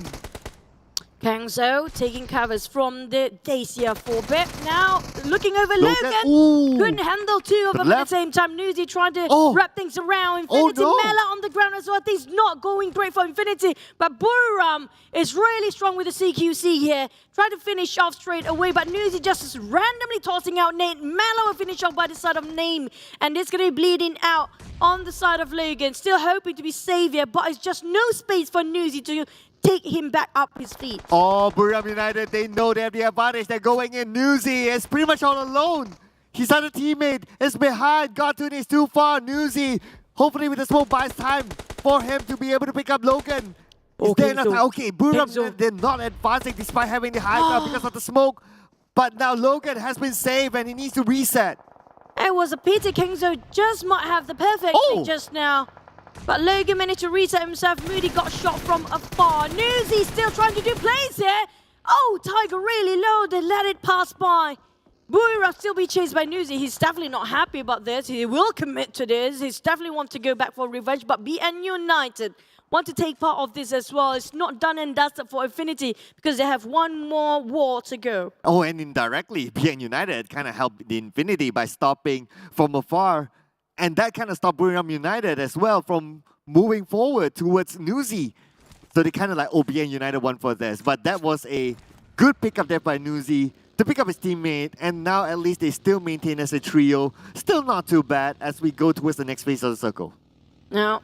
Kangzo taking covers from the Dacia for bit. Now looking over Logan. Logan. Ooh. Couldn't handle two of them at the same time. Nuzi trying to wrap things around. Infinity Mela on the ground as well. Things not going great for Infinity. But Buriram is really strong with the CQC here. Trying to finish off straight away. But Nuzi just randomly tossing out Nate. Mela will finish off by the side of Name. And it's going to be bleeding out on the side of Logan. Still hoping to be savior. But it's just no space for Nuzi to take him back up his feet. Oh, Buriram United, they know they have the advantage. They're going in. Nuzi is pretty much all alone. His other teammate is behind. Gatun is too far. Nuzi, hopefully with the smoke, buys time for him to be able to pick up Logan. Okay, Buriram, they're not advancing despite having the high ground because of the smoke. But now Logan has been saved and he needs to reset. It was a pity. Kingzo just might have the perfect pick just now. But Logan managed to reset himself. Moody got shot from afar. Nuzi still trying to do plays here. Oh, Tiger really low. They let it pass by. Buriram still be chased by Nuzi. He's definitely not happy about this. He will commit to this. He's definitely want to go back for revenge. But BN United want to take part of this as well. It's not done and dusted for Infinity because they have one more war to go. Oh, and indirectly, BN United kind of helped the Infinity by stopping from afar. And that kind of stopped Buriram United as well from moving forward towards Nuzi. So they kind of like, BN United won for this. But that was a good pickup there by Nuzi to pick up his teammate. And now at least they still maintain as a trio. Still not too bad as we go towards the next phase of the circle. Now,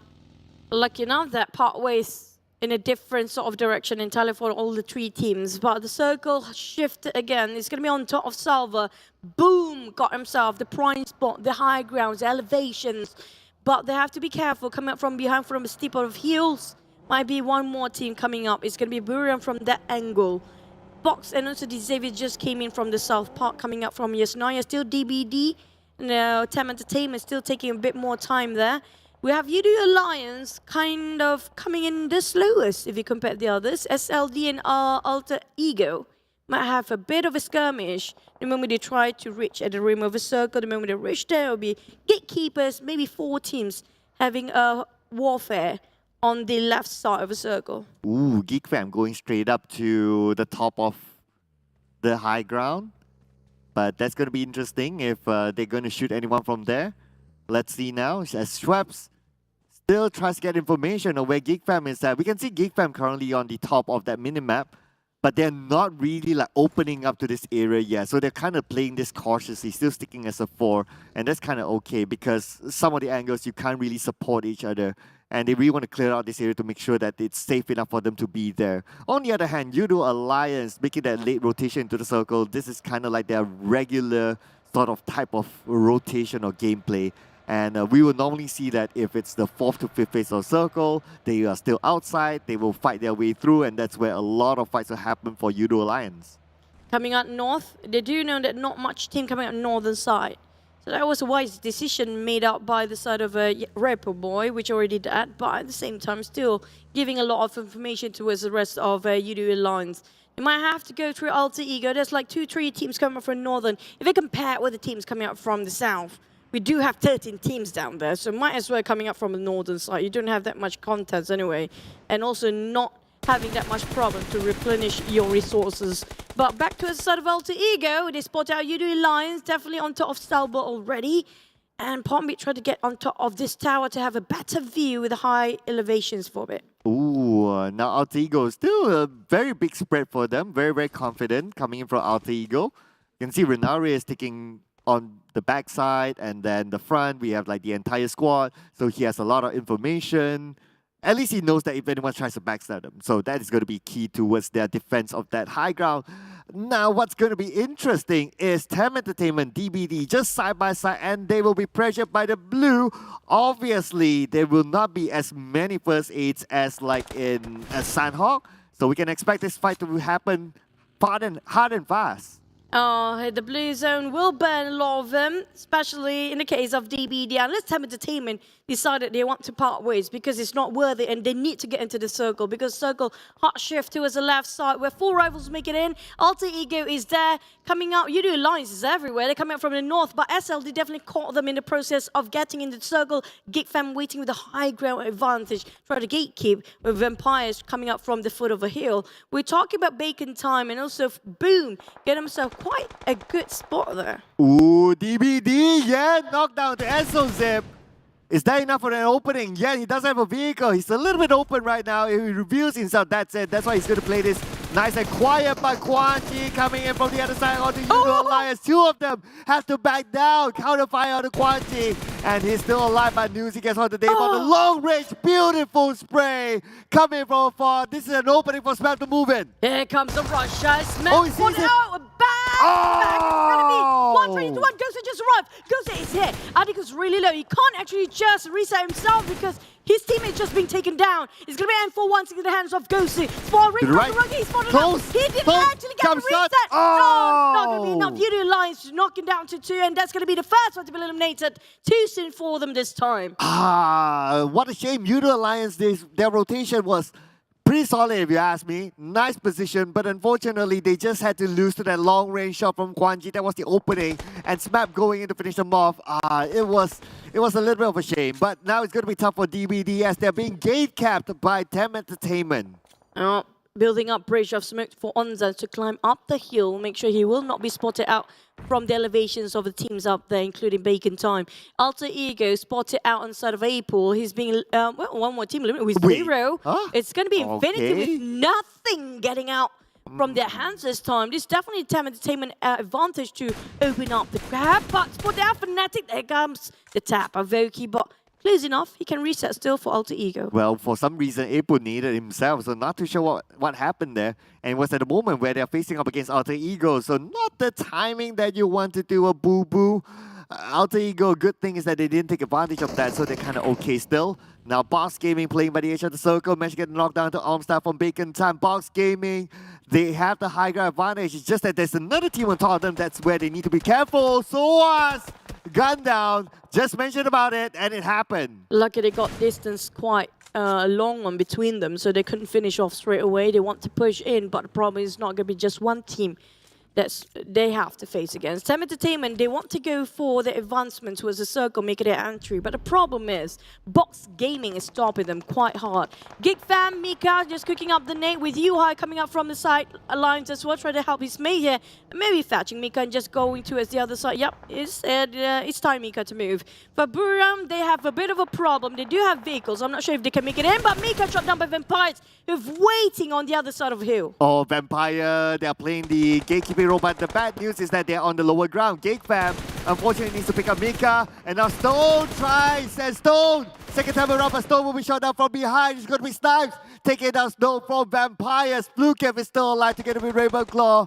lucky enough that part ways in a different sort of direction entirely for all the three teams. But the circle shifted again. It's going to be on top of Salva. Boom! Got himself the prime spot, the high grounds, the elevations. But they have to be careful coming up from behind from a steep of hills. Might be one more team coming up. It's going to be Buriram from that angle. Box and also the Xavier just came in from the south part coming up from Yasnaya. Still DBD. Now TEM Entertainment still taking a bit more time there. We have Yoodo Alliance kind of coming in the slowest if you compare the others. SLD and Alter Ego might have a bit of a skirmish. The moment they try to reach at the rim of a circle, the moment they reach there, will be gatekeepers, maybe 4 teams having a warfare on the left side of a circle. Ooh, Geek Fam going straight up to the top of the high ground. But that's going to be interesting if they're going to shoot anyone from there. Let's see now as Schweppes still tries to get information on where Geek Fam is at. We can see Geek Fam currently on the top of that minimap, but they're not really like opening up to this area yet. So they're kind of playing this cautiously, still sticking as a 4. And that's kind of okay because some of the angles you can't really support each other. And they really want to clear out this area to make sure that it's safe enough for them to be there. On the other hand, Yoodo Alliance making that late rotation into the circle. This is kind of like their regular sort of type of rotation or gameplay. And we will normally see that if it's the 4th to 5th phase of circle, they are still outside, they will fight their way through, and that's where a lot of fights will happen for Yoodo Alliance. Coming out north, they do know that not much team coming out northern side. So that was a wise decision made out by the side of Repo Boy, which already did that, but at the same time still giving a lot of information towards the rest of Yoodo Alliance. They might have to go through Alter Ego. There's like 2-3 teams coming up from northern. If they compare it with the teams coming out from the south, we do have 13 teams down there, so might as well coming up from the northern side. You don't have that much content anyway, and also not having that much problem to replenish your resources. But back to the side of Alter Ego, they spot out Yoodo Alliance, definitely on top of Stalbot already, and Palmbeat tried to get on top of this tower to have a better view with the high elevations for it. Ooh, now Alter Ego is still a very big spread for them, very, very confident coming in from Alter Ego. You can see Renare is taking on the backside, and then the front, we have like the entire squad. So he has a lot of information. At least he knows that if anyone tries to backstab them. So that is going to be key towards their defense of that high ground. Now, what's going to be interesting is TEM Entertainment, DBD, just side by side, and they will be pressured by the blue. Obviously, there will not be as many first aids as like in Sandhawk. So we can expect this fight to happen hard and fast. The blue zone will burn a lot of them, especially in the case of DBD. Unless TEM Entertainment decided they want to part ways because it's not worth it and they need to get into the circle, because circle hot shift towards the left side where 4 rivals make it in. Alter Ego is there coming out. Yoodo Alliance is everywhere. They're coming out from the north, but SLD definitely caught them in the process of getting in the circle. Geek Fam waiting with a high ground advantage, try to gatekeep with Vampires coming up from the foot of a hill. We're talking about Bacon Time and also Boom get himself quite a good spot there. Ooh, DBD, yeah, knockdown to Enzo Zip. Is that enough for an opening? Yeah, he does have a vehicle. He's a little bit open right now. He reveals himself, that's it. That's why he's going to play this nice and quiet, but Quan Chi coming in from the other side onto Yoodo Alliance. 2 of them have to back down. Counter fire on the Quan Chi. And he's still alive, but Newsy gets on the table. The long range, beautiful spray coming from afar. This is an opening for Smap to move in. Here comes the rush. Smap put out a back. It's going to be 1 3 to 1. Gosa just arrived. Gosa is here. Atticus really low. He can't actually just reset himself because his teammate just being taken down. It's going to be N4 once in the hands of Gosi. Spot ring from the rookie. He spotted out. He didn't actually get the reset. No, not going to be enough. Yoodo Alliance knocking down to 2, and that's going to be the first one to be eliminated. Too soon for them this time. What a shame. Yoodo Alliance, their rotation was pretty solid if you ask me. Nice position, but unfortunately they just had to lose to that long range shot from Quan Chi. That was the opening, and Smap going in to finish them off. It was a little bit of a shame, but now it's going to be tough for DBD as they're being gate capped by TEM Entertainment. Building up bridge of smoke for Onza to climb up the hill. Make sure he will not be spotted out from the elevations of the teams up there, including Bacon Time. Alter Ego spotted out on the side of April. He's being, one more team eliminated with 0. It's going to be Infinity with nothing getting out from their hands this time. This is definitely TEM Entertainment advantage to open up the grab, but spotted out Fnatic. There comes the tap of Voki, but close enough, he can reset still for Alter Ego. Well, for some reason, April needed himself, so not too sure what happened there. And it was at the moment where they're facing up against Alter Ego, so not the timing that you want to do a boo-boo. Alter Ego, good thing is that they didn't take advantage of that, so they're kind of okay still. Now, Box Gaming playing by the edge of the circle, managed to get knocked down to Armstaff from Bacon Time. Box Gaming, they have the high ground advantage. It's just that there's another team on top of them. That's where they need to be careful. SOAS, gun down, just mentioned about it, and it happened. Lucky they got distance quite a long one between them, so they couldn't finish off straight away. They want to push in, but the problem is not going to be just one team they have to face against. TEM Entertainment, they want to go for the advancement towards the circle, make it an entry, but the problem is Box Gaming is stopping them quite hard. Geek Fam, Mika just cooking up the nade with Yuhai coming up from the side Alliance as well, trying to help his mate here. Maybe fetching Mika and just going towards the other side. Yep, it's time Mika to move. For Buriram, they have a bit of a problem. They do have vehicles. I'm not sure if they can make it in, but Mika shot down by Vampires, who's waiting on the other side of the hill. Oh, Vampire, they're playing the gatekeeping role, but the bad news is that they're on the lower ground. Geek Fam, unfortunately, needs to pick up Mika, and now Stone tries, and Stone, second time around, but Stone will be shot down from behind. It's going to be Snipes, taking down Stone from Vampires. Flukev is still alive together with Rainbow Claw.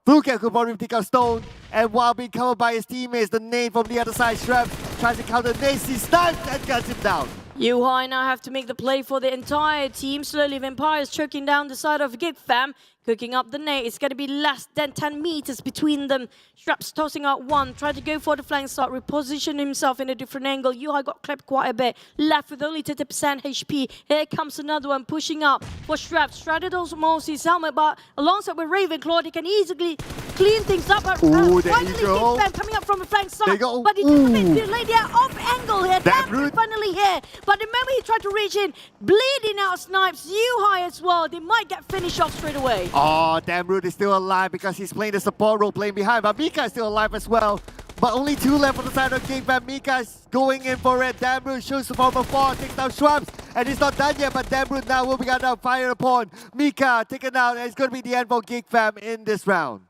Flukev could probably take out Stone, and while being covered by his teammates, the nade from the other side, Shrem tries to counter Nacy, Snipes, and guns him down. Yuhai now have to make the play for the entire team. Slowly Vampires choking down the side of Geek Fam. Cooking up the nade. It's going to be less than 10 meters between them. Straps tossing out one. Tried to go for the flank start. Reposition himself in a different angle. Yuhai got clipped quite a bit. Left with only 30% HP. Here comes another one pushing up for Straps. Tried to almost his helmet, but alongside with Ravenclaw, they can easily clean things up. Ooh, there finally, you go. Geek Fam coming up from the flank side. But he took a bit too late there. Off angle here. Damn, finally here. But the moment he tried to reach in, bleeding out Snipes. Yuhai as well. They might get finished off straight away. Oh, Damroot is still alive because he's playing the support role, playing behind. But Mika is still alive as well. But only 2 left on the side of Geek Fam. Mika is going in for it. Damroot shoots from afar, takes down Schwabs, and he's not done yet. But Damroot now will be got down, fired upon. Mika taken out, and it's going to be the end for Geek Fam in this round.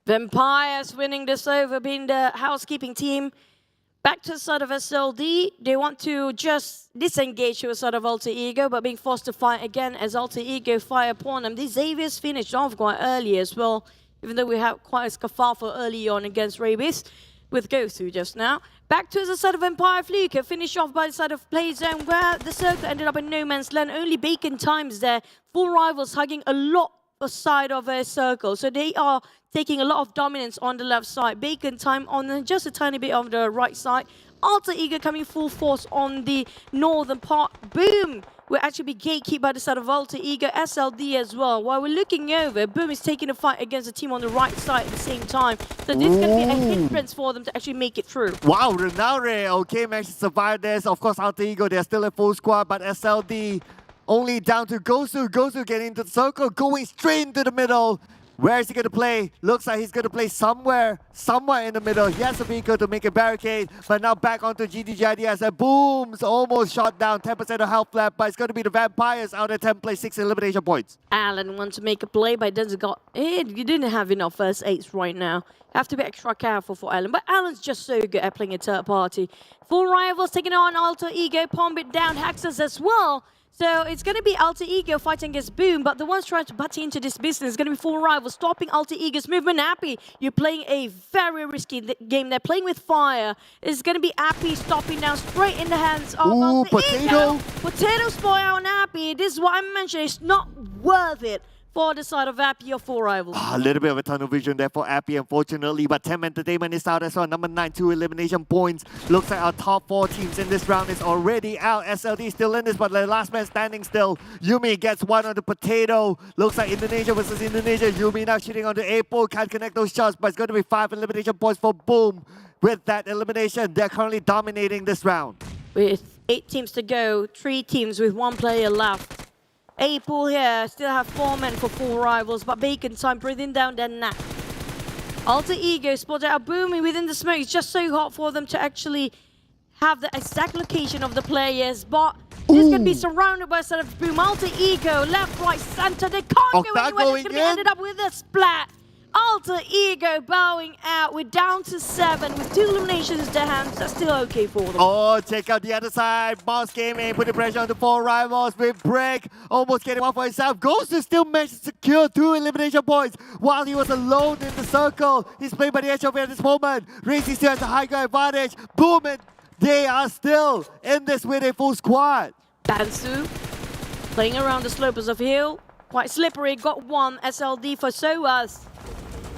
Vampires winning this over, being the housekeeping team. Back to the side of SLD, they want to just disengage with a side of Alter Ego, but being forced to fight again as Alter Ego fire upon them. These Xavier's finished off quite early as well, even though we have quite a scuffle early on against Rabies with Gosu just now. Back to the side of Empire Fluke, finished off by the side of Playzone, where the circle ended up in no man's land. Only Bacon Times there. 4 rivals hugging a lot side of a circle, so they are taking a lot of dominance on the left side. Bacon time on just a tiny bit of the right side. Alter Ego coming full force on the northern part. Boom! Will actually be gatekept by the side of Alter Ego, SLD as well. While we're looking over, Boom is taking a fight against the team on the right side at the same time. So this is going to be a hindrance for them to actually make it through. Wow, Renaure, okay, managed to survive this. Of course, Alter Ego, they're still a full squad, but SLD only down to Gosu. Gosu getting into the circle, going straight into the middle. Where is he going to play? Looks like he's going to play somewhere in the middle. He has a vehicle to make a barricade, but now back onto GIDS and booms, almost shot down, 10% of health left, but it's going to be the Vampires out of 10 play 6 elimination points. Alan wants to make a play, but you didn't have enough first eights right now. You have to be extra careful for Alan, but Alan's just so good at playing a third party. 4 rivals taking on Alter Ego, Palm it down, Haxus as well. So it's going to be Alter Ego fighting against Boom, but the ones trying to butt into this business is going to be 4 rivals, stopping Alter Ego's movement. Appy, you're playing a very risky game. They're playing with fire. It's going to be Appy stopping down straight in the hands of Alter Ego. Potato spoil on Appy. This is what I mentioned. It's not worth it for the side of Appy or 4 rivals. A little bit of a tunnel vision there for Appy, unfortunately, but TEM Entertainment is out as well. Number 9, 2 elimination points. Looks like our top 4 teams in this round is already out. SLD still in this, but the last man standing still. Yumi gets one on the potato. Looks like Indonesia versus Indonesia. Yumi now shooting on the April. Can't connect those shots, but it's going to be 5 elimination points for Boom. With that elimination, they're currently dominating this round. With 8 teams to go, 3 teams with 1 player left. April here, still have 4 men for 4 rivals, but Bacon time breathing down their neck. Alter Ego spotted out booming within the smoke. It's just so hard for them to actually have the exact location of the players, but this could be surrounded by a set of Boom. Alter Ego, left, right, center. They can't go anywhere. It's going to be ended up with a splat. Alter Ego bowing out. We're down to 7 with 2 eliminations in their hands. That's still okay for them. Oh, check out the other side. Boss Gaming putting pressure on the 4 rivals with Break. Almost getting one for himself. Goes to still manage to secure 2 elimination points while he was alone in the circle. He's playing by the edge of it at this moment. Racy still has a high ground advantage. Boom, and they are still in this with a full squad. Bansu playing around the slopes of hill. Quite slippery. Got 1 SLD for SOAS.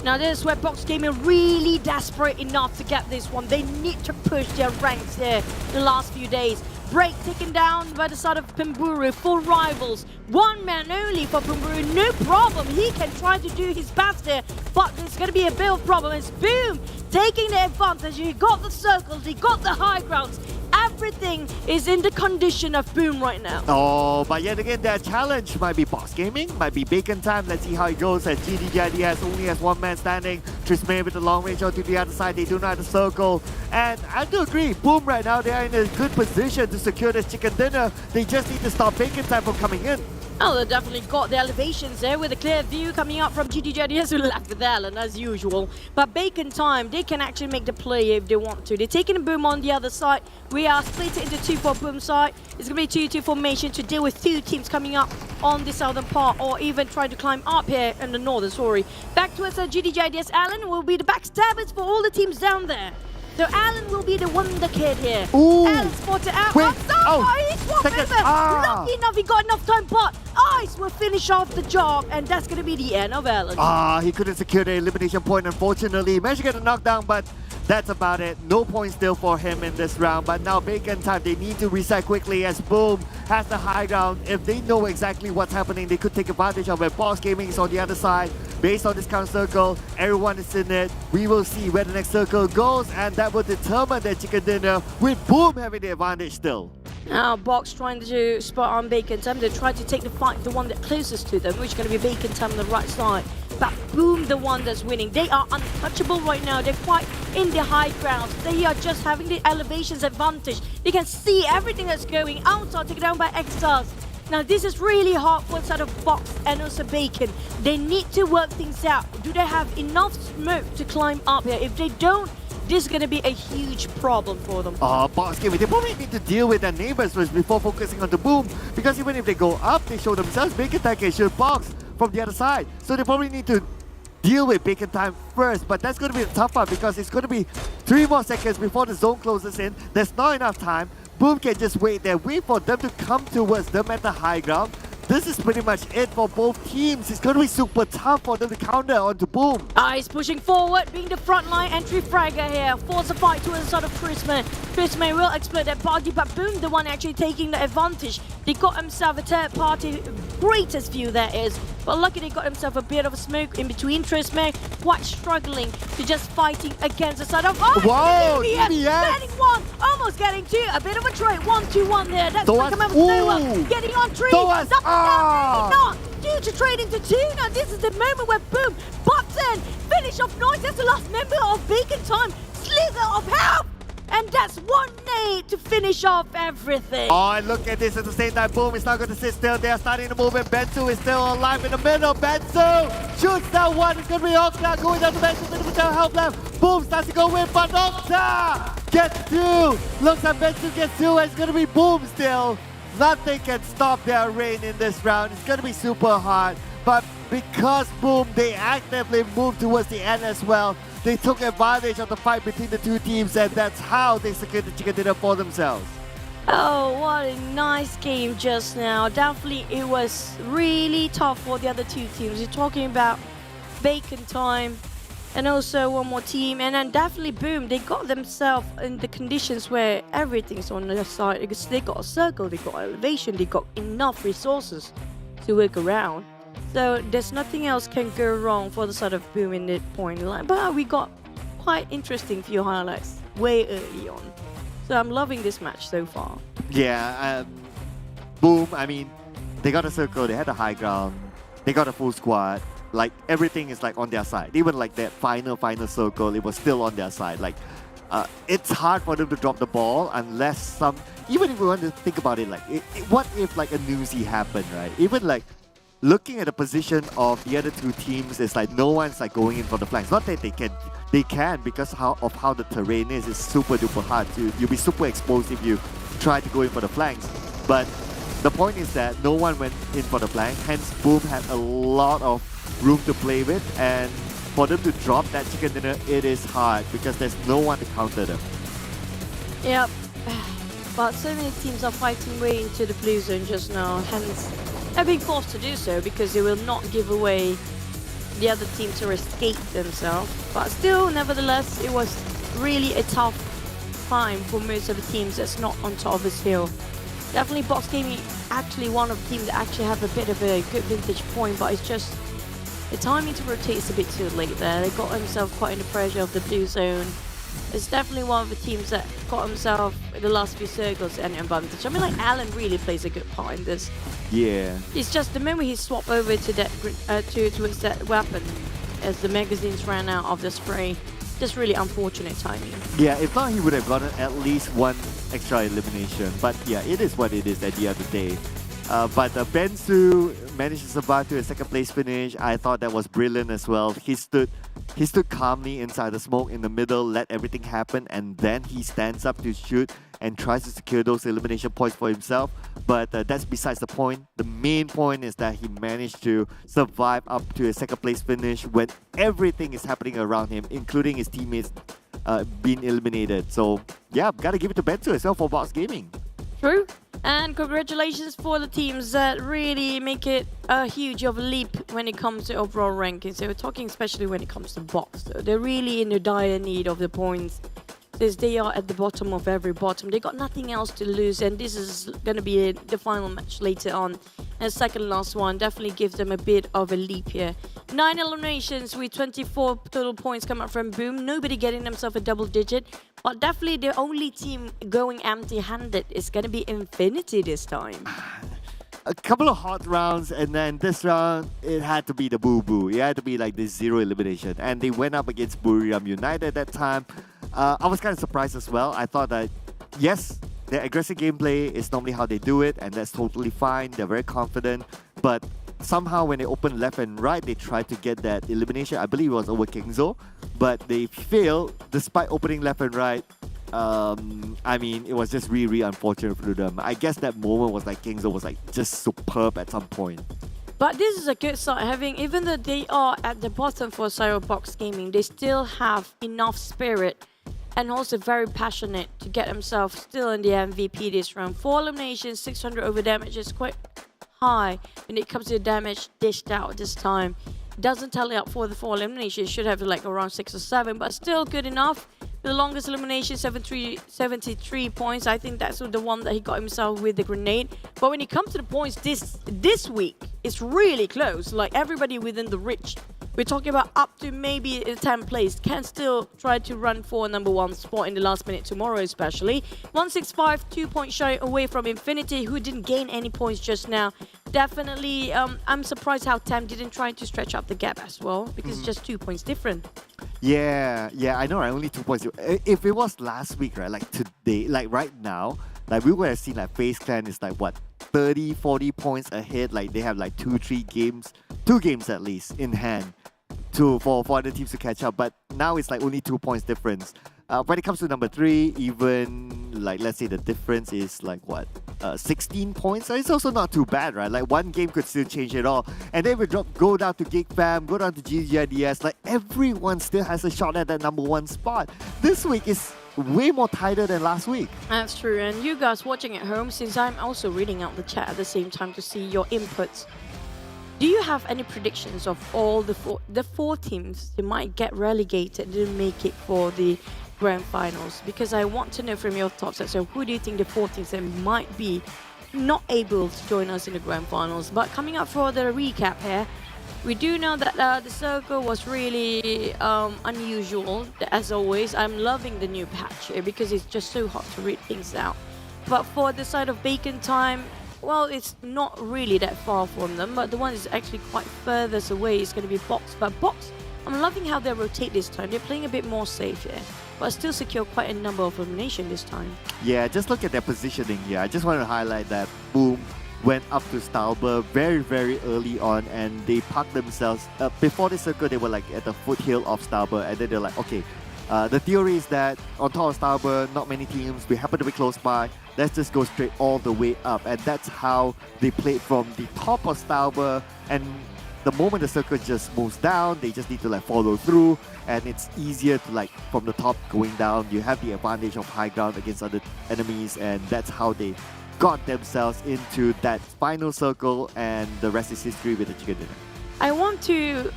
Now this is where Box Gaming really desperate enough to get this one. They need to push their ranks there the last few days. Break taken down by the side of Pimburu. 4 rivals. 1 man only for Pimburu. No problem. He can try to do his best there, but there's going to be a bit of problem. It's Boom taking the advantage. He got the circles. He got the high grounds. Everything is in the condition of Boom right now. Oh, but yet again, their challenge might be Boss Gaming, might be Bacon time. Let's see how it goes as GIDS only has 1 man standing. Trismay with the long range out to the other side. They do not have the circle. And I do agree, Boom right now, they are in a good position to secure this chicken dinner. They just need to stop Bacon time from coming in. Oh, they definitely got the elevations there with a clear view coming up from GIDS who left with Alan as usual. But Bacon time, they can actually make the play if they want to. They're taking a Boom on the other side. We are split into 2 for Boom side. It's going to be 2-2 formation to deal with 2 teams coming up on the southern part or even trying to climb up here in the northern, Back to us at GIDS. Alan will be the backstabbers for all the teams down there. So Alan will be the wonder kid here. Ooh. Alan spotted out. Wait. He swapped over. Lucky enough, he got enough time, but Ice will finish off the job, and that's going to be the end of Alan. He couldn't secure the elimination point, unfortunately. He managed to get a knockdown, but that's about it. No points still for him in this round. But now Bacon time, they need to reset quickly as Boom has the high ground. If they know exactly what's happening, they could take advantage of it. Boss Gaming is on the other side. Based on this count circle, everyone is in it. We will see where the next circle goes, and that will determine their chicken dinner with Boom having the advantage still. Now Box trying to spot on Bacon time. They try to take the fight, the one that closest to them, which is going to be Bacon time on the right side. But Boom, the one that's winning. They are untouchable right now. They're quite in the high ground. They are just having the elevations advantage. They can see everything that's going outside, taken down by X-Stars. Now this is really hard for the side of Box and also Bacon. They need to work things out. Do they have enough smoke to climb up here? If they don't, this is going to be a huge problem for them. Box Gaming, they probably need to deal with their neighbors first before focusing on the Boom. Because even if they go up, they show themselves. Bacon time can shoot Box from the other side. So they probably need to deal with Bacon time first. But that's going to be a tough one because it's going to be 3 more seconds before the zone closes in. There's not enough time. Boom can just wait there, wait for them to come towards them at the high ground. this is pretty much it for both teams. It's going to be super tough for them to counter onto Boom. He's pushing forward, being the frontline entry fragger here. Force a fight towards the sort of Trisme. Trisme will exploit that body, but Boom, the one actually taking the advantage. They got himself a third party, greatest view that is. But lucky they got himself a bit of a smoke in between. Trisme quite struggling to just fighting against the side of... Whoa, TBS! Getting one, almost getting two. A bit of a trade, 1-2-1 there. That's Nakamoto getting on three. Not due to trading to two. Now this is the moment where Boom pops in. Finish off Noise. That's the last member of Bacon Time. Slither of health. And that's one nade to finish off everything. Oh, look at this at the same time. Boom is not going to sit still. They are starting to move, and Bensu is still alive in the middle. Bensu shoots that one. It's going to be Okta going down to Bensu. Bit of a help left. Boom starts to go in, but Okta gets two. Looks like Bensu gets two, and it's going to be Boom still. Nothing can stop their reign in this round. It's going to be super hard. But because Boom, they actively moved towards the end as well. They took advantage of the fight between the two teams, and that's how they secured the chicken dinner for themselves. Oh, what a nice game just now. Definitely, it was really tough for the other two teams. You're talking about Bacon Time and also one more team. And then definitely, Boom, they got themselves in the conditions where everything's on their side. Because they got a circle, they got elevation, they got enough resources to work around. So there's nothing else can go wrong for the side of Boom in that point line. But we got quite interesting few highlights way early on. So I'm loving this match so far. Yeah, Boom, I mean, they got a circle, they had a high ground, they got a full squad. Like, everything is like on their side. Even like that final circle, it was still on their side. Like, it's hard for them to drop the ball unless even if we want to think about it, like, what if like a newsy happened, right? Even like, looking at the position of the other two teams, it's like no one's like going in for the flanks. Not that they can because of how the terrain is. It's super duper hard. You'll be super exposed if you try to go in for the flanks. But the point is that no one went in for the flank. Hence, Boom had a lot of room to play with. And for them to drop that chicken dinner, it is hard because there's no one to counter them. Yep. But so many teams are fighting way into the blue zone just now. Hence, they're being forced to do so because they will not give away the other team to escape themselves. But still, nevertheless, it was really a tough time for most of the teams that's not on top of this hill. Definitely Box Gaming actually one of the teams that actually have a bit of a good vintage point, but it's just the timing to rotate is a bit too late there. They got themselves quite in the pressure of the blue zone. It's definitely one of the teams that got himself in the last few circles an advantage. I mean, like, Alan really plays a good part in this. Yeah. It's just the moment he swapped over to that towards that weapon as the magazines ran out of the spray. Just really unfortunate timing. Yeah, if not, he would have gotten at least one extra elimination. But yeah, it is what it is at the end of the day. But Bensu managed to survive to a second place finish. I thought that was brilliant as well. He stood calmly inside the smoke in the middle, let everything happen, and then he stands up to shoot and tries to secure those elimination points for himself. But that's besides the point. The main point is that he managed to survive up to a second place finish when everything is happening around him, including his teammates being eliminated. So yeah, gotta give it to Bensu as well for Box Gaming. True. And congratulations for the teams that really make it a huge of a leap when it comes to overall rankings. So we're talking especially when it comes to Box. So they're really in the dire need of the points. Since they are at the bottom of every bottom, they got nothing else to lose, and this is going to be the final match later on. And second last one definitely gives them a bit of a leap here. 9 eliminations with 24 total points coming from Boom. Nobody getting themselves a double digit, but definitely the only team going empty-handed is going to be Infinity this time. A couple of hot rounds, and then this round, it had to be the boo-boo. It had to be like the 0 elimination. And they went up against Buriram United that time. I was kind of surprised as well. I thought that, yes, their aggressive gameplay is normally how they do it, and that's totally fine. They're very confident. But somehow when they opened left and right, they tried to get that elimination. I believe it was over Kingzo, but they failed despite opening left and right. I mean, it was just really, really unfortunate for them. I guess that moment was like Kingzo was like just superb at some point. But this is a good sign, having, even though they are at the bottom for Box Gaming, they still have enough spirit and also very passionate to get themselves still in the MVP this round. 4 eliminations, 600 over damage is quite high when it comes to damage dished out this time. Doesn't tally up for the 4 eliminations. Should have like around 6 or 7, but still good enough. The longest elimination, 73 points. I think that's the one that he got himself with the grenade. But when it comes to the points this week, it's really close. Like everybody within the reach. We're talking about up to maybe 10th place. Can still try to run for number 1 spot in the last minute tomorrow, especially. 165, 2 points shy away from Infinity, who didn't gain any points just now. Definitely, I'm surprised how TEM didn't try to stretch up the gap as well, because it's just 2 points different. Yeah, I know, right? Only 2 points. If it was last week, right? Like today, like right now, like we would have seen like FaZe Clan is like what, 30, 40 points ahead. Like they have like 2 games at least in hand for other teams to catch up. But now it's like only 2 points difference. When it comes to number 3, even like let's say the difference is like what, 16 points. It's also not too bad, right? Like one game could still change it all. And then we go down to Geek Fam, go down to GIDS. Like everyone still has a shot at that number 1 spot. This week is way more tighter than last week. That's true. And you guys watching at home, since I'm also reading out the chat at the same time to see your inputs, do you have any predictions of all the four teams that might get relegated, didn't make it for the grand finals? Because I want to know from your thoughts. So who do you think the 4 teams that might be not able to join us in the grand finals? But coming up for the recap here, we do know that the circle was really unusual. As always, I'm loving the new patch here because it's just so hard to read things out. But for the side of Bacon Time, well, it's not really that far from them, but the one is actually quite furthest away is going to be Box. But Box, I'm loving how they rotate this time. They're playing a bit more safe here, but still secure quite a number of elimination this time. Yeah, just look at their positioning here. I just want to highlight that Boom went up to Stauber very, very early on, and they parked themselves. Before the circle, they were like at the foothill of Stauber, and then they're like, okay, the theory is that on top of Stauber, not many teams, we happen to be close by, let's just go straight all the way up. And that's how they played from the top of Stauber, and the moment the circle just moves down, they just need to like follow through, and it's easier to like from the top going down. You have the advantage of high ground against other enemies, and that's how they got themselves into that final circle, and the rest is history with the chicken dinner. I want to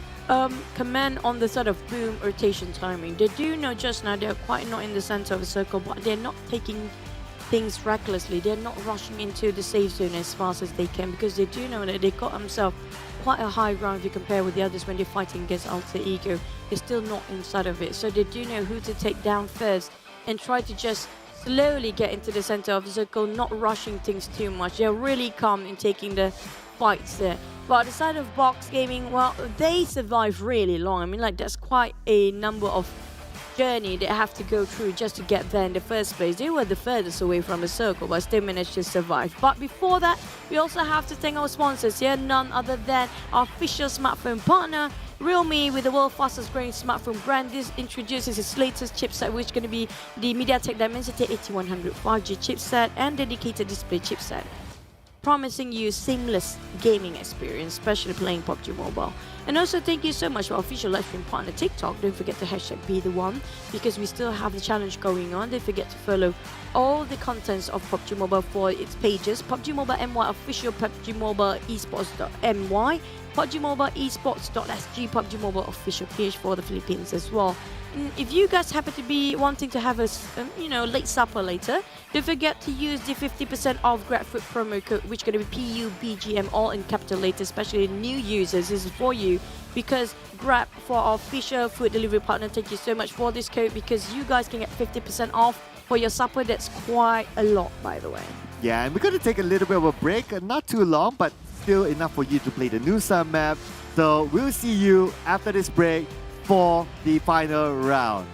comment on the sort of Boom rotation timing. They do know just now they're quite not in the center of the circle, but they're not taking things recklessly. They're not rushing into the safe zone as fast as they can, because they do know that they got themselves quite a high ground if you compare with the others when they're fighting against Alter Ego. They're still not inside of it, so they do know who to take down first and try to just slowly get into the center of the circle, not rushing things too much. They're really calm in taking the fights there. But the side of Box Gaming, well, they survive really long. I mean, like, that's quite a number of journey they have to go through just to get there in the first place. They were the furthest away from the circle, but still managed to survive. But before that, we also have to thank our sponsors here, none other than our official smartphone partner, Realme, with the world's fastest growing smartphone brand. This introduces its latest chipset, which is going to be the MediaTek Dimensity 8100 5G chipset and dedicated display chipset, promising you seamless gaming experience, especially playing PUBG Mobile. And also thank you so much to our official livestream partner TikTok. Don't forget to hashtag be the one, because we still have the challenge going on. Don't forget to follow all the contents of PUBG Mobile for its pages: PUBG Mobile MY official, PUBG Mobile Esports.my, PUBG Mobile Esports.sg, PUBG Mobile official page for the Philippines as well. And if you guys happen to be wanting to have a late supper later, don't forget to use the 50% off GrabFood promo code, which is going to be PUBGM, all in capital letters, especially new users. This is for you, because Grab, for our official food delivery partner, thank you so much for this code, because you guys can get 50% off for your supper. That's quite a lot, by the way. Yeah, and we're going to take a little bit of a break, not too long, but still enough for you to play the new Sun map. So we'll see you after this break for the final round.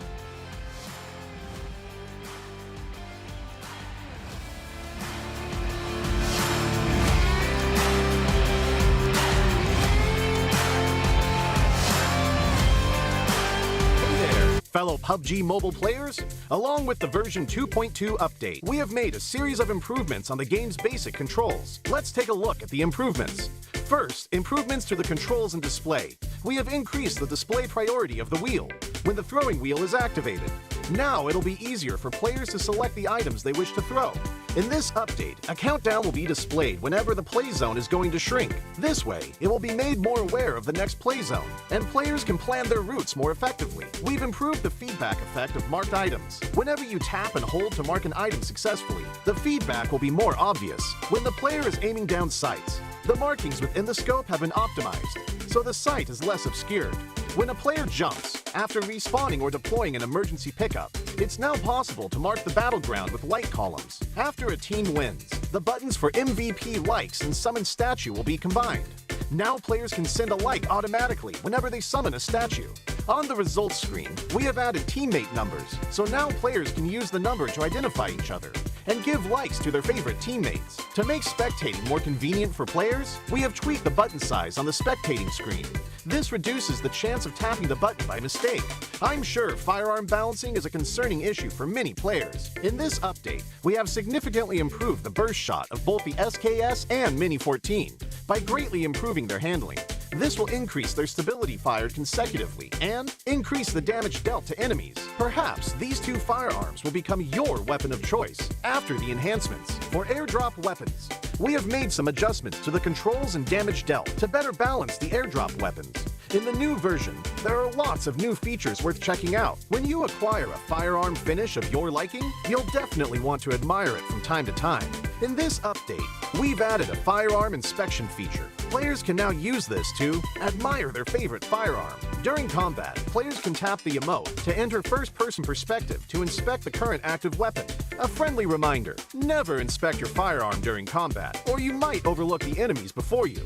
Fellow PUBG mobile players, along with the version 2.2 update, we have made a series of improvements on the game's basic controls. Let's take a look at the improvements. First, improvements to the controls and display. We have increased the display priority of the wheel when the throwing wheel is activated. Now it'll be easier for players to select the items they wish to throw. In this update, a countdown will be displayed whenever the play zone is going to shrink. This way, it will be made more aware of the next play zone, and players can plan their routes more effectively. We've improved the feedback effect of marked items. Whenever you tap and hold to mark an item successfully, the feedback will be more obvious. When the player is aiming down sights, the markings within the scope have been optimized, so the sight is less obscured. When a player jumps, after respawning or deploying an emergency pickup, it's now possible to mark the battleground with light columns. After a team wins, the buttons for MVP likes and summon statue will be combined. Now players can send a like automatically whenever they summon a statue. On the results screen, we have added teammate numbers, so now players can use the number to identify each other and give likes to their favorite teammates. To make spectating more convenient for players, we have tweaked the button size on the spectating screen. This reduces the chance of tapping the button by mistake. I'm sure firearm balancing is a concerning issue for many players. In this update, we have significantly improved the burst shot of both the SKS and Mini 14 by greatly improving their handling. This will increase their stability fired consecutively and increase the damage dealt to enemies. Perhaps these two firearms will become your weapon of choice after the enhancements. For airdrop weapons, we have made some adjustments to the controls and damage dealt to better balance the airdrop weapons. In the new version, there are lots of new features worth checking out. When you acquire a firearm finish of your liking, you'll definitely want to admire it from time to time. In this update, we've added a firearm inspection feature. Players can now use this to admire their favorite firearm. During combat, players can tap the emote to enter first-person perspective to inspect the current active weapon. A friendly reminder, never inspect your firearm during combat, or you might overlook the enemies before you.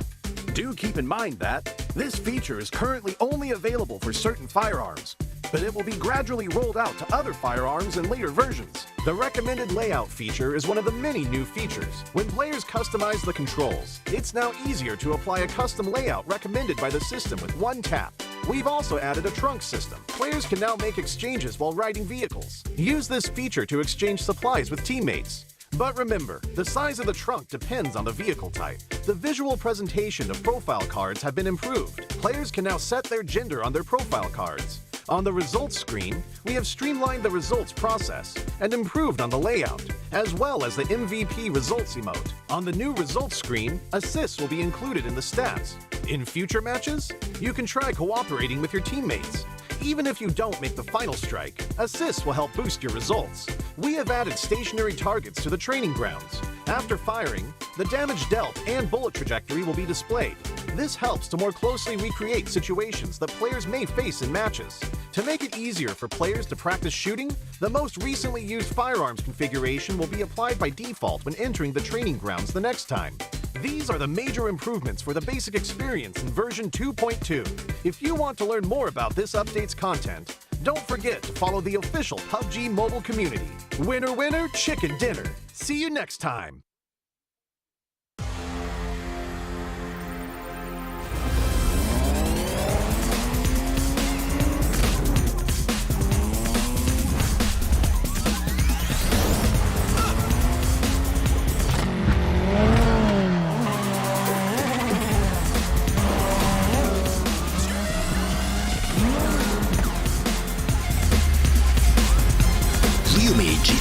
Do keep in mind that this feature is currently only available for certain firearms, but it will be gradually rolled out to other firearms in later versions. The recommended layout feature is one of the many new features. When players customize the controls, it's now easier to apply a custom layout recommended by the system with one tap. We've also added a trunk system. Players can now make exchanges while riding vehicles. Use this feature to exchange supplies with teammates. But remember, the size of the trunk depends on the vehicle type. The visual presentation of profile cards have been improved. Players can now set their gender on their profile cards. On the results screen, we have streamlined the results process and improved on the layout, as well as the MVP results emote. On the new results screen, assists will be included in the stats. In future matches, you can try cooperating with your teammates. Even if you don't make the final strike, assists will help boost your results. We have added stationary targets to the training grounds. After firing, the damage dealt and bullet trajectory will be displayed. This helps to more closely recreate situations that players may face in matches. To make it easier for players to practice shooting, the most recently used firearms configuration will be applied by default when entering the training grounds the next time. These are the major improvements for the basic experience in version 2.2. If you want to learn more about this update's content, don't forget to follow the official PUBG mobile community. Winner, winner, chicken dinner. See you next time.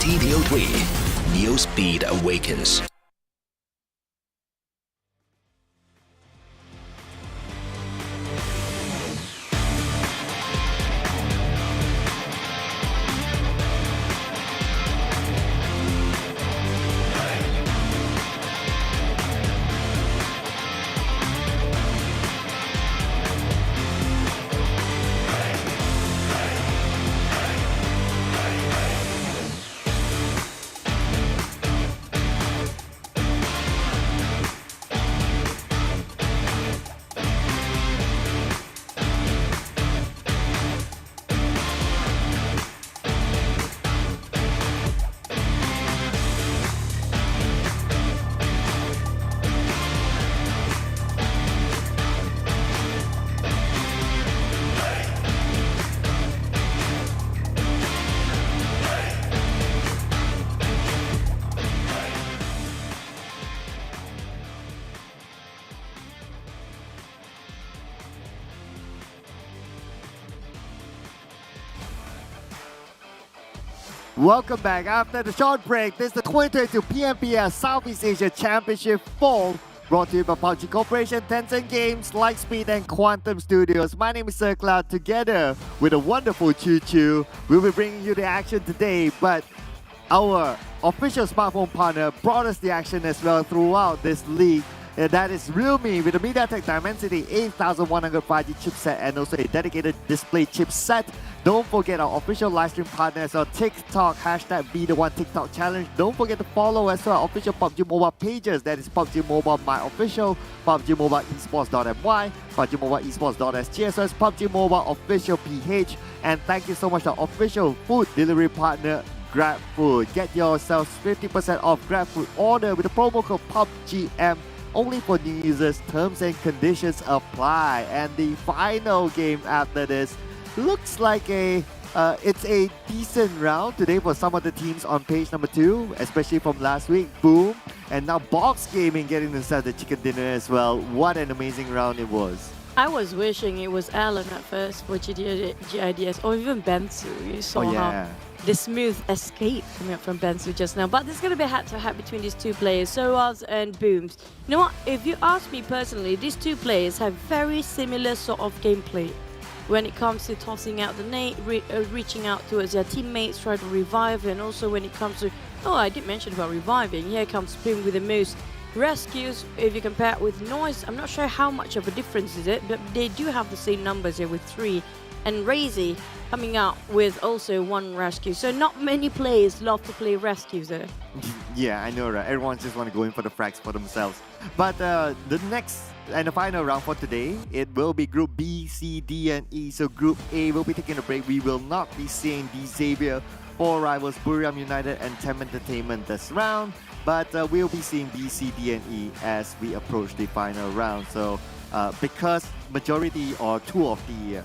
GTDO3, Neo Speed Awakens. Welcome back after the short break. This is the 2022 PMPL Southeast Asia Championship Fall, brought to you by PUBG Corporation, Tencent Games, Lightspeed, and Quantum Studios. My name is Sir Cloud. Together with a wonderful Choo Choo, we'll be bringing you the action today. But our official smartphone partner brought us the action as well throughout this league. And that is Realme with a MediaTek Dimensity 8100 5G chipset and also a dedicated display chipset. Don't forget our official livestream partners on TikTok, hashtag #BeTheOneTikTok Challenge. Don't forget to follow as well our official PUBG Mobile pages. That is PUBG Mobile My Official, PUBG Mobile Esports.my, PUBG Mobile Esports.sg, as well as PUBG Mobile Official PH. And thank you so much to our official food delivery partner, Grab Food. Get yourselves 50% off Grab Food order with the promo code PUBGM. Only for new users, terms and conditions apply. And the final game after this looks like it's a decent round today for some of the teams on page number 2, especially from last week. Boom. And now Box Gaming getting themselves the chicken dinner as well. What an amazing round it was. I was wishing it was Alan at first for GIDS or even Bensu. You saw how the smooth escape coming up from Bensu just now. But there's going to be a head-to-head between these two players, Soaz and Booms. You know what? If you ask me personally, these two players have very similar sort of gameplay. When it comes to tossing out the nade, reaching out towards their teammates, trying to revive, and also when it comes to... Oh, I did mention about reviving. Here comes Boom with the most rescues. If you compare it with Noise, I'm not sure how much of a difference is it, but they do have the same numbers here with 3. And Razy coming out with also 1 rescue. So not many players love to play rescues there. Yeah, I know, right? Everyone just want to go in for the frags for themselves. But the next and the final round for today, it will be Group B, C, D, and E. So Group A will be taking a break. We will not be seeing D Xavier, 4 rivals, Buriram United, and TEM Entertainment this round. But we'll be seeing B, C, D, and E as we approach the final round. So because majority or 2 of the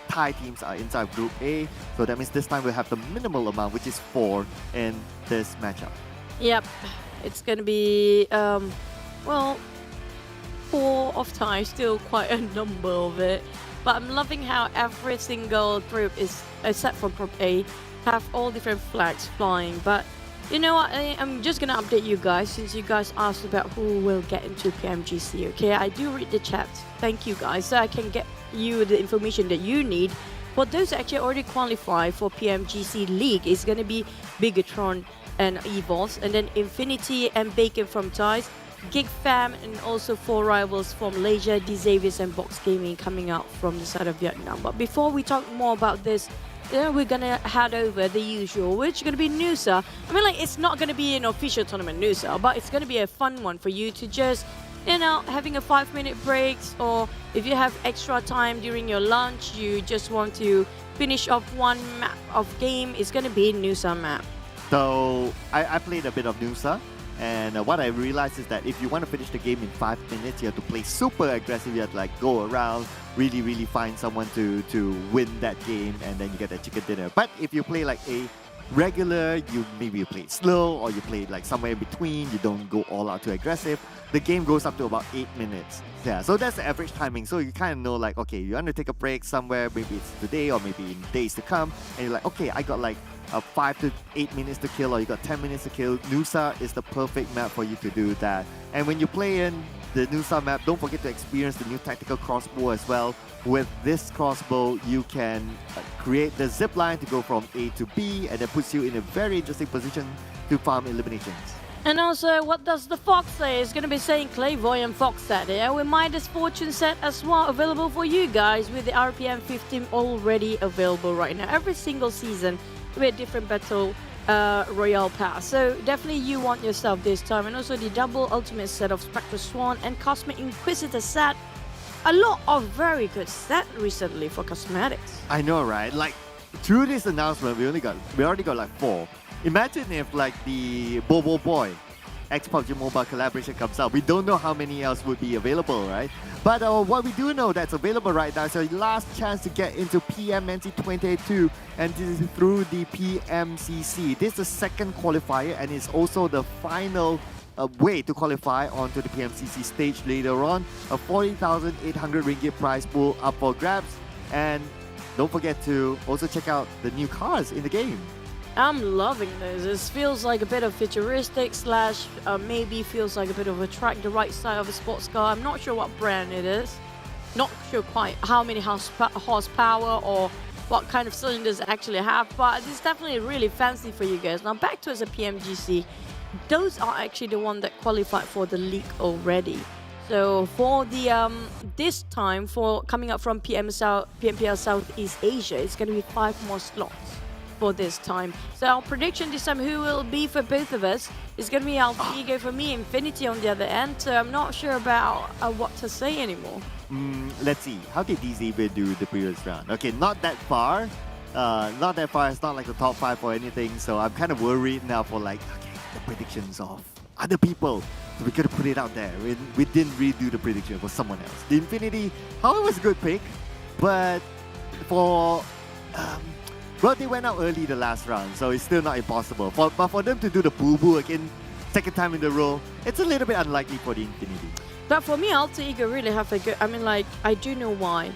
Thai teams are inside Group A, so that means this time we'll have the minimal amount, which is 4 in this matchup. Yep, it's going to be, well, 4 of Thai, still quite a number of it. But I'm loving how every single group is, except for Group A, have all different flags flying. But you know what, I'm just going to update you guys since you guys asked about who will get into PMGC, okay? I do read the chat. Thank you guys, so I can get you the information that you need. For those that actually already qualify for PMGC League, it's going to be Bigatron and Evolves, and then Infinity and Bacon from Ties, Geek Fam, and also 4 rivals from Malaysia, Xaviers and Box Gaming coming out from the side of Vietnam. But before we talk more about this, we're gonna head over the usual, which is gonna be Nusa. I mean, like, it's not gonna be an official tournament Nusa, but it's gonna be a fun one for you to just, you know, having a 5-minute breaks, or if you have extra time during your lunch, you just want to finish off 1 map of game, it's gonna be Nusa map. So I played a bit of Nusa, and what I realized is that if you want to finish the game in 5 minutes, you have to play super aggressive. You have to like go around, really find someone to win that game, and then you get that chicken dinner. But if you play like a regular, maybe you play it slow, or you play it like somewhere in between, you don't go all out too aggressive, the game goes up to about 8 minutes. Yeah, so that's the average timing. So you kind of know like, okay, you want to take a break somewhere, maybe it's today or maybe in days to come, and you're like, okay, I got like 5 to 8 minutes to kill, or you got 10 minutes to kill. Nusa is the perfect map for you to do that. And when you play in the Nusa map, don't forget to experience the new tactical crossbow as well. With this crossbow, you can create the zip line to go from A to B, and that puts you in a very interesting position to farm eliminations. And also, what does the Fox say? It's going to be saying Clairvoyant Fox set here with Midas Fortune set as well, available for you guys with the RPM 15 already available right now. Every single season with a different battle royale pass. So definitely you want yourself this time. And also the double ultimate set of Spectre Swan and Cosmic Inquisitor set. A lot of very good set recently for cosmetics. I know, right? Like through this announcement, we already got like 4. Imagine if like the Bobo Boy X-PUBG Mobile collaboration comes out. We don't know how many else would be available, right? But what we do know that's available right now is your last chance to get into PMNC 2022, and this is through the PMCC. This is the second qualifier, and it's also the final way to qualify onto the PMCC stage later on. A 40,800 ringgit prize pool up for grabs, and don't forget to also check out the new cars in the game. I'm loving this. It feels like a bit of futuristic slash maybe feels like a bit of a track, the right side of a sports car. I'm not sure what brand it is. Not sure quite how many horsepower or what kind of cylinders it actually have, but it's definitely really fancy for you guys. Now back to us at PMGC. Those are actually the one that qualified for the league already. So for the this time for coming up from PMPL Southeast Asia, it's going to be 5 more slots for this time. So our prediction this time, who will be for both of us, is going to be Alter Ego for me, Infinity on the other end. So I'm not sure about what to say anymore. Let's see. How did these even do the previous round? Okay, not that far. Not that far. It's not like the top 5 or anything. So I'm kind of worried now for like, okay, the predictions of other people. So we could have put it out there. We didn't redo the prediction for someone else. The Infinity, how it was a good pick, but for well, they went out early the last round, so it's still not impossible. But for them to do the boo-boo again, second time in a row, it's a little bit unlikely for the Infinity. But for me, Alter Ego really have a good, I mean, like, I do know why.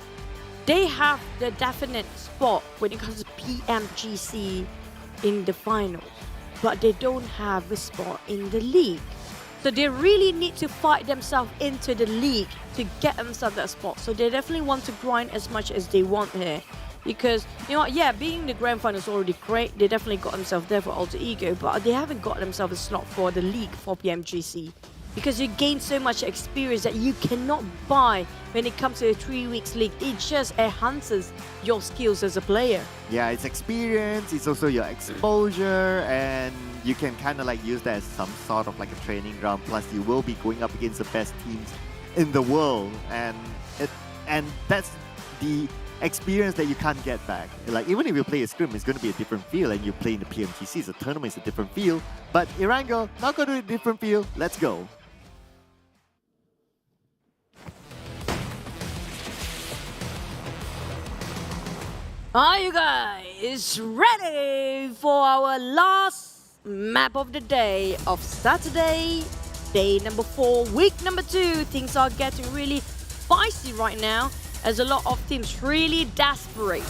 They have the definite spot when it comes to PMGC in the finals, but they don't have a spot in the league. So they really need to fight themselves into the league to get themselves that spot. So they definitely want to grind as much as they want here. Because, you know what, yeah, being in the grand final is already great. They definitely got themselves there for Alter Ego, but they haven't got themselves a slot for the league for PMGC. Because you gain so much experience that you cannot buy when it comes to a 3 weeks league. It just enhances your skills as a player. Yeah, it's experience, it's also your exposure, and you can kind of like use that as some sort of like a training ground. Plus, you will be going up against the best teams in the world, and that's the experience that you can't get back. Like, even if you play a scrim, it's going to be a different feel, and you play in the PMGC, so tournament is a different feel. But Irango, not going to be a different feel. Let's go. Are you guys ready for our last map of the day of Saturday, day number 4, week number 2? Things are getting really spicy right now, as a lot of teams really desperate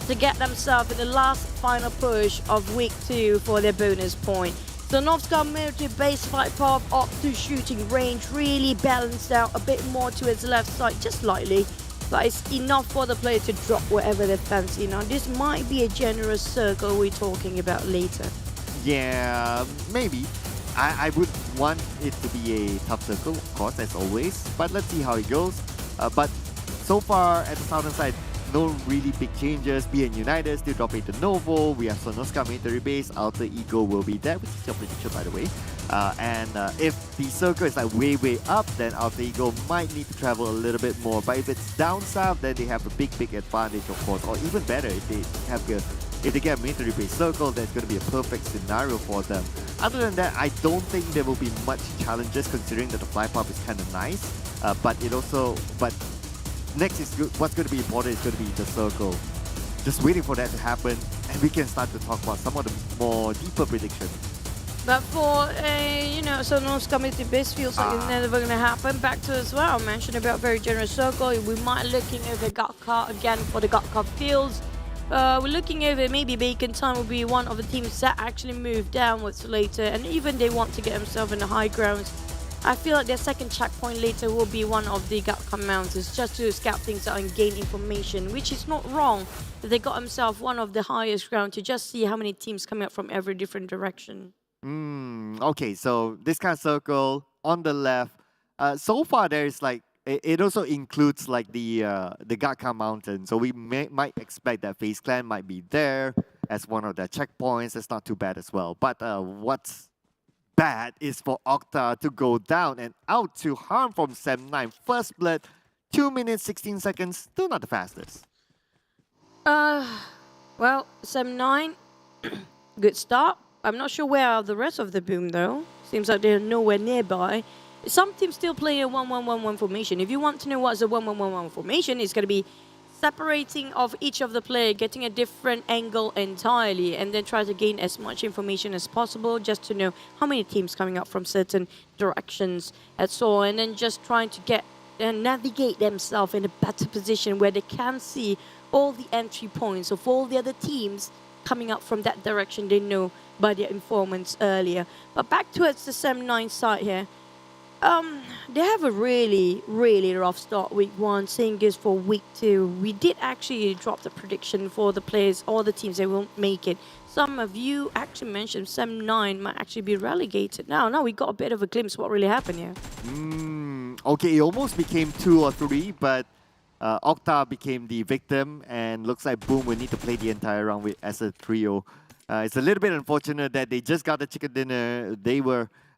to get themselves in the last final push of week 2 for their bonus point. So North Star military base fight path up to shooting range really balanced out a bit more to its left side just slightly, but it's enough for the player to drop wherever they fancy. Now this might be a generous circle we're talking about later. Yeah, maybe. I would want it to be a tough circle, of course, as always, but let's see how it goes. But so far, at the southern side, no really big changes. BN United still dropping the Novo. We have Sonoska military base. Alter Ego will be there, which is your prediction, by the way. And if the circle is like way up, then Alter Ego might need to travel a little bit more. But if it's down south, then they have a big advantage, of course. Or even better, if they get a military base circle, that's going to be a perfect scenario for them. Other than that, I don't think there will be much challenges, considering that the fly pop is kind of nice. But next is what's going to be important is going to be the circle. Just waiting for that to happen, and we can start to talk about some of the more deeper predictions. But for so North community base feels like it's never going to happen. Back to as well, I mentioned about very generous circle. We might looking over Gatka again for the Gatka fields. We're looking over maybe Bacon Time will be one of the teams that actually move downwards later, and even they want to get themselves in the high grounds. I feel like their second checkpoint later will be one of the Gatka mountains, just to scout things out and gain information, which is not wrong. They got themselves one of the highest ground to just see how many teams coming up from every different direction. Okay, so this kind of circle on the left. So far, there's like it also includes like the Gatka mountain. So we might expect that FaZe Clan might be there as one of their checkpoints. That's not too bad as well. But what's bad is for Octa to go down and out to harm from Sem9. First blood, 2 minutes 16 seconds. Still not the fastest. Well, Sem9, good start. I'm not sure where are the rest of the boom though. Seems like they're nowhere nearby. Some teams still play a 1-1-1-1 formation. If you want to know what's a 1-1-1-1 formation, it's going to be separating of each of the player, getting a different angle entirely, and then try to gain as much information as possible just to know how many teams coming up from certain directions and so on, and then just trying to get and navigate themselves in a better position where they can see all the entry points of all the other teams coming up from that direction. They know by their informants earlier. But back towards the Sem9 side here. They have a really, really rough start week 1. Same goes for week 2. We did actually drop the prediction for the players, all the teams, they won't make it. Some of you actually mentioned Sem9 might actually be relegated. Now we got a bit of a glimpse of what really happened here. Okay, it almost became 2 or 3, but Octa became the victim, and looks like Boom will need to play the entire round as a trio. It's a little bit unfortunate that they just got the chicken dinner.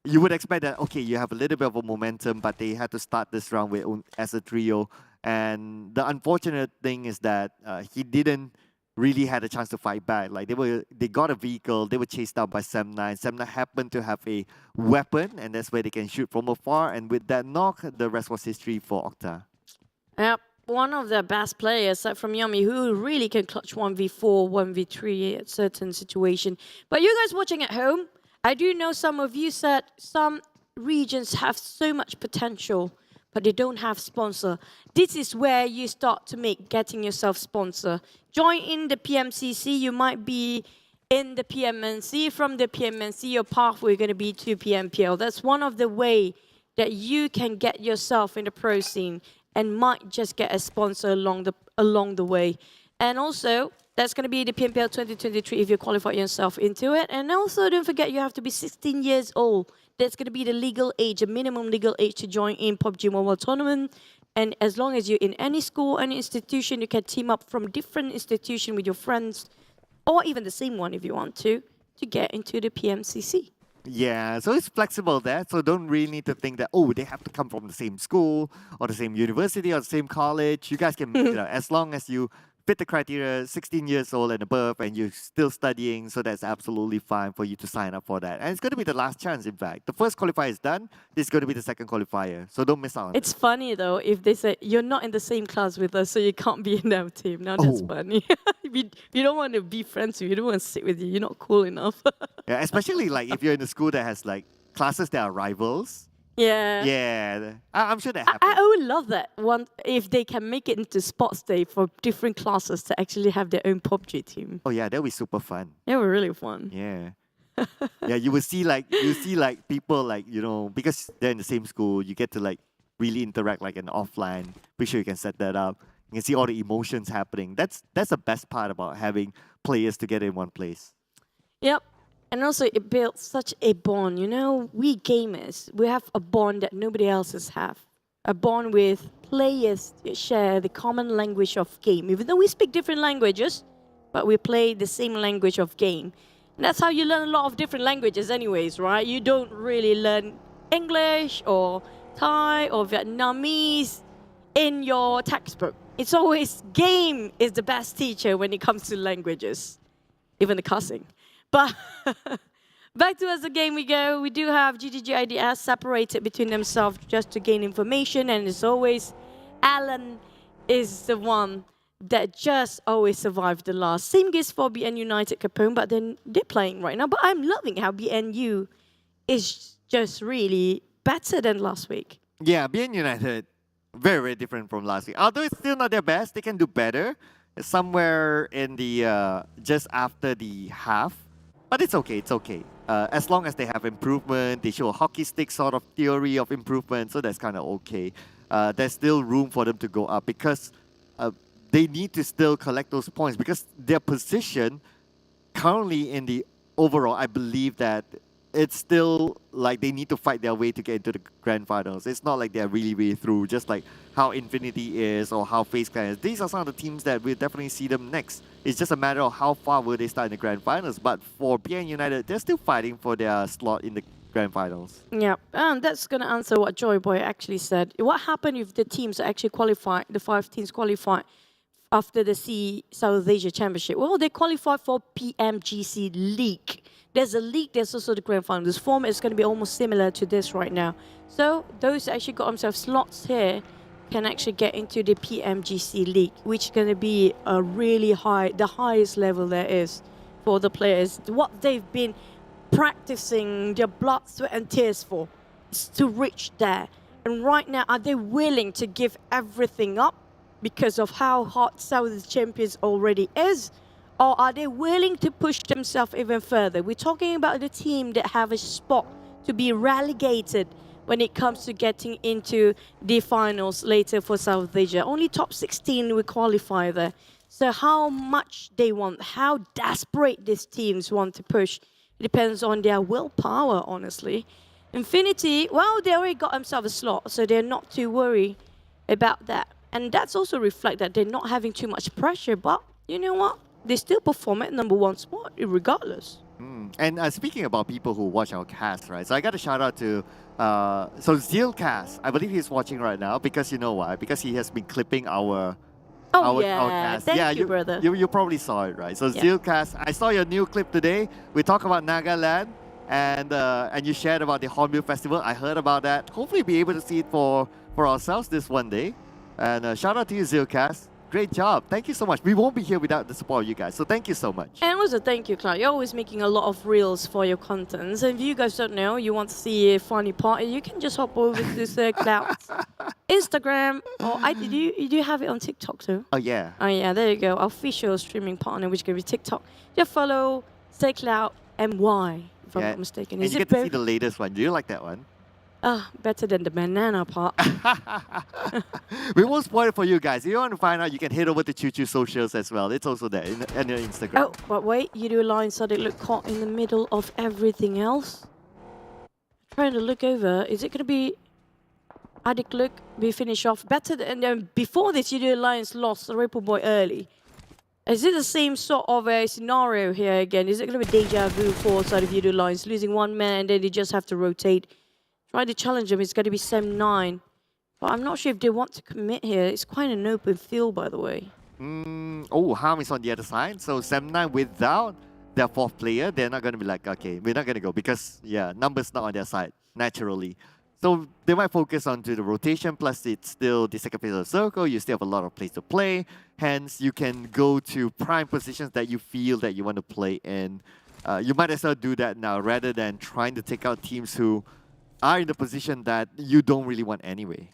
You would expect that, okay, you have a little bit of a momentum, but they had to start this round as a trio. And the unfortunate thing is that he didn't really had a chance to fight back. Like they got a vehicle, they were chased out by Sem9. Sem9 happened to have a weapon, and that's where they can shoot from afar. And with that knock, the rest was history for Octa. Yep, one of the best players from Yummy who really can clutch 1v4, 1v3 at certain situation. But you guys watching at home, I do know some of you said some regions have so much potential, but they don't have sponsor. This is where you start to getting yourself sponsor. Join in the PMCC, you might be in the PMNC. From the PMNC, your pathway is going to be to PMPL. That's one of the way that you can get yourself in the pro scene and might just get a sponsor along the way. And also, that's going to be the PMPL 2023 if you qualify yourself into it. And also, don't forget, you have to be 16 years old. That's going to be the legal age, a minimum legal age to join in PUBG Mobile Tournament. And as long as you're in any school, any institution, you can team up from different institution with your friends, or even the same one if you want to get into the PMCC. Yeah, so it's flexible there. So don't really need to think that, oh, they have to come from the same school or the same university or the same college. You guys can, as long as you fit the criteria, 16 years old and above, and you're still studying, so that's absolutely fine for you to sign up for that. And it's going to be the last chance, in fact. The first qualifier is done. This is going to be the second qualifier, so don't miss out. It's funny, though, if they say, you're not in the same class with us, so you can't be in our team. Now, that's funny. We don't want to be friends with you. We don't want to sit with you. You're not cool enough. Yeah, especially like if you're in a school that has like classes that are rivals. Yeah. Yeah, I'm sure that happens. I would love that one if they can make it into sports day for different classes to actually have their own PUBG team. Oh yeah, that would be super fun. That would be really fun. Yeah. Yeah, you will see like people like, because they're in the same school, you get to like really interact like an offline. Pretty sure you can set that up. You can see all the emotions happening. That's the best part about having players together in one place. Yep. And also, it builds such a bond. We gamers, we have a bond that nobody else have. A bond with players that share the common language of game. Even though we speak different languages, but we play the same language of game. And that's how you learn a lot of different languages anyways, right? You don't really learn English or Thai or Vietnamese in your textbook. It's always game is the best teacher when it comes to languages, even the cussing. But back to us the game we go. We do have GIDS separated between themselves just to gain information. And as always, Alan is the one that just always survived the last. Same goes for BN United Capone, but then they're playing right now. But I'm loving how BNU is just really better than last week. Yeah, BN United, very, very different from last week. Although it's still not their best, they can do better. Somewhere in the, just after the half. But it's okay, it's okay. As long as they have improvement, they show a hockey stick sort of theory of improvement, so that's kind of okay. There's still room for them to go up because they need to still collect those points because their position currently in the overall, I believe that it's still like they need to fight their way to get into the grand finals. It's not like they're really, really through, just like how Infinity is or how FaZe Clan is. These are some of the teams that we'll definitely see them next. It's just a matter of how far will they start in the grand finals. But for BN United, they're still fighting for their slot in the grand finals. Yeah, and that's going to answer what Joy Boy actually said. What happened if the teams actually qualified, the 5 teams qualified after the SEA South Asia Championship? Well, they qualified for PMGC League. There's a league, there's also the grand final. This format is going to be almost similar to this right now. So those that actually got themselves slots here can actually get into the PMGC League, which is going to be a really high, the highest level there is for the players. What they've been practicing their blood, sweat and tears for is to reach there. And right now, are they willing to give everything up because of how hot South Champions already is? Or are they willing to push themselves even further? We're talking about the team that have a spot to be relegated when it comes to getting into the finals later for South Asia. Only top 16 will qualify there. So how much they want, how desperate these teams want to push, it depends on their willpower, honestly. Infinity, well, they already got themselves a slot, so they're not too worried about that. And that's also reflect that they're not having too much pressure, but you know what? They still perform at #1 spot, regardless. And speaking about people who watch our cast, right? So I got a shout out to Zilcast. I believe he's watching right now because you know why? Because he has been clipping our cast. Thank you, brother. You probably saw it, right? So Yeah. Zilcast, I saw your new clip today. We talk about Nagaland and you shared about the Hornbill Festival. I heard about that. Hopefully be able to see it for ourselves this one day. And shout out to you, Zilcast. Great job. Thank you so much. We won't be here without the support of you guys. So thank you so much. And also thank you, Cloud. You're always making a lot of reels for your contents. And if you guys don't know, you want to see a funny part, you can just hop over to Cloud's Instagram. Or you do have it on TikTok too? Oh, yeah. Oh, yeah, there you go. Official streaming partner, which can be TikTok. Just follow Cloud MY, if I'm not mistaken. And Is you it get to see the latest one. Do you like that one? better than the banana part. We won't spoil it for you guys. If you want to find out, you can head over to Choo Choo Socials as well. It's also there in your Instagram. Oh, but wait, you do a line so they look caught in the middle of everything else. Trying to look over. Is it going to be Adik look? We finish off better than before this. You do Alliance lost the Ripple Boy early. Is it the same sort of a scenario here again? Is it going to be deja vu for side of Yoodo Alliance, losing one man and then they just have to rotate? Try to challenge him. It's going to be Sem9. But I'm not sure if they want to commit here. It's quite an open field, by the way. Oh, Harm is on the other side. So Sem9 without their fourth player, they're not going to be like, okay, we're not going to go because, yeah, numbers not on their side, naturally. So they might focus on to the rotation, plus it's still the second phase of the circle. You still have a lot of plays to play. Hence, you can go to prime positions that you feel that you want to play in. You might as well do that now rather than trying to take out teams who are in the position that you don't really want anyway.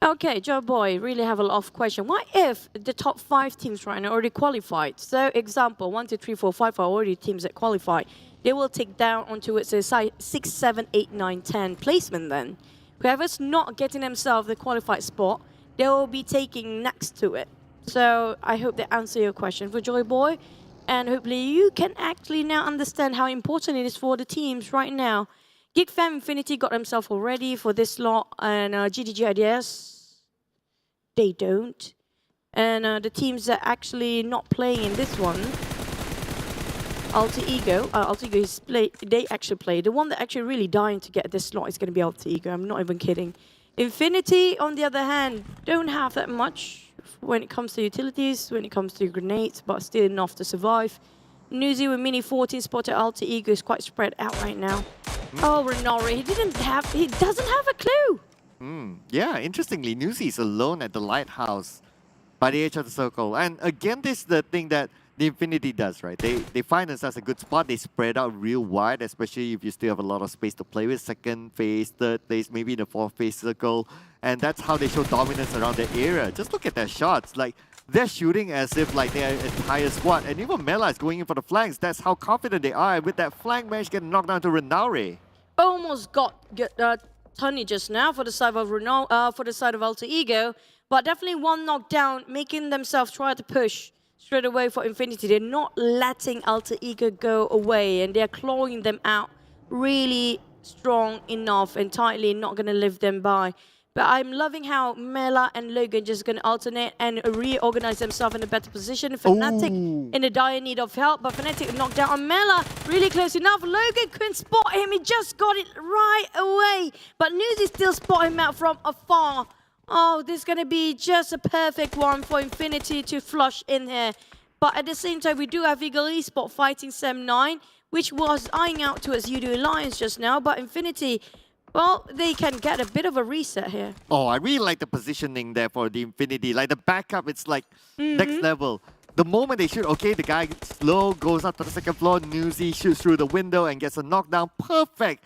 Okay, Joe Boy, really have a lot of questions. What if the top 5 teams right now already qualified? So, example, 1, 2, 3, 4, 5 are already teams that qualify. They will take down onto its 6, 7, 8, 9, 10 placement then. Whoever's not getting themselves the qualified spot, they will be taking next to it. So, I hope that answer your question for Joy Boy. And hopefully you can actually now understand how important it is for the teams right now. Geek Fam Infinity got themselves all ready for this lot, and GIDS, they don't. And the teams that actually not playing in this one, Alter Ego is they actually play. The one that actually really dying to get this slot is going to be Alter Ego. I'm not even kidding. Infinity, on the other hand, don't have that much when it comes to utilities, when it comes to grenades, but still enough to survive. Newsy with Mini 14 spotted Alter Ego is quite spread out right now. Oh, Renori, he doesn't have a clue. Yeah, interestingly, Newsy is alone at the lighthouse by the edge of the circle. And again, this is the thing that the Infinity does, right? They find themselves a good spot. They spread out real wide, especially if you still have a lot of space to play with. Second phase, third phase, maybe in the fourth phase circle. And that's how they show dominance around the area. Just look at their shots. Like, they're shooting as if like their entire squad. And even Mela is going in for the flanks. That's how confident they are. And with that flank match getting knocked down to Renaure. Almost got Tony just now for the side of Alter Ego, but definitely one knockdown, making themselves try to push straight away for Infinity. They're not letting Alter Ego go away, and they're clawing them out really strong enough and tightly, not going to leave them by. But I'm loving how Mela and Logan just going to alternate and reorganize themselves in a better position. Fnatic in a dire need of help, but Fnatic knocked down on Mela. Really close enough. Logan couldn't spot him. He just got it right away. But Newsy still spot him out from afar. Oh, this is going to be just a perfect one for Infinity to flush in here. But at the same time, we do have Ego Esport fighting Sem9, which was eyeing out towards Yoodo Alliance just now. But Infinity, well, they can get a bit of a reset here. Oh, I really like the positioning there for the Infinity. Like the backup, it's like next level. The moment they shoot, okay, the guy slow, goes up to the second floor, Newsy shoots through the window and gets a knockdown. Perfect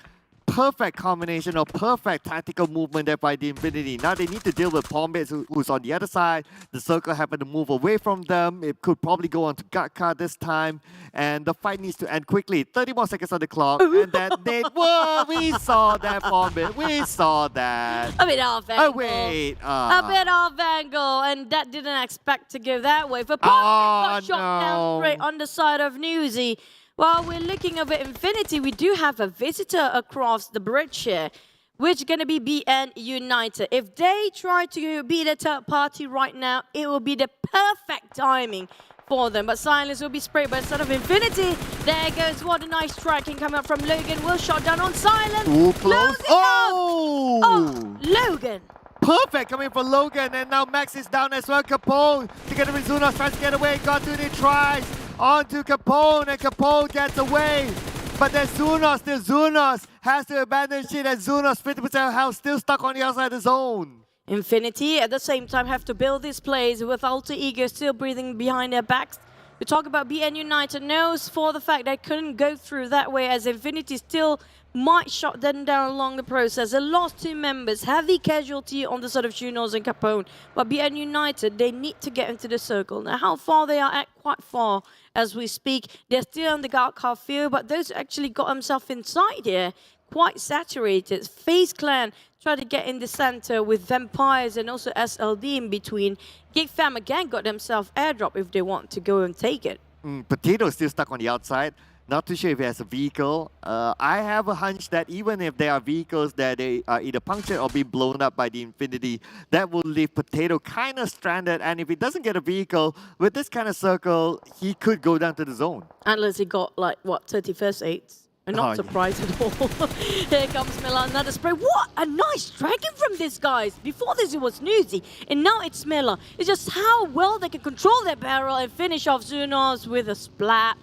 perfect combination or perfect tactical movement there by the Infinity. Now they need to deal with Palmbase who's on the other side. The circle happened to move away from them. It could probably go on to Gatka this time. And the fight needs to end quickly. 30 more seconds on the clock. And then whoa, we saw that Palmbase. We saw that. A bit off angle. Oh, wait. A bit off angle. And that didn't expect to go that way. For got shot down straight on the side of Newsy. While we're looking over Infinity, we do have a visitor across the bridge here, which is going to be BN United. If they try to be the third party right now, it will be the perfect timing for them. But Silence will be sprayed by the side of Infinity. There goes, what a nice tracking coming up from Logan. Will shot down on Silence. Ooh, close. Oh, Logan. Perfect coming from Logan, and now Max is down as well. Capone together with Zunos tries to get away. GOD2D tries onto Capone, and Capone gets away. But there's Zunos, Zunos has to abandon shit, and Zunos 50% health still stuck on the outside of the zone. Infinity at the same time have to build this plays with Alter Ego still breathing behind their backs. We talk about BN United knows for the fact they couldn't go through that way, as Infinity still might shut them down along the process. They lost 2 members, heavy casualty on the side of Junos and Capone. But BN United, they need to get into the circle. Now, how far they are at? Quite far as we speak. They're still on the guard car field, but those actually got themselves inside here. Quite saturated. FaZe Clan try to get in the center with Vampires and also SLD in between. Geek Fam again got themselves airdrop if they want to go and take it. Potato is still stuck on the outside. Not too sure if he has a vehicle. I have a hunch that even if there are vehicles that they are either punctured or being blown up by the Infinity, that will leave Potato kind of stranded. And if he doesn't get a vehicle, with this kind of circle, he could go down to the zone. Unless he got, like, what, 31st eights? I'm not surprised at all. Here comes Miller, another spray. What a nice dragon from this, guys. Before this, it was Newsy, and now it's Miller. It's just how well they can control their barrel and finish off Zunos with a splat.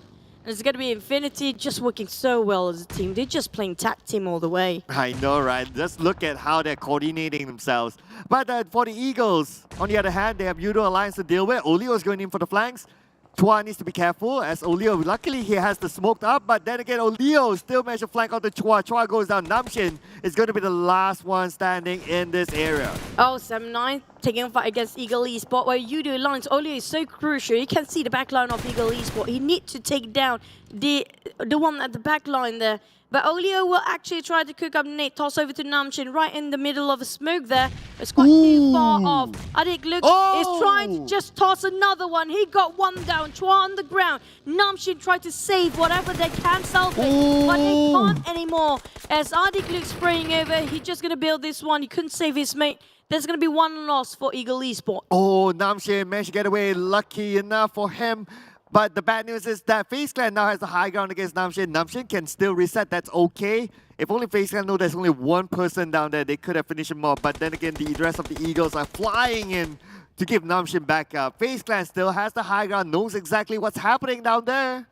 And it's going to be Infinity just working so well as a team. They're just playing tag team all the way. I know, right? Just look at how they're coordinating themselves. But for the Eagles, on the other hand, they have Yoodo Alliance to deal with. Olio is going in for the flanks. Chua needs to be careful as Olio, luckily he has the smoked up, but then again Olio still managed to flank onto Chua. Chua goes down. Namshin is going to be the last one standing in this area. Oh, 7-9 taking a fight against Ego Esports, where Yoodo Alliance. Olio is so crucial. You can see the backline of Ego Esports. He needs to take down the one at the backline there. But Olio will actually try to cook up Nate. Toss over to Namshin right in the middle of a smoke there. It's quite too far off. Adik Luke is trying to just toss another one. He got one down. Chua on the ground. Namshin tried to save whatever they can salvage, but they can't anymore. As Adik Luke spraying over, he's just going to build this one. He couldn't save his mate. There's going to be one loss for Eagle Esports. Oh, Namshin managed to get away. Lucky enough for him. But the bad news is that FaZe Clan now has the high ground against Namshin. Namshin can still reset, that's okay. If only FaZe Clan know there's only one person down there, they could have finished him off. But then again, the rest of the Eagles are flying in to give Namshin back up. FaZe Clan still has the high ground, knows exactly what's happening down there.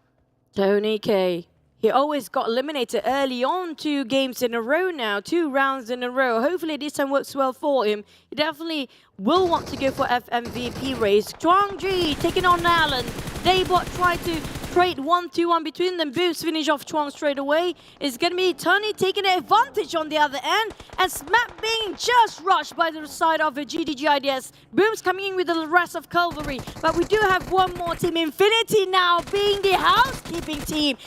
Tony K. He always got eliminated early on 2 games in a row now, 2 rounds in a row. Hopefully this time works well for him. He definitely will want to go for FMVP race. Chuangji taking on Allen. Daybot tried to trade 1-2-1 between them. Booms finish off Chuang straight away. It's going to be Tony taking advantage on the other end. And Smack being just rushed by the side of the GIDS. Booms coming in with the rest of Cavalry. But we do have one more team. Infinity now being the housekeeping team.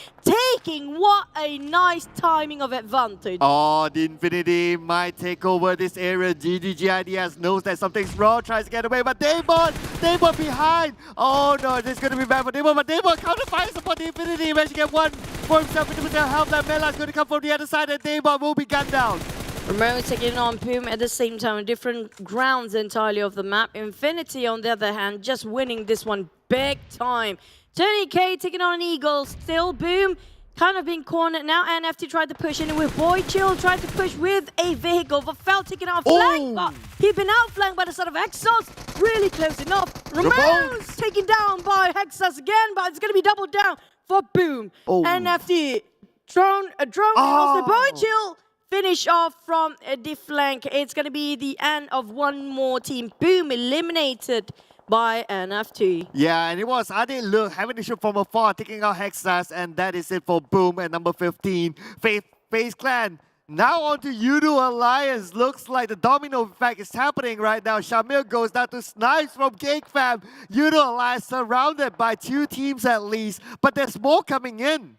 Taking what a nice timing of advantage. Oh, the Infinity might take over this area. GIDS knows that something's wrong. Tries to get away. But Daybot behind. Oh no, this is going to be bad for Daybot. But Daybot counter-fires upon the Infinity. He managed to get one for himself. 50% help. That Mela is going to come from the other side. And Daybot will be gunned down. Ramon taking on Boom at the same time on different grounds entirely of the map. Infinity, on the other hand, just winning this one big time. Tony K taking on Eagle. Still Boom kind of being cornered now. NFT tried to push in with Boy Chill. Tried to push with a vehicle. Vafel taking out flank, but he's been outflanked by the side of Exos. Really close enough. Ramones taken down by Hexas again, but it's going to be doubled down for Boom. NFT drone and also Boy Chill. Finish off from the flank. It's going to be the end of one more team. Boom eliminated by NFT. Yeah, and it was Ade Luke having to shoot from afar, taking out Hexas, and that is it for Boom at number 15. FaZe Clan Now on to Yoodo Alliance. Looks like the domino effect is happening right now. Shamil goes down to Snipes from Geek Fam. Yoodo Alliance surrounded by 2 teams at least, but there's more coming in.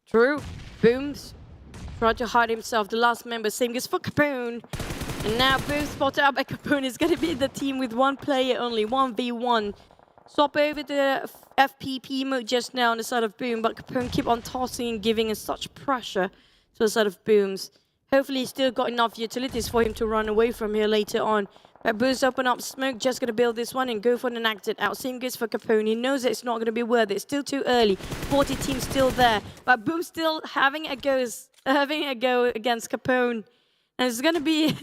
True. Booms tried to hide himself. The last member, same goes for Capone. And now Boom spotted out by Capone is going to be the team with 1 player only, 1v1. Swap over to FPP mode just now on the side of Boom, but Capone keep on tossing and giving us such pressure to the side of Booms. Hopefully he's still got enough utilities for him to run away from here later on. But Booms open up smoke, just going to build this one and go for an exit out. Same goes for Capone. He knows that it's not going to be worth it. It's still too early. 40 teams still there. But Boom still having a go against Capone. And it's going to be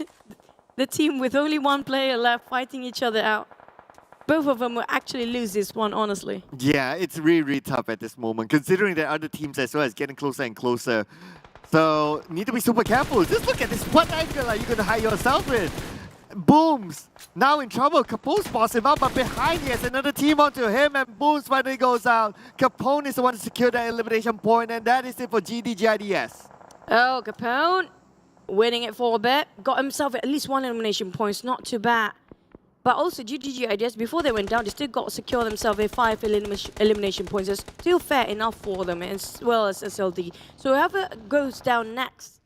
the team with only 1 player left fighting each other out. Both of them will actually lose this one, honestly. Yeah, it's really, really tough at this moment, considering that other teams as well is getting closer and closer. So, need to be super careful. Just look at this. What angle are you going to hide yourself with? Booms now in trouble. Capone spots him out, but behind he has another team onto him, and Booms finally goes out. Capone is the one to secure that elimination point, and that is it for GIDS. Oh, Capone winning it for a bit. Got himself at least 1 elimination points. Not too bad. But also, GIDS, before they went down, they still got to secure themselves with 5 elimination points. It's still fair enough for them, as well as SLD. So whoever goes down next,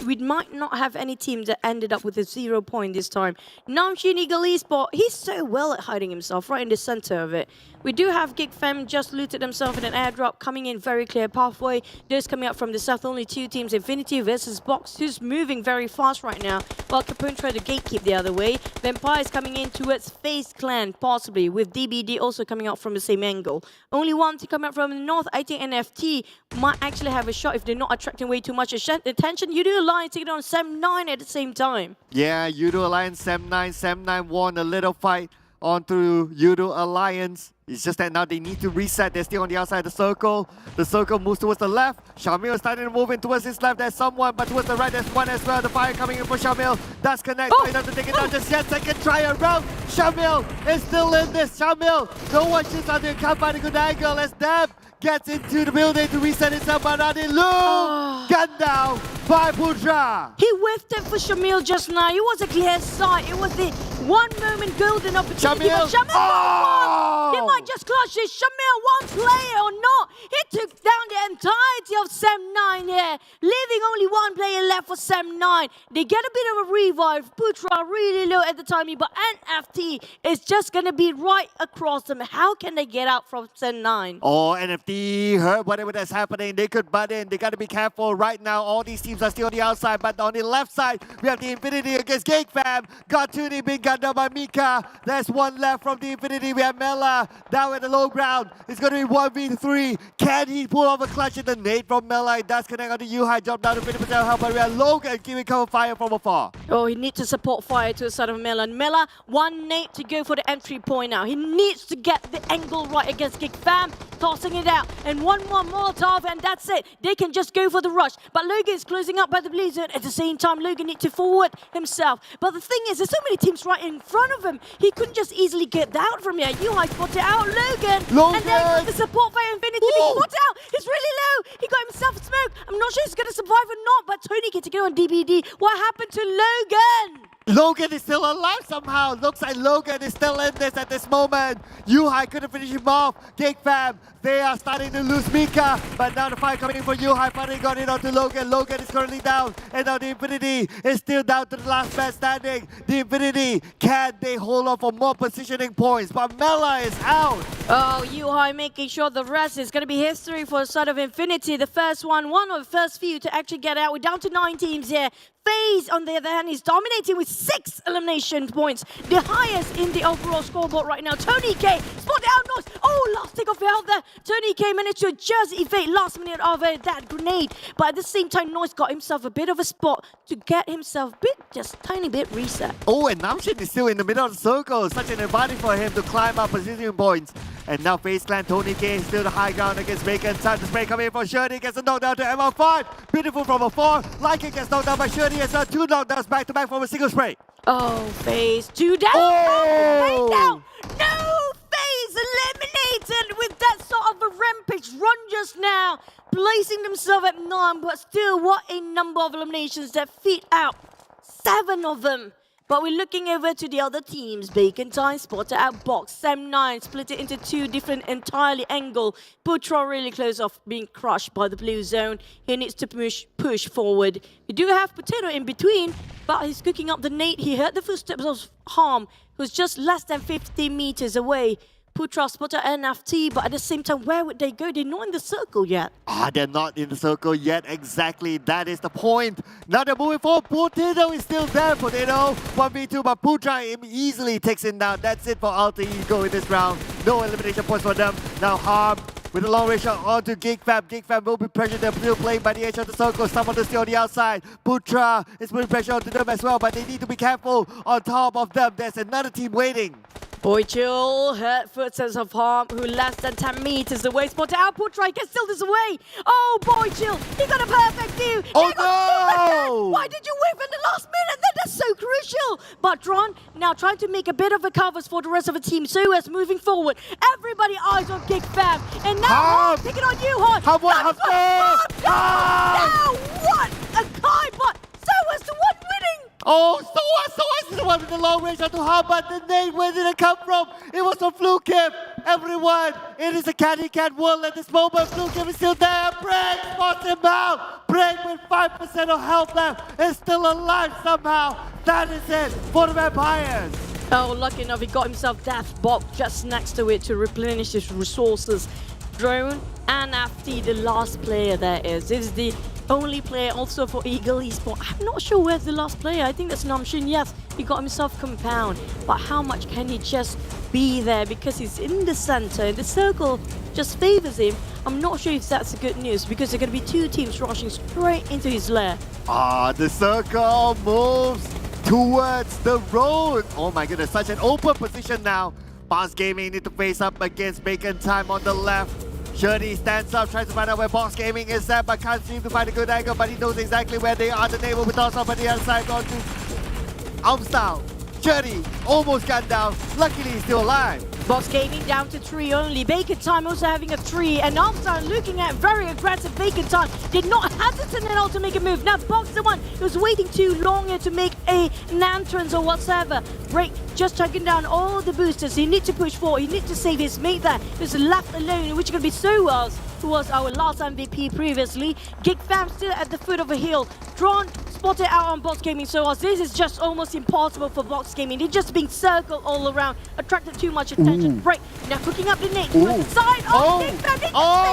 we might not have any team that ended up with a 0 point this time. Namshin Ego Esport, he's so well at hiding himself right in the center of it. We do have Geek Fam just looted themselves in an airdrop, coming in very clear pathway. Those coming up from the south, only 2 teams, Infinity versus Box, who's moving very fast right now, while Capone tried to gatekeep the other way. Vampire is coming in towards FaZe Clan, possibly, with DBD also coming out from the same angle. Only 1 to come out from the north. I think NFT might actually have a shot if they're not attracting way too much attention. Yoodo Alliance taking on Sem9 at the same time. Yeah, Yoodo Alliance, Sem9 won a little fight onto Yoodo Alliance. It's just that now they need to reset. They're still on the outside of the circle. The circle moves towards the left. Shamil is starting to move in towards his left. There's someone, but towards the right there's one as well. The fire coming in for Shamil. That's connect. He doesn't take it down just yet. Second try around. Shamil is still in this. Shamil, no one shoots on the account by the good angle as Deb gets into the building to reset himself, but not in Luke. Gun down by Putra. He whiffed it for Shamil just now. It was a clear sight. It was the 1 moment golden opportunity. Shamil. But Shamil he might just clutch it. Shamil, 1 player or not. He took down the entirety of Sem9 here, leaving only 1 player left for Sem9. They get a bit of a revive. Putra really low at the timing, but NFT is just going to be right across them. How can they get out from Sem9? Oh, NFT heard whatever that's happening. They could butt in. They got to be careful right now. All these teams are still on the outside, but on the left side, we have the Infinity against Geek Fam. Got 2 being gunned down by Mika. There's 1 left from the Infinity. We have Mela down at the low ground. It's going to be 1v3. Can he pull off a clutch in the nade from Mela? It does connect on the U-High. Jump down to 50% health, but we have Logan giving cover fire from afar. Oh, he needs to support fire to the side of Mela. And Mela, 1 nade to go for the entry point now. He needs to get the angle right against Geek Fam. Tossing it out. And 1 more Molotov, and that's it. They can just go for the rush. But Logan is closing up by the blue zone. At the same time, Logan needs to forward himself. But the thing is, there's so many teams right in front of him. He couldn't just easily get out from here. U-High spotted out Logan. And then the support for Infinity being spotted out. He's really low. He got himself a smoke. I'm not sure he's going to survive or not, but Tony gets to get on DBD. What happened to Logan? Logan is still alive somehow. Looks like Logan is still in this at this moment. U-High couldn't finish him off. Geek Fam, they are starting to lose Mika. But now the fire coming in for U-High. Finally got it onto Logan. Logan is currently down. And now the Infinity is still down to the last man standing. The Infinity, can they hold on for more positioning points? But Mela is out. Oh, U-High making sure the rest is going to be history for the side of Infinity. The first one of the first few to actually get out. We're down to 9 teams here. FaZe, on the other hand, is dominating with 6 elimination points. The highest in the overall scoreboard right now. Tony K spotted out Noise. Oh, last take off health there. Tony K managed to just evade last minute of that grenade. But at the same time, Noise got himself a bit of a spot to get himself just tiny bit reset. Oh, and Namshin is still in the middle of the circle. Such an advantage for him to climb up position points. And now FaZe Clan, Tony K is still the high ground against Bacon. Time to spray coming in from Shirley. Gets a knockdown to MR5. Beautiful from afar. Like it gets knocked down by Shirley as well. 2 knockdowns back to back from a single spray. Oh, FaZe 2 down. Oh! Down. No, FaZe eliminated with that sort of a rampage run just now. placing themselves at 9, but still, what a number of eliminations that feed out 7 of them. But we're looking over to the other teams. Bacon Time spotted out box. Sam9 split it into 2 different entirely angle. Putra really close off being crushed by the blue zone. He needs to push forward. We do have Potato in between, but he's cooking up the nade. He heard the footsteps of Harm, who's just less than 50 meters away. Putra spotted NFT, but at the same time, where would they go? They're not in the circle yet. They're not in the circle yet. Exactly, that is the point. Now they're moving forward. Potato is still there. Potato 1v2, but Putra easily takes him down. That's it for Alter Ego in this round. No elimination points for them. Now Harm with a long range shot onto Geek Fam. Geek Fam will be pressured. They're still playing by the edge of the circle. Someone is still on the outside. Putra is putting pressure onto them as well, but they need to be careful. On top of them, there's another team waiting. Boychill heard footsteps of Harm, who less than 10 meters away. Spotted out. Putra gets still this away. Oh, Boychill, he got a perfect view. Oh no! Why did you whip in the last minute? That's so crucial. But Dron now trying to make a bit of a covers for the rest of the team. So as moving forward, everybody eyes on Geek Fam. And now Harm picking on you, Harm. Now what a guy, but so was the one winning. Oh, so is the one with the long range onto Harm, but the nade, where did it come from? It was from Flukev. Everyone, it is a cat world at this moment. Flukev is still there. Break spots him out. Break with 5% of health left is still alive somehow. That is it for the Vampires. Oh, lucky enough, he got himself Death Box just next to it to replenish his resources. Drone and FT, the last player there is. This is the only player also for Ego Esports. I'm not sure where's the last player. I think that's Namshin. Yes, he got himself Compound. But how much can he just be there? Because he's in the center. The circle just favors him. I'm not sure if that's good news because there are going to be 2 teams rushing straight into his lair. The circle moves towards the road. Oh my goodness, such an open position now. Boss Gaming need to face up against Bacon Time on the left. Shirley stands up, tries to find out where Boss Gaming is at, but can't seem to find a good angle, but he knows exactly where they are. The name will be tossed off on the other side, gone to Armstyle. Shirley almost got down. Luckily, he's still alive. Boss Gaming down to 3 only. Bacon Time also having a 3. And Armstrong looking at very aggressive. Bacon Time did not hesitate at all to make a move. Now Box the one who's waiting too long here to make an entrance or whatsoever. Break just chugging down all the boosters. He needs to push forward. He needs to save his mate there. Who's left alone, which is going to be so well. Who was our last MVP previously. Geek Fam still at the foot of a hill. Drawn spotted out on Box Gaming. So this is just almost impossible for Box Gaming. They're just being circled all around. Attracted too much attention. Break. Now cooking up the nade. Side of Geek Fam. Oh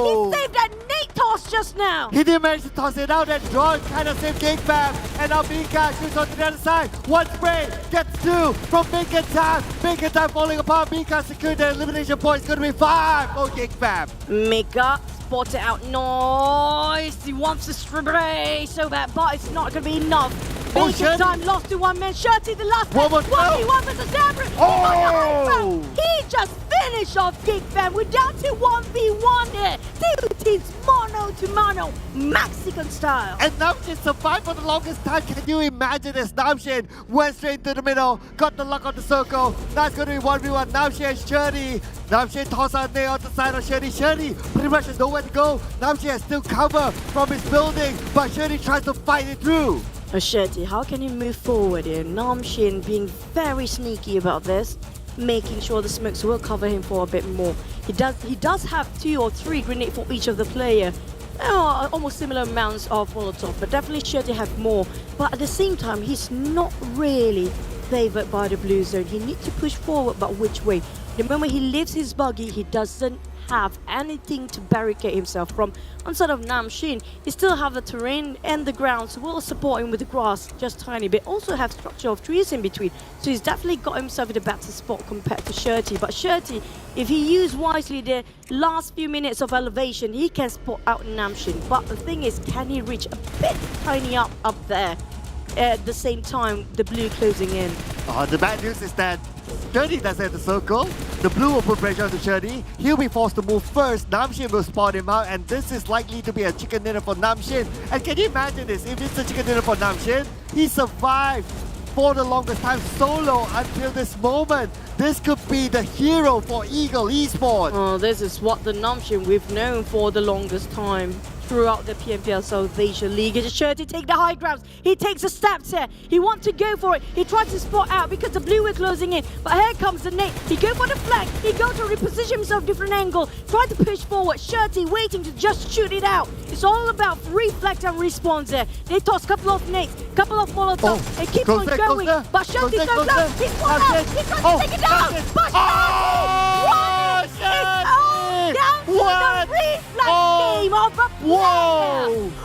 no! He saved that nade toss just now. He didn't manage to toss it out, and Drawn kind of saved Geek Fam. And now Mika shoots on the other side. One spray gets 2 from Bacon Time. Bacon Time falling apart. Mika secured the elimination point. It's going to be 5 for Geek Fam. Mika spotted out. Nice. He wants to spray so bad, but it's not going to be enough. Bacon Time lost to 1 man. Shirty the last man. 1v1 versus Damron. Oh! He just finished off Geek Fam. We're down to 1v1 here. 2 teams mono to mono. Mexican style. And Namshin survived for the longest time. Can you imagine this? Namshin went straight into the middle. Got the luck on the circle. Now it's going to be 1v1. Namshin and Shirty. Namshin tosses a nail on the side of Shirty. Shirty pretty much has nowhere to go. Namshin has still cover from his building, but Shirty tries to fight it through. Shirty, how can you move forward here? Namshin being very sneaky about this, making sure the smokes will cover him for a bit more. He does have 2 or 3 grenades for each of the player. Almost similar amounts of Molotov, but definitely Shirty have more. But at the same time, he's not really favored by the blue zone. He needs to push forward, but which way? The moment he leaves his buggy, he doesn't have anything to barricade himself from. On side of Namshin, he still have the terrain and the ground, so will support him with the grass just tiny bit. Also have structure of trees in between, so he's definitely got himself in a better spot compared to Shirty. But Shirty, if he used wisely the last few minutes of elevation, he can spot out Namshin. But the thing is, can he reach a bit tiny up there? At the same time, the blue closing in. The bad news is that Shirty doesn't have the circle. The blue will put pressure on to Shirty. He'll be forced to move first. Namshin will spot him out, and this is likely to be a chicken dinner for Namshin. And can you imagine this? If it's a chicken dinner for Namshin, he survived for the longest time solo until this moment. This could be the hero for Ego Esports. Oh, this is what the Namshin we've known for the longest time throughout the PMPL South Asia League. It's sure to take the high grounds. He takes a step here. He wants to go for it. He tries to spot out because the blue were closing in. But here comes the nade. He go for the flag. He go to reposition himself different angle. Try to push forward. Shirty waiting to just shoot it out. It's all about reflect and respawns there. They toss a couple of nades, couple of molotovs. They keep on going. But Shirty goes low. He's one out. He tries to take it down. But Shirty won it. It's all down to the reflect game of a player.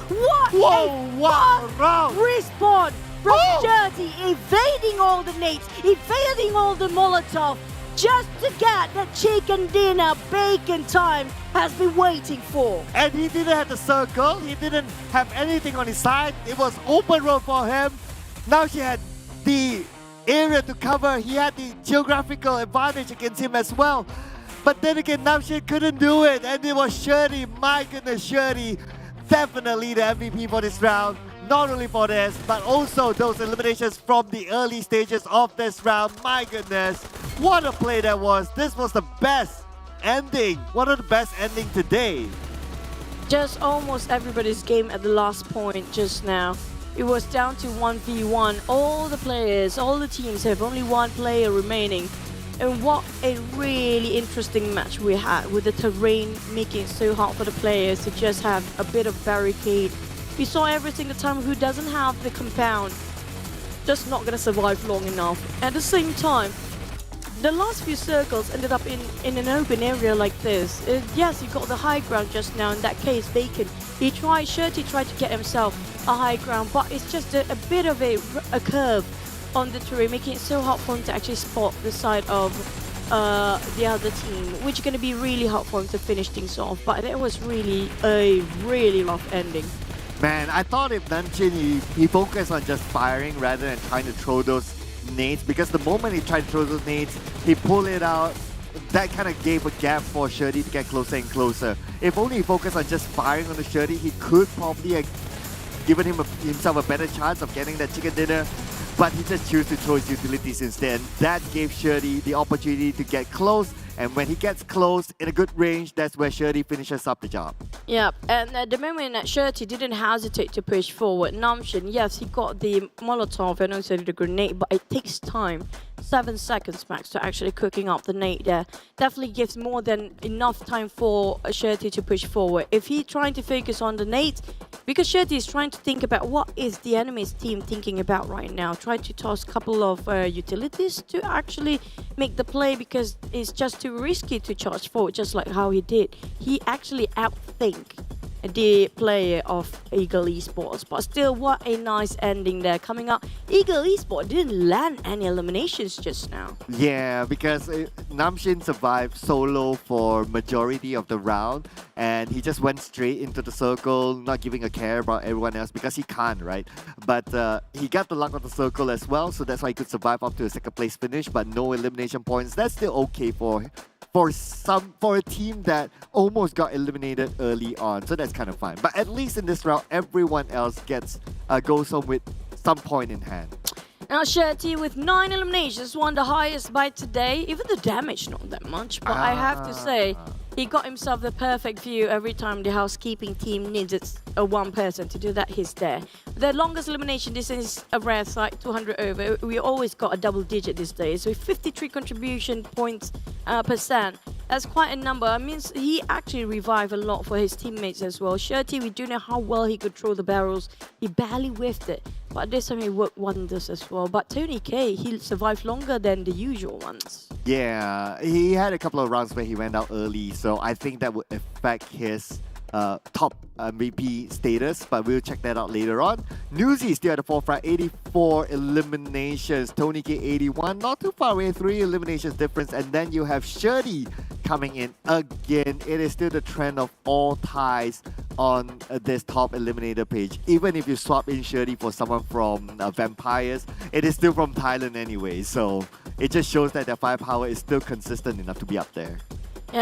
What a round. Respawn from Shirty, evading all the nades, evading all the molotov, just to get the chicken dinner bacon time has been waiting for. And he didn't have the circle, he didn't have anything on his side, it was open road for him. Now she had the area to cover, he had the geographical advantage against him as well. But then again, Namshin couldn't do it, and it was Shirty. My goodness, Shirty, definitely the MVP for this round. Not only for this, but also those eliminations from the early stages of this round. My goodness, what a play that was. This was the best ending, one of the best ending today. Just almost everybody's game at the last point just now. It was down to 1v1. All the players, all the teams have only one player remaining. And what a really interesting match we had, with the terrain making it so hard for the players to just have a bit of barricade. We saw every single time who doesn't have the compound just not gonna survive long enough. At the same time, the last few circles ended up in an open area like this. Yes, he got the high ground just now, in that case Bacon. Shirty tried to get himself a high ground, but it's just a bit of a curve on the terrain, making it so hard for him to actually spot the side of the other team, which is going to be really hard for him to finish things off. But it was really a really rough ending. Man, I thought if Namshin, he focused on just firing rather than trying to throw those nades, because the moment he tried to throw those nades, he pulled it out. That kind of gave a gap for Shirty to get closer and closer. If only he focused on just firing on the Shirty, he could probably have given himself a better chance of getting that chicken dinner. But he just chose to throw his utilities instead. That gave Shirty the opportunity to get close, and when he gets close in a good range, that's where Shirty finishes up the job. Yeah, and at the moment that Shirty didn't hesitate to push forward, Namshin, yes, he got the Molotov and also the grenade, but it takes time. 7 seconds max to actually cooking up the nade there. Definitely gives more than enough time for Shirty to push forward. If he's trying to focus on the nades, because Shirty is trying to think about what is the enemy's team thinking about right now. Try to toss a couple of utilities to actually make the play, because it's just too risky to charge forward, just like how he did. He actually outthink the player of Ego Esports, but still, what a nice ending there coming up. Ego Esports didn't land any eliminations just now. Yeah, because Namshin survived solo for majority of the round, and he just went straight into the circle, not giving a care about everyone else, because he can't, right? But he got the luck of the circle as well, so that's why he could survive up to a second place finish, but no elimination points. That's still okay for a team that almost got eliminated early on, so that's kind of fine. But at least in this round, everyone else goes home with some point in hand. Now Shirty with 9 eliminations won the highest by today. Even the damage not that much, but I have to say he got himself the perfect view every time the housekeeping team needed one person to do that. He's there. The longest elimination, this is a rare sight, 200 over. We always got a double digit these days, with 53 contribution points percent. That's quite a number. It means he actually revived a lot for his teammates as well. Shirty, we do know how well he could throw the barrels. He barely whiffed it, but this time he worked wonders as well. But Tony K, he survived longer than the usual ones. Yeah, he had a couple of rounds where he went out early, so I think that would affect his top MVP status, but we'll check that out later on. Newsy still at the forefront, 84 eliminations. Tony K 81, not too far away, 3 eliminations difference. And then you have Shirty coming in again. It is still the trend of all ties on this top eliminator page. Even if you swap in Shirty for someone from Vampires, it is still from Thailand anyway. So it just shows that their firepower is still consistent enough to be up there.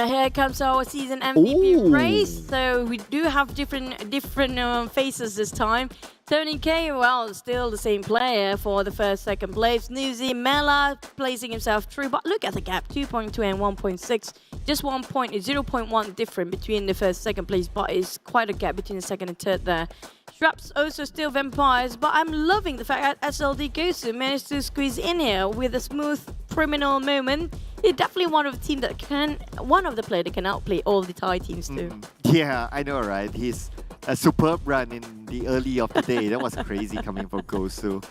Here comes our season MVP race. So we do have different faces this time. Tony K, well, still the same player for the first, second place. Newsy Mela placing himself through, but look at the gap, 2.2 and 1.6. Just 1 point, 0.1 different between the first, second place, but it's quite a gap between the second and third there. Shrap's also still Vampires, but I'm loving the fact that SLD Gosu managed to squeeze in here with a smooth criminal moment. He's definitely one of the team that one of the players that can outplay all the Thai teams too. Yeah, I know, right? He's a superb run in the early of the day. That was crazy coming from Gosu.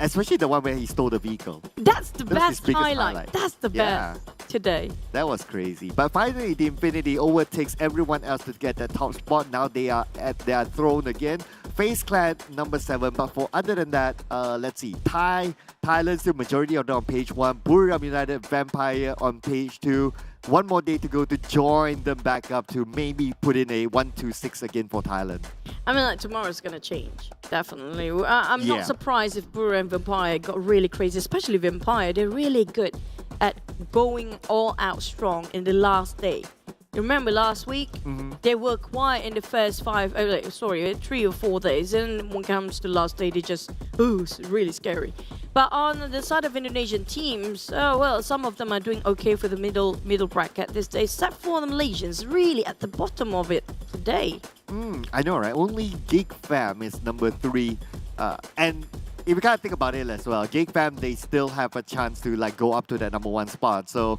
Especially the one where he stole the vehicle. That's the best highlight. That's the best today. That was crazy. But finally, the Infinity overtakes everyone else to get that top spot. Now they are at their throne again. FaZe Clan number 7. But for other than that, let's see. Thailand still majority of them on page 1. Buriram United Vampire on page 2. One more day to go to join them back up to maybe put in a 1-2-6 again for Thailand. I mean, like, tomorrow's going to change. Definitely. I'm not surprised if Buriram and Vampire got really crazy, especially Vampire. They're really good at going all out strong in the last day. Remember last week, they were quiet in the first 3 or 4 days. And when it comes to last day, they just, it's really scary. But on the side of Indonesian teams, some of them are doing okay for the middle bracket this day, except for the Malaysians, really at the bottom of it today. I know, right? Only Geek Fam is number 3. And if you gotta think about it as well, Geek Fam, they still have a chance to go up to that number 1 spot. So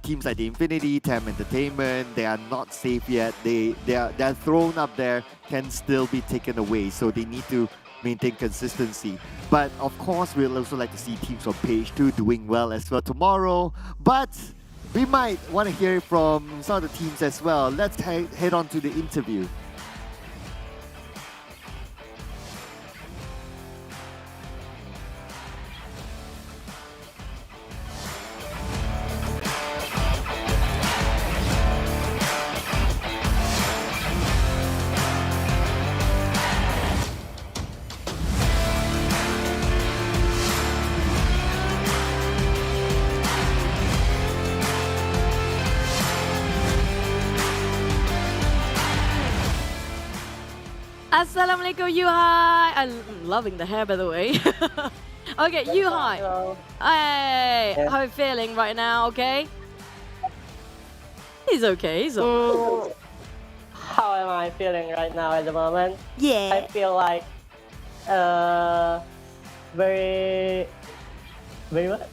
teams like the Infinity, TEM Entertainment, they are not safe yet. They're thrown up there, can still be taken away. So they need to maintain consistency. But of course, we'll also like to see teams from page 2 doing well as well tomorrow. But we might want to hear from some of the teams as well. Let's head on to the interview. Assalamualaikum, Yuhai. I'm loving the hair, by the way. Okay, Yuhai. Hey, how are you feeling right now? Okay. He's okay. He's okay. How am I feeling right now at the moment? Yeah. I feel like very what?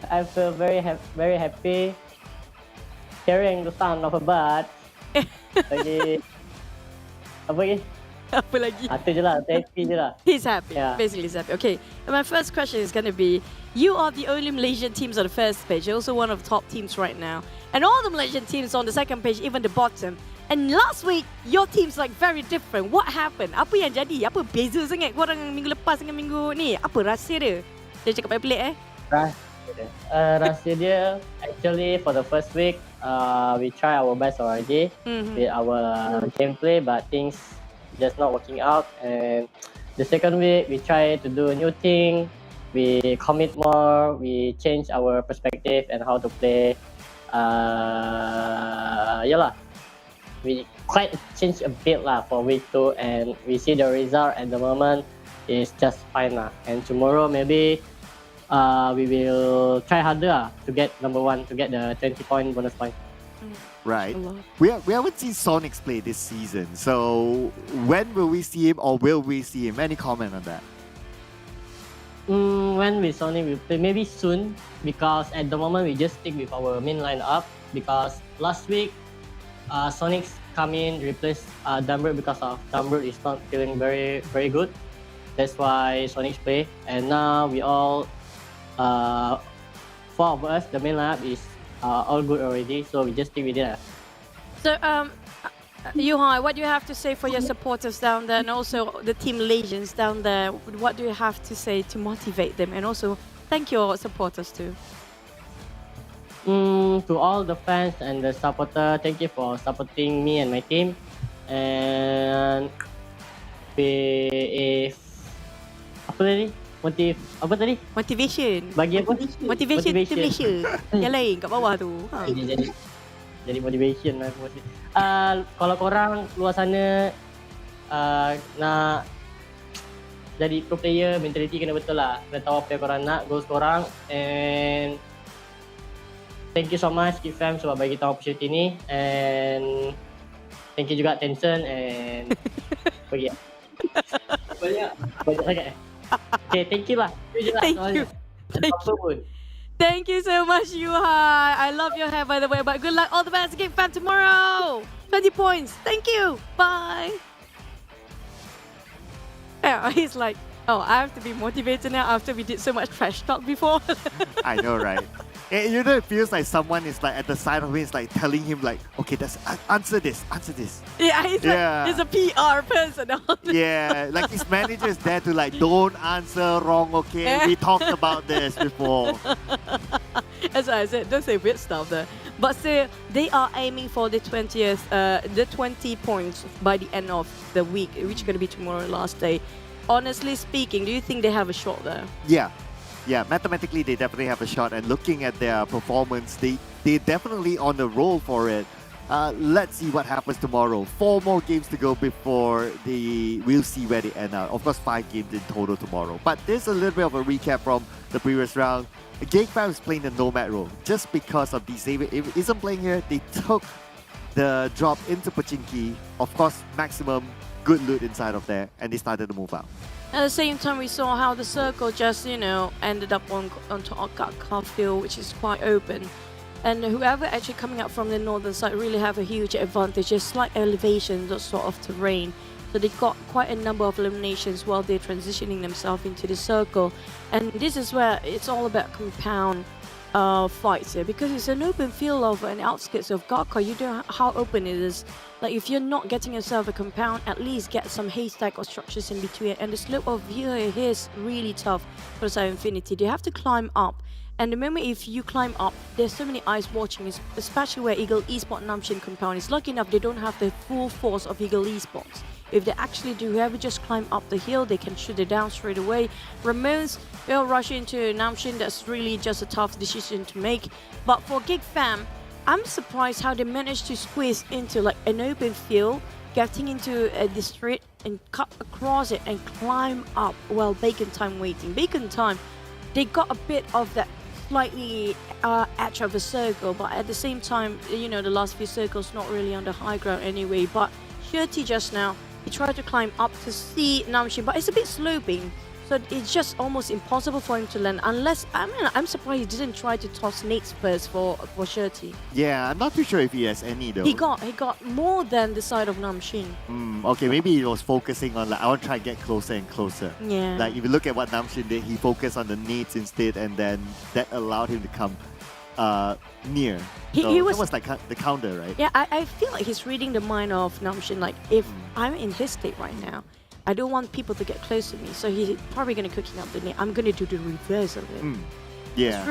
I feel very happy hearing the sound of a bird. Apa lagi? Itu je lah, happy je lah. He's happy. Yeah. Basically, he's happy. Okay, and my first question is going to be, you are the only Malaysian teams on the first page. You're also one of the top teams right now. And all the Malaysian teams on the second page, even the bottom. And last week, your team's very different. What happened? Apa yang jadi? Apa beza sangat korang minggu lepas dengan minggu ni? Apa rahsia dia? Dia cakap baik pelik Rahsia dia, actually for the first week, we try our best already with our gameplay, but things just not working out. And the second week, we try to do a new thing. We commit more. We change our perspective and how to play. We quite change a bit for week 2, and we see the result at the moment is just fine And tomorrow maybe we will try harder to get number 1, to get the 20-point bonus point. Right. We haven't seen Sonics play this season. So when will we see him, or will we see him? Any comment on that? When we Sonic will play, maybe soon, because at the moment we just stick with our main lineup, because last week Sonics come in, replace Dumbroot because of Dumbroot is not feeling very good. That's why Sonics play. And now we all 4 of us, the main lineup is all good already, so we just stick with it. So, Yuhai, what do you have to say for your supporters down there, and also the Team Malaysians down there? What do you have to say to motivate them, and also thank your supporters too? To all the fans and the supporters, thank you for supporting me and my team. And Motivation. Bagi apa? Motivation to Malaysia. Yang lain kat bawah tu. jadi motivation lah. Kalau korang luar sana nak jadi pro player, mentality kena betul lah. Kena tahu apa yang korang nak, goals korang. And thank you so much Geek Fam sebab bagi kita opportunity ni. And thank you juga Tencent and banyak sangat. Okay, thank you lah. Thank you. Thank you so much, Yuhai. I love your hair, by the way. But good luck, all the best, Geek Fam tomorrow. 20 points. Thank you. Bye. Yeah, he's like, oh, I have to be motivated now after we did so much trash talk before. I know, right? You know, it feels like someone is like at the side of him, is like telling him like, okay, answer this. Yeah, he's like, he's a PR person. Yeah, like his manager is there to like, don't answer wrong, okay? We talked about this before. As I said, don't say weird stuff there. But still, they are aiming for the 20 points by the end of the week, which is going to be tomorrow, last day. Honestly speaking, do you think they have a shot there? Yeah, mathematically they definitely have a shot, and looking at their performance, they're definitely on the roll for it. Let's see what happens tomorrow. 4 more games to go before we'll see where they end up. Of course, 5 games in total tomorrow. But there's a little bit of a recap from the previous round. Geek Fam is playing the Nomad role. Just because of Xavier isn't playing here, they took the drop into Pachinki. Of course, maximum good loot inside of there, and they started to move out. At the same time, we saw how the circle just, ended up onto Car field, which is quite open. And whoever actually coming up from the northern side really have a huge advantage. Just slight elevation, that sort of terrain. So they got quite a number of eliminations while they're transitioning themselves into the circle. And this is where it's all about compound fights here, because it's an open field of an outskirts of Garkha. You know how open it is. Like if you're not getting yourself a compound, at least get some haystack or structures in between. And the slope of view here is really tough for Side Infinity. They have to climb up. And remember, if you climb up, there's so many eyes watching, especially where Ego Esports Namshin compound is. Lucky enough, they don't have the full force of Ego Esports. If they actually do, whoever just climb up the hill, they can shoot it down straight away. Ramones will rush into Namshin. That's really just a tough decision to make. But for Geek Fam, I'm surprised how they managed to squeeze into like an open field, getting into the street and cut across it and climb up while Bacon Time waiting. Bacon Time, they got a bit of that slightly edge of a circle, but at the same time, the last few circles not really on the high ground anyway. But Shirty just now, he tried to climb up to see Namshin, but it's a bit sloping. So it's just almost impossible for him to land unless, I'm surprised he didn't try to toss nades first for Shirty. Yeah, I'm not too sure if he has any though. He got more than the side of Namshin. Okay, maybe he was focusing on like, I want to try and get closer and closer. Yeah. Like if you look at what Namshin did, he focused on the nades instead, and then that allowed him to come near. That was like the counter, right? Yeah, I feel like he's reading the mind of Namshin. Like if I'm in his state right now, I don't want people to get close to me, so he's probably going to cooking up the nade. I'm going to do the reverse of it. Yeah.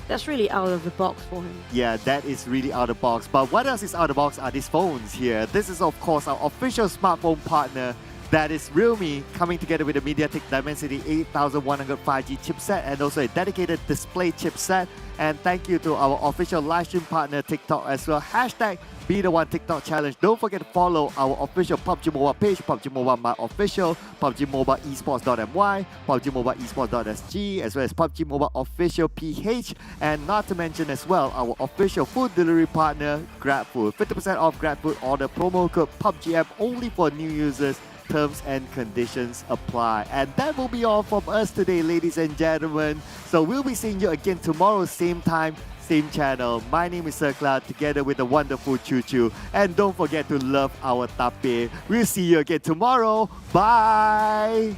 That's really out of the box for him. Yeah, that is really out of the box. But what else is out of the box are these phones here. This is, of course, our official smartphone partner. That is Realme, coming together with a MediaTek Dimensity 8100 5G chipset and also a dedicated display chipset. And thank you to our official livestream partner TikTok as well. Hashtag Be The One TikTok Challenge. Don't forget to follow our official PUBG Mobile page, PUBG Mobile My Official, PUBG Mobile Esports.my, PUBG Mobile Esports.sg, as well as PUBG Mobile Official PH. And not to mention as well, our official food delivery partner, GrabFood. 50% off GrabFood order, promo code PUBGM only for new users. Terms and conditions apply. And that will be all from us today, ladies and gentlemen. So we'll be seeing you again tomorrow, same time, same channel. My name is Sir Cloud, together with the wonderful Choo Choo. And don't forget to love our tape. We'll see you again tomorrow. Bye!